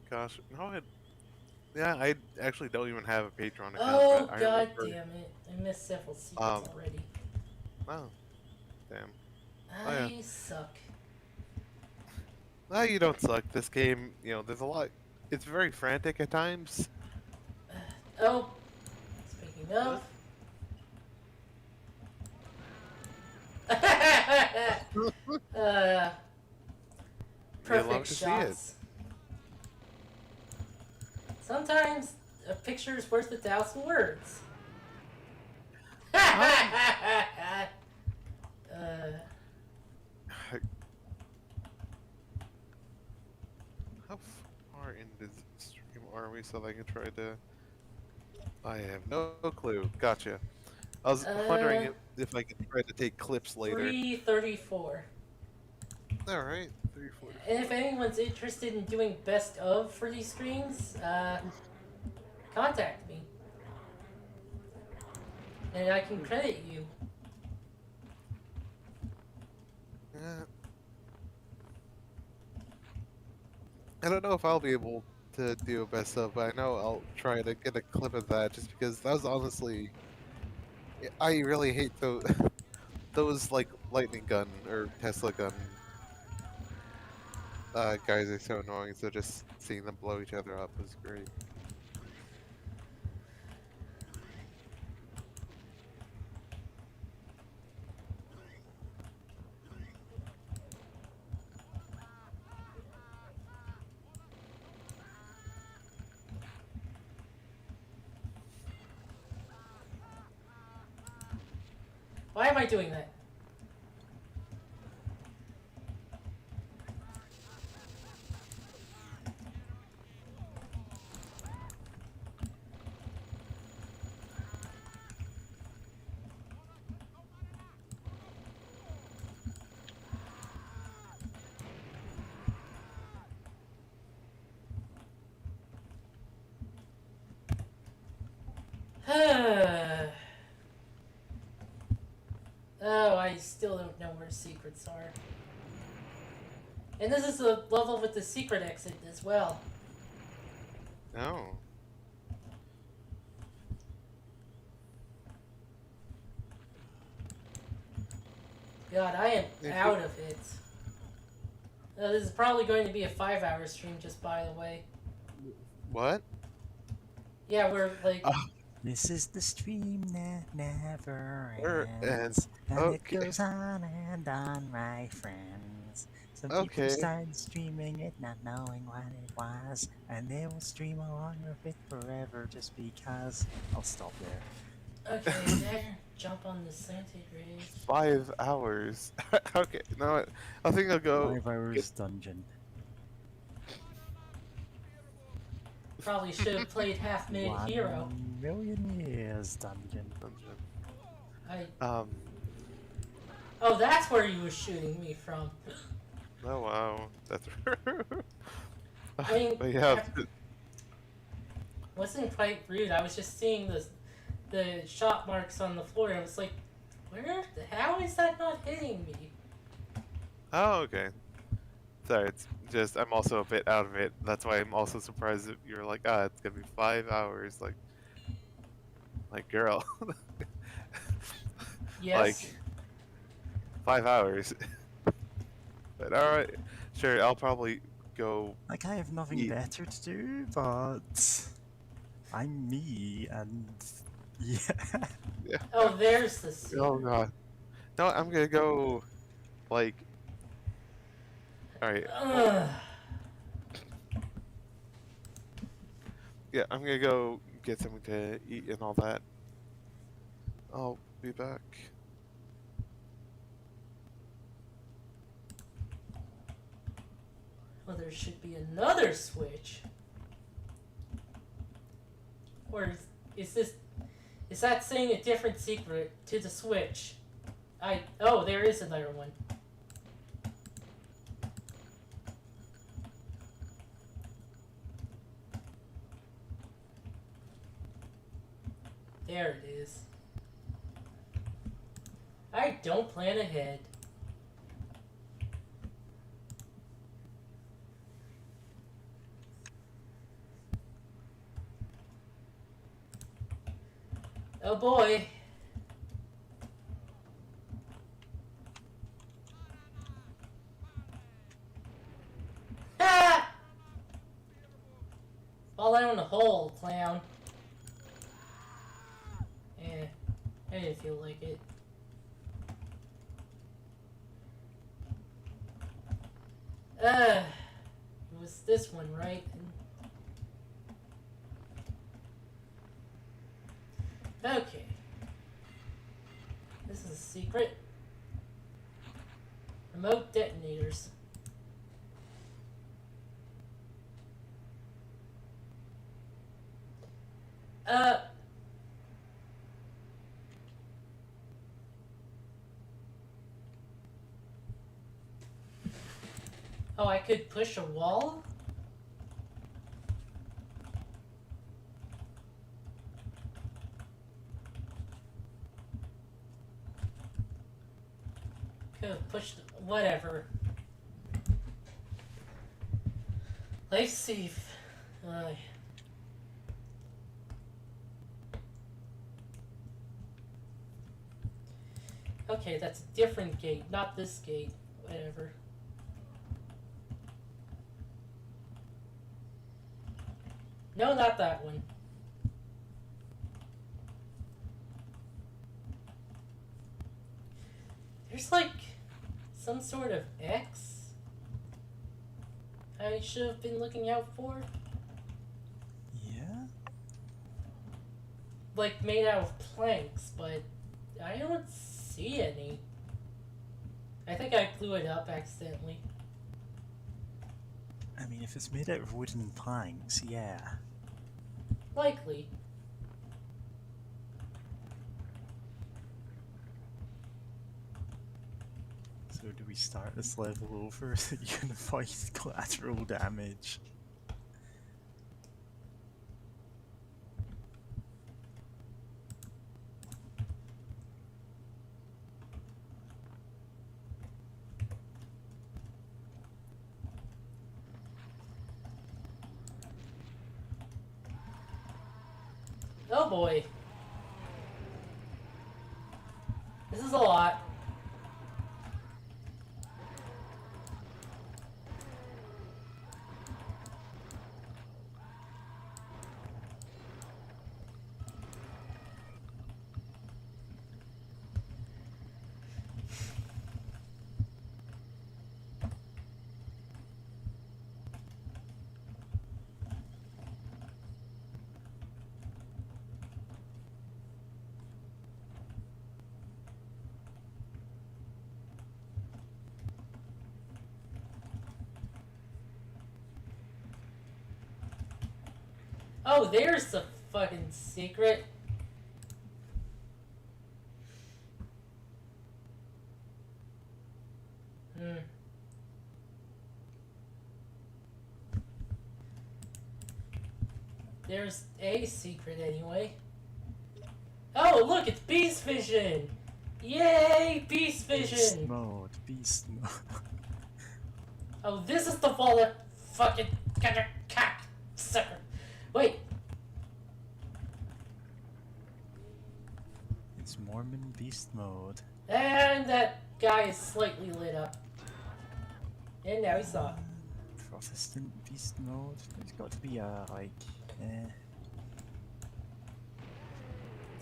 Speaker 4: Gosh, no, I actually don't even have a Patreon account.
Speaker 1: Oh
Speaker 4: but I
Speaker 1: god
Speaker 4: remember-
Speaker 1: damn it! I missed several secrets already.
Speaker 4: Oh, damn.
Speaker 1: I
Speaker 4: yeah.
Speaker 1: suck.
Speaker 4: No, you don't suck. This game, there's a lot. It's very frantic at times.
Speaker 1: Oh, speaking of.
Speaker 4: love
Speaker 1: Perfect
Speaker 4: to see it.
Speaker 1: shots. Sometimes a picture is worth 1,000 words.
Speaker 4: How far into the stream are we so I can try to... I have no clue. Gotcha. I was wondering if I could try to take clips later.
Speaker 1: 334.
Speaker 4: Alright, 340.
Speaker 1: And if anyone's interested in doing best of for these streams, contact me. And I can credit you.
Speaker 4: Yeah. I don't know if I'll be able to do a best of, but I know I'll try to get a clip of that just because that was honestly... I really hate those like lightning gun or Tesla gun guys are so annoying, so just seeing them blow each other up was great.
Speaker 1: Why am I doing that? Oh, I still don't know where secrets are. And this is the level with the secret exit as well.
Speaker 4: Oh.
Speaker 1: God, I am
Speaker 4: Maybe-
Speaker 1: out of it. This is probably going to be a 5-hour stream, just by the way.
Speaker 4: What?
Speaker 1: Yeah, we're like...
Speaker 2: This is the stream that never
Speaker 4: And
Speaker 2: ends, and
Speaker 4: okay.
Speaker 2: it goes on and on, my friends. Some people
Speaker 4: Okay.
Speaker 2: start streaming it not knowing what it was, and they will stream along with it forever just because. I'll stop there.
Speaker 1: Okay, then jump on the centigrade.
Speaker 4: 5 hours. Okay, no, I think I'll go.
Speaker 2: 5 hours dungeon.
Speaker 1: Probably should have played Half-Minute Hero.
Speaker 2: 1,000,000 years dungeon.
Speaker 1: Oh, that's where he was shooting me from.
Speaker 4: Oh wow, that's.
Speaker 1: I mean,
Speaker 4: But yeah,
Speaker 1: wasn't quite rude. I was just seeing the shot marks on the floor. And I was like, how is that not hitting me?
Speaker 4: oh okay. Sorry, it's just I'm also a bit out of it. That's why I'm also surprised that you're like, it's gonna be 5 hours. Like girl,
Speaker 1: Yes.
Speaker 4: like 5 hours. But all right, sure. I'll probably go.
Speaker 2: Like, I have nothing
Speaker 4: Yeah.
Speaker 2: better to do, but I'm me, and yeah.
Speaker 1: Oh, there's the scene.
Speaker 4: Oh god. No, I'm gonna go. Like. All right.
Speaker 1: Ugh.
Speaker 4: Yeah, I'm gonna go get something to eat and all that. I'll be back.
Speaker 1: Well, there should be another switch. Or is that saying a different secret to the switch? Oh, there is another one. There it is. I don't plan ahead. Oh boy. Ah! Fall down in the hole, clown. I didn't feel like it. It was this one, right? Okay. This is a secret. Remote detonators. Oh, I could push a wall? Could have pushed... whatever. Life safe. Okay, that's a different gate, not this gate. Whatever. No, not that one. There's like some sort of X I should have been looking out for.
Speaker 2: Yeah?
Speaker 1: Like made out of planks, but I don't see any. I think I blew it up accidentally.
Speaker 2: I mean, if it's made out of wooden planks, yeah.
Speaker 1: Likely.
Speaker 2: So do we start this level over so you can avoid collateral damage?
Speaker 1: Oh boy. This is a lot. Oh, there's the fucking secret. Hmm. There's a secret anyway. Oh, look, it's beast vision! Yay, beast
Speaker 2: Beast
Speaker 1: vision!
Speaker 2: mode, beast mode.
Speaker 1: Oh, this is the wallet fucking cock sucker. Wait,
Speaker 2: It's Mormon beast mode.
Speaker 1: and that guy is slightly lit up. And now he's not.
Speaker 2: Protestant beast mode. There's got to be a like,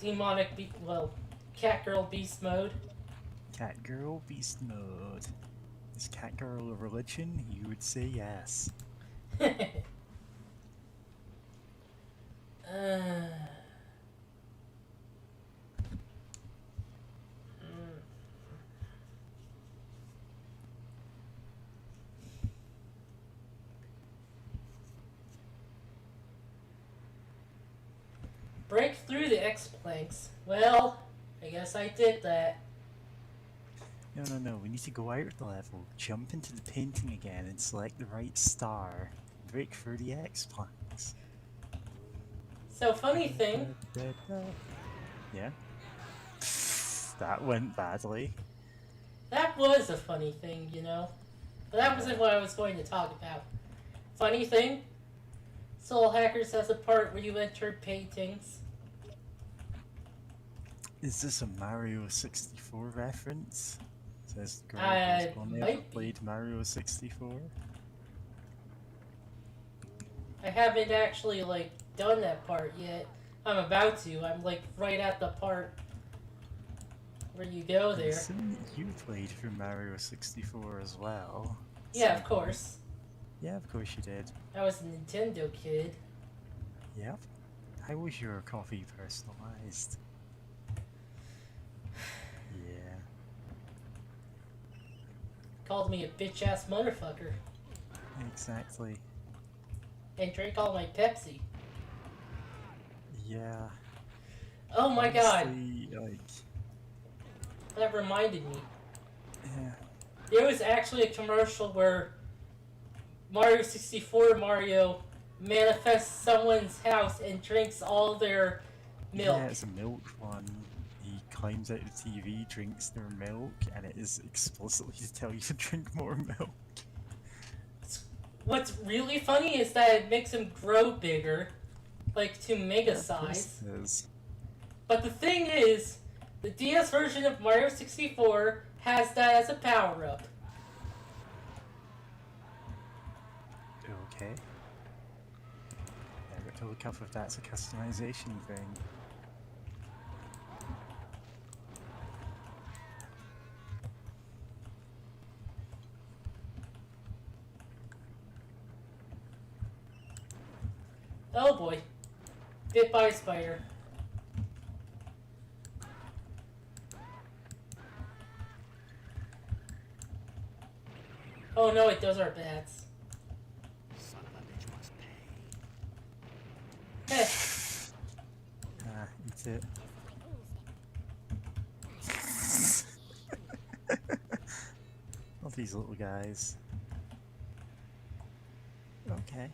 Speaker 1: Demonic cat girl beast mode.
Speaker 2: cat girl beast mode. Is cat girl a religion? You would say yes.
Speaker 1: Break through the X planks. Well, I guess I did that.
Speaker 2: No. We need to go out of the level, jump into the painting again, and select the right star. Break through the X planks.
Speaker 1: So, funny thing,
Speaker 2: Yeah. That went badly.
Speaker 1: that was a funny thing, you know. But that wasn't what I was going to talk about. Funny thing, Soul Hackers has a part where you enter paintings.
Speaker 2: Is this a Mario 64 reference? Says the girl who's only ever
Speaker 1: might be.
Speaker 2: played Mario 64.
Speaker 1: I haven't actually, done that part yet. I'm about to. I'm, right at the part where you go
Speaker 2: I'm
Speaker 1: there.
Speaker 2: assuming that you played through Mario 64 as well.
Speaker 1: Yeah, of course.
Speaker 2: Yeah, of course you did.
Speaker 1: I was a Nintendo kid.
Speaker 2: Yep. How was your coffee personalized? Yeah.
Speaker 1: Called me a bitch-ass motherfucker.
Speaker 2: Exactly.
Speaker 1: And drank all my Pepsi.
Speaker 2: Yeah.
Speaker 1: Oh my god,
Speaker 2: Honestly, like,
Speaker 1: that reminded me.
Speaker 2: yeah.
Speaker 1: There was actually a commercial where Mario 64 Mario manifests someone's house and drinks all their milk.
Speaker 2: Yeah, it's a milk one. He climbs out of the TV, drinks their milk, and it is explicitly to tell you to drink more milk.
Speaker 1: What's really funny is that it makes him grow bigger, to mega
Speaker 2: Of course
Speaker 1: size.
Speaker 2: it is.
Speaker 1: But the thing is, the DS version of Mario 64 has that as a power-up.
Speaker 2: Okay. Now we have to look up if that's a customization thing.
Speaker 1: Oh boy. Bit by a spider. Oh no, wait, those are bats.
Speaker 3: Son of a bitch must pay.
Speaker 1: Heh.
Speaker 2: Ah, eat it. All these little guys. Okay.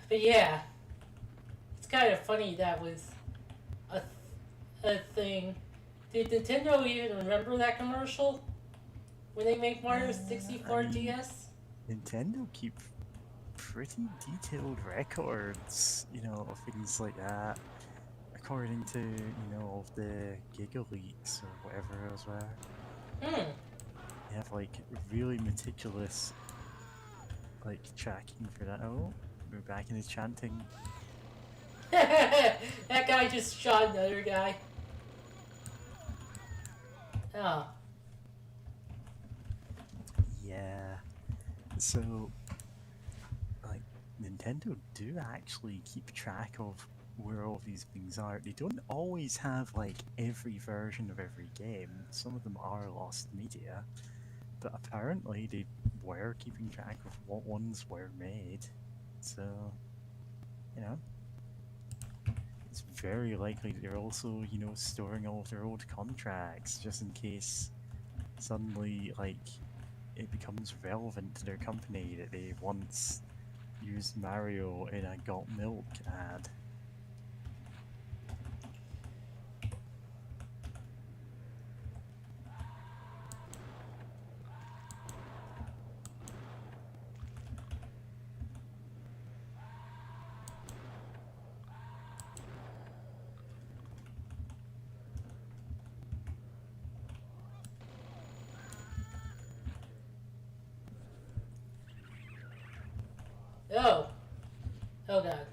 Speaker 1: But yeah. It's kind of funny that was a thing. Did Nintendo even remember that commercial? When they make Mario 64 DS?
Speaker 2: Nintendo keep pretty detailed records, you know, of things like that. According to, you know, all of the Giga Leaks or whatever as well.
Speaker 1: Hmm.
Speaker 2: They have like really meticulous like tracking for that. Oh, we're back in his chanting.
Speaker 1: That guy just shot another guy. Oh.
Speaker 2: Yeah. So like Nintendo do actually keep track of where all these things are. They don't always have like every version of every game. Some of them are lost media, but apparently they were keeping track of what ones were made. So, you know, it's very likely that they're also, you know, storing all of their old contracts just in case suddenly, like, it becomes relevant to their company that they once used Mario in a Got Milk ad.
Speaker 1: Oh. Oh god.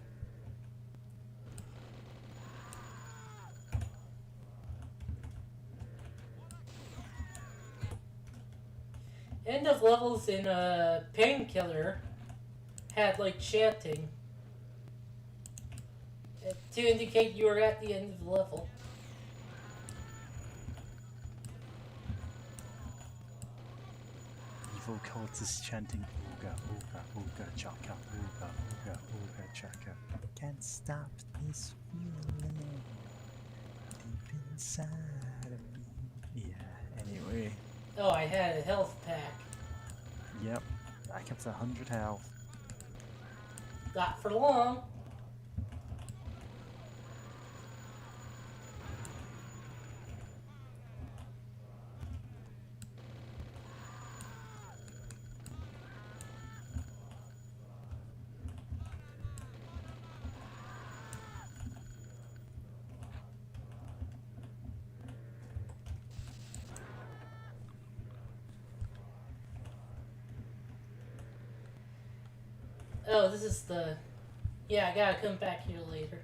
Speaker 1: End of levels in Painkiller had like chanting to indicate you were at the end of the level.
Speaker 2: Evil cultists chanting Ooga, Ooga, Ooga, Chaka, Ooga, Ooga, Ooga, Chaka. Can't stop this feeling deep inside of me. Yeah, anyway.
Speaker 1: Oh, I had a health pack.
Speaker 2: Yep, back up to 100 health.
Speaker 1: Not for long. Oh, this is the... Yeah, I gotta come back here later.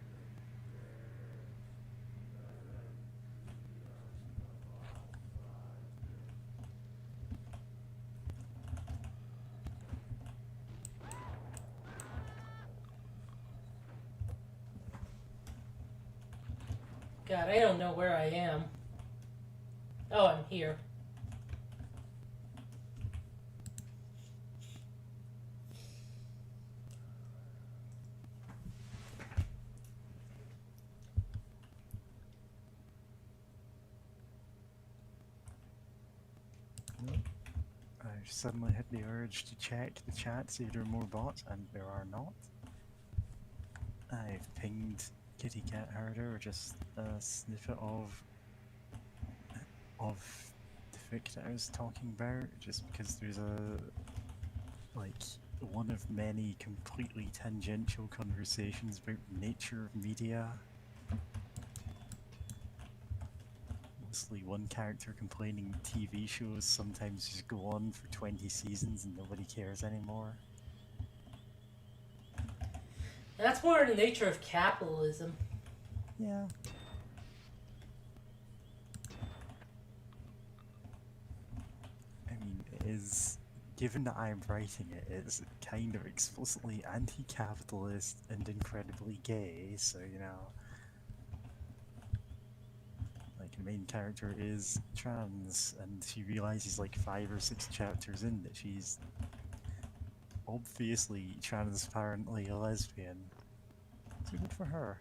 Speaker 1: God, I don't know where I am. Oh, I'm here.
Speaker 2: I suddenly had the urge to check the chat, see if there are more bots, and there are not. I've pinged Kitty Cat Herder, just a snippet of the fic that I was talking about, just because there's like one of many completely tangential conversations about nature of media. literally one character complaining TV shows sometimes just go on for 20 seasons and nobody cares anymore.
Speaker 1: That's more in the nature of capitalism.
Speaker 2: Yeah. I mean, it is, given that I'm writing it, it's kind of explicitly anti-capitalist and incredibly gay, so you know. Like, the main character is trans, and she realizes like 5 or 6 chapters in that she's obviously transparently a lesbian. So good for her.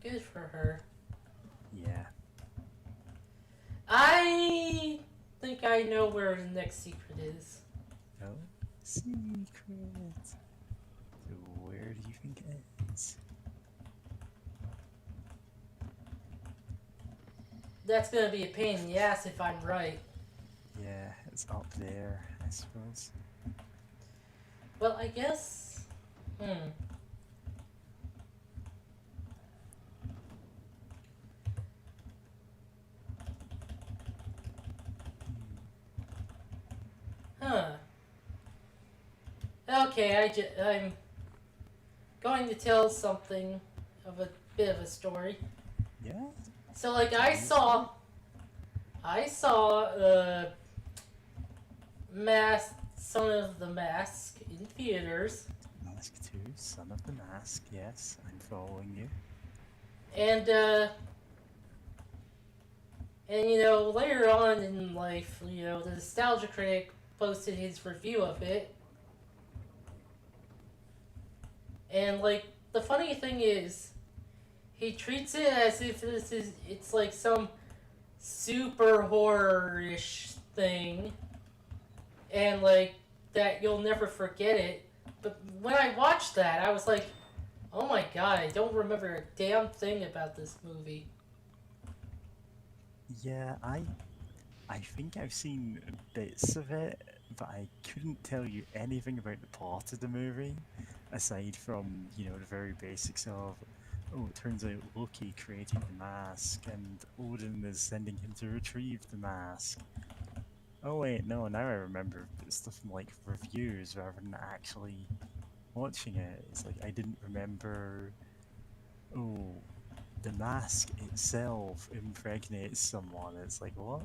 Speaker 1: Good for her.
Speaker 2: Yeah.
Speaker 1: I think I know where the next secret is.
Speaker 2: Oh, secret. So where do you think it is?
Speaker 1: That's gonna be a pain in the ass if I'm right.
Speaker 2: Yeah, it's up there, I suppose.
Speaker 1: Well, I guess. Huh. Okay, I'm going to tell something of a bit of a story.
Speaker 2: Yeah?
Speaker 1: So, like, I saw Son of the Mask in theaters,
Speaker 2: Mask 2, Son of the Mask, yes, I'm following you.
Speaker 1: and you know, later on in life, you know, the Nostalgia Critic posted his review of it, and like the funny thing is, he treats it as if it's like some super horror-ish thing, and like that you'll never forget it. But when I watched that, I was like, oh my god, I don't remember a damn thing about this movie.
Speaker 2: Yeah, I think I've seen bits of it, but I couldn't tell you anything about the plot of the movie, aside from, you know, the very basics of, oh, it turns out Loki created the mask, and Odin is sending him to retrieve the mask. Oh wait, no, now I remember stuff from like reviews rather than actually watching it. It's like I didn't remember, oh, the mask itself impregnates someone. It's like, what?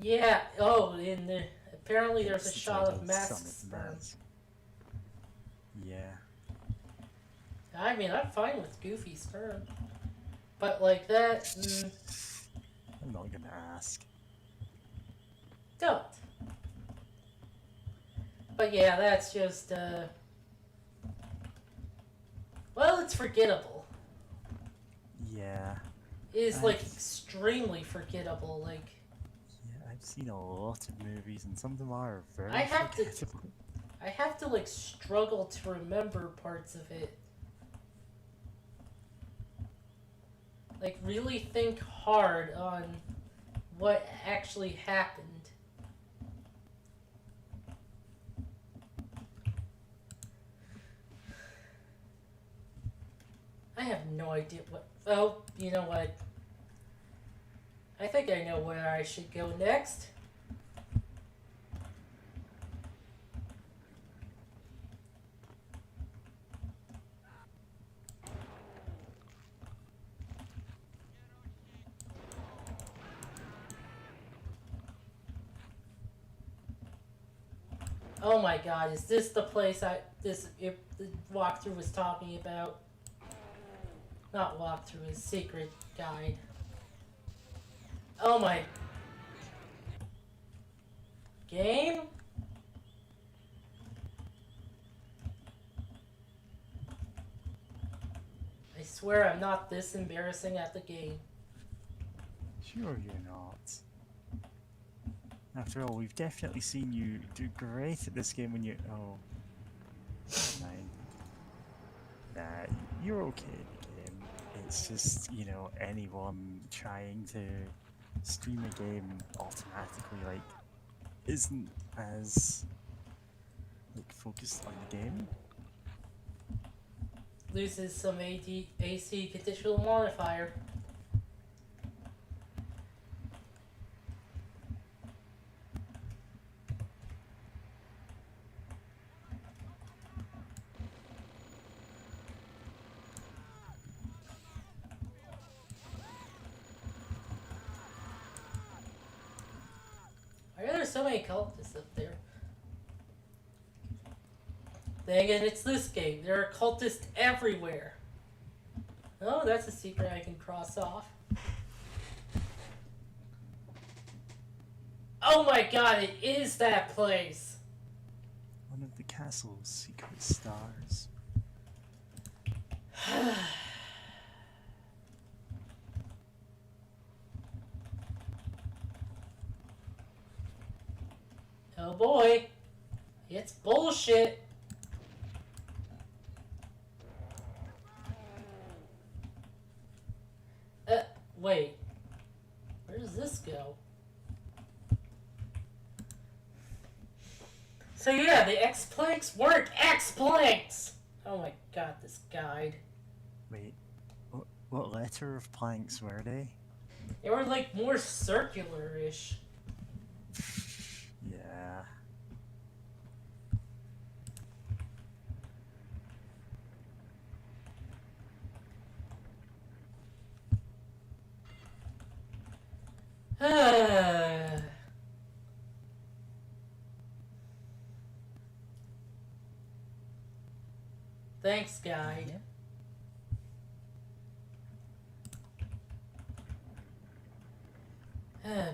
Speaker 1: Yeah. Oh, apparently there's a
Speaker 2: It's the
Speaker 1: shot
Speaker 2: title,
Speaker 1: of
Speaker 2: Son
Speaker 1: mask
Speaker 2: of the
Speaker 1: sperm.
Speaker 2: Mask. Yeah.
Speaker 1: I mean, I'm fine with goofy sperm, but like that,
Speaker 2: I'm not gonna ask.
Speaker 1: don't. But yeah, that's just well, it's forgettable.
Speaker 2: Yeah.
Speaker 1: It is like
Speaker 2: I've-
Speaker 1: extremely forgettable. Like
Speaker 2: Yeah, I've seen a lot of movies, and some of them are very
Speaker 1: I have to-
Speaker 2: forgettable.
Speaker 1: I have to like struggle to remember parts of it. Like really think hard on what actually happened. I have no idea what. Oh, you know what? I think I know where I should go next. Oh my god, is this the place the walkthrough was talking about? Not walkthrough, his secret guide. Oh my... Game? I swear I'm not this embarrassing at the game.
Speaker 2: Sure you're not. After all, we've definitely seen you do great at this game when you... Oh. Nein. Nah, you're okay at the game. It's just, you know, anyone trying to stream a game automatically, like, isn't as, like, focused on the game.
Speaker 1: Loses some AC conditional modifier. so many cultists up there? Then again, it's this game. There are cultists everywhere. Oh, that's a secret I can cross off. Oh my god, it is that place!
Speaker 2: One of the castle's secret stars.
Speaker 1: Oh boy. It's bullshit. Wait. Where does this go? So yeah, the X-Planks weren't X-Planks! Oh my god, this guide.
Speaker 2: Wait, what letter of planks were they?
Speaker 1: They were like more circular-ish.
Speaker 2: Yeah.
Speaker 1: Thanks, guide. Oh boy.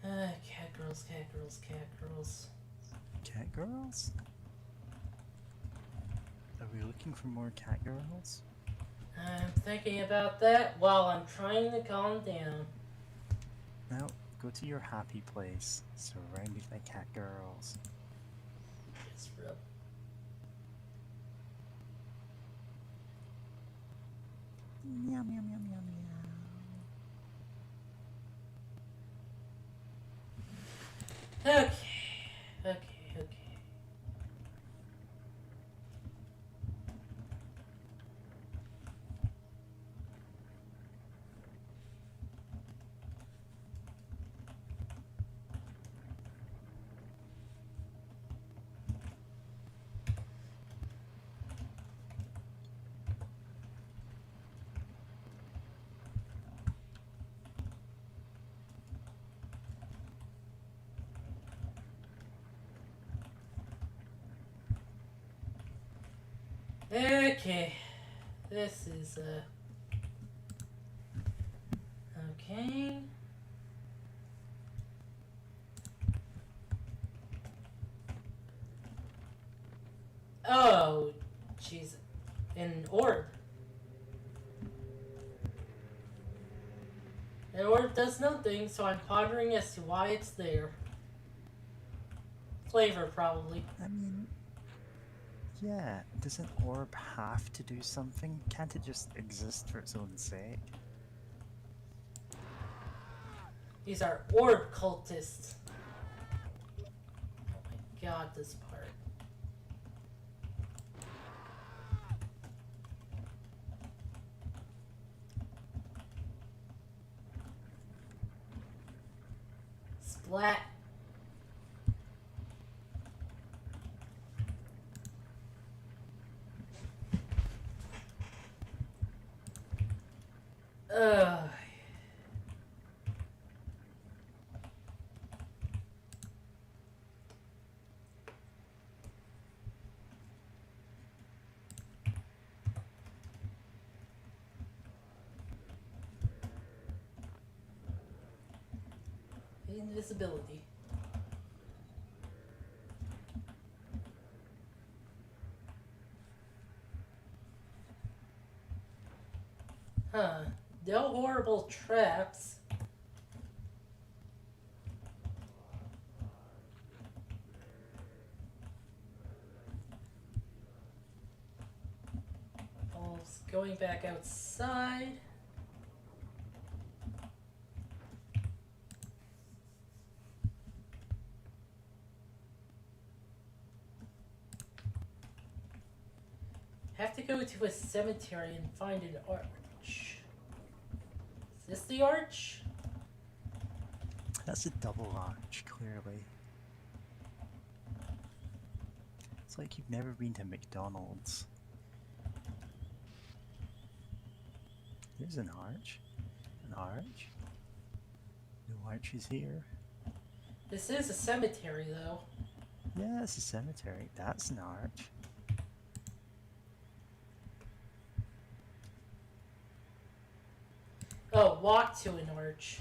Speaker 1: Cat girls, cat girls, cat girls.
Speaker 2: Cat girls? Are we looking for more cat girls?
Speaker 1: I'm thinking about that while I'm trying to calm down.
Speaker 2: Now, go to your happy place, surrounded by cat girls.
Speaker 1: It's real.
Speaker 2: Meow, meow, meow, meow, meow.
Speaker 1: Okay, okay, okay. Okay, this is okay. Oh, jeez, an orb. An orb does nothing, so I'm pondering as to why it's there. Flavor, probably.
Speaker 2: I mean, yeah, does an orb have to do something? Can't it just exist for its own sake?
Speaker 1: These are orb cultists. Oh my god, this part. Splat. Ugh. Invisibility. Huh. No horrible traps. Balls going back outside. Have to go to a cemetery and find an arch. Is this the arch?
Speaker 2: That's a double arch, clearly. It's like you've never been to McDonald's. There's an arch. An arch. No arches here.
Speaker 1: This is a cemetery, though.
Speaker 2: Yeah, it's a cemetery. That's an arch.
Speaker 1: Oh, walk to an arch.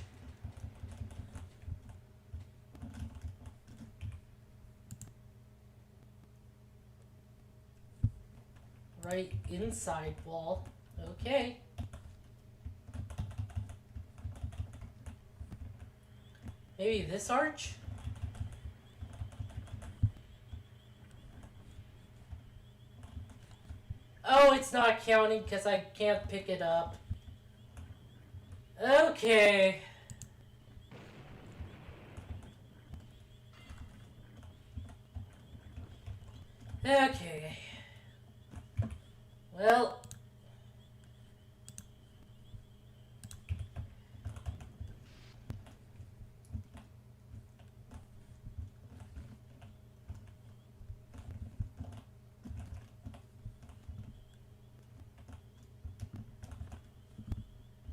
Speaker 1: Right inside wall. Okay. Maybe this arch? Oh, it's not counting because I can't pick it up. Okay. Okay. Well.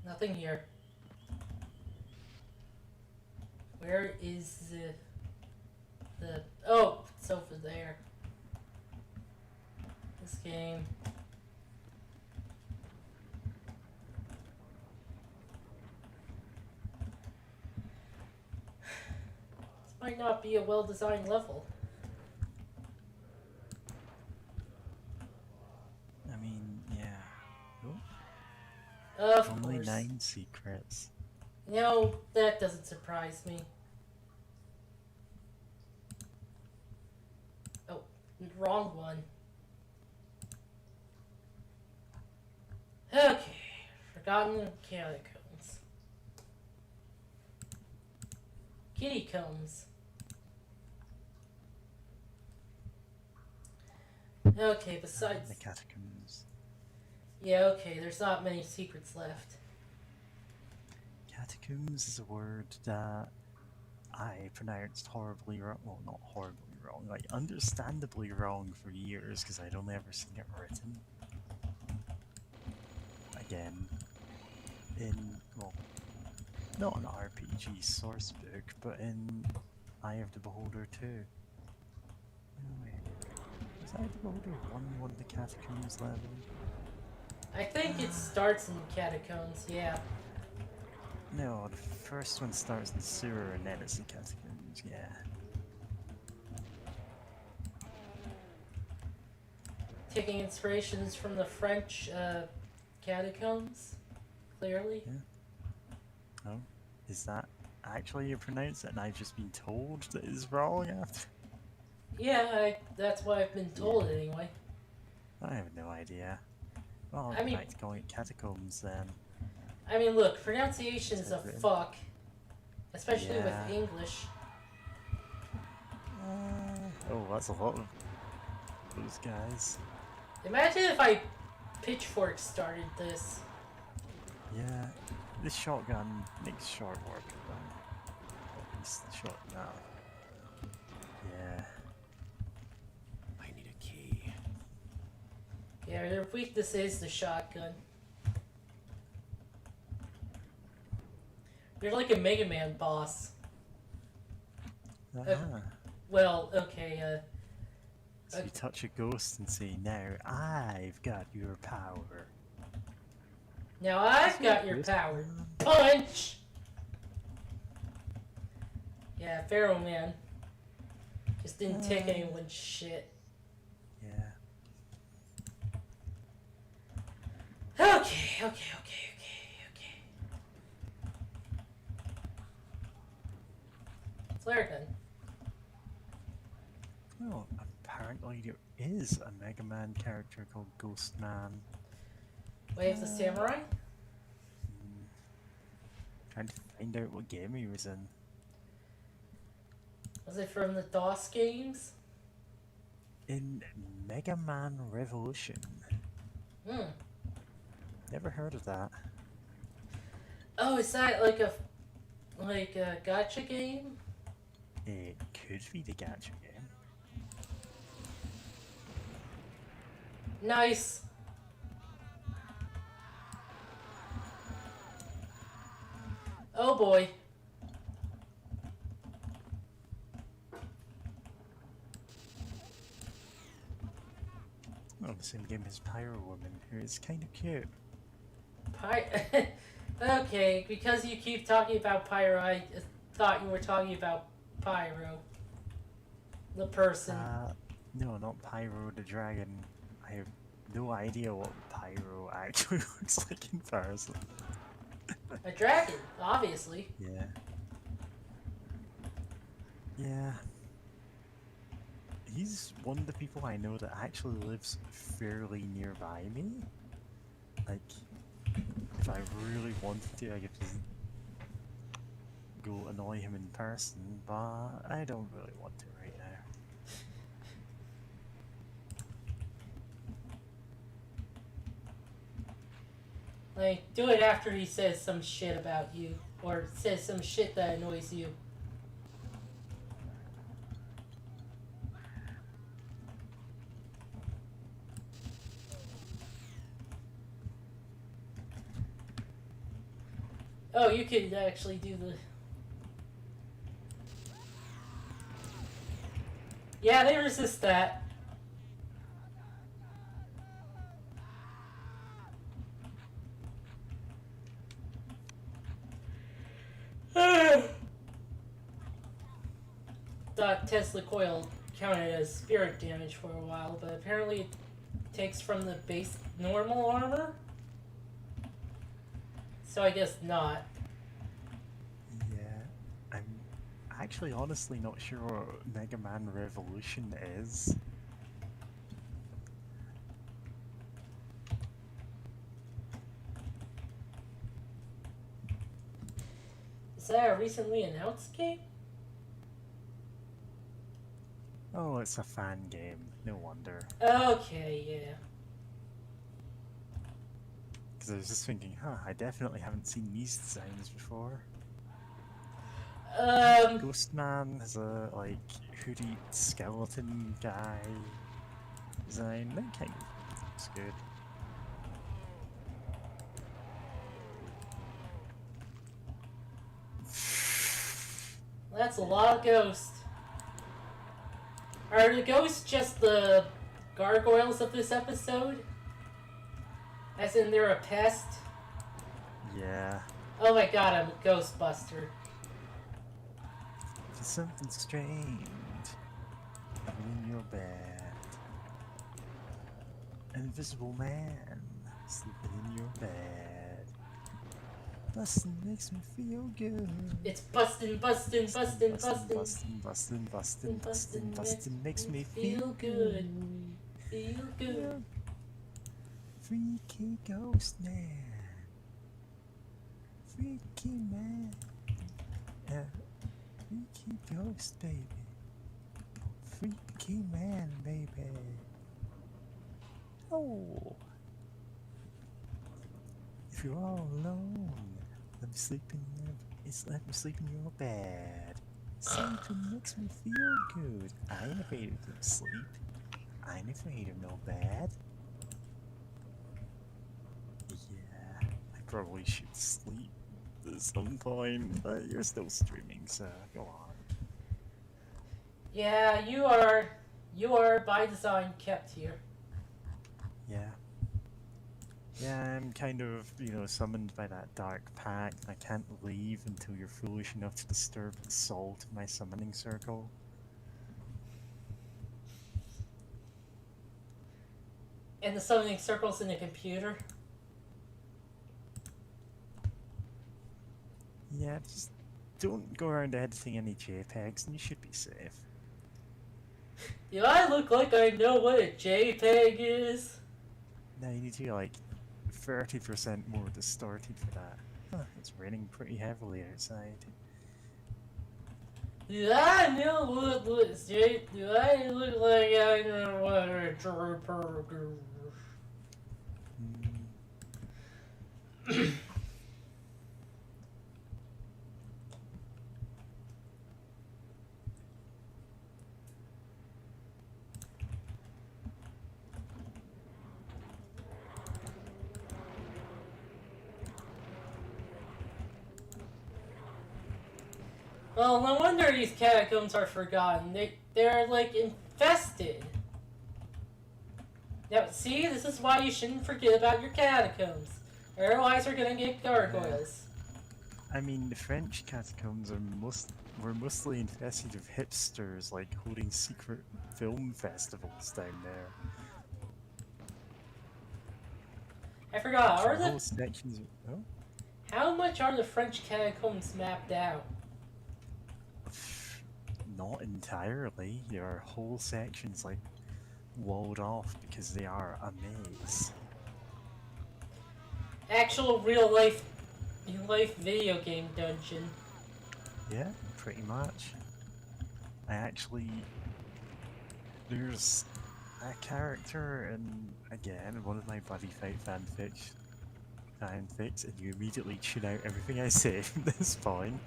Speaker 1: Nothing here. Where is the oh, it's over there. This game. This might not be a well-designed level.
Speaker 2: I mean, yeah. Oh,
Speaker 1: Of
Speaker 2: only
Speaker 1: course.
Speaker 2: 9 secrets.
Speaker 1: No, that doesn't surprise me. Oh, wrong one. Okay, forgotten catacombs. Kitty combs. Okay, besides...
Speaker 2: The catacombs.
Speaker 1: Yeah, okay, there's not many secrets left.
Speaker 2: Catacombs is a word that I pronounced horribly wrong. Well, not horribly wrong, like understandably wrong for years because I'd only ever seen it written. Again, in, well, not an RPG source book, but in Eye of the Beholder 2. Anyway, was Eye of the Beholder 1 the catacombs level?
Speaker 1: I think it starts in catacombs, yeah.
Speaker 2: No, the first one starts in the sewer and then it's the catacombs, yeah.
Speaker 1: Taking inspirations from the French catacombs, clearly.
Speaker 2: Yeah. Oh, is that actually how you pronounce it and I've just been told that it's wrong after?
Speaker 1: Yeah, that's what I've been told anyway.
Speaker 2: I have no idea. Well,
Speaker 1: I
Speaker 2: I'll
Speaker 1: mean-
Speaker 2: go back to calling it catacombs then.
Speaker 1: I mean, look, pronunciation is a
Speaker 2: Written.
Speaker 1: fuck. Especially
Speaker 2: Yeah.
Speaker 1: with English.
Speaker 2: Oh, that's a lot of those guys.
Speaker 1: Imagine if I pitchfork started this.
Speaker 2: Yeah, this shotgun makes short work of them. At least the shot now. Yeah.
Speaker 3: I need a key.
Speaker 1: Yeah, their weakness is the shotgun. They're like a Mega Man boss.
Speaker 2: Uh-huh.
Speaker 1: Well, okay,
Speaker 2: So you touch a ghost and say, now I've got your power.
Speaker 1: now I've got your
Speaker 2: Ghost
Speaker 1: power.
Speaker 2: Man?
Speaker 1: Punch! Yeah, Pharaoh Man. Just didn't take anyone's shit.
Speaker 2: Yeah.
Speaker 1: Okay. Flare gun.
Speaker 2: Well, apparently there is a Mega Man character called Ghost Man.
Speaker 1: Way of the Samurai?
Speaker 2: Trying to find out what game he was in.
Speaker 1: Was it from the DOS games?
Speaker 2: In Mega Man Revolution.
Speaker 1: Hmm.
Speaker 2: Never heard of that.
Speaker 1: Oh, is that like a gacha game?
Speaker 2: It could be the gacha game.
Speaker 1: Nice. Oh boy.
Speaker 2: Oh, the same game as Pyro Woman, who is kind of cute.
Speaker 1: Okay, because you keep talking about Pyro, I thought you were talking about Pyro. The person.
Speaker 2: No, not Pyro the dragon. I have no idea what Pyro actually looks like in person.
Speaker 1: A dragon, obviously.
Speaker 2: Yeah. Yeah. He's one of the people I know that actually lives fairly nearby me. Like, if I really wanted to, I could just go annoy him in person, but I don't really want to right now.
Speaker 1: Like, do it after he says some shit about you. Or says some shit that annoys you. Oh, you could actually do the... Yeah, they resist that. Thought Tesla coil counted as spirit damage for a while, but apparently it takes from the base normal armor? So I guess not.
Speaker 2: Yeah, I'm actually honestly not sure what Mega Man Revolution is.
Speaker 1: Is that a recently announced game?
Speaker 2: Oh, it's a fan game, no wonder.
Speaker 1: Okay, yeah.
Speaker 2: Because I was just thinking, I definitely haven't seen these designs before. Ghost Man has a, like, hooded skeleton guy design. That kind of looks good.
Speaker 1: That's a lot of ghosts. Are the ghosts just the gargoyles of this episode? As in they're a pest?
Speaker 2: Yeah.
Speaker 1: Oh my god, I'm a Ghostbuster.
Speaker 2: There's something strange in your bed. An invisible man sleeping in your bed. Bustin' makes me feel good.
Speaker 1: It's bustin', bustin', bustin', bustin'.
Speaker 2: Bustin' makes me
Speaker 1: feel good. Feel good.
Speaker 2: Freaky ghost man. Freaky man. Freaky ghost baby. Freaky man baby. Oh. If you're all alone, let me sleep in your bed. Sleeping makes me feel good. I ain't afraid of no sleep. I ain't afraid of no bed. Yeah, I probably should sleep at some point, but you're still streaming, so go on.
Speaker 1: Yeah, you are by design kept here.
Speaker 2: Yeah. Yeah, I'm kind of, summoned by that dark pact. I can't leave until you're foolish enough to disturb the salt in my summoning circle.
Speaker 1: And the summoning circle's in the computer.
Speaker 2: Yeah, just don't go around editing any JPEGs and you should be safe.
Speaker 1: Do I look like I know what a JPEG is?
Speaker 2: Now you need to be like 30% more distorted for that. Huh, it's raining pretty heavily outside.
Speaker 1: Do I know what looks J? Do I look like I know what a JPEG is? Well, no wonder these catacombs are forgotten. They're like infested. Now, see, this is why you shouldn't forget about your catacombs. Otherwise, we're gonna get gargoyles.
Speaker 2: I mean, the French catacombs were mostly infested with hipsters, like holding secret film festivals down there.
Speaker 1: I forgot.
Speaker 2: So whole sections. Oh,
Speaker 1: How much are the French catacombs mapped out?
Speaker 2: not entirely. There are whole sections like walled off because they are a maze.
Speaker 1: Actual real life video game dungeon.
Speaker 2: Yeah, pretty much. There's a character in, again, one of my Bloody Fight fanfics, and you immediately tune out everything I say from this point.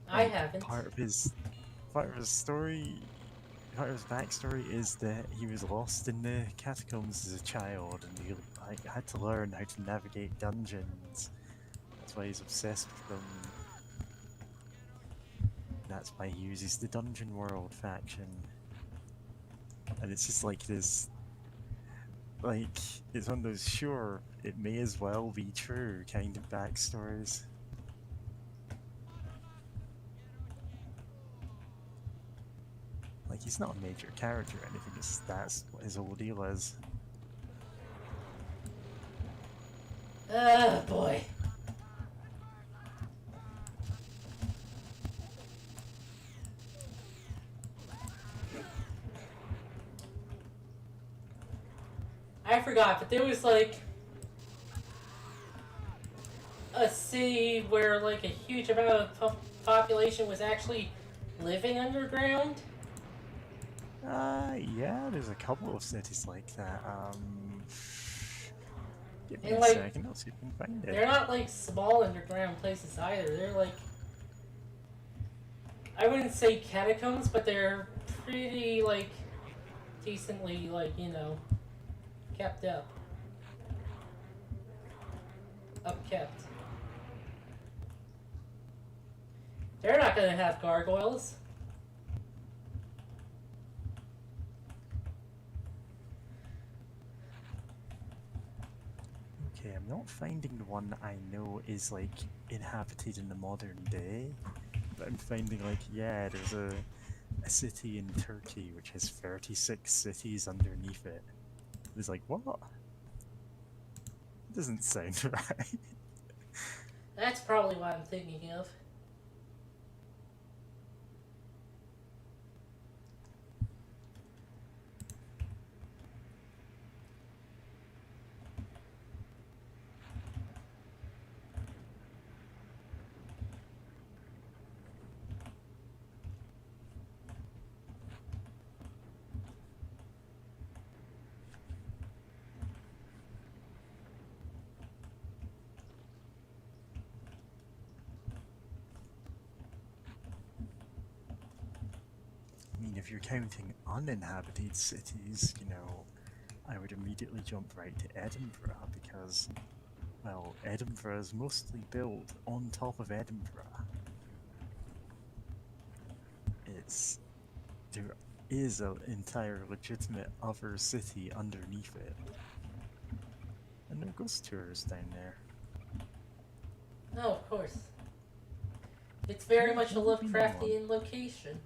Speaker 1: I haven't.
Speaker 2: Part of his backstory is that he was lost in the catacombs as a child, and he had to learn how to navigate dungeons. That's why he's obsessed with them. That's why he uses the Dungeon World faction. And it's just like this, like, it's one of those, sure, it may as well be true kind of backstories. Like, he's not a major character or anything, that's what his whole deal is.
Speaker 1: Boy. I forgot, but there was like a city where like a huge amount of population was actually living underground.
Speaker 2: Yeah, there's a couple of cities like that. Give me
Speaker 1: And,
Speaker 2: a
Speaker 1: like,
Speaker 2: second, I'll see if I can find it.
Speaker 1: They're not like small underground places either. They're like, I wouldn't say catacombs, but they're pretty like decently like, you know, kept up. Upkept. They're not gonna have gargoyles.
Speaker 2: Okay, I'm not finding the one I know is like inhabited in the modern day, but I'm finding like, yeah, there's a city in Turkey which has 36 cities underneath it. It's like, what? Doesn't sound right.
Speaker 1: That's probably what I'm thinking of.
Speaker 2: I mean, if you're counting uninhabited cities, you know, I would immediately jump right to Edinburgh because, well, Edinburgh is mostly built on top of Edinburgh. There is an entire legitimate other city underneath it. And there are ghost tours down there.
Speaker 1: Oh, of course. It's very much a
Speaker 2: Never been on one.
Speaker 1: Lovecraftian location.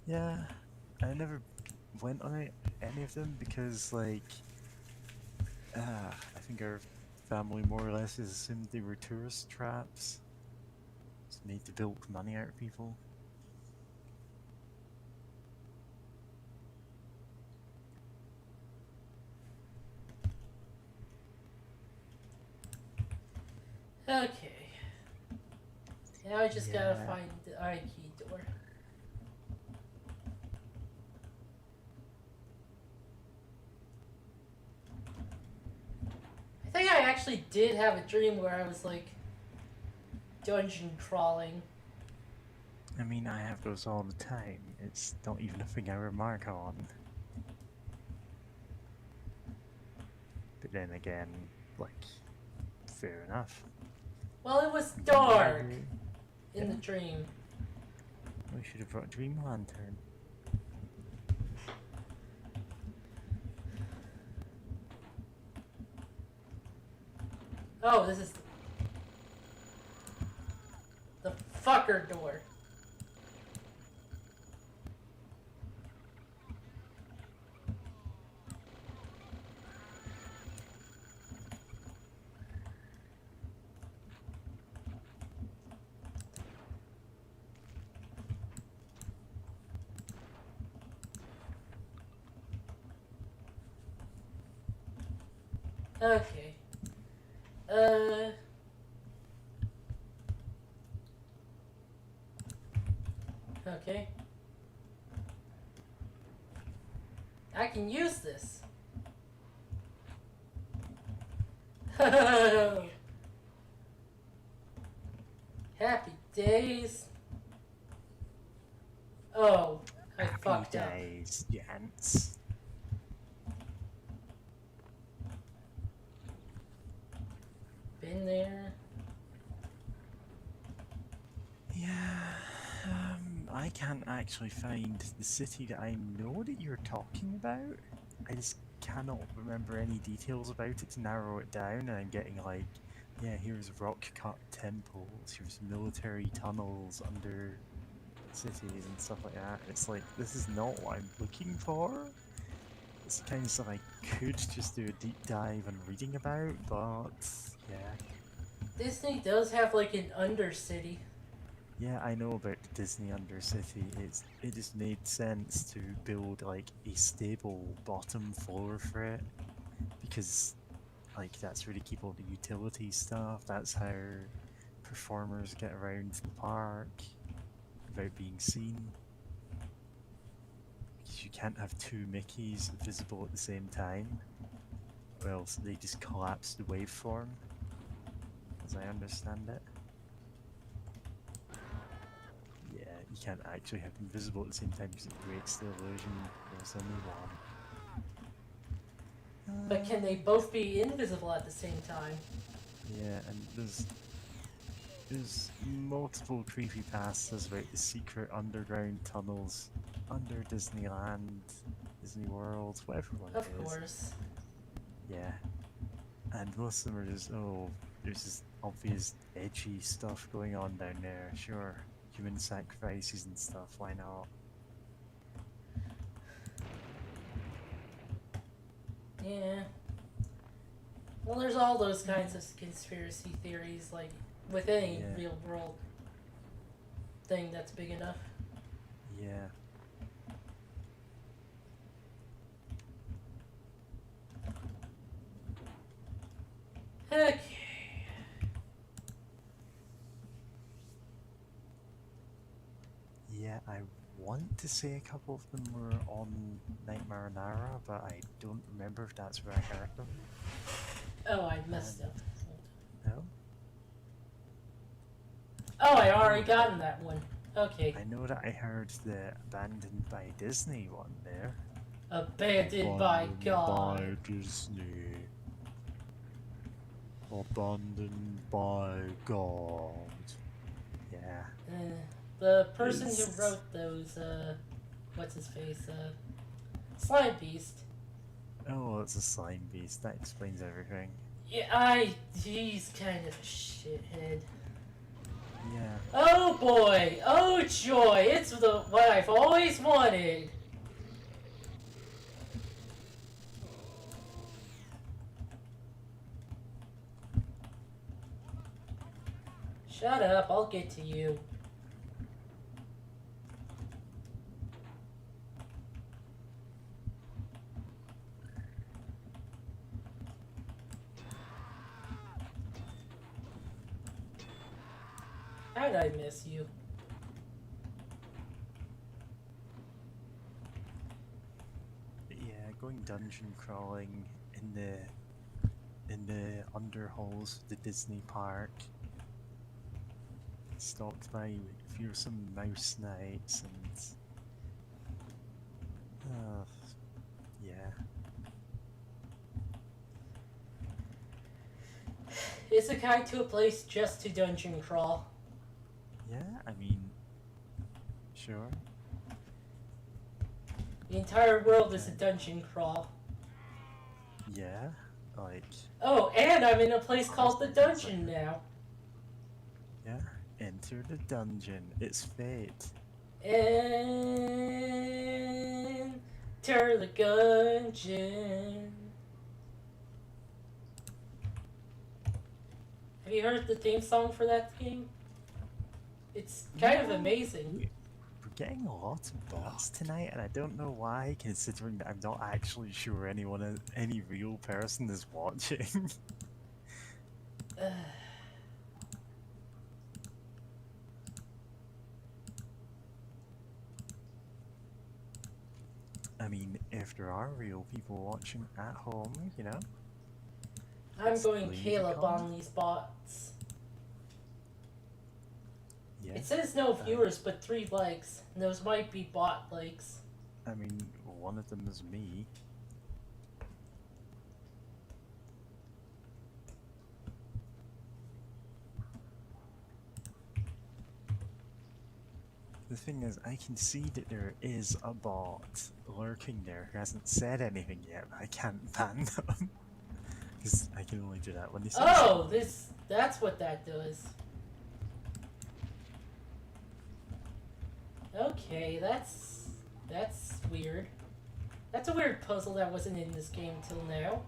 Speaker 2: Yeah, I never went on any of them because, like, I think our family more or less assumed they were tourist traps. It's made to bilk money out of people.
Speaker 1: Okay. Now I just gotta
Speaker 2: Yeah.
Speaker 1: find the key door. I think I actually did have a dream where I was like dungeon crawling.
Speaker 2: I mean, I have those all the time. It's not even a thing I remark on. But then again, like, fair enough.
Speaker 1: Well, it was dark
Speaker 2: Maybe-
Speaker 1: in the
Speaker 2: Yeah.
Speaker 1: dream.
Speaker 2: We should have brought a dream lantern.
Speaker 1: Oh, this is the fucker door. Okay. Okay. I can use this. Happy days. Oh, I
Speaker 2: Happy
Speaker 1: fucked up.
Speaker 2: days, gents.
Speaker 1: Been there.
Speaker 2: Yeah, I can't actually find the city that I know that you're talking about. I just cannot remember any details about it to narrow it down, and I'm getting like, yeah, here's rock-cut temples, here's military tunnels under cities and stuff like that. It's like, this is not what I'm looking for. It's the kind of stuff I could just do a deep dive on reading about, but yeah.
Speaker 1: Disney does have like an undercity.
Speaker 2: Yeah, I know about the Disney Undercity. It just made sense to build like a stable bottom floor for it, because like that's where they keep all the utility stuff. That's how performers get around the park without being seen. Because you can't have two Mickeys visible at the same time, or else they just collapse the waveform, as I understand it. Yeah, you can't actually have them visible at the same time because it breaks the illusion. There's only one.
Speaker 1: But can they both be invisible at the same time?
Speaker 2: Yeah, and there's multiple creepypastas about the secret underground tunnels under Disneyland, Disney World, whatever one it
Speaker 1: Of
Speaker 2: is.
Speaker 1: course.
Speaker 2: Yeah, and most of them are just, oh, there's this obvious edgy stuff going on down there. Sure, human sacrifices and stuff. Why not?
Speaker 1: Yeah. Well, there's all those kinds of conspiracy theories, like with any
Speaker 2: Yeah.
Speaker 1: real world thing that's big enough.
Speaker 2: Yeah.
Speaker 1: Okay.
Speaker 2: Yeah, I want to say a couple of them were on Night Marinara, but I don't remember if that's where I heard them.
Speaker 1: Oh, I messed up.
Speaker 2: No?
Speaker 1: Oh, I already gotten that one. Okay.
Speaker 2: I know that I heard the Abandoned by Disney one there.
Speaker 1: Abandoned by God.
Speaker 2: By Disney. Abandoned by God. Yeah.
Speaker 1: The person who wrote those, what's his face, Slime Beast.
Speaker 2: Oh, it's a slime beast. That explains everything.
Speaker 1: Yeah, he's kind of a shithead.
Speaker 2: Yeah.
Speaker 1: Oh boy! Oh joy! It's what I've always wanted! Shut up, I'll get to you. How'd I miss you?
Speaker 2: Yeah, going dungeon crawling in the underhalls of the Disney park. Stalked by fearsome mouse knights and yeah.
Speaker 1: Is a guide to a place just to dungeon crawl?
Speaker 2: Yeah, I mean, Sure.
Speaker 1: The entire world is a dungeon crawl.
Speaker 2: Yeah. Like,
Speaker 1: Oh, and I'm in a place called the
Speaker 2: Honestly, it's
Speaker 1: dungeon now.
Speaker 2: yeah. Enter the dungeon. It's fate.
Speaker 1: Enter the dungeon. Have you heard the theme song for that game? It's kind of amazing.
Speaker 2: We're getting a lot of bots tonight, and I don't know why, considering that I'm not actually sure any real person is watching. I mean, if there are real people watching at home, you know.
Speaker 1: I'm going
Speaker 2: leave a
Speaker 1: Caleb
Speaker 2: comment.
Speaker 1: on these bots.
Speaker 2: Yeah.
Speaker 1: It says no viewers, but 3 likes. And those might be bot likes.
Speaker 2: I mean, one of them is me. The thing is, I can see that there is a bot lurking there who hasn't said anything yet, but I can't ban them. Because I can only do that when they say
Speaker 1: Oh,
Speaker 2: something.
Speaker 1: that's what that does. Okay, that's weird. That's a weird puzzle that wasn't in this game till now.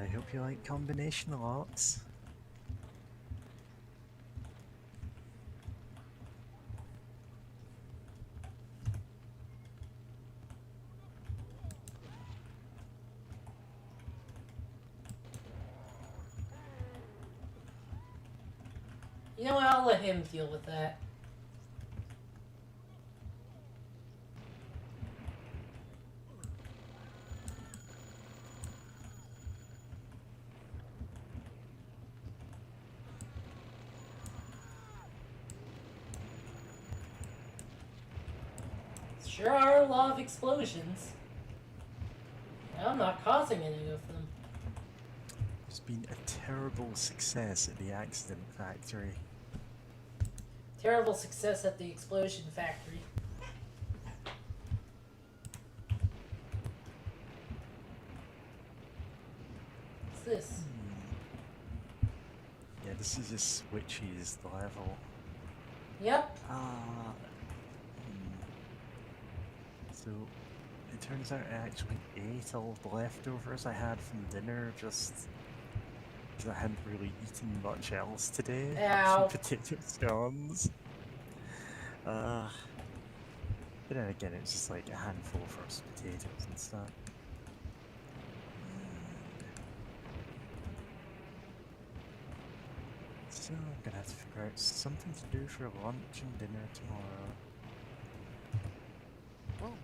Speaker 2: I hope you like combination locks.
Speaker 1: You know what, I'll let him deal with that. Sure are a lot of explosions. I'm not causing any of them.
Speaker 2: There's been a terrible success at the accident factory.
Speaker 1: Terrible success at the explosion factory. What's this?
Speaker 2: Yeah, this is just switches the level.
Speaker 1: Yep.
Speaker 2: So, it turns out I actually ate all the leftovers I had from dinner just because I hadn't really eaten much else today.
Speaker 1: Ow.
Speaker 2: Potato scones. But then again, it's just like a handful of roast potatoes and stuff. So I'm gonna have to figure out something to do for lunch and dinner tomorrow.
Speaker 4: Well,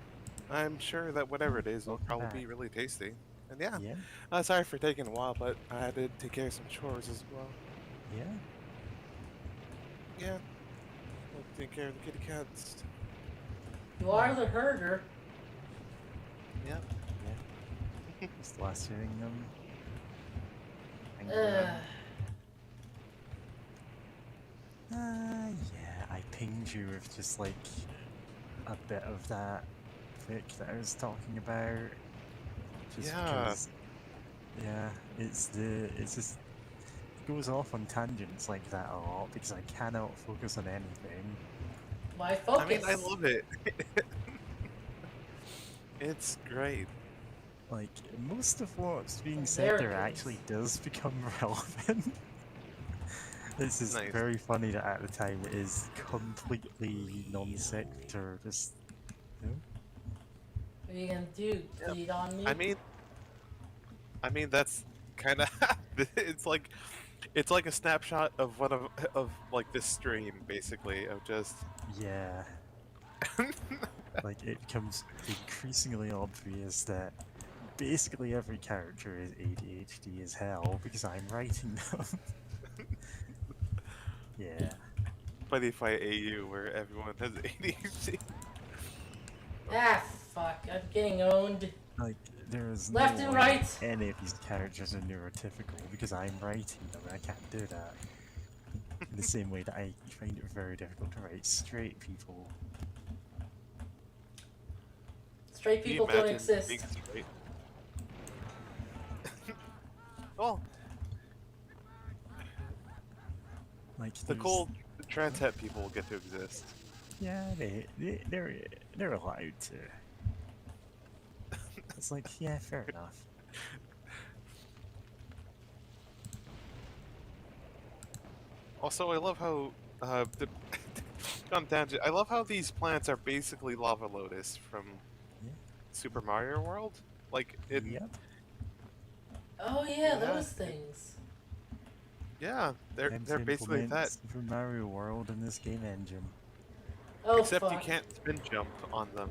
Speaker 4: I'm sure that whatever it is will
Speaker 2: Welcome
Speaker 4: probably
Speaker 2: back.
Speaker 4: be really tasty. And yeah,
Speaker 2: Yeah,
Speaker 4: sorry for taking a while, but I had to take care of some chores as well.
Speaker 2: yeah.
Speaker 4: Yeah, I'll take care of the kitty cats.
Speaker 1: You are the herder.
Speaker 4: Yep.
Speaker 2: Yeah. Just lassoing them. And yeah, I pinged you with just like a bit of that fic that I was talking about. Just
Speaker 4: Yeah.
Speaker 2: because, yeah, it's just it goes off on tangents like that a lot because I cannot focus on anything.
Speaker 1: My focus.
Speaker 4: I mean, I love it. It's great.
Speaker 2: Like, most of what's being said there actually does become relevant. This is
Speaker 4: Nice.
Speaker 2: very funny that at the time it is completely non-sequitur, just, you know?
Speaker 1: What are you gonna do? Bleed on me?
Speaker 4: I mean that's kind of it's like a snapshot of one of like this stream basically of just
Speaker 2: Yeah. Like, it becomes increasingly obvious that basically every character is ADHD as hell because I'm writing them. Yeah.
Speaker 4: Funny Fight AU where everyone has ADHD.
Speaker 1: Ah, fuck. I'm getting owned.
Speaker 2: Like, there is
Speaker 1: Left
Speaker 2: no
Speaker 1: and
Speaker 2: way
Speaker 1: right.
Speaker 2: any of these characters are neurotypical because I'm writing them and I can't do that. In the same way that I find it very difficult to write straight people.
Speaker 1: Straight
Speaker 4: Can you
Speaker 1: people don't
Speaker 4: imagine being
Speaker 1: exist.
Speaker 4: straight? Well,
Speaker 2: Like
Speaker 4: the
Speaker 2: there's,
Speaker 4: cool trans het people get to exist.
Speaker 2: yeah, they're allowed to. It's like, yeah, fair enough.
Speaker 4: Also, I love how on tangent. I love how these plants are basically lava lotus from
Speaker 2: Yeah.
Speaker 4: Super Mario World. Like in
Speaker 2: Yep.
Speaker 1: Oh yeah,
Speaker 4: Yeah.
Speaker 1: those things.
Speaker 4: yeah,
Speaker 2: Time
Speaker 4: they're
Speaker 2: to
Speaker 4: basically
Speaker 2: implement
Speaker 4: that.
Speaker 2: Super Mario World in this game engine.
Speaker 1: Oh
Speaker 4: Except
Speaker 1: fuck.
Speaker 4: you can't spin jump on them,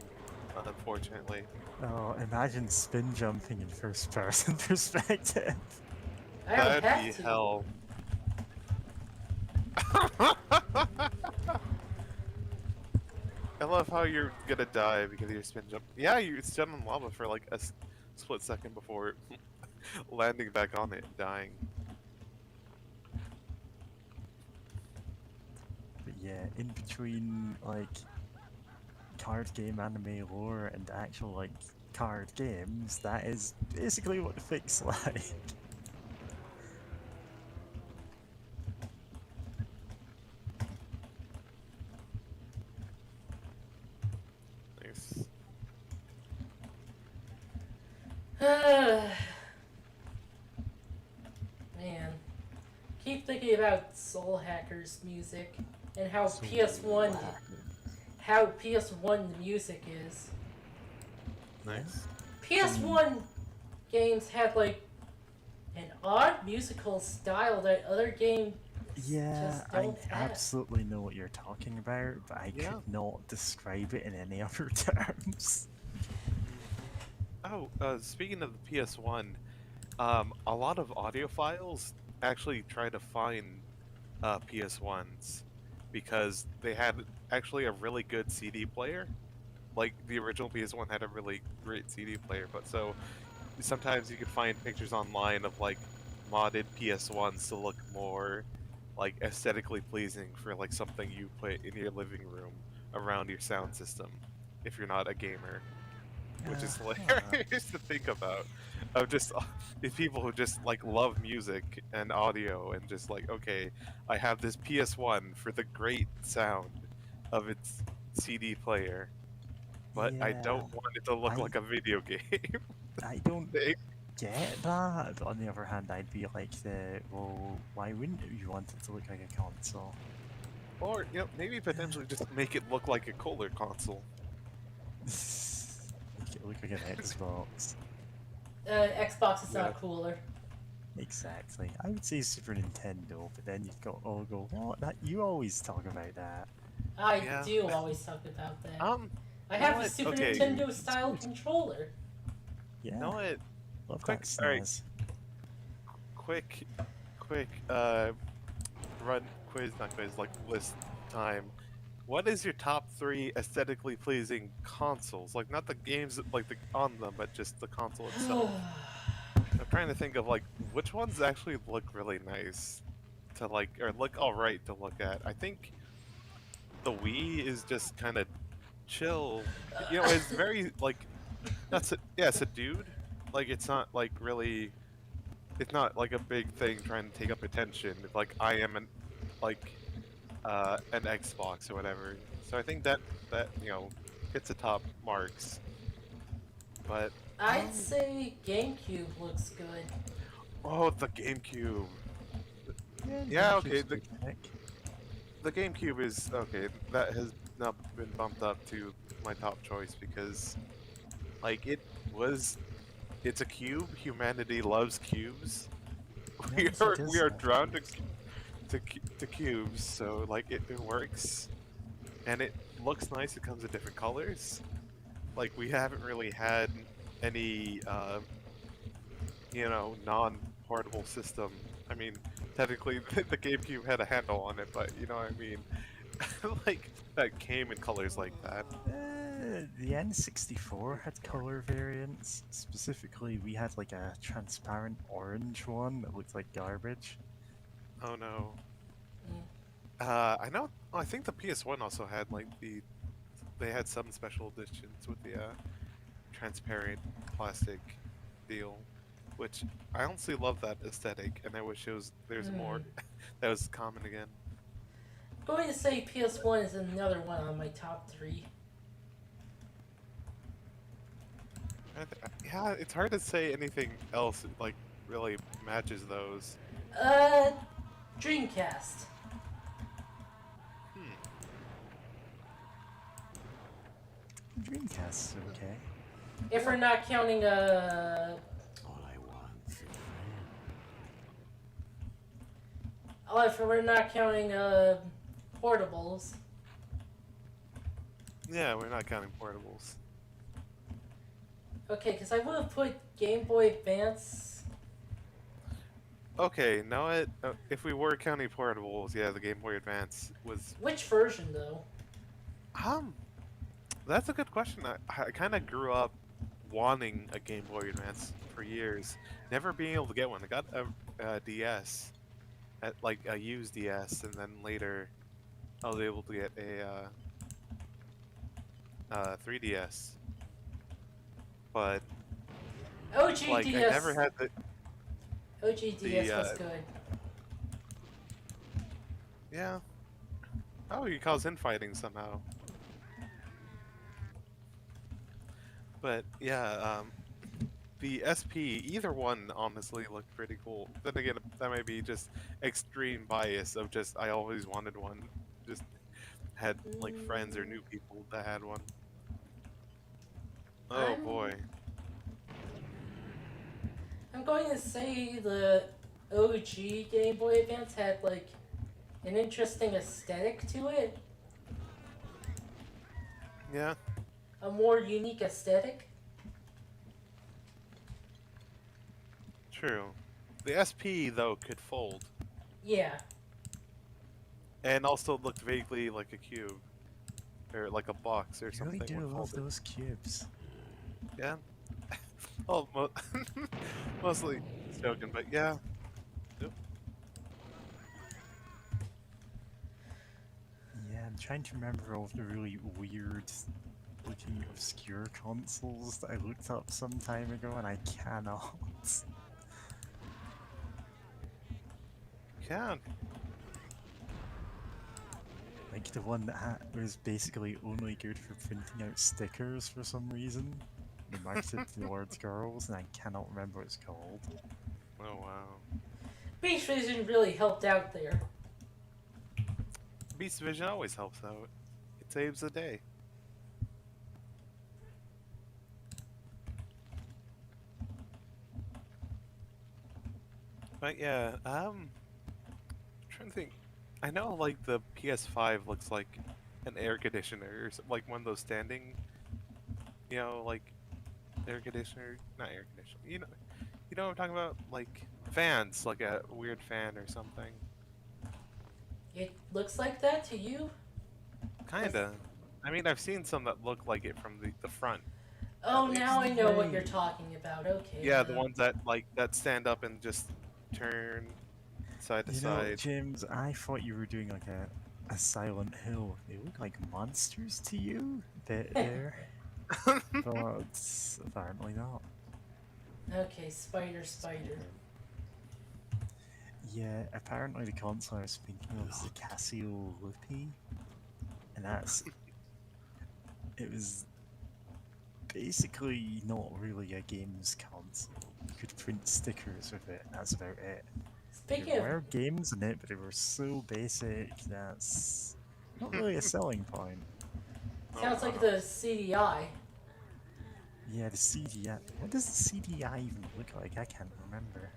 Speaker 4: unfortunately.
Speaker 2: Oh, imagine spin jumping in first person perspective.
Speaker 1: I don't
Speaker 4: That'd
Speaker 1: have
Speaker 4: be
Speaker 1: to.
Speaker 4: hell. I love how you're gonna die because you're spin jump. Yeah, you stand on lava for like a split second before landing back on it and dying.
Speaker 2: But yeah, in between like card game anime lore and actual like card games, that is basically what the fix like.
Speaker 4: Nice.
Speaker 1: Man. Keep thinking about Soul Hackers music and how
Speaker 2: So
Speaker 1: PS1 how PS1 the music is.
Speaker 4: Nice.
Speaker 1: PS1 games had like an odd musical style that other games
Speaker 2: Yeah,
Speaker 1: just
Speaker 2: I
Speaker 1: don't have.
Speaker 2: absolutely know what you're talking about, but I
Speaker 4: Yeah.
Speaker 2: could not describe it in any other terms.
Speaker 4: Oh, speaking of the PS1, a lot of audiophiles actually try to find PS1s because they had actually a really good CD player. Like the original PS1 had a really great CD player, but so sometimes you could find pictures online of like modded PS1s to look more like aesthetically pleasing for like something you put in your living room around your sound system if you're not a gamer, which is hilarious to think about. Of just these people who just like love music and audio and just like, okay, I have this PS1 for the great sound of its CD player, but I
Speaker 2: Yeah,
Speaker 4: don't want it to look
Speaker 2: I-
Speaker 4: like a video game.
Speaker 2: I don't
Speaker 4: They-
Speaker 2: get that, but on the other hand, I'd be like, well, why wouldn't you want it to look like a console?
Speaker 4: or maybe potentially just make it look like a cooler console.
Speaker 2: Make it look like an Xbox.
Speaker 1: Xbox is
Speaker 4: Yeah.
Speaker 1: not cooler.
Speaker 2: Exactly. I would say Super Nintendo, but then you've got all go, what? That you always talk about that.
Speaker 1: I
Speaker 4: Yeah.
Speaker 1: do always talk about that. I
Speaker 4: you know
Speaker 1: have a
Speaker 4: what?
Speaker 1: Super
Speaker 4: Okay.
Speaker 1: Nintendo style controller.
Speaker 2: Yeah,
Speaker 4: You know what?
Speaker 2: love
Speaker 4: quick-
Speaker 2: that
Speaker 4: alright.
Speaker 2: SNES.
Speaker 4: Quick, run quiz, not quiz, like list time. What is your top 3 aesthetically pleasing consoles? Like not the games like on them, but just the console itself. I'm trying to think of like which ones actually look really nice to like, or look alright to look at. I think the Wii is just kind of chill. It's very like, it's a dude. Like it's not like really, it's not like a big thing trying to take up attention. It's like I am an Xbox or whatever. So I think that hits the top marks. But
Speaker 1: I'd say GameCube looks good.
Speaker 4: oh, the GameCube.
Speaker 2: Yeah,
Speaker 4: Yeah,
Speaker 2: GameCube's
Speaker 4: okay,
Speaker 2: a good pick.
Speaker 4: The GameCube is okay. That has now been bumped up to my top choice because, like, it's a cube. Humanity loves cubes.
Speaker 2: Yes, it
Speaker 4: We
Speaker 2: is,
Speaker 4: are drawn to cubes, so like it works, and it looks nice. It comes in different colors. Like we haven't really had any non-portable system. I mean, technically the GameCube had a handle on it, but you know what I mean. Like that came in colors like that.
Speaker 2: The N64 had color variants. Specifically, we had like a transparent orange one that looked like garbage.
Speaker 4: Oh no.
Speaker 1: Mm.
Speaker 4: I know. I think the PS1 also had like they had some special editions with the transparent plastic deal, which I honestly love that aesthetic, and I wish there's more
Speaker 1: Mm.
Speaker 4: that was common again.
Speaker 1: I'm going to say PS1 is another one on my top 3.
Speaker 4: Yeah, it's hard to say anything else like really matches those.
Speaker 1: Uh, Dreamcast.
Speaker 4: Hmm.
Speaker 2: Dreamcast's okay.
Speaker 1: If we're not counting
Speaker 3: All I want's a friend.
Speaker 1: if we're not counting portables.
Speaker 4: Yeah, we're not counting portables.
Speaker 1: Okay, because I would have put Game Boy Advance.
Speaker 4: Okay, now if we were counting portables, yeah, the Game Boy Advance was.
Speaker 1: Which version though?
Speaker 4: Um, that's a good question. I kind of grew up wanting a Game Boy Advance for years, never being able to get one. I got a DS, like a used DS, and then later I was able to get a 3DS. But
Speaker 1: OG
Speaker 4: like I
Speaker 1: DS.
Speaker 4: never had
Speaker 1: OG DS was
Speaker 4: the
Speaker 1: good.
Speaker 4: yeah. Oh, you cause infighting somehow. But yeah, the SP, either one honestly looked pretty cool. Then again, that might be just extreme bias of just I always wanted one. Just had like friends or knew people that had one. Oh boy.
Speaker 1: I'm going to say the OG Game Boy Advance had like an interesting aesthetic to it,
Speaker 4: Yeah,
Speaker 1: a more unique aesthetic.
Speaker 4: true. The SP though could fold
Speaker 1: Yeah.
Speaker 4: and also looked vaguely like a cube or like a box or
Speaker 2: I really
Speaker 4: something
Speaker 2: do
Speaker 4: when
Speaker 2: love
Speaker 4: folded.
Speaker 2: those cubes.
Speaker 4: Yeah. Oh, mostly joking, but yeah. Yep.
Speaker 2: Yeah, I'm trying to remember all the really weird looking obscure consoles that I looked up some time ago and I cannot.
Speaker 4: Yeah.
Speaker 2: Like the one that was basically only good for printing out stickers for some reason. They marketed towards girls and I cannot remember what it's called.
Speaker 4: Oh wow.
Speaker 1: Beach Vision really helped out there.
Speaker 4: Beast Vision always helps out. It saves the day. But yeah, trying to think. I know like the PS5 looks like an air conditioner or like one of those standing, like air conditioner, not air conditioner. You know what I'm talking about? Like fans, like a weird fan or something.
Speaker 1: It looks like that to you?
Speaker 4: Kinda. I mean, I've seen some that look like it from the front.
Speaker 1: Oh,
Speaker 4: At
Speaker 1: now I
Speaker 4: least.
Speaker 1: know what you're talking about. Okay.
Speaker 4: Yeah, the ones that stand up and just turn side to
Speaker 2: You know,
Speaker 4: side.
Speaker 2: James, I thought you were doing like a Silent Hill. They look like monsters to you there, but apparently not.
Speaker 1: Okay, spider.
Speaker 2: Yeah, apparently the console I was thinking of was the Casio Loopy, and it was basically not really a games console. You could print stickers with it, and that's about it.
Speaker 1: Speaking
Speaker 2: There
Speaker 1: of,
Speaker 2: were games in it, but they were so basic that's not really a selling point.
Speaker 1: sounds like
Speaker 4: wow.
Speaker 1: the CDI.
Speaker 2: Yeah, the CDI. What does the CDI even look like? I can't remember.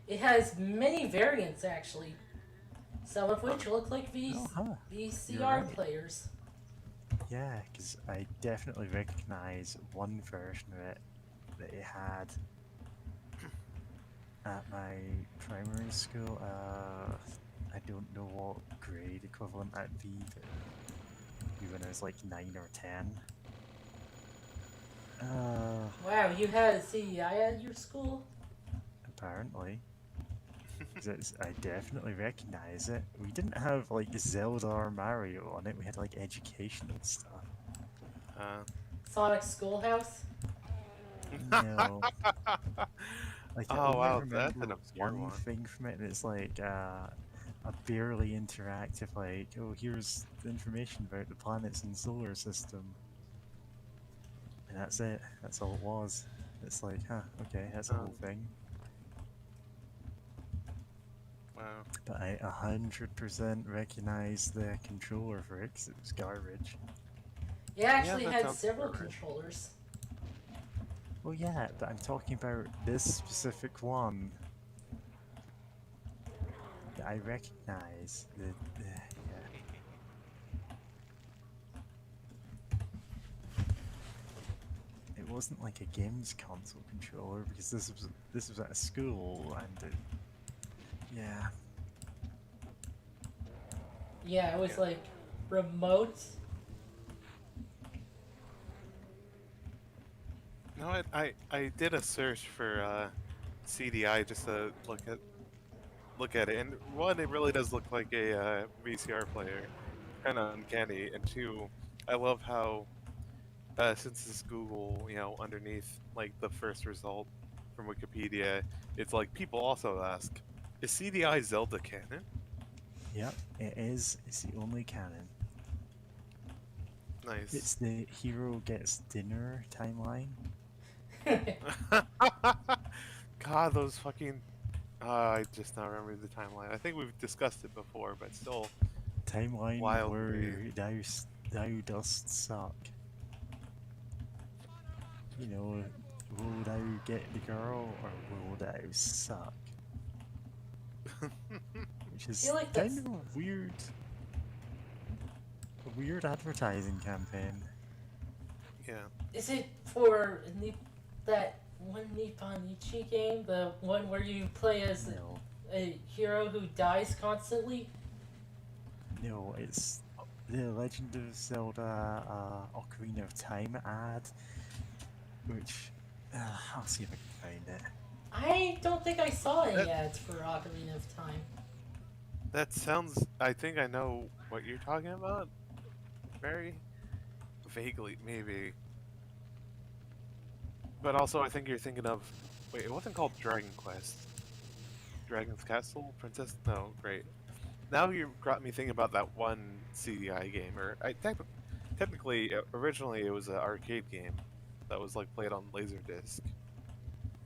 Speaker 1: It has many variants actually, some of which look like
Speaker 2: Oh, huh.
Speaker 1: VCR
Speaker 2: You're right.
Speaker 1: players.
Speaker 2: Yeah, because I definitely recognize one version of it that it had at my primary school. I don't know what grade equivalent that'd be, but maybe when I was like 9 or 10.
Speaker 1: Wow, you had a CDI at your school?
Speaker 2: Apparently. 'Cause I definitely recognize it. We didn't have like Zelda or Mario on it. We had like educational stuff.
Speaker 4: Uh,
Speaker 1: Sonic Schoolhouse?
Speaker 2: No, like I
Speaker 4: oh
Speaker 2: only
Speaker 4: wow, that's an
Speaker 2: remember
Speaker 4: obscure
Speaker 2: one
Speaker 4: one.
Speaker 2: thing from it, and it's like a barely interactive. Like, oh, here's the information about the planets in the solar system, and that's it. That's all it was. It's like, huh, okay, that's a
Speaker 4: Um,
Speaker 2: whole thing.
Speaker 4: wow.
Speaker 2: But I 100% recognize the controller for it 'cause it was garbage.
Speaker 1: It
Speaker 4: Yeah,
Speaker 1: actually
Speaker 4: that
Speaker 1: had
Speaker 4: sounds
Speaker 1: several
Speaker 4: about right.
Speaker 1: controllers.
Speaker 2: Well, yeah, but I'm talking about this specific one that I recognize. Yeah. It wasn't like a games console controller because this was at a school and yeah.
Speaker 1: Yeah, it was
Speaker 4: Yeah.
Speaker 1: like remote.
Speaker 4: No, I did a search for CDI just to look at it, and one, it really does look like a VCR player, kind of uncanny, and two, I love how since it's Google, underneath like the first result from Wikipedia, it's like people also ask, is CDI Zelda canon?
Speaker 2: Yep, it is. It's the only canon.
Speaker 4: Nice.
Speaker 2: It's the hero gets dinner timeline.
Speaker 4: God, those fucking. I just now remember the timeline. I think we've discussed it before, but still
Speaker 2: Timeline
Speaker 4: wild to me.
Speaker 2: where thou dost suck. You know, will thou get the girl or will thou suck? Which
Speaker 1: I
Speaker 2: is
Speaker 1: feel like
Speaker 2: kind
Speaker 1: that's.
Speaker 2: of a weird advertising campaign.
Speaker 4: Yeah.
Speaker 1: Is it for that one Nippon Ichi game? The one where you play as
Speaker 2: No,
Speaker 1: a hero who dies constantly?
Speaker 2: no, it's the Legend of Zelda Ocarina of Time ad, which I'll see if I can find it.
Speaker 1: I don't think I saw
Speaker 4: That
Speaker 1: any ads for Ocarina of Time.
Speaker 4: that sounds. I think I know what you're talking about. Very vaguely, maybe. But also, I think you're thinking of. Wait, it wasn't called Dragon Quest. Dragon's Castle? Princess? No, great. Now you got me thinking about that one CDI game. Or technically, originally it was an arcade game that was like played on Laserdisc.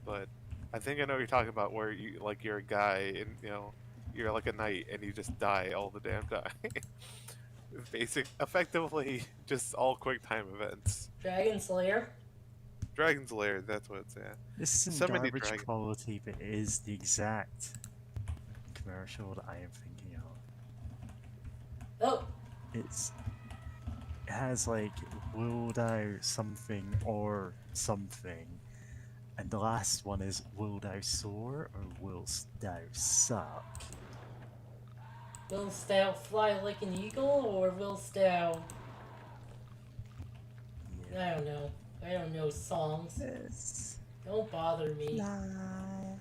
Speaker 4: But I think I know what you're talking about, where you're a guy and you're like a knight and you just die all the damn time. Effectively, just all quick time events.
Speaker 1: Dragon Slayer?
Speaker 4: Dragon's Lair, that's what it's at.
Speaker 2: This isn't
Speaker 4: So many
Speaker 2: garbage
Speaker 4: dragon.
Speaker 2: quality, but it is the exact commercial that I am thinking of.
Speaker 1: Oh,
Speaker 2: It has like will thou something or something, and the last one is will thou soar or willst thou suck?
Speaker 1: willst thou fly like an eagle, or willst thou.
Speaker 2: Yeah.
Speaker 1: I don't know. I don't know songs.
Speaker 2: Yes.
Speaker 1: Don't bother me.
Speaker 2: Fly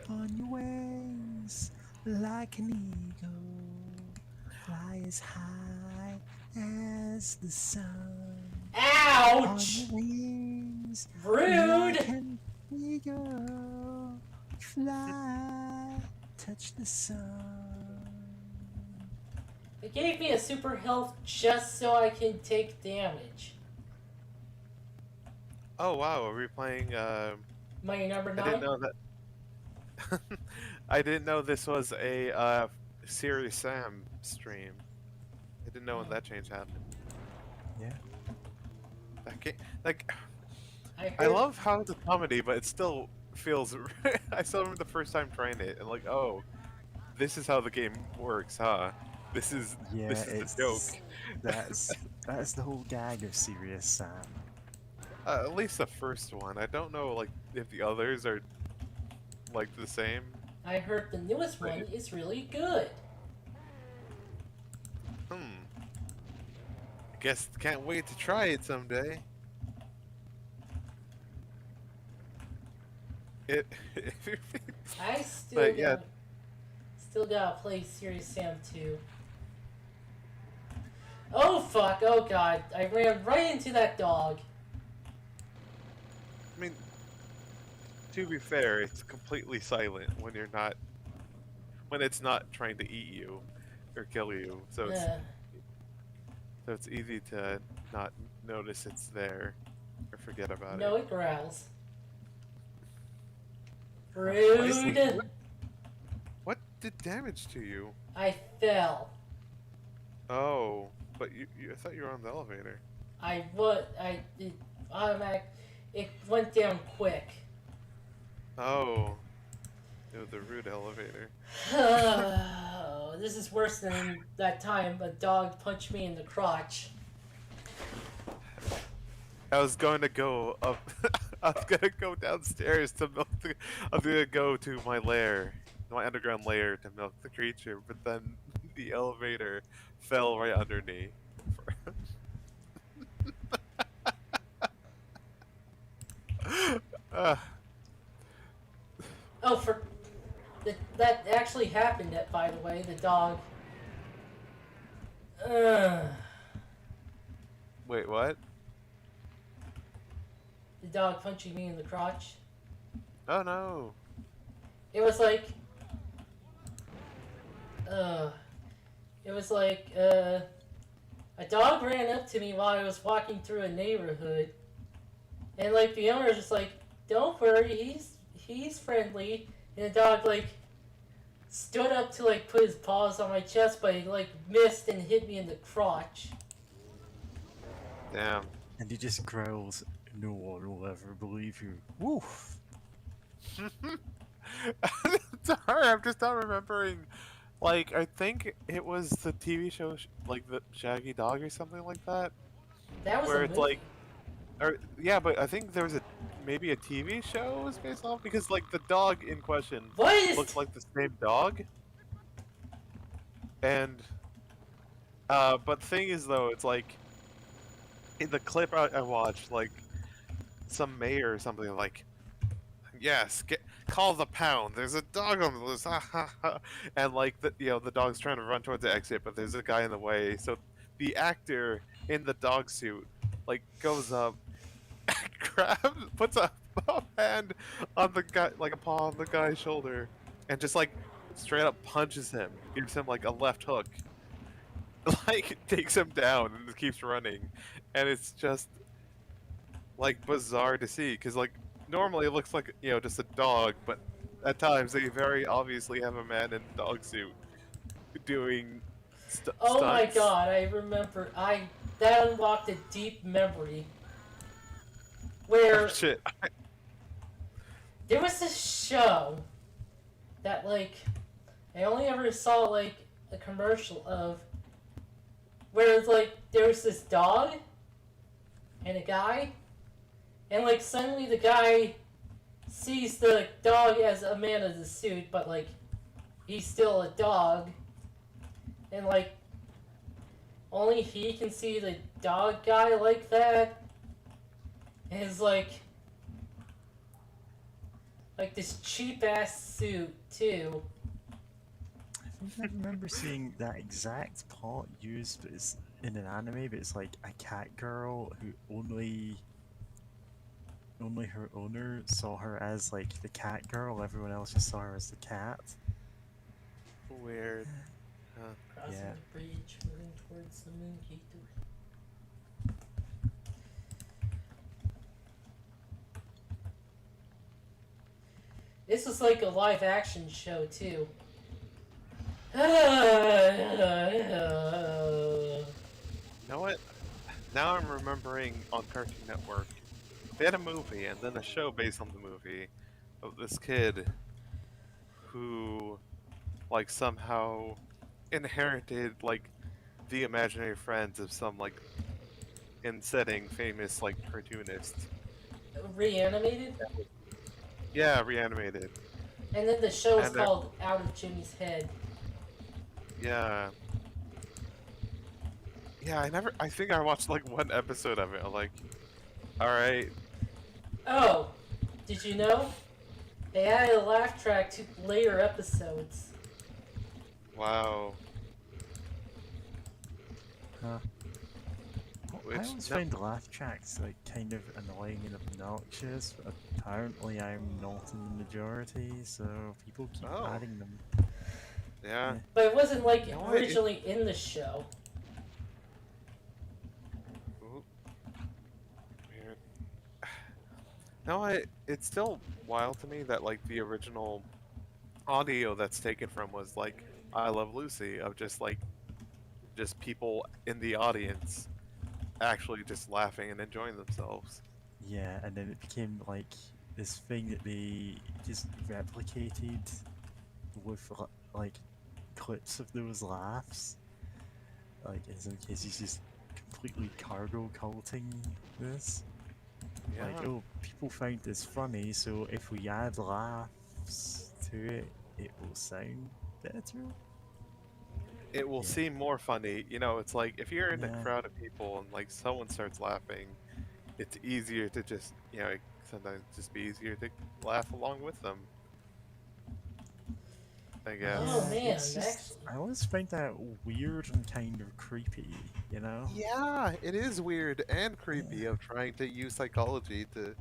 Speaker 2: on your wings like an eagle. Fly as high as the sun.
Speaker 1: Ouch!
Speaker 2: On your wings
Speaker 1: Rude!
Speaker 2: like an eagle. Fly, touch the sun.
Speaker 1: They gave me a super health just so I can take damage.
Speaker 4: Oh wow, are we playing?
Speaker 1: My number
Speaker 4: I didn't
Speaker 1: 9?
Speaker 4: know that. I didn't know this was a Serious Sam stream. I didn't know when that change happened.
Speaker 2: Yeah.
Speaker 4: That game, like,
Speaker 1: I heard.
Speaker 4: I love how it's a comedy, but it still feels. I still remember the first time trying it, and like, oh, this is how the game works, huh? This is
Speaker 2: Yeah,
Speaker 4: this is the
Speaker 2: it's
Speaker 4: joke.
Speaker 2: that's the whole gag of Serious Sam.
Speaker 4: At least the first one. I don't know, like, if the others are like the same.
Speaker 1: I heard the newest one is really good.
Speaker 4: I guess can't wait to try it someday. it. If you're
Speaker 1: I still
Speaker 4: but yeah,
Speaker 1: gotta play Serious Sam 2. Oh fuck! Oh god! I ran right into that dog.
Speaker 4: I mean, to be fair, it's completely silent when you're not when it's not trying to eat you or kill you. So it's easy to not notice it's there or forget about
Speaker 1: No,
Speaker 4: it.
Speaker 1: it growls.
Speaker 4: Why is
Speaker 1: Rude.
Speaker 4: what did damage to you?
Speaker 1: I fell.
Speaker 4: Oh, but I thought you were on the elevator.
Speaker 1: It automatic. It went down quick.
Speaker 4: Oh, it was the rude elevator.
Speaker 1: This is worse than that time a dog punched me in the crotch.
Speaker 4: I was going to go up. I was gonna go downstairs to milk the. I was gonna go to my lair, my underground lair, to milk the creature, but then the elevator fell right underneath. uh,
Speaker 1: Oh, that actually happened. By the way, the dog. Uh,
Speaker 4: wait, what?
Speaker 1: the dog punching me in the crotch.
Speaker 4: Oh no!
Speaker 1: It was like. Uh, it was like a dog ran up to me while I was walking through a neighborhood, and like the owner was just like, "Don't worry, he's friendly." And the dog like stood up to like put his paws on my chest, but he like missed and hit me in the crotch.
Speaker 4: Damn.
Speaker 2: And he just growls, "No one will ever believe you." Woof.
Speaker 4: Sorry, I'm just not remembering. Like, I think it was the TV show, like the Shaggy Dog or something like that,
Speaker 1: That was
Speaker 4: where
Speaker 1: a
Speaker 4: it's
Speaker 1: movie.
Speaker 4: like, or yeah, but I think there was maybe a TV show it was based off because like the dog in question
Speaker 1: What is?
Speaker 4: looks like the same dog, and but the thing is though, it's like in the clip I watched, like some mayor or something like, yes, call the pound. There's a dog on the loose, ha ha ha. And like the dog's trying to run towards the exit, but there's a guy in the way. So the actor in the dog suit like goes up, grabs, puts a hand on the guy, like a paw on the guy's shoulder, and just like straight up punches him, gives him like a left hook, like takes him down and just keeps running, and it's just like bizarre to see because like normally it looks like just a dog, but at times they very obviously have a man in a dog suit doing
Speaker 1: Oh my
Speaker 4: stunts.
Speaker 1: god! I remember. That unlocked a deep memory
Speaker 4: Oh
Speaker 1: where
Speaker 4: shit!
Speaker 1: there was this show that like I only ever saw like a commercial of where it's like there was this dog and a guy, and like suddenly the guy sees the dog as a man in the suit, but like he's still a dog, and like only he can see the dog guy like that, and it's like this cheap ass suit too.
Speaker 2: I think I remember seeing that exact part used, but it's in an anime, but it's like a cat girl who only her owner saw her as like the cat girl, everyone else just saw her as the cat.
Speaker 4: Weird.
Speaker 1: Crossing
Speaker 2: Yeah.
Speaker 1: the bridge, moving towards the moon gate. This was like a live action show too.
Speaker 4: You know what? Now I'm remembering on Cartoon Network, they had a movie and then a show based on the movie of this kid who, like, somehow inherited like the imaginary friends of some like in setting famous like cartoonist.
Speaker 1: Reanimated,
Speaker 4: Yeah, reanimated.
Speaker 1: and then the show was
Speaker 4: And
Speaker 1: called Out of Jimmy's Head.
Speaker 4: Yeah. Yeah, I think I watched like one episode of it. I'm like, all right.
Speaker 1: Oh, did you know? They added a laugh track to later episodes.
Speaker 4: Wow.
Speaker 2: Huh. Well, I
Speaker 4: Which
Speaker 2: always
Speaker 4: no,
Speaker 2: find the laugh tracks like kind of annoying and obnoxious, but apparently I'm not in the majority, so people keep
Speaker 4: oh
Speaker 2: adding them.
Speaker 4: yeah.
Speaker 2: Yeah.
Speaker 1: But it wasn't like
Speaker 4: No,
Speaker 1: originally in the show.
Speaker 4: Ooh, weird. No, it's still wild to me that like the original audio that's taken from was like I Love Lucy of just people in the audience actually just laughing and enjoying themselves.
Speaker 2: Yeah, and then it became like this thing that they just replicated with like clips of those laughs. Like in some cases, just completely cargo culting this. Like,
Speaker 4: Yeah.
Speaker 2: oh, people find this funny, so if we add laughs to it, it will sound better.
Speaker 4: It will
Speaker 2: Yeah,
Speaker 4: seem more funny. You know, it's like if you're in a
Speaker 2: yeah.
Speaker 4: crowd of people and like someone starts laughing, it's easier to just, sometimes just be easier to laugh along with them, I
Speaker 1: Oh
Speaker 2: Yeah,
Speaker 4: guess.
Speaker 1: man,
Speaker 2: it's just
Speaker 1: actually.
Speaker 2: I always find that weird and kind of creepy, you know?
Speaker 4: Yeah, it is weird and
Speaker 2: Yeah.
Speaker 4: creepy of trying to use psychology to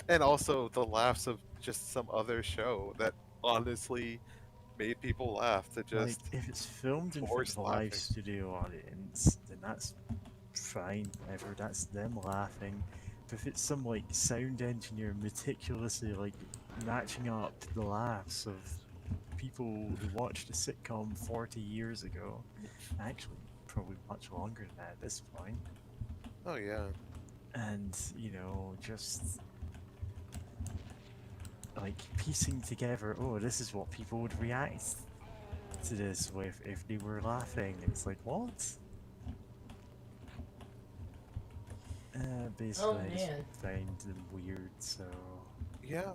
Speaker 4: and also the laughs of just some other show that honestly made people laugh to
Speaker 2: Like,
Speaker 4: just
Speaker 2: if it's filmed in front of
Speaker 4: force
Speaker 2: a live
Speaker 4: laughing.
Speaker 2: studio audience, then that's fine, whatever, that's them laughing. But if it's some, like, sound engineer meticulously, like, matching up the laughs of people who watched a sitcom 40 years ago, actually, probably much longer than that at this point,
Speaker 4: Oh yeah.
Speaker 2: and, just like piecing together, oh, this is what people would react to this with if they were laughing. It's like, what?
Speaker 1: Oh
Speaker 2: Basically, I just
Speaker 1: man.
Speaker 2: find them weird, so.
Speaker 4: Yeah,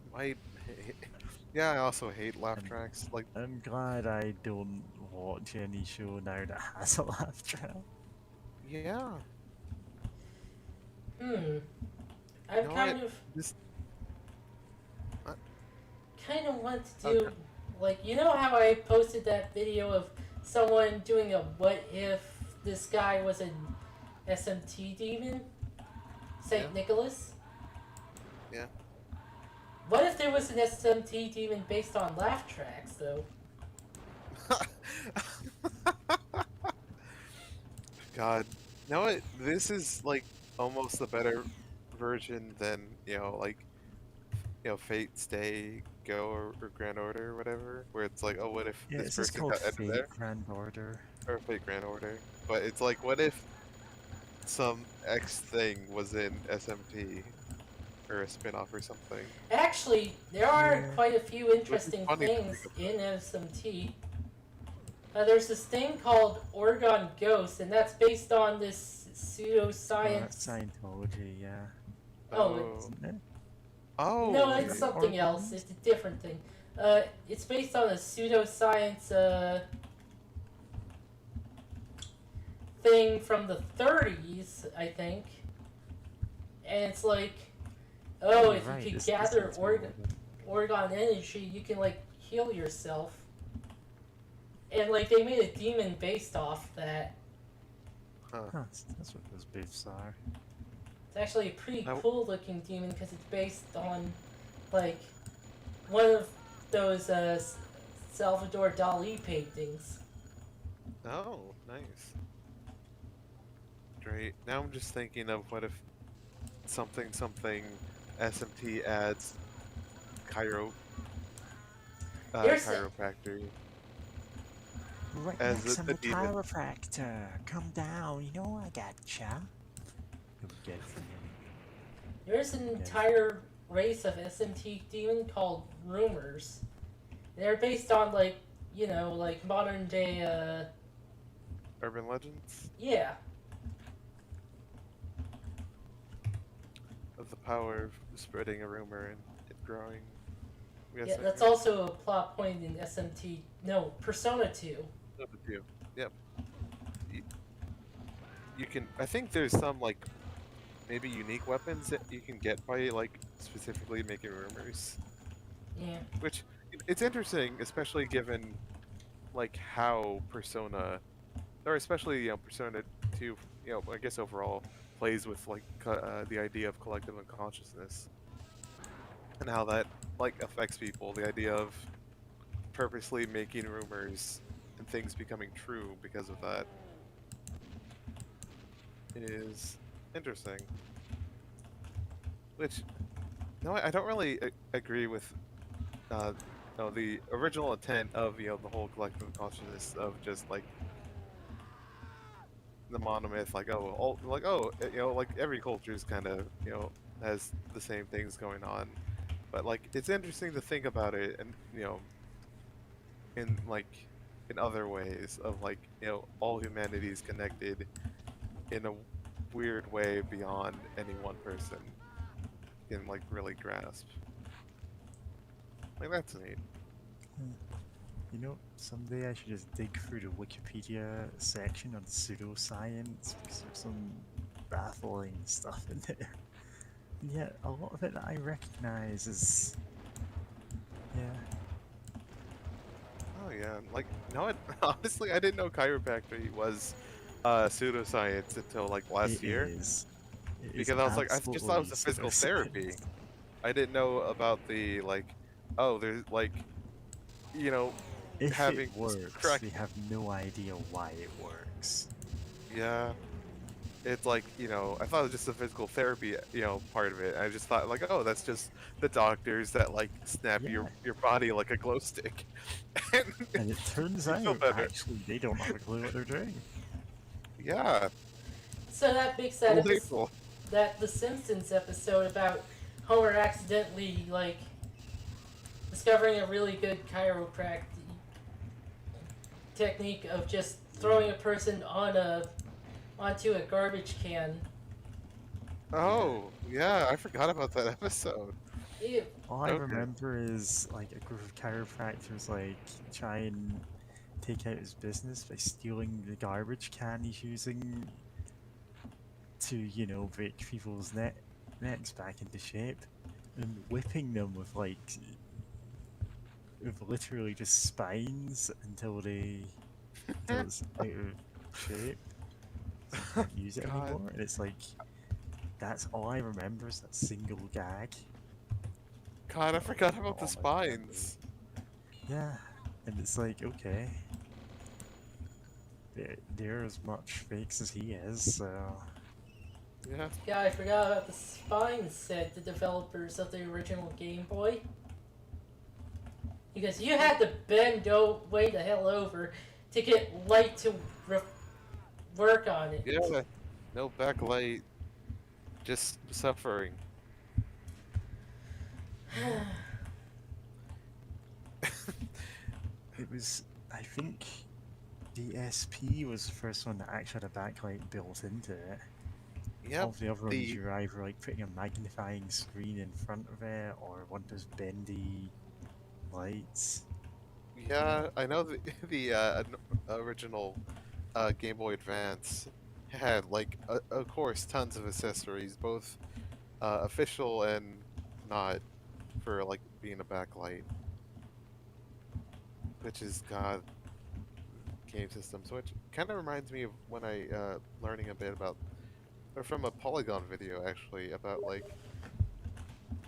Speaker 4: yeah, I also hate laugh
Speaker 2: And
Speaker 4: tracks. Like,
Speaker 2: I'm glad I don't watch any show now that has a laugh track.
Speaker 4: yeah,
Speaker 1: Hmm.
Speaker 4: you
Speaker 1: I've
Speaker 4: know what?
Speaker 1: kind of
Speaker 4: This uh,
Speaker 1: want to
Speaker 4: okay.
Speaker 1: do, like, you know how I posted that video of someone doing a what if this guy was an SMT demon?
Speaker 4: Yeah,
Speaker 1: St. Nicholas?
Speaker 4: yeah.
Speaker 1: What if there was an SMT demon based on laugh tracks, though?
Speaker 4: God, you know what? This is like almost a better version than Fate, Stay, Go, or Grand Order, or whatever. Where it's like, oh, what if
Speaker 2: Yeah,
Speaker 4: this
Speaker 2: it's just
Speaker 4: person
Speaker 2: called
Speaker 4: got ended
Speaker 2: Fate
Speaker 4: there,
Speaker 2: Grand Order.
Speaker 4: or Fate Grand Order? But it's like, what if some X thing was in SMT or a spin-off or something?
Speaker 1: Actually, there are
Speaker 2: Yeah.
Speaker 1: quite a few
Speaker 4: Would be
Speaker 1: interesting
Speaker 4: funny to think
Speaker 1: things
Speaker 4: of
Speaker 1: in SMT. There's this thing called Oregon Ghost, and that's based on this
Speaker 2: Oh, that's
Speaker 1: pseudoscience.
Speaker 2: Scientology, yeah.
Speaker 4: that.
Speaker 1: Oh,
Speaker 4: Oh,
Speaker 2: Isn't it?
Speaker 1: no,
Speaker 4: oh,
Speaker 1: it's
Speaker 2: Or
Speaker 1: something else.
Speaker 2: Oregon?
Speaker 1: It's a different thing. It's based on a pseudoscience thing from the 30s, I think. And it's like, oh,
Speaker 2: You're
Speaker 1: if you
Speaker 2: right,
Speaker 1: could
Speaker 2: this
Speaker 1: gather
Speaker 2: sounds familiar.
Speaker 1: Oregon energy, you can like heal yourself. And like they made a demon based off that.
Speaker 4: huh.
Speaker 2: Huh, that's what those booths are.
Speaker 1: It's actually a pretty
Speaker 4: I,
Speaker 1: cool looking demon because it's based on like one of those Salvador Dali paintings.
Speaker 4: oh, nice. Great. Now I'm just thinking of what if something SMT adds
Speaker 1: Here's
Speaker 4: chiropractor
Speaker 2: Right
Speaker 4: as
Speaker 2: next, I'm
Speaker 4: the
Speaker 2: a
Speaker 4: demon.
Speaker 2: chiropractor. Come down, you know I gotcha. You'll get it from him.
Speaker 1: There's an entire race of SMT demon called Rumors. They're based on like like modern day
Speaker 4: Urban legends
Speaker 1: yeah.
Speaker 4: of the power of spreading a rumor and it growing. Yes,
Speaker 1: Yeah,
Speaker 4: I
Speaker 1: that's
Speaker 4: guess.
Speaker 1: also a plot point in SMT. No, Persona 2.
Speaker 4: No big deal. Yep. You, you can. I think there's some maybe unique weapons that you can get by specifically making rumors.
Speaker 1: Yeah.
Speaker 4: Which it's interesting, especially given like how Persona, or especially Persona 2, I guess overall plays with like the idea of collective unconsciousness and how that like affects people. The idea of purposely making rumors and things becoming true because of that is interesting. Which no, I don't really agree with uh, no, the original intent of the whole collective consciousness of just like the monomyth, like like every culture is kind of has the same things going on, but like it's interesting to think about it, and in like in other ways of like all humanity is connected in a weird way beyond any one person can like really grasp. Like that's neat.
Speaker 2: You know, someday I should just dig through the Wikipedia section on pseudoscience because there's some baffling stuff in there. And yet, a lot of it that I recognize is. Yeah.
Speaker 4: Oh yeah, like no, honestly, I didn't know chiropractic was pseudoscience until like
Speaker 2: It
Speaker 4: last year,
Speaker 2: is. It is
Speaker 4: because I was like, I just thought it
Speaker 2: absolutely
Speaker 4: was a physical therapy.
Speaker 2: pseudoscience.
Speaker 4: I didn't know about the like, oh, there's like, you know,
Speaker 2: If it
Speaker 4: having
Speaker 2: works,
Speaker 4: correct.
Speaker 2: they have no idea why it works.
Speaker 4: Yeah, it's like I thought it was just a physical therapy, part of it. I just thought like, oh, that's just the doctors that like snap
Speaker 2: Yeah.
Speaker 4: your body like a glow stick, and
Speaker 2: And it turns
Speaker 4: you feel
Speaker 2: out,
Speaker 4: better.
Speaker 2: actually, they don't have a clue what they're doing.
Speaker 4: Yeah,
Speaker 1: So that makes that episode,
Speaker 4: delightful.
Speaker 1: that The Simpsons episode about Homer accidentally like discovering a really good chiropractic technique of just throwing a person onto a garbage can.
Speaker 2: Yeah.
Speaker 4: Oh, yeah, I forgot about that episode.
Speaker 1: Ew.
Speaker 2: All I
Speaker 4: Okay.
Speaker 2: remember is like a group of chiropractors like try and take out his business by stealing the garbage can he's using to, break people's necks back into shape and whipping them with literally just spines until it's out of shape. So you can't use it
Speaker 4: God,
Speaker 2: anymore. And it's like that's all I remember is that single gag.
Speaker 4: God, I forgot
Speaker 2: Not
Speaker 4: about the
Speaker 2: all my memory.
Speaker 4: spines.
Speaker 2: Yeah, and it's like, okay, they're as much fakes as he is, so
Speaker 4: Yeah.
Speaker 1: Yeah, I forgot about the spine set, the developers of the original Game Boy. Because you had to bend way the hell over to get light to work on it.
Speaker 4: Yeah. No backlight, just suffering.
Speaker 2: yeah. It was, I think, the SP was the first one that actually had a backlight built into it. All
Speaker 4: Yep.
Speaker 2: of the other ones,
Speaker 4: The
Speaker 2: you're either like putting a magnifying screen in front of it, or one of those bendy lights.
Speaker 4: yeah, I know the original Game Boy Advance had like of course tons of accessories, both official and not, for like being a backlight, which is God game systems, which kind of reminds me of when I learning a bit about, or from a Polygon video actually, about like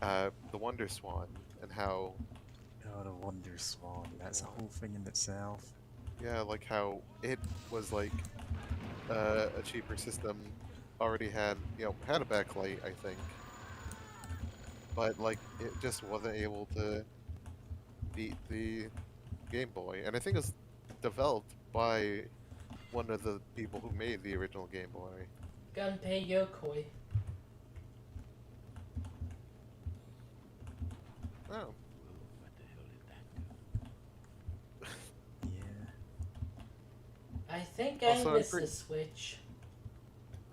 Speaker 4: the Wonder Swan and how
Speaker 2: Oh, the Wonder Swan, that's a whole thing in itself.
Speaker 4: yeah, like how it was like a cheaper system, already had had a backlight I think, but like it just wasn't able to beat the Game Boy, and I think it was developed by one of the people who made the original Game Boy.
Speaker 1: Gunpei Yokoi.
Speaker 4: Oh,
Speaker 3: What the hell did that do?
Speaker 2: Yeah.
Speaker 1: I think I
Speaker 4: Also, I'm
Speaker 1: missed
Speaker 4: pretty-
Speaker 1: a switch.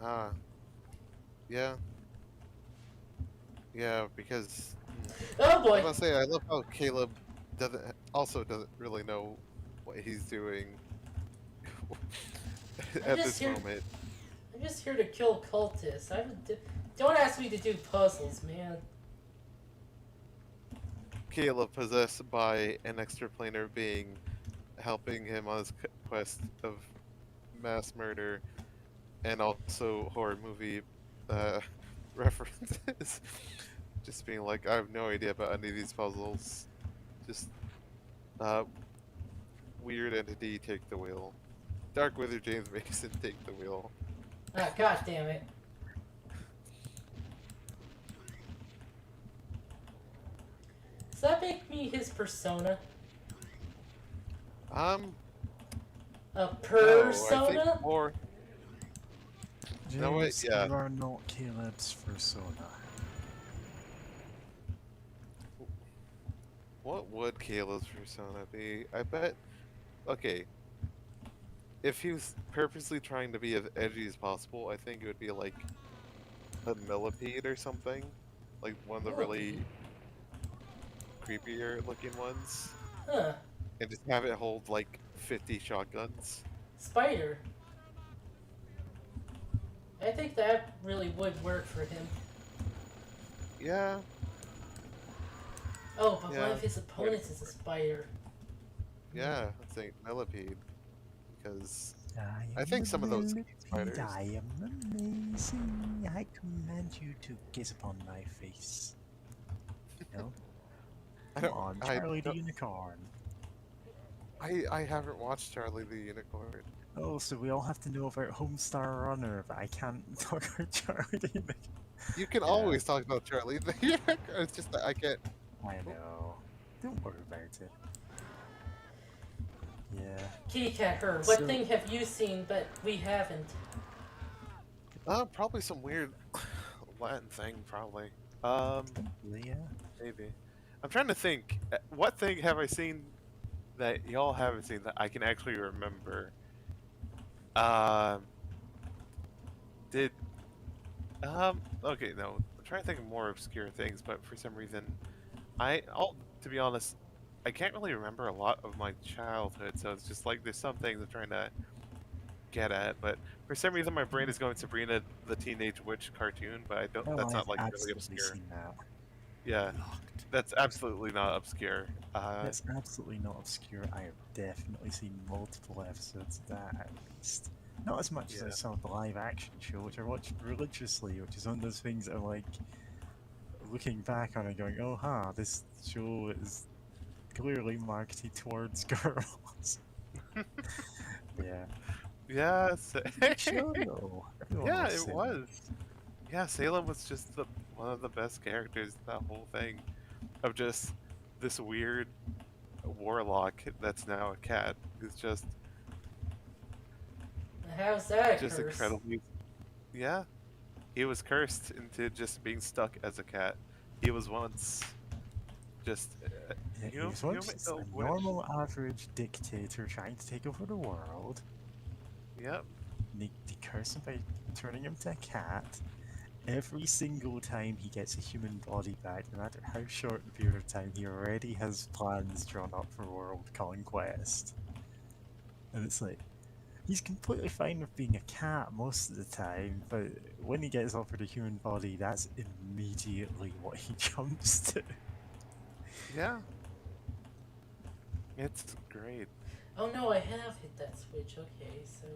Speaker 4: ah, yeah, yeah, because
Speaker 1: Oh
Speaker 4: I
Speaker 1: boy!
Speaker 4: must say I love how Caleb doesn't really know what he's doing at
Speaker 1: just
Speaker 4: this
Speaker 1: here-
Speaker 4: moment.
Speaker 1: I'm just here to kill cultists. Don't ask me to do puzzles, man.
Speaker 4: Caleb possessed by an extraplanar being helping him on his quest of mass murder and also horror movie uh, references. Just being like, I have no idea about any of these puzzles. Just uh, weird entity take the wheel. Dark Wizard James Mason take the wheel.
Speaker 1: Ah, god damn it. Does that make me his persona?
Speaker 4: Um,
Speaker 1: A
Speaker 4: no, I
Speaker 1: persona?
Speaker 4: think more. No, wait,
Speaker 2: James,
Speaker 4: yeah.
Speaker 2: you are not Caleb's persona.
Speaker 4: What would Caleb's persona be? I bet. Okay, if he was purposely trying to be as edgy as possible, I think it would be like a millipede or something, like one of the really
Speaker 1: Millipede?
Speaker 4: creepier looking ones,
Speaker 1: Huh.
Speaker 4: and just have it hold like 50 shotguns.
Speaker 1: Spider. I think that really would work for him.
Speaker 4: Yeah,
Speaker 1: Oh, but one
Speaker 4: Yeah,
Speaker 1: of his opponents is a spider.
Speaker 4: yeah, I think millipede, because I
Speaker 2: I
Speaker 4: think
Speaker 2: am
Speaker 4: some of those
Speaker 2: millipede,
Speaker 4: spiders.
Speaker 2: I am amazing. I command you to gaze upon my face. No?
Speaker 4: I
Speaker 2: Come
Speaker 4: don't.
Speaker 2: on,
Speaker 4: I
Speaker 2: Charlie the
Speaker 4: don't-
Speaker 2: Unicorn.
Speaker 4: I haven't watched Charlie the Unicorn.
Speaker 2: Oh, so we all have to know about Homestar Runner, but I can't talk about Charlie the Unicorn.
Speaker 4: You can
Speaker 2: Yeah.
Speaker 4: always talk about Charlie the Unicorn. It's just that I can't.
Speaker 2: I know. Don't worry about it. Yeah.
Speaker 1: Kitty Cat Her, what
Speaker 2: So-
Speaker 1: thing have you seen but we haven't?
Speaker 4: Probably some weird Latin thing. Probably.
Speaker 2: Leah?
Speaker 4: Maybe. I'm trying to think. What thing have I seen that y'all haven't seen that I can actually remember? Did okay, no. I'm trying to think of more obscure things, but for some reason, to be honest, I can't really remember a lot of my childhood. So it's just like there's some things I'm trying to get at, but for some reason my brain is going Sabrina the Teenage Witch cartoon, but I don't.
Speaker 2: Oh,
Speaker 4: That's
Speaker 2: I've
Speaker 4: not like really
Speaker 2: absolutely
Speaker 4: obscure.
Speaker 2: seen that.
Speaker 4: Yeah,
Speaker 3: Locked.
Speaker 4: that's absolutely not obscure.
Speaker 2: That's absolutely not obscure. I have definitely seen multiple episodes of that at least. Not as much as I
Speaker 4: Yeah.
Speaker 2: saw the live action show, which I watched religiously, which is one of those things that I'm like looking back on and going, oh ha, this show is clearly marketed towards girls. Yeah.
Speaker 4: Yeah,
Speaker 2: Good show though. Everyone
Speaker 4: yeah,
Speaker 2: loves
Speaker 4: it
Speaker 2: Salem.
Speaker 4: was. Yeah, Salem was just one of the best characters in that whole thing, of just this weird warlock that's now a cat who's just
Speaker 1: How's that a
Speaker 4: just
Speaker 1: curse?
Speaker 4: incredibly. Yeah, he was cursed into just being stuck as a cat. He was once just
Speaker 2: Yeah, he
Speaker 4: you
Speaker 2: was once
Speaker 4: may
Speaker 2: just
Speaker 4: know
Speaker 2: a
Speaker 4: which.
Speaker 2: normal average dictator trying to take over the world.
Speaker 4: Yep.
Speaker 2: They curse him by turning him to a cat. Every single time he gets a human body back, no matter how short the period of time, he already has plans drawn up for world conquest. And it's like, he's completely fine with being a cat most of the time, but when he gets offered a human body, that's immediately what he jumps to.
Speaker 4: Yeah. It's great.
Speaker 1: Oh no, I have hit that switch. Okay, so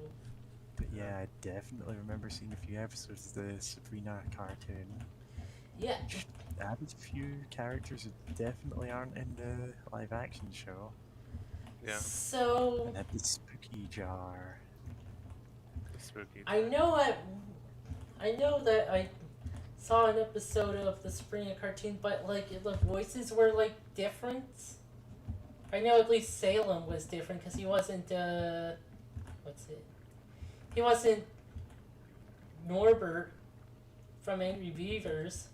Speaker 2: But yeah, I definitely remember seeing a few episodes of the Sabrina cartoon.
Speaker 1: yeah.
Speaker 2: Added a few characters who definitely aren't in the live action show.
Speaker 4: Yeah.
Speaker 1: So
Speaker 2: And had the spooky jar.
Speaker 4: It's spooky.
Speaker 1: I know that I saw an episode of the Sabrina cartoon, but like the voices were like different. I know at least Salem was different because he wasn't what's it? He wasn't Norbert from Angry Beavers.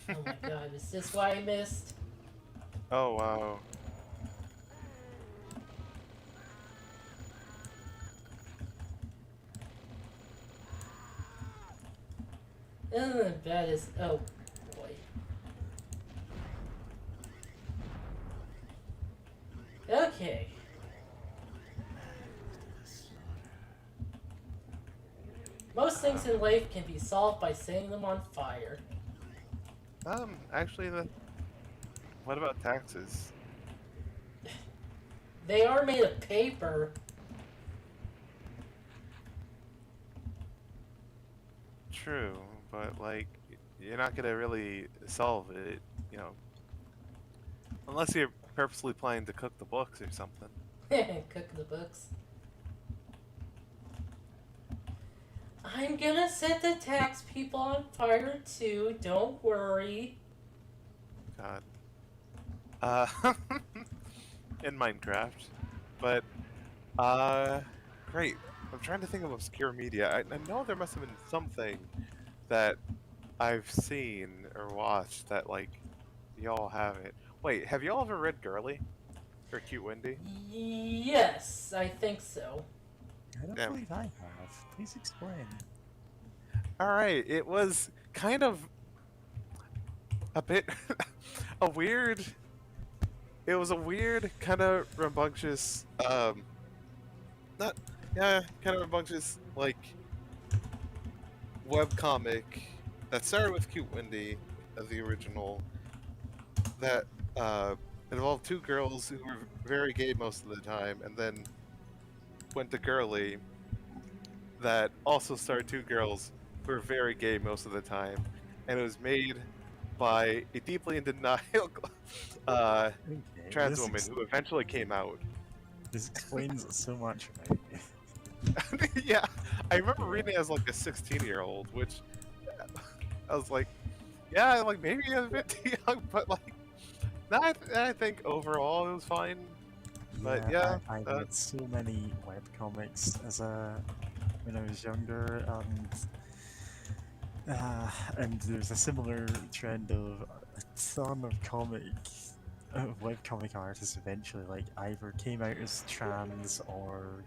Speaker 1: Oh my god, is this why I missed?
Speaker 4: Oh wow.
Speaker 1: Isn't it bad as oh boy. Okay. Most things in life can be solved by setting them on fire.
Speaker 4: Actually, What about taxes?
Speaker 1: They are made of paper.
Speaker 4: True, but like, you're not gonna really solve it, you know, unless you're purposely planning to cook the books or something.
Speaker 1: Cook the books. I'm gonna set the tax people on fire too, don't worry.
Speaker 4: God. In Minecraft, but great. I'm trying to think of obscure media. I know there must have been something that I've seen or watched that like y'all haven't. Wait, have y'all ever read Girly or Cute Wendy?
Speaker 1: Yes, I think so.
Speaker 2: I don't
Speaker 4: Damn.
Speaker 2: believe I have. Please explain.
Speaker 4: All right, it was kind of a bit a weird. It was a weird kind of rambunctious. Not yeah, kind of rambunctious like webcomic that started with Cute Wendy, the original, that involved two girls who were very gay most of the time, and then went to Girly, that also starred two girls who were very gay most of the time, and it was made by a deeply in denial
Speaker 2: Okay,
Speaker 4: trans woman who eventually came out.
Speaker 2: this explains so much about you.
Speaker 4: Yeah, I remember reading it as like a 16-year-old, which I was like, yeah, like maybe a bit too young, but like, I think overall it was fine. But yeah,
Speaker 2: I read so many webcomics when I was younger, and there's a similar trend of a ton of webcomic artists eventually like either came out as trans or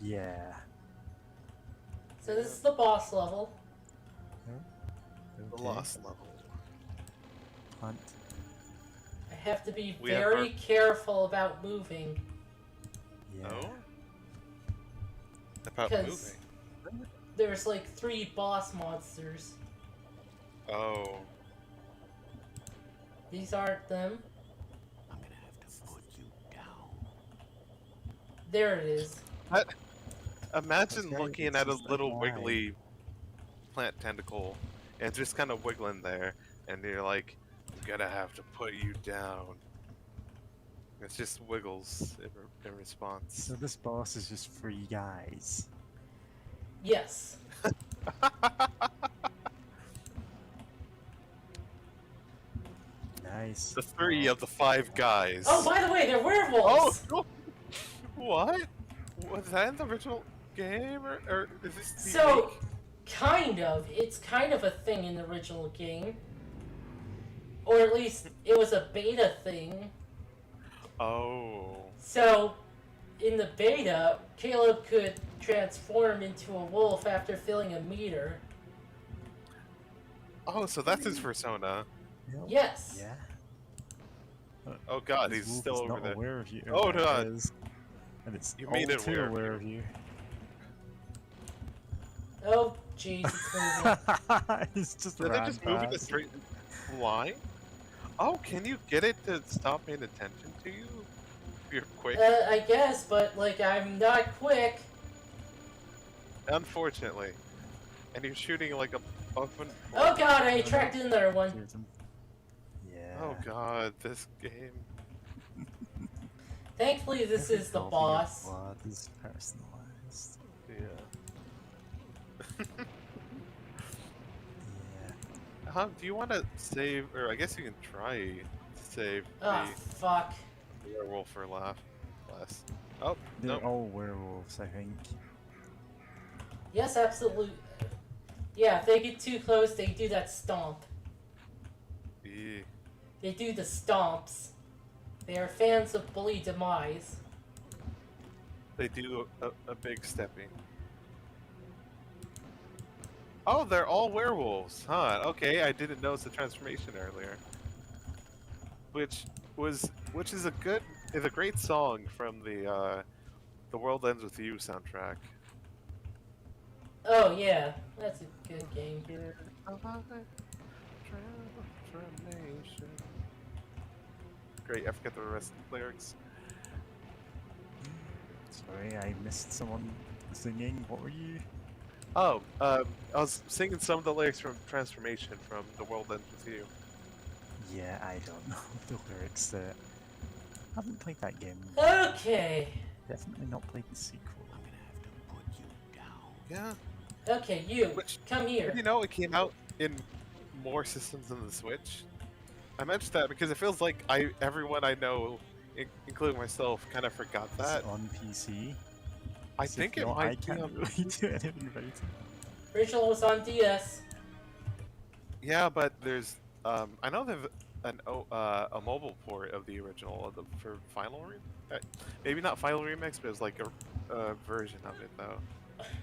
Speaker 2: yeah.
Speaker 1: So this is the boss level.
Speaker 4: the
Speaker 2: Okay.
Speaker 4: lost level.
Speaker 2: Hunt.
Speaker 1: I have to be
Speaker 4: We have
Speaker 1: very careful about moving.
Speaker 2: Yeah.
Speaker 4: Oh, about
Speaker 1: 'Cause-
Speaker 4: moving.
Speaker 1: There's like 3 boss monsters.
Speaker 4: Oh,
Speaker 1: These aren't them.
Speaker 3: I'm gonna have to put you down.
Speaker 1: There it is.
Speaker 4: imagine
Speaker 2: Okay,
Speaker 4: looking
Speaker 2: it's
Speaker 4: at a
Speaker 2: just a
Speaker 4: little
Speaker 2: line.
Speaker 4: wiggly plant tentacle and just kind of wiggling there, and you're like, I'm gonna have to put you down. It's just wiggles in response.
Speaker 2: So this boss is just 3 guys.
Speaker 1: Yes.
Speaker 2: Nice.
Speaker 4: The 3 of the 5 guys.
Speaker 1: Oh, by the way, they're werewolves!
Speaker 4: Oh, what? Was that in the original game, or is this
Speaker 1: So,
Speaker 4: unique?
Speaker 1: kind of. It's kind of a thing in the original game. Or at least, it was a beta thing.
Speaker 4: Oh.
Speaker 1: So, in the beta, Caleb could transform into a wolf after filling a meter.
Speaker 4: Oh, so that's his persona.
Speaker 2: Yep.
Speaker 1: Yes.
Speaker 2: Yeah.
Speaker 4: Oh god,
Speaker 2: This
Speaker 4: he's
Speaker 2: wolf
Speaker 4: still
Speaker 2: is
Speaker 4: over
Speaker 2: not
Speaker 4: there.
Speaker 2: aware of you.
Speaker 4: Oh,
Speaker 2: there it
Speaker 4: God.
Speaker 2: is. And it's
Speaker 4: You
Speaker 2: all
Speaker 4: made it
Speaker 2: too
Speaker 4: aware of
Speaker 2: aware of you.
Speaker 1: Oh, jeez, it's moving.
Speaker 2: It's just
Speaker 4: Did they
Speaker 2: ran
Speaker 4: just move in a
Speaker 2: past.
Speaker 4: straight line? Oh, can you get it to stop paying attention to you? If you're quick?
Speaker 1: I guess, but, like, I'm not quick.
Speaker 4: Unfortunately. And you're shooting like a buffin.
Speaker 1: Oh god, I attracted another one.
Speaker 2: Here's him. Yeah.
Speaker 4: Oh god, this game.
Speaker 1: Thankfully, this
Speaker 2: Every
Speaker 1: is the
Speaker 2: drop of your
Speaker 1: boss.
Speaker 2: blood is personalized.
Speaker 4: Yeah.
Speaker 2: Yeah.
Speaker 4: Do you want to save, or I guess you can try to save
Speaker 1: Oh, fuck.
Speaker 4: the werewolf for last. Oh,
Speaker 2: They're
Speaker 4: no.
Speaker 2: all werewolves, I think.
Speaker 1: Yes, absolutely. Yeah, if they get too close, they do that stomp.
Speaker 4: Yeah.
Speaker 1: They do the stomps. They are fans of bully demise.
Speaker 4: They do a big stepping. Oh, they're all werewolves, huh? Okay, I didn't notice the transformation earlier. Which is a great song from the World Ends With You soundtrack.
Speaker 1: Oh, yeah. That's a good game.
Speaker 4: Transformation. great. I forget the rest of the lyrics.
Speaker 2: Sorry, I missed someone singing. What were you?
Speaker 4: Oh, I was singing some of the lyrics from Transformation from The World Ends With You.
Speaker 2: Yeah, I don't know the lyrics. Haven't played that game.
Speaker 1: Okay.
Speaker 2: Definitely not played the sequel.
Speaker 3: I'm gonna have to put you down.
Speaker 4: Yeah.
Speaker 1: Okay, you.
Speaker 4: Which,
Speaker 1: Come
Speaker 4: did
Speaker 1: here.
Speaker 4: you know it came out in more systems than the Switch? I mentioned that because it feels like everyone I know, including myself, kind of forgot
Speaker 2: Is
Speaker 4: that.
Speaker 2: it on PC?
Speaker 4: I
Speaker 2: 'Cause
Speaker 4: think
Speaker 2: if
Speaker 4: it
Speaker 2: not, I
Speaker 4: might be
Speaker 2: can't
Speaker 4: on.
Speaker 2: really do anything about it.
Speaker 1: Original was on DS.
Speaker 4: Yeah, but there's I know there's a mobile port of the original for Final maybe not Final Remix, but it's like a version of it though,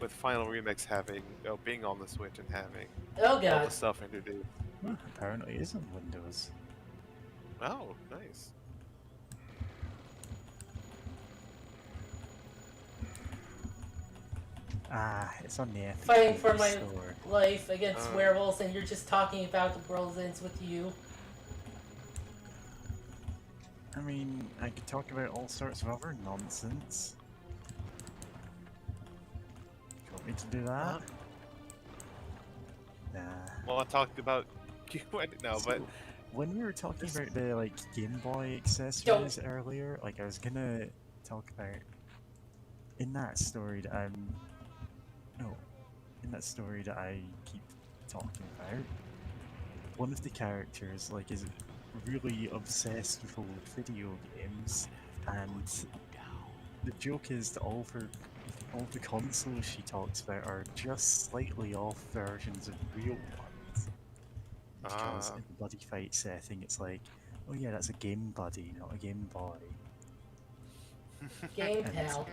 Speaker 4: with Final Remix having being on the Switch and having
Speaker 1: Oh
Speaker 4: all
Speaker 1: god.
Speaker 4: the stuff introduced.
Speaker 2: Huh, apparently it is on Windows.
Speaker 4: Oh, nice.
Speaker 2: Ah, it's on the Epic
Speaker 1: Fighting
Speaker 2: Games
Speaker 1: for my
Speaker 2: Store.
Speaker 1: life against
Speaker 4: Oh.
Speaker 1: werewolves, and you're just talking about the world ends with you.
Speaker 2: I mean, I could talk about all sorts of other nonsense. Do you want me to do that?
Speaker 4: Uh-huh.
Speaker 2: Nah.
Speaker 4: Well, I talked about you now, but
Speaker 2: So, when we were talking
Speaker 4: this-
Speaker 2: about the like Game Boy accessories earlier, like I was gonna talk about in that story that in that story that I keep talking about, one of the characters like is really obsessed with old video games, and the joke is that all the consoles she talks about are just slightly off versions of real ones. Because
Speaker 4: Ah.
Speaker 2: in the buddy fight setting, it's like, oh yeah, that's a Game Buddy, not a Game Boy.
Speaker 1: Game
Speaker 2: And-
Speaker 1: pal.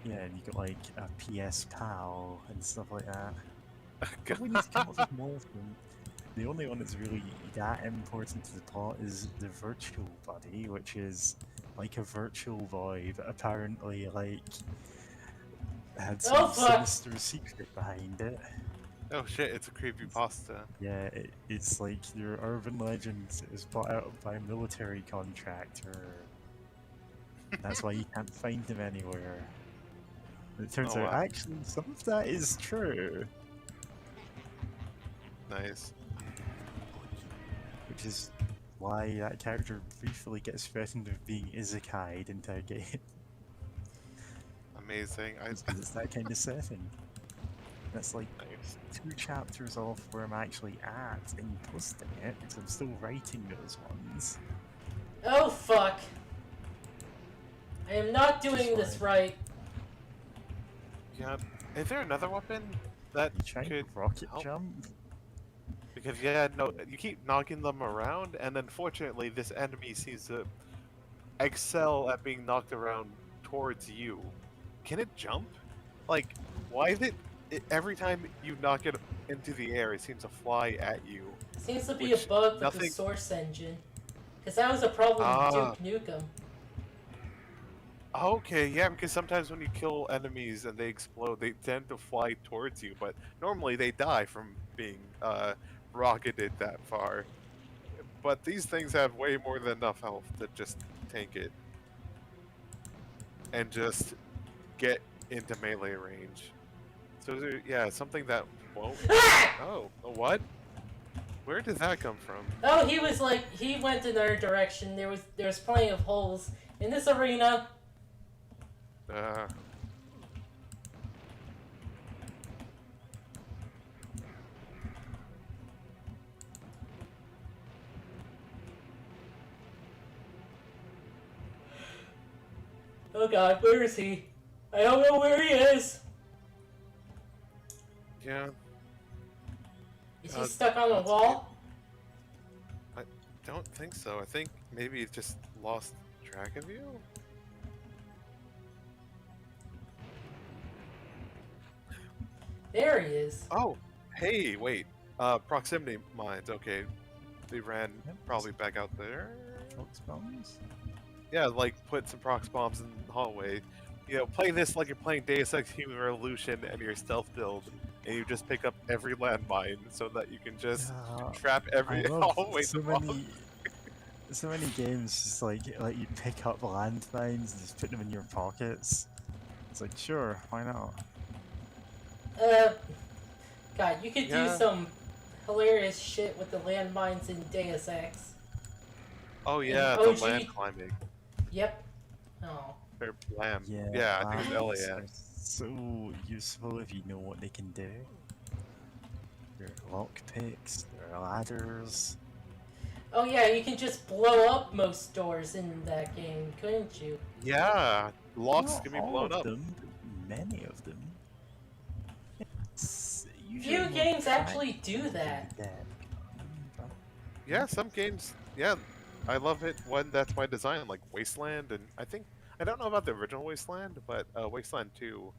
Speaker 2: Yeah, and you got like a PS Pal and stuff like that. But we need to come up with more of them. The only one that's really that important to the plot is the Virtual Buddy, which is like a virtual boy, but apparently like had some
Speaker 1: Oh, fuck.
Speaker 2: sinister secret behind it.
Speaker 4: Oh shit! It's a creepypasta.
Speaker 2: Yeah, it's like your urban legend. It was bought out by a military contractor. That's why you can't find him anywhere. And it turns
Speaker 4: Oh,
Speaker 2: out
Speaker 4: wow.
Speaker 2: actually some of that is true,
Speaker 4: Nice.
Speaker 2: which is why that character briefly gets threatened with being isekai'd into a game.
Speaker 4: Amazing.
Speaker 2: Because it's that kind of setting. That's like
Speaker 4: Nice.
Speaker 2: 2 chapters off where I'm actually at in posting it, because I'm still writing those ones.
Speaker 1: Oh fuck. I am not doing
Speaker 2: Just
Speaker 1: this
Speaker 2: fine.
Speaker 1: right.
Speaker 4: Yeah. Is there another weapon that
Speaker 2: You trying
Speaker 4: could
Speaker 2: to rocket
Speaker 4: help?
Speaker 2: jump?
Speaker 4: Because yeah, no, you keep knocking them around, and unfortunately, this enemy seems to excel at being knocked around towards you. Can it jump? Like, why is it every time you knock it into the air, it seems to fly at you?
Speaker 1: Seems to be
Speaker 4: Which
Speaker 1: a bug with the
Speaker 4: nothing-
Speaker 1: source engine. Because that was a problem
Speaker 4: Ah.
Speaker 1: with Duke Nukem.
Speaker 4: Okay, yeah, because sometimes when you kill enemies and they explode, they tend to fly towards you, but normally they die from being rocketed that far. But these things have way more than enough health to just tank it. And just get into melee range. So is there, yeah, something that won't... Oh, what? Where did that come from?
Speaker 1: Oh, he was like, he went another direction. There's plenty of holes in this arena. Oh god, where is he? I don't know where he is.
Speaker 4: Yeah,
Speaker 1: Is he
Speaker 4: Uh,
Speaker 1: stuck on a
Speaker 4: that's
Speaker 1: wall?
Speaker 4: don't think so. I think maybe it just lost track of you?
Speaker 1: There he is.
Speaker 4: Oh, hey, wait. Proximity mines. Okay, they ran
Speaker 2: Yep.
Speaker 4: probably back out there.
Speaker 2: Fox bombs?
Speaker 4: Yeah, like put some prox bombs in the hallway. You know, play this like you're playing Deus Ex Human Revolution and your stealth build, and you just pick up every landmine so that you can just
Speaker 2: Yeah,
Speaker 4: trap every
Speaker 2: I love
Speaker 4: hallway.
Speaker 2: so
Speaker 4: bomb.
Speaker 2: many so many games just like let you pick up landmines and just put them in your pockets. It's like, sure, why not?
Speaker 1: Uh, God, you could do
Speaker 4: Yeah.
Speaker 1: some hilarious shit with the landmines in Deus Ex.
Speaker 4: Oh
Speaker 1: In
Speaker 4: yeah, the land
Speaker 1: OG,
Speaker 4: climbing.
Speaker 1: yep. Oh,
Speaker 4: Or lamb.
Speaker 2: Yeah,
Speaker 4: Yeah, I think it's
Speaker 2: landmines
Speaker 4: LAM.
Speaker 2: are so useful if you know what they can do. They're lockpicks, they're ladders.
Speaker 1: oh yeah, you can just blow up most doors in that game, couldn't you?
Speaker 4: Yeah, locks
Speaker 2: Not
Speaker 4: can be
Speaker 2: all
Speaker 4: blown
Speaker 2: of
Speaker 4: up.
Speaker 2: them, but many of them. It's usually
Speaker 1: Few
Speaker 2: more
Speaker 1: games actually do
Speaker 2: practical than
Speaker 1: that.
Speaker 2: the deck. But
Speaker 4: Yeah, some games. Yeah, I love it when that's by design, like Wasteland, and I don't know about the original Wasteland, but Wasteland 2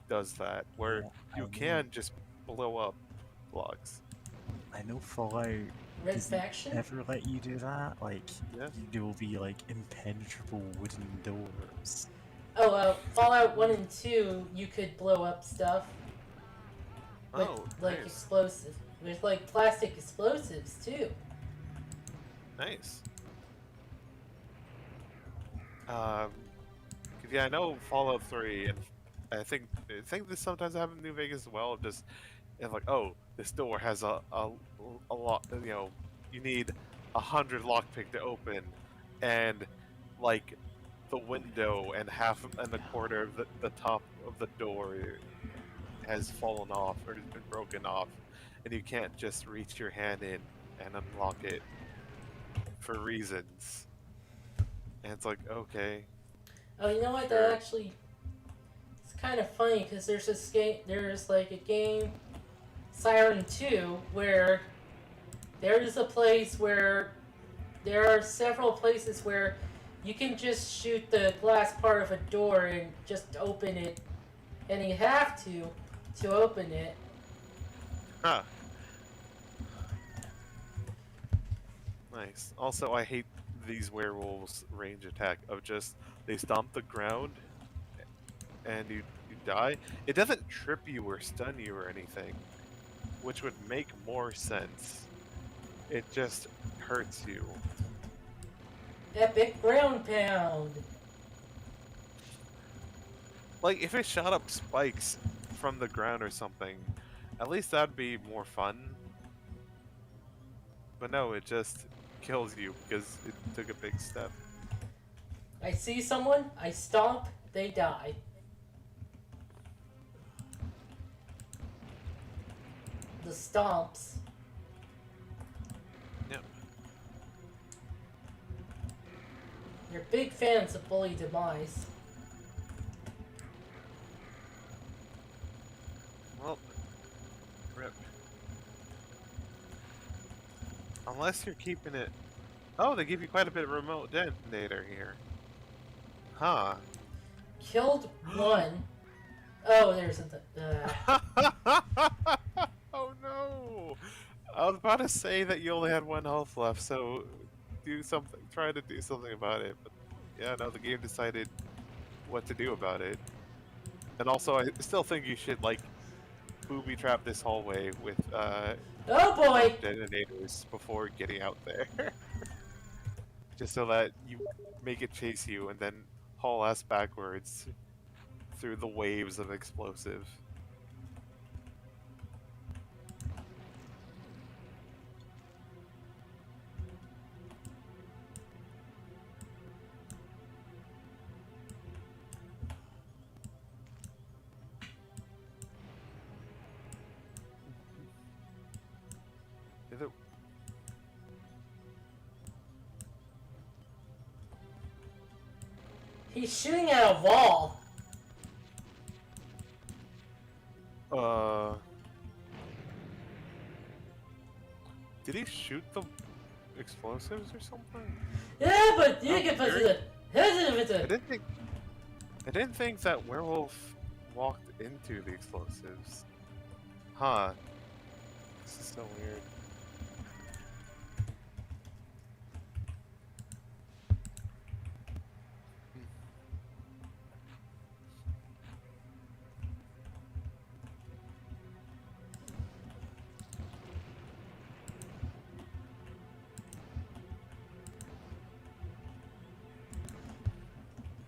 Speaker 4: does that, where
Speaker 2: yeah,
Speaker 4: you can just blow up blocks.
Speaker 2: I know Fallout
Speaker 1: Red
Speaker 2: doesn't
Speaker 1: Faction?
Speaker 2: ever let you do that. Like,
Speaker 4: Yeah.
Speaker 2: there will be like impenetrable wooden doors.
Speaker 1: Oh, Fallout 1 and 2, you could blow up stuff with,
Speaker 4: Oh,
Speaker 1: like,
Speaker 4: nice,
Speaker 1: explosives. With, like, plastic explosives, too.
Speaker 4: nice. Um, 'cause, yeah, I know Fallout 3, and I think this sometimes happens in New Vegas as well. Just it's like, oh, this door has a lot. You know, you need 100 lockpick to open, and like the window and half and the quarter of the top of the door has fallen off or has been broken off, and you can't just reach your hand in and unlock it for reasons. And it's like, okay,
Speaker 1: Oh, you know what? That
Speaker 4: sure.
Speaker 1: actually, it's kind of funny because there's like a game, Siren 2, where there is a place where there are several places where you can just shoot the glass part of a door and just open it, and you have to open it.
Speaker 4: Huh. Nice. Also, I hate these werewolves' range attack of just they stomp the ground and you die. It doesn't trip you or stun you or anything, which would make more sense. It just hurts you.
Speaker 1: Epic ground pound.
Speaker 4: Like if it shot up spikes from the ground or something, at least that'd be more fun. But no, it just kills you because it took a big step.
Speaker 1: I see someone, I stomp, they die. The stomps.
Speaker 4: Yep.
Speaker 1: They're big fans of Bully Demise.
Speaker 4: Well, rip. Unless you're keeping it. Oh, they give you quite a bit of remote detonator here. Huh.
Speaker 1: Killed one. Oh, there's
Speaker 4: Oh no! I was about to say that you only had one health left, so do something. Try to do something about it. But yeah, no, the game decided what to do about it. And also, I still think you should like booby trap this hallway with
Speaker 1: oh boy!
Speaker 4: remote detonators before getting out there, just so that you make it chase you and then haul ass backwards through the waves of explosive. Is it?
Speaker 1: He's shooting at a wall.
Speaker 4: Uh, did he shoot the explosives or something?
Speaker 1: Yeah, but you
Speaker 4: Oh,
Speaker 1: can put
Speaker 4: very-
Speaker 1: it.
Speaker 4: I didn't think that werewolf walked into the explosives. Huh. This is so weird.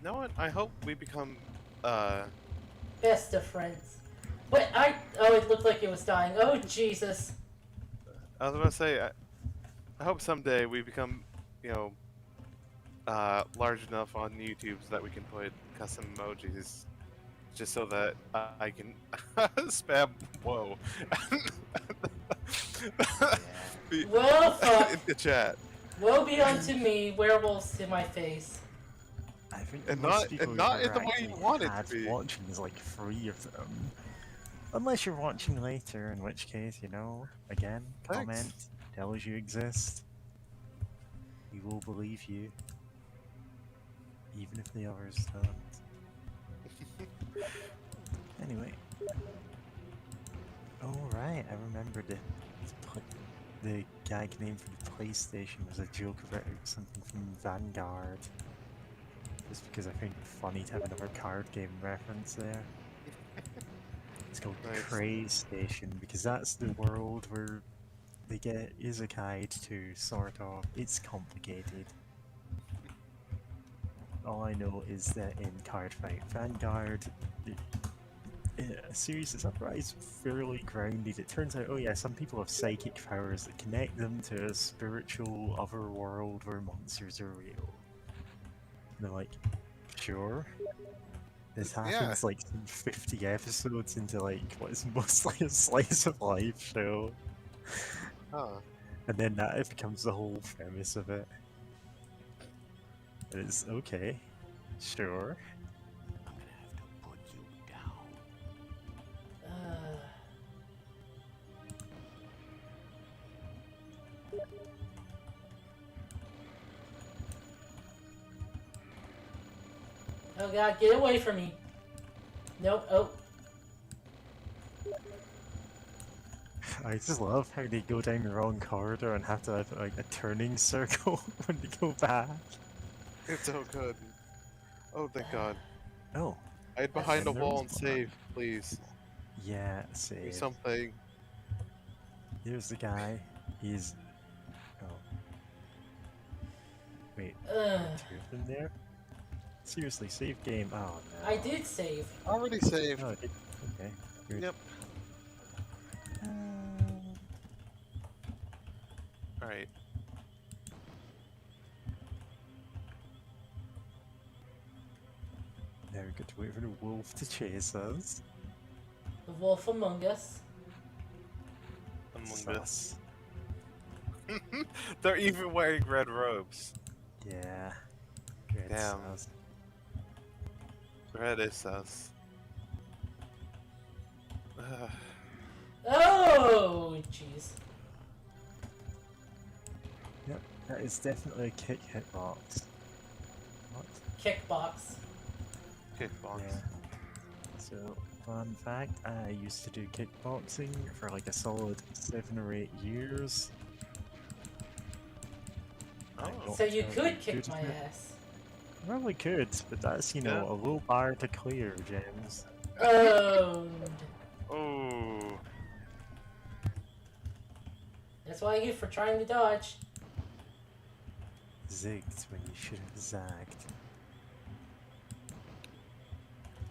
Speaker 4: No one. I hope we become.
Speaker 1: Best of friends. Wait, oh, it looked like it was dying. Oh, Jesus.
Speaker 4: I was gonna say. I hope someday we become, you know, large enough on YouTube so that we can put custom emojis, just so that I can spam. Whoa. Be-
Speaker 1: Well, fuck.
Speaker 4: in the chat,
Speaker 1: Woe be unto me, werewolves to my face.
Speaker 2: I think
Speaker 4: and
Speaker 2: most
Speaker 4: not
Speaker 2: people
Speaker 4: and
Speaker 2: who've
Speaker 4: not in
Speaker 2: ever
Speaker 4: the way you
Speaker 2: actually
Speaker 4: want it
Speaker 2: had
Speaker 4: to be.
Speaker 2: watching is like 3 of them. Unless you're watching later, in which case, you know, again,
Speaker 4: Thanks.
Speaker 2: comment, tell us you exist. We will believe you. Even if the others don't. Anyway. Oh right, I remembered the gag name for the PlayStation was a joke about something from Vanguard. Just because I think it's funny to have another card game reference there. It's called
Speaker 4: Nice.
Speaker 2: Cray Station because that's the world where they get isekai to, sort of. It's complicated. All I know is that in Cardfight Vanguard, a series that's otherwise fairly grounded, it turns out, oh yeah, some people have psychic powers that connect them to a spiritual other world where monsters are real. And they're like, sure. This happens
Speaker 4: Yeah.
Speaker 2: like some 50 episodes into like what is mostly a slice of life show.
Speaker 4: Huh.
Speaker 2: And then that becomes the whole premise of it. And it's okay, sure.
Speaker 3: I'm gonna have to put you down.
Speaker 1: Oh god, get away from me. Nope, oh.
Speaker 2: I just love how they go down the wrong corridor and have to have like a turning circle when they go back.
Speaker 4: It's so good. Oh, thank God.
Speaker 2: Oh,
Speaker 4: Hide behind a
Speaker 2: And there
Speaker 4: wall
Speaker 2: was
Speaker 4: and
Speaker 2: one.
Speaker 4: save, please.
Speaker 2: yeah,
Speaker 4: Do
Speaker 2: save.
Speaker 4: something.
Speaker 2: Here's the guy. He's. Oh. Wait,
Speaker 1: Ugh.
Speaker 2: two of them there? Seriously, save game. Oh no.
Speaker 1: I did save.
Speaker 4: Already saved.
Speaker 2: Oh, okay. Good.
Speaker 4: Yep. Alright.
Speaker 2: Now we got to wait for the wolf to chase us.
Speaker 1: The wolf among us.
Speaker 4: Among Us.
Speaker 2: Sus.
Speaker 4: They're even wearing red robes.
Speaker 2: Yeah. Good
Speaker 4: Damn.
Speaker 2: sus.
Speaker 4: Red is us.
Speaker 1: Oh, jeez.
Speaker 2: Yep, that is definitely a kick hitbox. What?
Speaker 1: Kickbox.
Speaker 4: Kickbox.
Speaker 2: Yeah. So, fun fact, I used to do kickboxing for like a solid 7 or 8 years. I
Speaker 4: Oh.
Speaker 2: got
Speaker 1: So you
Speaker 2: fairly
Speaker 1: could kick
Speaker 2: good
Speaker 1: my
Speaker 2: at it.
Speaker 1: ass.
Speaker 2: Probably could, but that's, you know,
Speaker 4: Yeah.
Speaker 2: a low bar to clear, James.
Speaker 1: Oh.
Speaker 4: Oh.
Speaker 1: That's what I get for trying to dodge.
Speaker 2: Zigged when you should have zagged.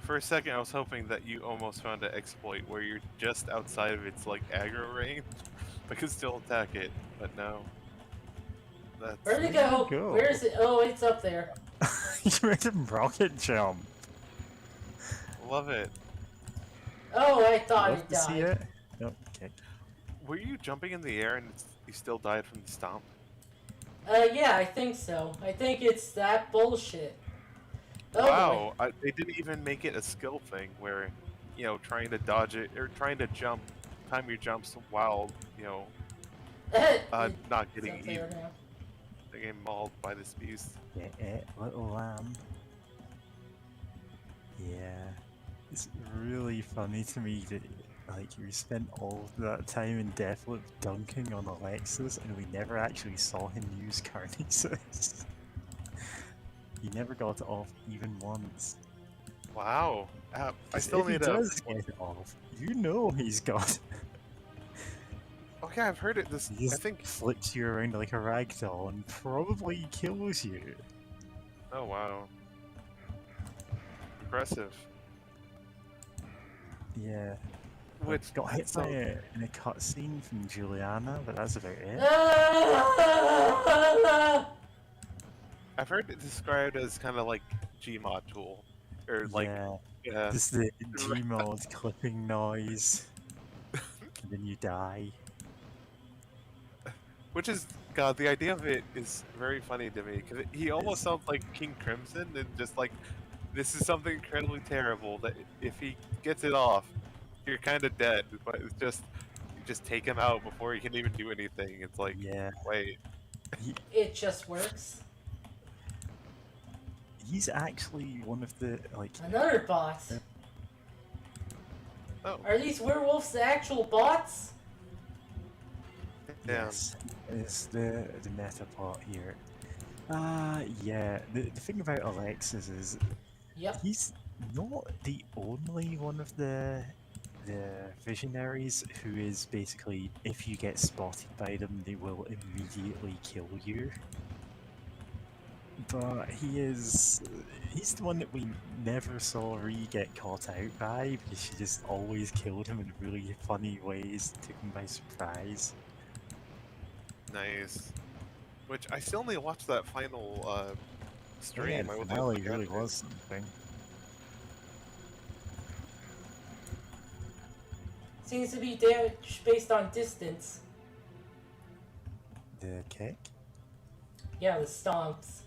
Speaker 4: For a second, I was hoping that you almost found an exploit where you're just outside of its like aggro range, but can still attack it. But no. That's
Speaker 1: Where'd it
Speaker 2: Where'd
Speaker 1: go?
Speaker 2: it go?
Speaker 1: Where is it? Oh, it's up there.
Speaker 2: You made him rocket jump.
Speaker 4: love it.
Speaker 1: Oh, I thought
Speaker 2: Love
Speaker 1: it
Speaker 2: to see
Speaker 1: died.
Speaker 2: it. Nope, kick.
Speaker 4: Were you jumping in the air and you still died from the stomp?
Speaker 1: Yeah, I think so. I think it's that bullshit. Oh,
Speaker 4: Wow, they didn't even make it a skill thing where, you know, trying to dodge it or trying to jump, time your jumps while, you know,
Speaker 1: boy.
Speaker 4: not
Speaker 1: It's
Speaker 4: getting
Speaker 1: up there
Speaker 4: eaten,
Speaker 1: now.
Speaker 4: getting mauled by this beast.
Speaker 2: Get it, little lamb. Yeah. It's really funny to me that, like, we spent all of that time in Deathloop dunking on Alexis and we never actually saw him use Carnisus. He never got it off even once.
Speaker 4: Wow, I
Speaker 2: 'Cause
Speaker 4: still
Speaker 2: if he
Speaker 4: need a.
Speaker 2: does get it off, you know he's got it.
Speaker 4: Okay, I've heard it. This
Speaker 2: He
Speaker 4: I
Speaker 2: just
Speaker 4: think.
Speaker 2: flips you around like a ragdoll and probably kills you.
Speaker 4: Oh wow. impressive.
Speaker 2: Yeah.
Speaker 4: Which
Speaker 2: Got hit
Speaker 4: so
Speaker 2: by it in a cutscene from Juliana, but that's about it.
Speaker 4: I've heard it described as kind of like Gmod tool, or like
Speaker 2: Yeah.
Speaker 4: yeah,
Speaker 2: Just the Gmod clipping noise, and then you die.
Speaker 4: which is God. The idea of it is very funny to me because he almost sounds like King Crimson, and just like this is something incredibly terrible that if he gets it off, you're kind of dead. But it's just you just take him out before he can even do anything. It's like
Speaker 2: Yeah.
Speaker 4: wait,
Speaker 1: It just works.
Speaker 2: He's actually one of the
Speaker 1: Another bot.
Speaker 4: oh
Speaker 1: Are these werewolves the actual bots?
Speaker 4: damn.
Speaker 2: Yes, it's the meta plot here. Yeah. The thing about Alexis is
Speaker 1: Yep.
Speaker 2: he's not the only one of the visionaries who is basically, if you get spotted by them, they will immediately kill you. But he's the one that we never saw Ree get caught out by, because she just always killed him in really funny ways, took him by surprise.
Speaker 4: Nice. Which I still need to watch that final stream.
Speaker 2: Yeah,
Speaker 4: I
Speaker 2: the
Speaker 4: wasn't able
Speaker 2: finale
Speaker 4: to get
Speaker 2: really
Speaker 4: to.
Speaker 2: was something.
Speaker 1: Seems to be damage based on distance.
Speaker 2: The kick?
Speaker 1: Yeah, the stomps.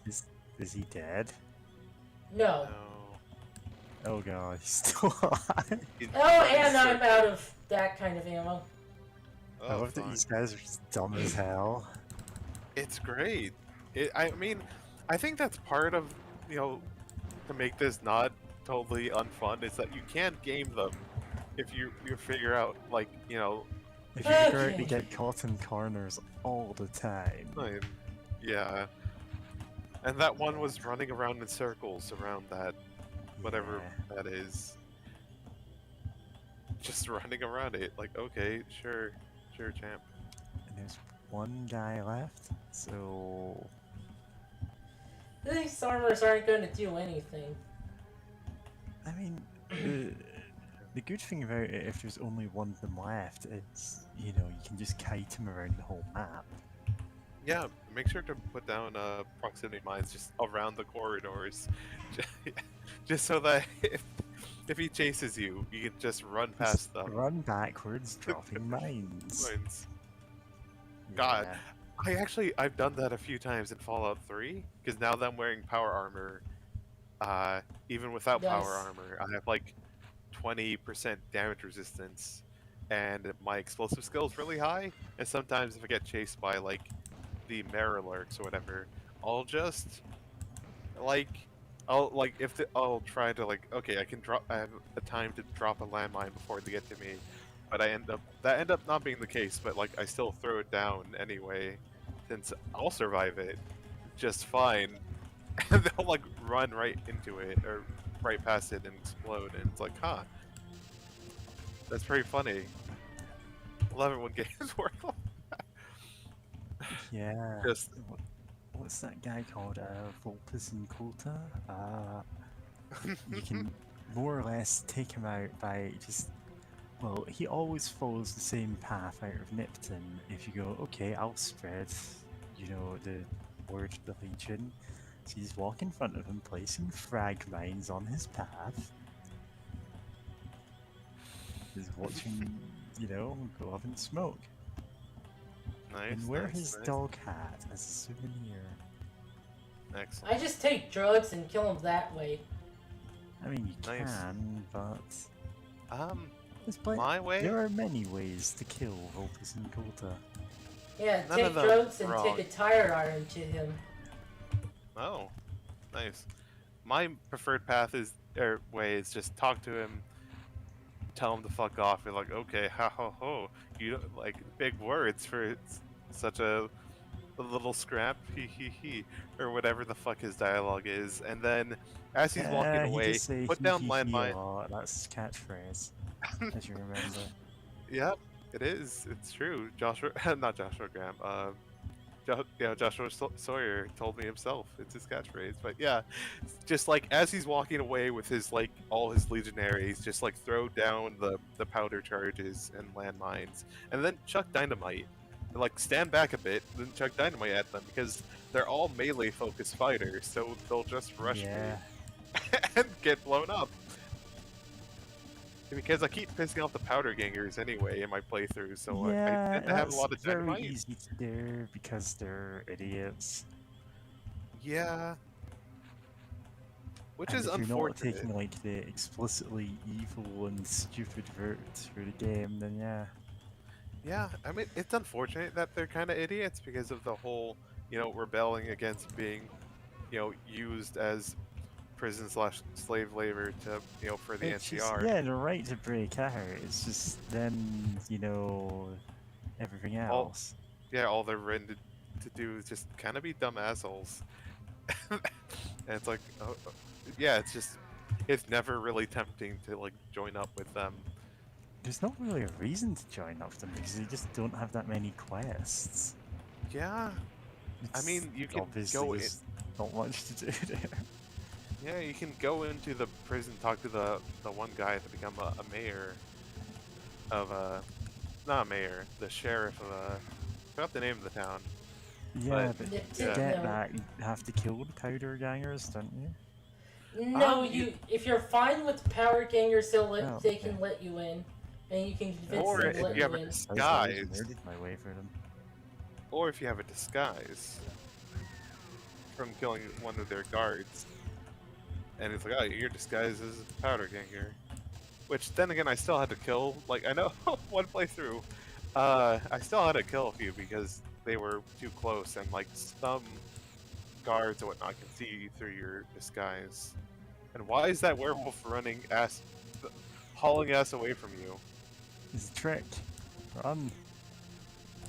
Speaker 2: Is he dead?
Speaker 1: No.
Speaker 4: No.
Speaker 2: Oh god, he's still alive.
Speaker 1: Oh, and I'm out of that kind of ammo.
Speaker 2: I
Speaker 4: Oh,
Speaker 2: love that
Speaker 4: fuck.
Speaker 2: these guys are just dumb as hell.
Speaker 4: It's great. I mean, I think that's part of, to make this not totally unfun, is that you can't game them if you figure out, like,
Speaker 2: If you figure out
Speaker 1: Okay.
Speaker 2: they get caught in corners all the time.
Speaker 4: like, yeah. And that one was running around in circles around that, whatever
Speaker 2: Yeah.
Speaker 4: that is. Just running around it, like, okay, sure, champ.
Speaker 2: And there's one guy left, so...
Speaker 1: These armors aren't going to do anything.
Speaker 2: I mean, the good thing about it, if there's only one of them left, is, you can just kite him around the whole map.
Speaker 4: Yeah, make sure to put down proximity mines just around the corridors, just so that if he chases you, you can just run past them.
Speaker 2: Run backwards, dropping mines.
Speaker 4: Mines. God.
Speaker 2: Yeah.
Speaker 4: I've done that a few times in Fallout 3, because now that I'm wearing power armor, even without power
Speaker 1: Nice.
Speaker 4: armor, I have like 20% damage resistance, and my explosive skill is really high. And sometimes if I get chased by like the Mirrorlurks or whatever, I'll just I'll try to okay, I have a time to drop a landmine before they get to me, but that end up not being the case, but like I still throw it down anyway, since I'll survive it just fine, and they'll like run right into it or right past it and explode, and it's like, huh, that's pretty funny. Love it when games work like
Speaker 2: Yeah.
Speaker 4: Just-
Speaker 2: What's that guy called? Vulpes and Coulter? You can more or less take him out by just... Well, he always follows the same path out of Nipton. If you go, okay, I'll spread, the word of the Legion. So you just walk in front of him, placing frag mines on his path. Just watch him, go up in smoke.
Speaker 4: nice.
Speaker 2: And wear
Speaker 4: nice,
Speaker 2: his
Speaker 4: nice.
Speaker 2: dog hat as a souvenir.
Speaker 4: Excellent.
Speaker 1: I just take drugs and kill them that way.
Speaker 2: I mean, you
Speaker 4: Nice.
Speaker 2: can, but
Speaker 4: My way.
Speaker 2: there are many ways to kill Vulpes and Coulter.
Speaker 1: Yeah,
Speaker 4: None
Speaker 1: take
Speaker 4: of them
Speaker 1: drugs and
Speaker 4: wrong.
Speaker 1: take a tire iron to him.
Speaker 4: Oh, nice. My preferred way is just talk to him, tell him to fuck off. You're like, okay, ha ho ho. You don't like big words for such a little scrap, he he he, or whatever the fuck his dialogue is. And then as he's walking
Speaker 2: He
Speaker 4: away,
Speaker 2: does say
Speaker 4: put
Speaker 2: he,
Speaker 4: down
Speaker 2: he,
Speaker 4: landmine.
Speaker 2: a lot. That's his catchphrase, as you remember.
Speaker 4: Yep, it is. It's true. Joshua, not Joshua Graham. Joshua Sawyer told me himself. It's his catchphrase. But yeah, just like as he's walking away with his like all his legionaries, just like throw down the powder charges and landmines, and then chuck dynamite. And, like stand back a bit, then chuck dynamite at them because they're all melee focused fighters, so they'll just rush
Speaker 2: Yeah.
Speaker 4: me and get blown up. Because I keep pissing off the powder gangers anyway in my playthrough, so
Speaker 2: Yeah,
Speaker 4: I tend to have a
Speaker 2: that's
Speaker 4: lot of
Speaker 2: very
Speaker 4: dynamite.
Speaker 2: easy to do because they're idiots.
Speaker 4: Yeah. Which
Speaker 2: And
Speaker 4: is
Speaker 2: if you're not
Speaker 4: unfortunate.
Speaker 2: taking like the explicitly evil and stupid route through the game, then yeah.
Speaker 4: Yeah, I mean, it's unfortunate that they're kind of idiots because of the whole, rebelling against being, used as prison slash slave labor to, for the
Speaker 2: It's just,
Speaker 4: NCR.
Speaker 2: yeah, the right to break out. It's just then, everything
Speaker 4: All,
Speaker 2: else.
Speaker 4: yeah, all they're written to do is just kind of be dumb assholes. And it's like, yeah, it's never really tempting to like join up with them.
Speaker 2: There's not really a reason to join up with them because they just don't have that many quests.
Speaker 4: Yeah, I
Speaker 2: It's
Speaker 4: mean, you can
Speaker 2: obviously
Speaker 4: go in.
Speaker 2: there's not much to do there.
Speaker 4: Yeah, you can go into the prison, talk to the one guy to become a mayor of not a mayor, the sheriff of I forgot the name of the town.
Speaker 2: Yeah,
Speaker 4: But-
Speaker 2: but to
Speaker 4: yeah.
Speaker 2: get that, you have to kill the powder gangers, don't you?
Speaker 1: No,
Speaker 4: you-
Speaker 1: if you're fine with power gangers,
Speaker 2: Oh,
Speaker 1: they can
Speaker 2: okay.
Speaker 1: let you in, and you can convince
Speaker 4: Or
Speaker 1: them to
Speaker 4: if
Speaker 1: let
Speaker 4: you have a
Speaker 1: in.
Speaker 2: I was
Speaker 4: disguise,
Speaker 2: murdered my way for them.
Speaker 4: or if you have a disguise from killing one of their guards, and it's like, oh, your disguise is a powder ganger. Which then again, I still had to kill. Like I know one playthrough, I still had to kill a few because they were too close, and like some guards and whatnot can see you through your disguise. And why is that werewolf running hauling ass away from you?
Speaker 2: It's a trick. Run.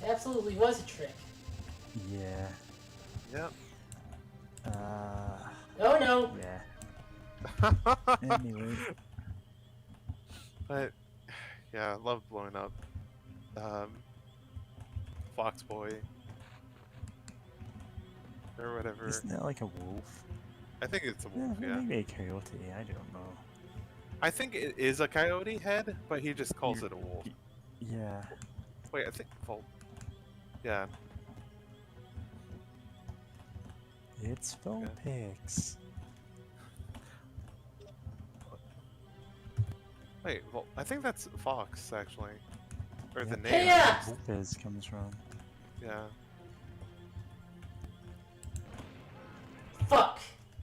Speaker 1: Absolutely was a trick.
Speaker 2: Yeah.
Speaker 4: Yep.
Speaker 1: Oh no!
Speaker 2: Yeah. Anyway.
Speaker 4: But yeah, I love blowing up. Fox Boy. Or whatever.
Speaker 2: Isn't it like a wolf?
Speaker 4: I think it's a wolf, yeah.
Speaker 2: Maybe a coyote, I don't know.
Speaker 4: I think it is a coyote head, but he just calls it a wolf.
Speaker 2: Yeah.
Speaker 4: Wait, I think Volt. Yeah.
Speaker 2: It's Vulpix.
Speaker 4: Wait, I think that's Fox actually. Or the
Speaker 2: Yeah,
Speaker 4: name.
Speaker 1: Hey, yeah!
Speaker 2: Vulpix comes from.
Speaker 4: Yeah.
Speaker 1: Fuck!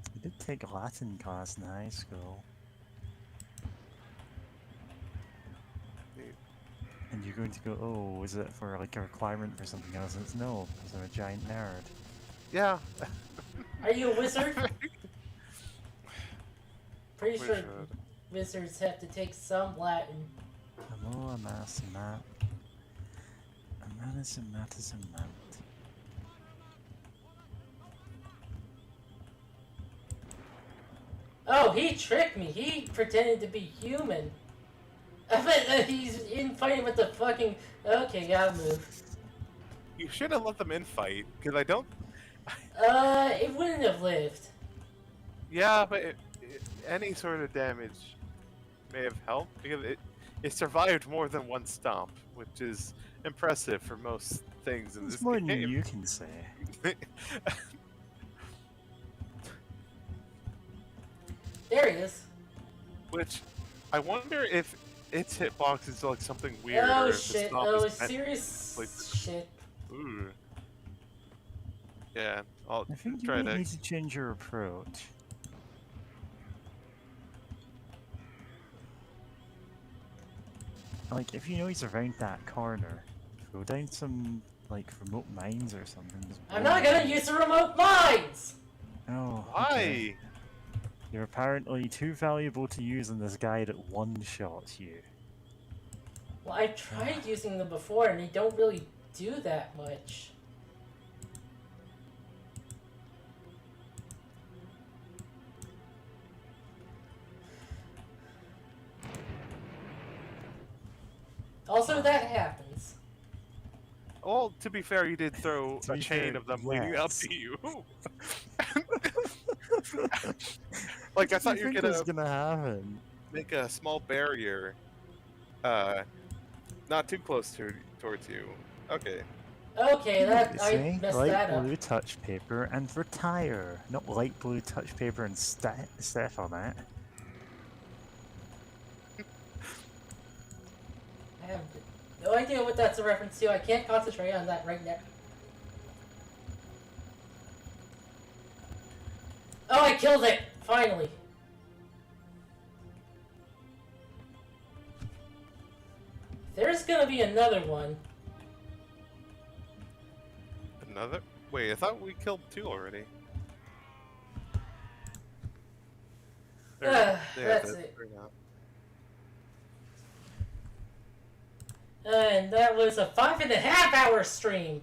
Speaker 2: I did take a Latin class in high school.
Speaker 4: Neat.
Speaker 2: And you're going to go, oh, is it for like a requirement for something else? And it's no, because I'm a giant nerd.
Speaker 4: Yeah.
Speaker 1: Are you a wizard? Pretty
Speaker 4: We
Speaker 1: sure
Speaker 4: should.
Speaker 1: wizards have to take some Latin.
Speaker 2: Amo, amas, amat. Amanis, amatis, amant.
Speaker 1: Oh, he tricked me. He pretended to be human. I bet that he's in fighting with the fucking. Okay, gotta move.
Speaker 4: You should have let them in fight, because I don't.
Speaker 1: It wouldn't have lived.
Speaker 4: Yeah, but any sort of damage may have helped because it survived more than one stomp, which is impressive for most things in
Speaker 2: It's
Speaker 4: this
Speaker 2: more
Speaker 4: game.
Speaker 2: than you can say.
Speaker 1: There he is.
Speaker 4: Which I wonder if its hitbox is like something weird. or
Speaker 1: Oh
Speaker 4: if the
Speaker 1: shit.
Speaker 4: stomp
Speaker 1: Oh,
Speaker 4: is meant-
Speaker 1: serious
Speaker 4: like-
Speaker 1: shit.
Speaker 4: Ooh. Yeah, I'll
Speaker 2: I think you
Speaker 4: try
Speaker 2: might
Speaker 4: to.
Speaker 2: need to change your approach. Like, if you know he's around that corner, throw down some, like, remote mines or something. just
Speaker 1: I'm
Speaker 2: blow
Speaker 1: not
Speaker 2: them
Speaker 1: gonna
Speaker 2: up.
Speaker 1: use the remote mines!
Speaker 2: Oh,
Speaker 4: Why?
Speaker 2: okay. You're apparently too valuable to use on this guy that one-shots you.
Speaker 1: Well, I tried using them before and they don't really do that much. Also, that happens.
Speaker 4: Well, to be fair, you did throw
Speaker 2: To
Speaker 4: a
Speaker 2: be
Speaker 4: chain
Speaker 2: fair,
Speaker 4: of them leading out
Speaker 2: yes.
Speaker 4: to you.
Speaker 2: What
Speaker 4: Like, I
Speaker 2: did you
Speaker 4: thought you were
Speaker 2: think was gonna happen?
Speaker 4: make a small barrier, uh, not too close towards you. Okay.
Speaker 1: Okay, that I
Speaker 2: See?
Speaker 1: messed
Speaker 2: Light
Speaker 1: that up.
Speaker 2: blue touch paper and retire. Not light blue touch paper and step on it.
Speaker 1: I have no idea what that's a reference to. I can't concentrate on that right now. Oh, I killed it! Finally. There's gonna be another one.
Speaker 4: Another? Wait, I thought we killed 2 already.
Speaker 1: That's it. And that was a 5.5-hour stream.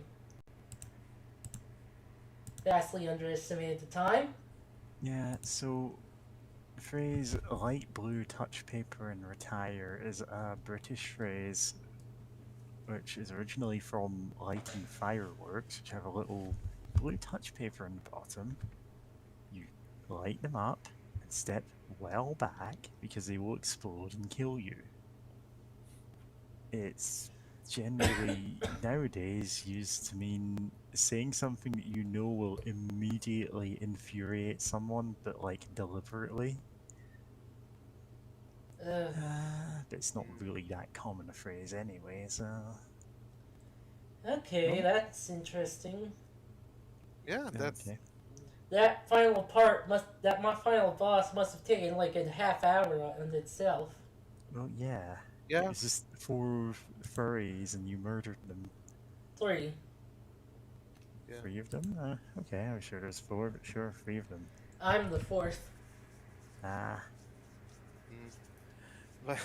Speaker 1: Vastly underestimated the time.
Speaker 2: Yeah, so the phrase light blue touch paper and retire is a British phrase which is originally from lighting fireworks, which have a little blue touch paper on the bottom. You light them up and step well back because they will explode and kill you. It's generally nowadays used to mean saying something that you know will immediately infuriate someone, but like deliberately. But it's not really that common a phrase anyway, so...
Speaker 1: Okay,
Speaker 2: Oh.
Speaker 1: that's interesting.
Speaker 4: Yeah, that's...
Speaker 2: Okay.
Speaker 1: That final part that my final boss must have taken like a half hour on itself.
Speaker 2: Well, yeah.
Speaker 4: Yeah.
Speaker 2: It's just 4 furries and you murdered them.
Speaker 1: 3.
Speaker 4: Yeah.
Speaker 2: 3 of them? Okay, I was sure there's 4, but sure, 3 of them.
Speaker 1: I'm the 4th.
Speaker 2: Ah.
Speaker 4: But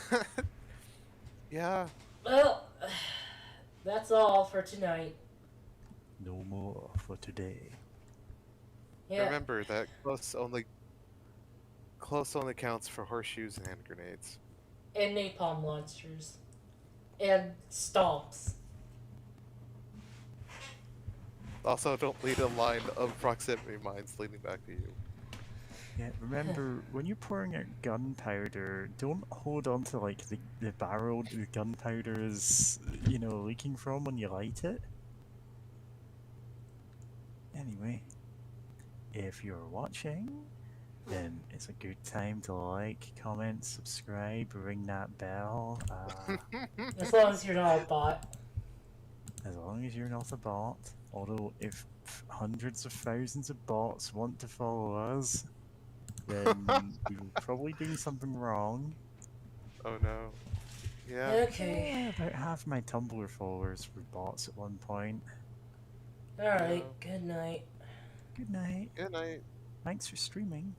Speaker 4: yeah.
Speaker 1: Well, that's all for tonight.
Speaker 2: No more for today.
Speaker 1: Yeah.
Speaker 4: Remember that close only counts for horseshoes and hand grenades.
Speaker 1: And napalm monsters. And stomps.
Speaker 4: Also, don't lead a line of proximity mines leading back to you.
Speaker 2: Yeah, remember, when you're pouring out gunpowder, don't hold on to like the barrel the gunpowder is, you know, leaking from when you light it. Anyway, if you're watching, then it's a good time to like, comment, subscribe, ring that bell.
Speaker 1: As long as you're not a bot.
Speaker 2: As long as you're not a bot. Although, if hundreds of thousands of bots want to follow us, then we were probably doing something wrong.
Speaker 4: Oh no. Yeah.
Speaker 1: Okay.
Speaker 2: Yeah, about half my Tumblr followers were bots at one point.
Speaker 1: Alright, good night.
Speaker 2: Good night.
Speaker 4: Good night.
Speaker 2: Thanks for streaming.